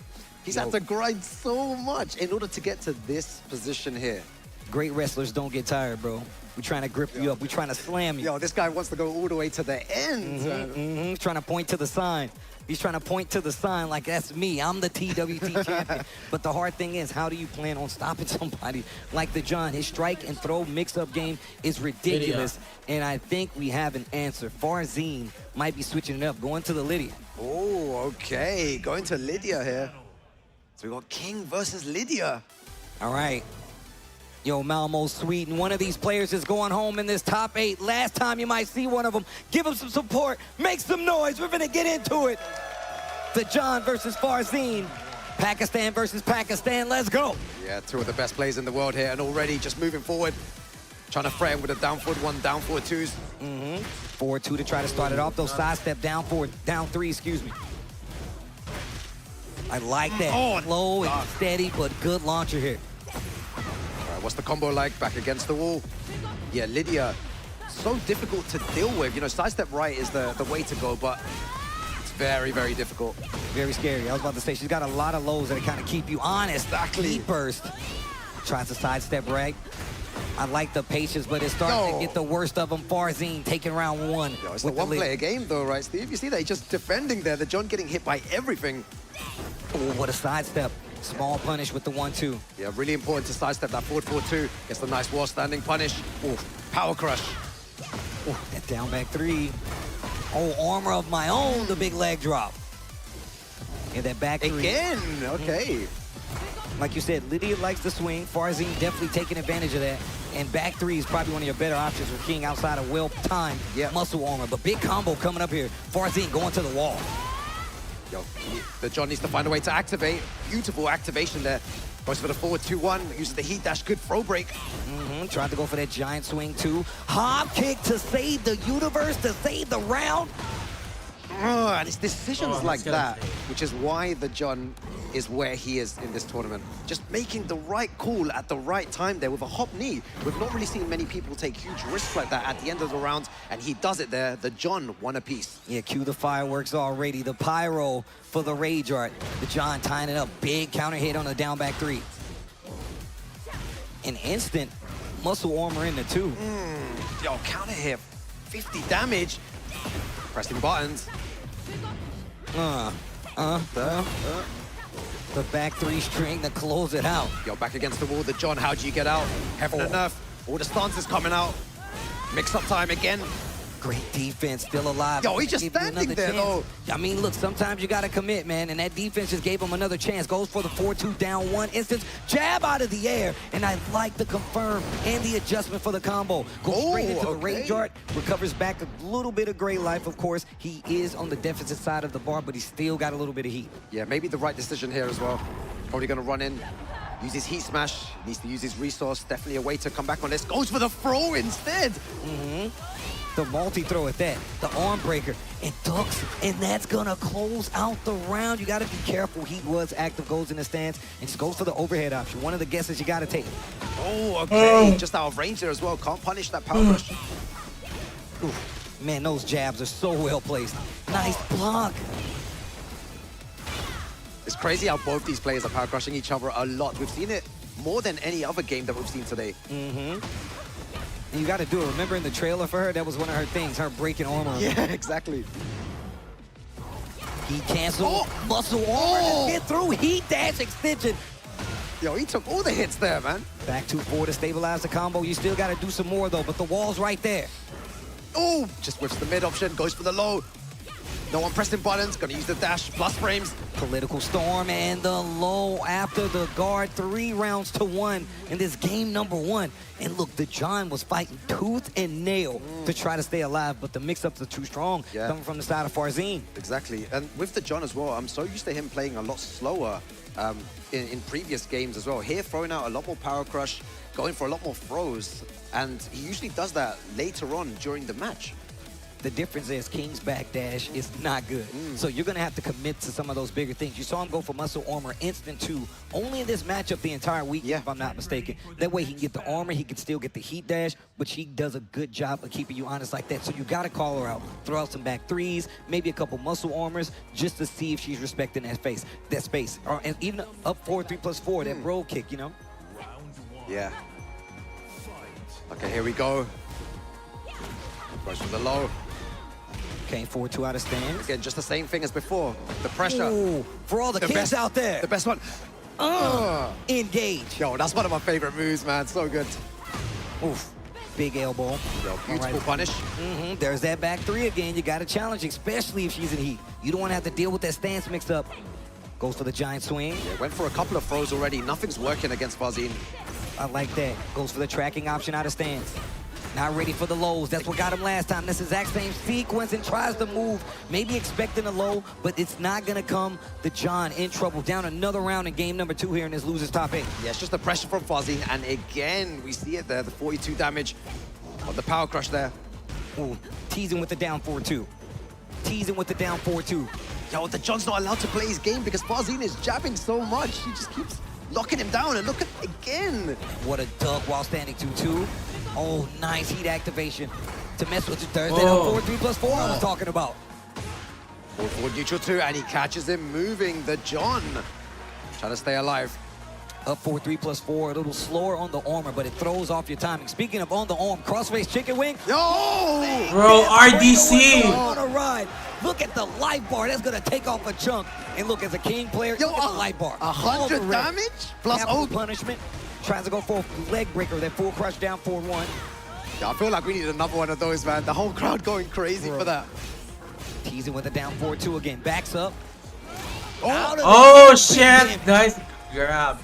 He's had to grind so much in order to get to this position here. Great wrestlers don't get tired, bro. We're trying to grip you up. We're trying to slam you. Yo, this guy wants to go all the way to the end. Trying to point to the sign. He's trying to point to the sign like that's me. I'm the TWT champion. But the hard thing is, how do you plan on stopping somebody like the John? His strike and throw mix-up game is ridiculous. And I think we have an answer. Farzin might be switching it up, going to the Lydia. Oh, okay. Going to Lydia here. So we got King versus Lydia. All right. Yo, Malmo Sweden, one of these players is going home in this top 8. Last time you might see one of them. Give him some support. Make some noise. We're going to get into it. The John versus Farzin. Pakistan versus Pakistan. Let's go. Yeah, 2 of the best players in the world here, and already just moving forward. Trying to threaten with a down forward 1, down forward 2s. Forward 2 to try to start it off. Those sidestep down forward, down 3, excuse me. I like that. Slow and steady, but good launcher here. What's the combo like? Back against the wall. Yeah, Lydia, so difficult to deal with. You know, sidestep right is the way to go, but it's very, very difficult. Very scary. I was about to say, she's got a lot of lows that kind of keep you honest. Exactly. Heat burst. Tries to sidestep right. I like the patience, but it's starting to get the worst of them. Farzin taking round 1. Yo, it's the one-player game, though, right, Steve? You see that? He's just defending there. The John getting hit by everything. Oh, what a sidestep. Small punish with the 1-2. Yeah, really important to sidestep that forward 4-2. Gets the nice wall standing punish. Oh, power crush. Oh, that down back 3. Oh, armor of my own, the big leg drop. And that back 3. Again, okay. Like you said, Lydia likes to swing. Farzin definitely taking advantage of that. And back 3 is probably one of your better options for King outside of well-timed muscle armor. But big combo coming up here. Farzin going to the wall. Yo, the John needs to find a way to activate. Beautiful activation there. Goes for the forward 2-1, uses the heat dash, good throw break. Tried to go for that giant swing too. Hop kick to save the universe, to save the round. And it's decisions like that, which is why the John is where he is in this tournament. Just making the right call at the right time there with a hop knee. We've not really seen many people take huge risks like that at the end of the round, and he does it there. The John won a piece. Yeah, cue the fireworks already. The pyro for the rage art. The John tying it up. Big counter hit on the down back 3. An instant muscle armor in the 2. Yo, counter hit, 50 damage. Pressing buttons. The back 3 string to close it out. Yo, back against the wall. The John, how do you get out? Heaven and earth. All the stances coming out. Mix-up time again. Great defense, still alive. Yo, he's just standing there, though. I mean, look, sometimes you got to commit, man, and that defense just gave him another chance. Goes for the 4-2 down 1 instance. Jab out of the air, and I like the confirm and the adjustment for the combo. Goes straight into the rage art, recovers back a little bit of gray life, of course. He is on the deficit side of the bar, but he's still got a little bit of heat. Yeah, maybe the right decision here as well. Probably going to run in, use his heat smash, needs to use his resource. Definitely a way to come back on this. Goes for the throw instead. The multi-throw at that, the arm breaker, and ducks, and that's gonna close out the round. You gotta be careful. He was active, goes in the stance, and just goes for the overhead option. One of the guesses you gotta take. Oh, okay, just out of range there as well. Can't punish that power rush. Man, those jabs are so well placed. Nice block. It's crazy how both these players are power crushing each other a lot. We've seen it more than any other game that we've seen today. And you got to do it. Remember in the trailer for her, that was one of her things, her breaking armor. Yeah, exactly. He canceled muscle armor to get through heat dash extension. Yo, he took all the hits there, man. Back 2-4 to stabilize the combo. You still got to do some more though, but the wall's right there. Oh, just whips the mid option, goes for the low. No one pressing buttons, gonna use the dash, plus frames. Political storm and the low after the guard, 3 rounds to 1 in this game number 1. And look, the John was fighting tooth and nail to try to stay alive, but the mix-ups are too strong coming from the side of Farzin. Exactly, and with the John as well, I'm so used to him playing a lot slower in previous games as well. Here, throwing out a lot more power crush, going for a lot more throws, and he usually does that later on during the match. The difference is King's backdash is not good. So you're going to have to commit to some of those bigger things. You saw him go for muscle armor instant 2 only in this matchup the entire week, if I'm not mistaken. That way he can get the armor, he can still get the heat dash, but she does a good job of keeping you honest like that. So you got to call her out. Throw out some back 3s, maybe a couple muscle armors, just to see if she's respecting that space. And even up 4, 3+4, that roll kick, you know? Yeah. Okay, here we go. Goes for the low. Okay, 4-2 out of stands. Again, just the same thing as before. The pressure. Ooh, for all the Kings best, out there. The best one. Engage. Yo, that's one of my favorite moves, man. So good. Oof. Big elbow. Yo, beautiful punish. There's that back 3 again. You got to challenge, especially if she's in heat. You don't want to have to deal with that stance mixed up. Goes for the giant swing. Yeah, went for a couple of throws already. Nothing's working against Farzin. I like that. Goes for the tracking option out of stance. Not ready for the lows. That's what got him last time. This exact same sequence and tries to move. Maybe expecting a low, but it's not going to come. The John in trouble. Down another round in game number 2 here in this loser's top 8. Yeah, it's just the pressure from Farzin. And again, we see it there. The 42 damage of the power crush there. Ooh, teasing with the down 4-2. Teasing with the down 4-2. Yo, the John's not allowed to play his game because Farzin is jabbing so much. He just keeps locking him down. And look at again. What a duck while standing 2-2. Oh, nice heat activation to mess with the Thursday. 4-3+4 I was talking about. 4-4 neutral 2, and he catches him moving. The John trying to stay alive. Up 4-3+4, a little slower on the armor, but it throws off your timing. Speaking of on the arm, crossface chicken wing. Yo! Bro, RDC! On a ride. Look at the light bar. That's going to take off a chunk. And look, as a King player, look at the light bar. 100 damage? Plus punishment. Tries to go for a leg breaker, then full crush down 4-1. Yeah, I feel like we need another one of those, man. The whole crowd going crazy for that. Teasing with a down 4-2 again. Backs up. Oh shit! Guys, grab.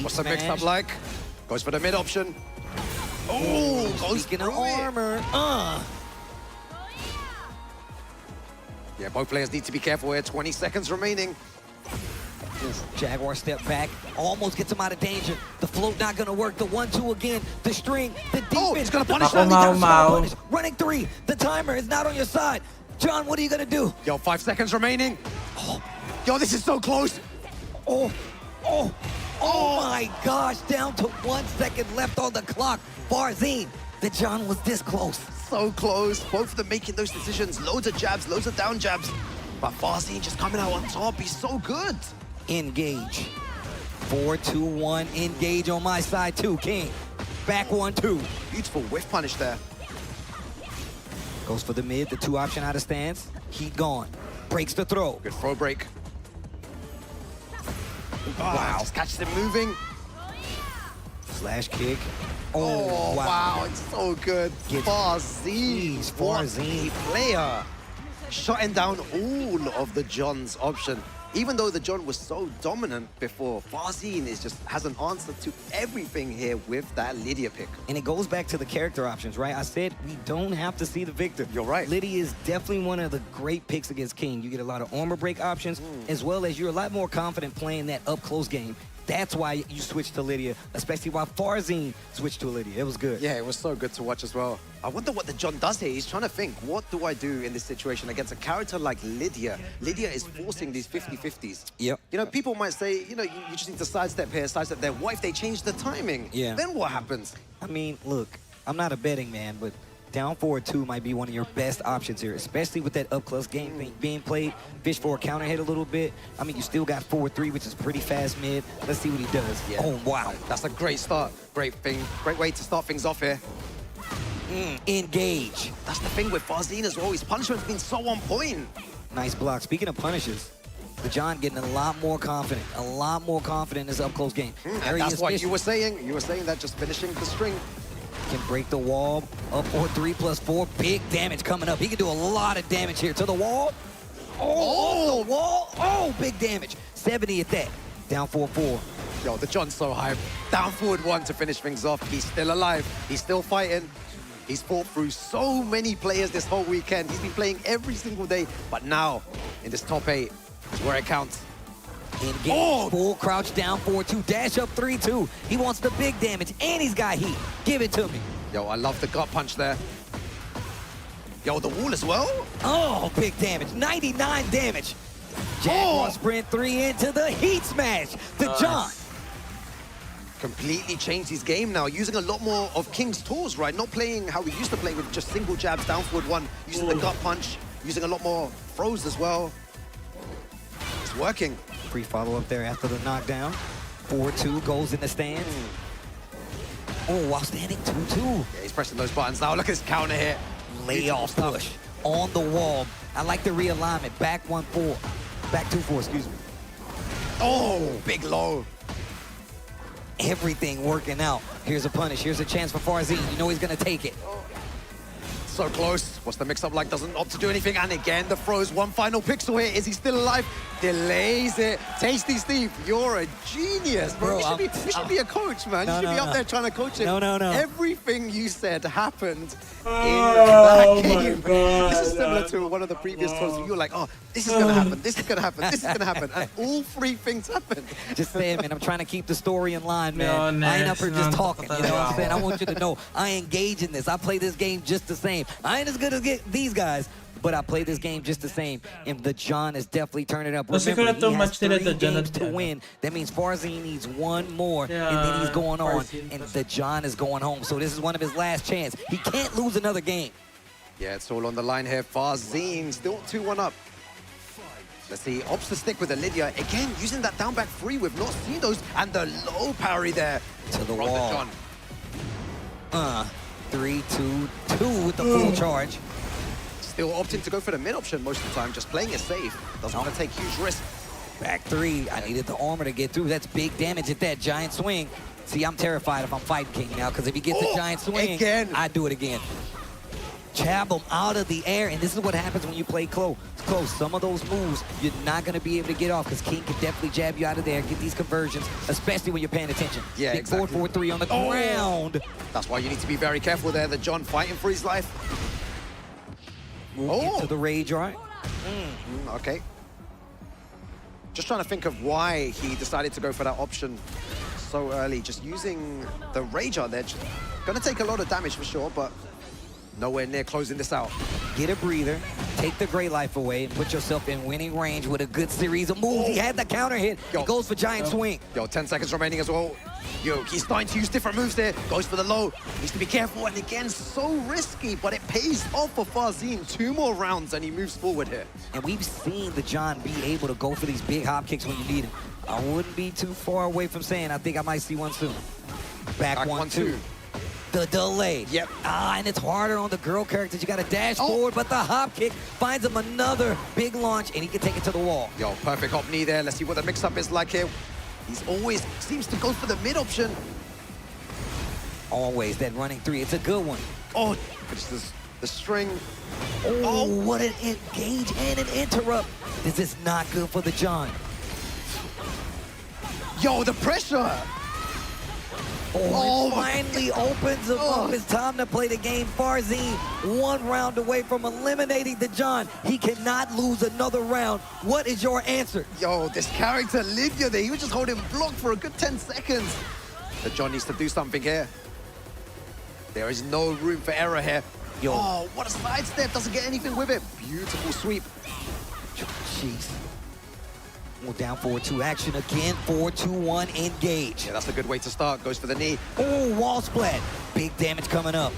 What's the mix-up like? Goes for the mid option. Oh, goes Speaking of armor. Yeah, both players need to be careful here. 20 seconds remaining. Jaguar step back, almost gets him out of danger. The float not gonna work. The 1-2 again. The string, the defense. Oh, he's gonna punish that. Running 3. The timer is not on your side. John, what are you gonna do? Yo, 5 seconds remaining. Oh. Yo, this is so close. Oh my gosh, down to 1 second left on the clock. Farzin, the John was this close. So close. Both of them making those decisions. Loads of jabs, loads of down jabs. But Farzin just coming out on top. He's so good. Engage. 4-2-1. Engage on my side too, King. Back 1-2. Beautiful whiff punish there. Goes for the mid, the 2 option out of stance. Heat gone. Breaks the throw. Good throw break. Wow. Just catches him moving. Slash kick. Oh, wow. It's so good. Farzin. Farzin. Player. Shutting down all of the John's option. Even though the John was so dominant before, Farzin has an answer to everything here with that Lydia pick. And it goes back to the character options, right? I said we don't have to see the victor. You're right. Lydia is definitely one of the great picks against King. You get a lot of armor break options, as well as you're a lot more confident playing that up-close game. That's why you switched to Lydia, especially while Farzin switched to Lydia. It was good. Yeah, it was so good to watch as well. I wonder what the John does here. He's trying to think, what do I do in this situation against a character like Lydia? Lydia is forcing these 50-50s. Yep. You know, people might say, you know, you just need to sidestep here, sidestep there. What if they change the timing? Yeah. Then what happens? I mean, look, I'm not a betting man, but down 4-2 might be one of your best options here, especially with that up-close game being played. Fish for a counter hit a little bit. I mean, you still got 4-3, which is pretty fast mid. Let's see what he does. Yeah. Oh, wow. That's a great start. Great way to start things off here. Engage. That's the thing with Farzin as well. His punishment's been so on point. Nice block. Speaking of punishes, the John getting a lot more confident in his up-close game. And that's what you were saying. You were saying that just finishing the string. Can break the wall. Up for 3+4. Big damage coming up. He can do a lot of damage here. To the wall. Oh, the wall. Oh, big damage. 70 at that. Down 4-4. Yo, the John's so hype. Down forward 1 to finish things off. He's still alive. He's still fighting. He's fought through so many players this whole weekend. He's been playing every single day. But now, in this top 8, is where it counts. Engage, full crouch down 4-2, dash up 3-2. He wants the big damage, and he's got heat. Give it to me. Yo, I love the gut punch there. Yo, the wall as well. Oh, big damage, 99 damage. Jaguar sprint 3 into the heat smash. The John. Completely changed his game now, using a lot more of King's tools, right? Not playing how we used to play with just single jabs, down forward 1, using the gut punch, using a lot more throws as well. It's working. Free follow-up there after the knockdown. 4-2 goes in the stands. Oh, while standing 2-2. Yeah, he's pressing those buttons now. Look at his counter hit. Layoff push on the wall. I like the realignment. Back 1-4. Back 2-4, excuse me. Oh, big low. Everything working out. Here's a punish. Here's a chance for Farzin. You know he's going to take it. So close. What's the mix-up like? Doesn't opt to do anything. And again, the throws. One final pixel here. Is he still alive? Delays it. Tasty Steve, you're a genius, bro. You should be a coach, man. You should be up there trying to coach him. No. Everything you said happened in that game. This is similar to one of the previous times. You were like, oh, this is going to happen. This is going to happen. This is going to happen. And all 3 things happened. Just saying, man, I'm trying to keep the story in line, man. I ain't up here just talking, you know what I'm saying? I want you to know I engage in this. I play this game just the same. I ain't as good as these guys, but I play this game just the same. And the John is definitely turning it up. Remember, he has 3 games to win. That means Farzin needs 1 more, and then he's going on. And the John is going home. So this is one of his last chances. He can't lose another game. Yeah, it's all on the line here. Farzin still 2-1 up. Let's see, opts to stick with Lydia. Again, using that down back 3. We've not seen those. And the low parry there. To the from wall. The John. 3-2-2 with the full charge. Still opting to go for the mid option most of the time, just playing it safe. Doesn't want to take huge risks. Back 3. I needed the armor to get through. That's big damage at that giant swing. See, I'm terrified if I'm fighting King now, because if he gets a giant swing, again. I do it again. Jab him out of the air, and this is what happens when you play close. Some of those moves, you're not going to be able to get off, because King can definitely jab you out of there, get these conversions, especially when you're paying attention. Yeah, big exactly. 4-4-3 on the ground. That's why you need to be very careful there. The John fighting for his life. Into the rage art. Okay. Just trying to think of why he decided to go for that option so early. Just using the rage art there. Going to take a lot of damage for sure, but nowhere near closing this out. Get a breather, take the gray life away, and put yourself in winning range with a good series of moves. He had the counter hit. He goes for giant swing. Yo, 10 seconds remaining as well. Yo, he's starting to use different moves there. Goes for the low. Needs to be careful. And again, so risky, but it pays off for Farzin. 2 more rounds and he moves forward here. And we've seen the John be able to go for these big hop kicks when you need it. I wouldn't be too far away from saying I think I might see one soon. Back 1-2. The delay. Yep. And it's harder on the girl characters. You got to dash forward, but the hop kick finds him another big launch, and he can take it to the wall. Yo, perfect hop knee there. Let's see what the mix-up is like here. He's always seems to go for the mid option. Always that running 3. It's a good one. Oh, it's the string. Oh, what an engage and an interrupt. This is not good for the John. Yo, the pressure. Oh, finally opens him up. It's time to play the game. Farzin, 1 round away from eliminating the John. He cannot lose another round. What is your answer? Yo, this character, Lydia there, he was just holding block for a good 10 seconds. The John needs to do something here. There is no room for error here. Yo. Oh, what a sidestep. Doesn't get anything with it. Beautiful sweep. Jeez. Well, down 4-2 action again. 4-2-1 engage. Yeah, that's a good way to start. Goes for the knee. Oh, wall splat. Big damage coming up.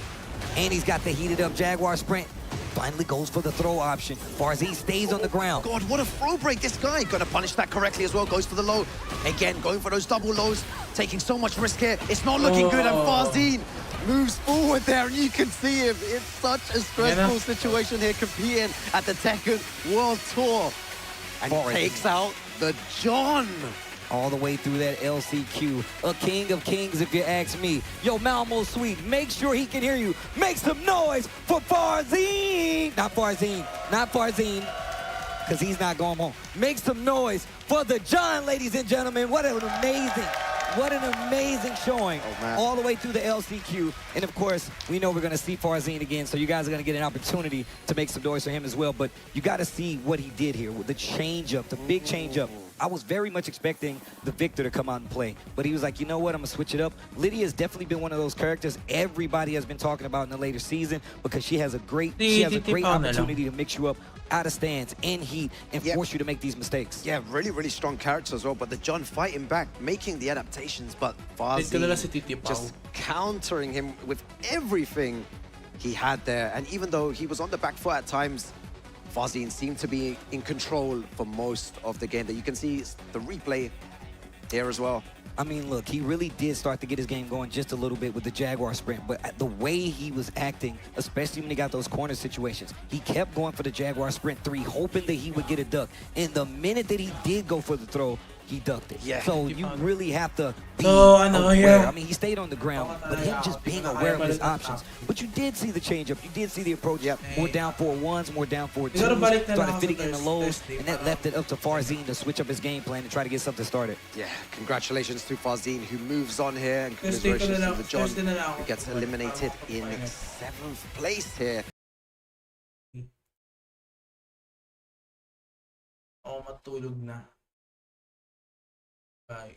And he's got the heated up Jaguar sprint. Finally goes for the throw option. Farzin stays on the ground. God, what a throw break. This guy gonna punish that correctly as well. Goes for the low. Again, going for those double lows. Taking so much risk here. It's not looking good. And Farzin moves forward there. And you can see him. It's such a stressful situation here competing at the Tekken World Tour. And he takes out the John. all the way through that LCQ. A king of kings, if you ask me. Yo, Malmo Sweet, make sure he can hear you. Make some noise for Farzine. Not Farzine, because he's not going home. Make some noise for the John, ladies and gentlemen. What an amazing showing. All the way through the LCQ. And of course, we know we're going to see Farzine again, so you guys are going to get an opportunity to make some noise for him as well. But you got to see what he did here with the change-up, the big change-up. I was very much expecting the Victor to come out and play, but he was like, you know what, I'm gonna switch it up. Lydia has definitely been one of those characters everybody has been talking about in the later season because she has a great opportunity to mix you up out of stands, in heat, and force you to make these mistakes. Yeah, really, really strong character as well, but the John fighting back, making the adaptations, but Farzine just countering him with everything he had there. And even though he was on the back foot at times, Farzine seemed to be in control for most of the game. That you can see the replay here as well. I mean, look, he really did start to get his game going just a little bit with the Jaguar sprint, but the way he was acting, especially when he got those corner situations, he kept going for the Jaguar sprint 3, hoping that he would get a duck. And the minute that he did go for the throw, he ducked it. Yeah. So you really have to be aware. I mean, he stayed on the ground, but him just being aware of his options. But you did see the change-up. You did see the approach. More down forward ones, more down forward twos. Started fitting in the lows, and that left it up to Farzine to switch up his game plan and try to get something started. Yeah, congratulations to Farzine, who moves on here, and congratulations to the John, who gets eliminated in 7th place here. Oh, matulog na. Bye.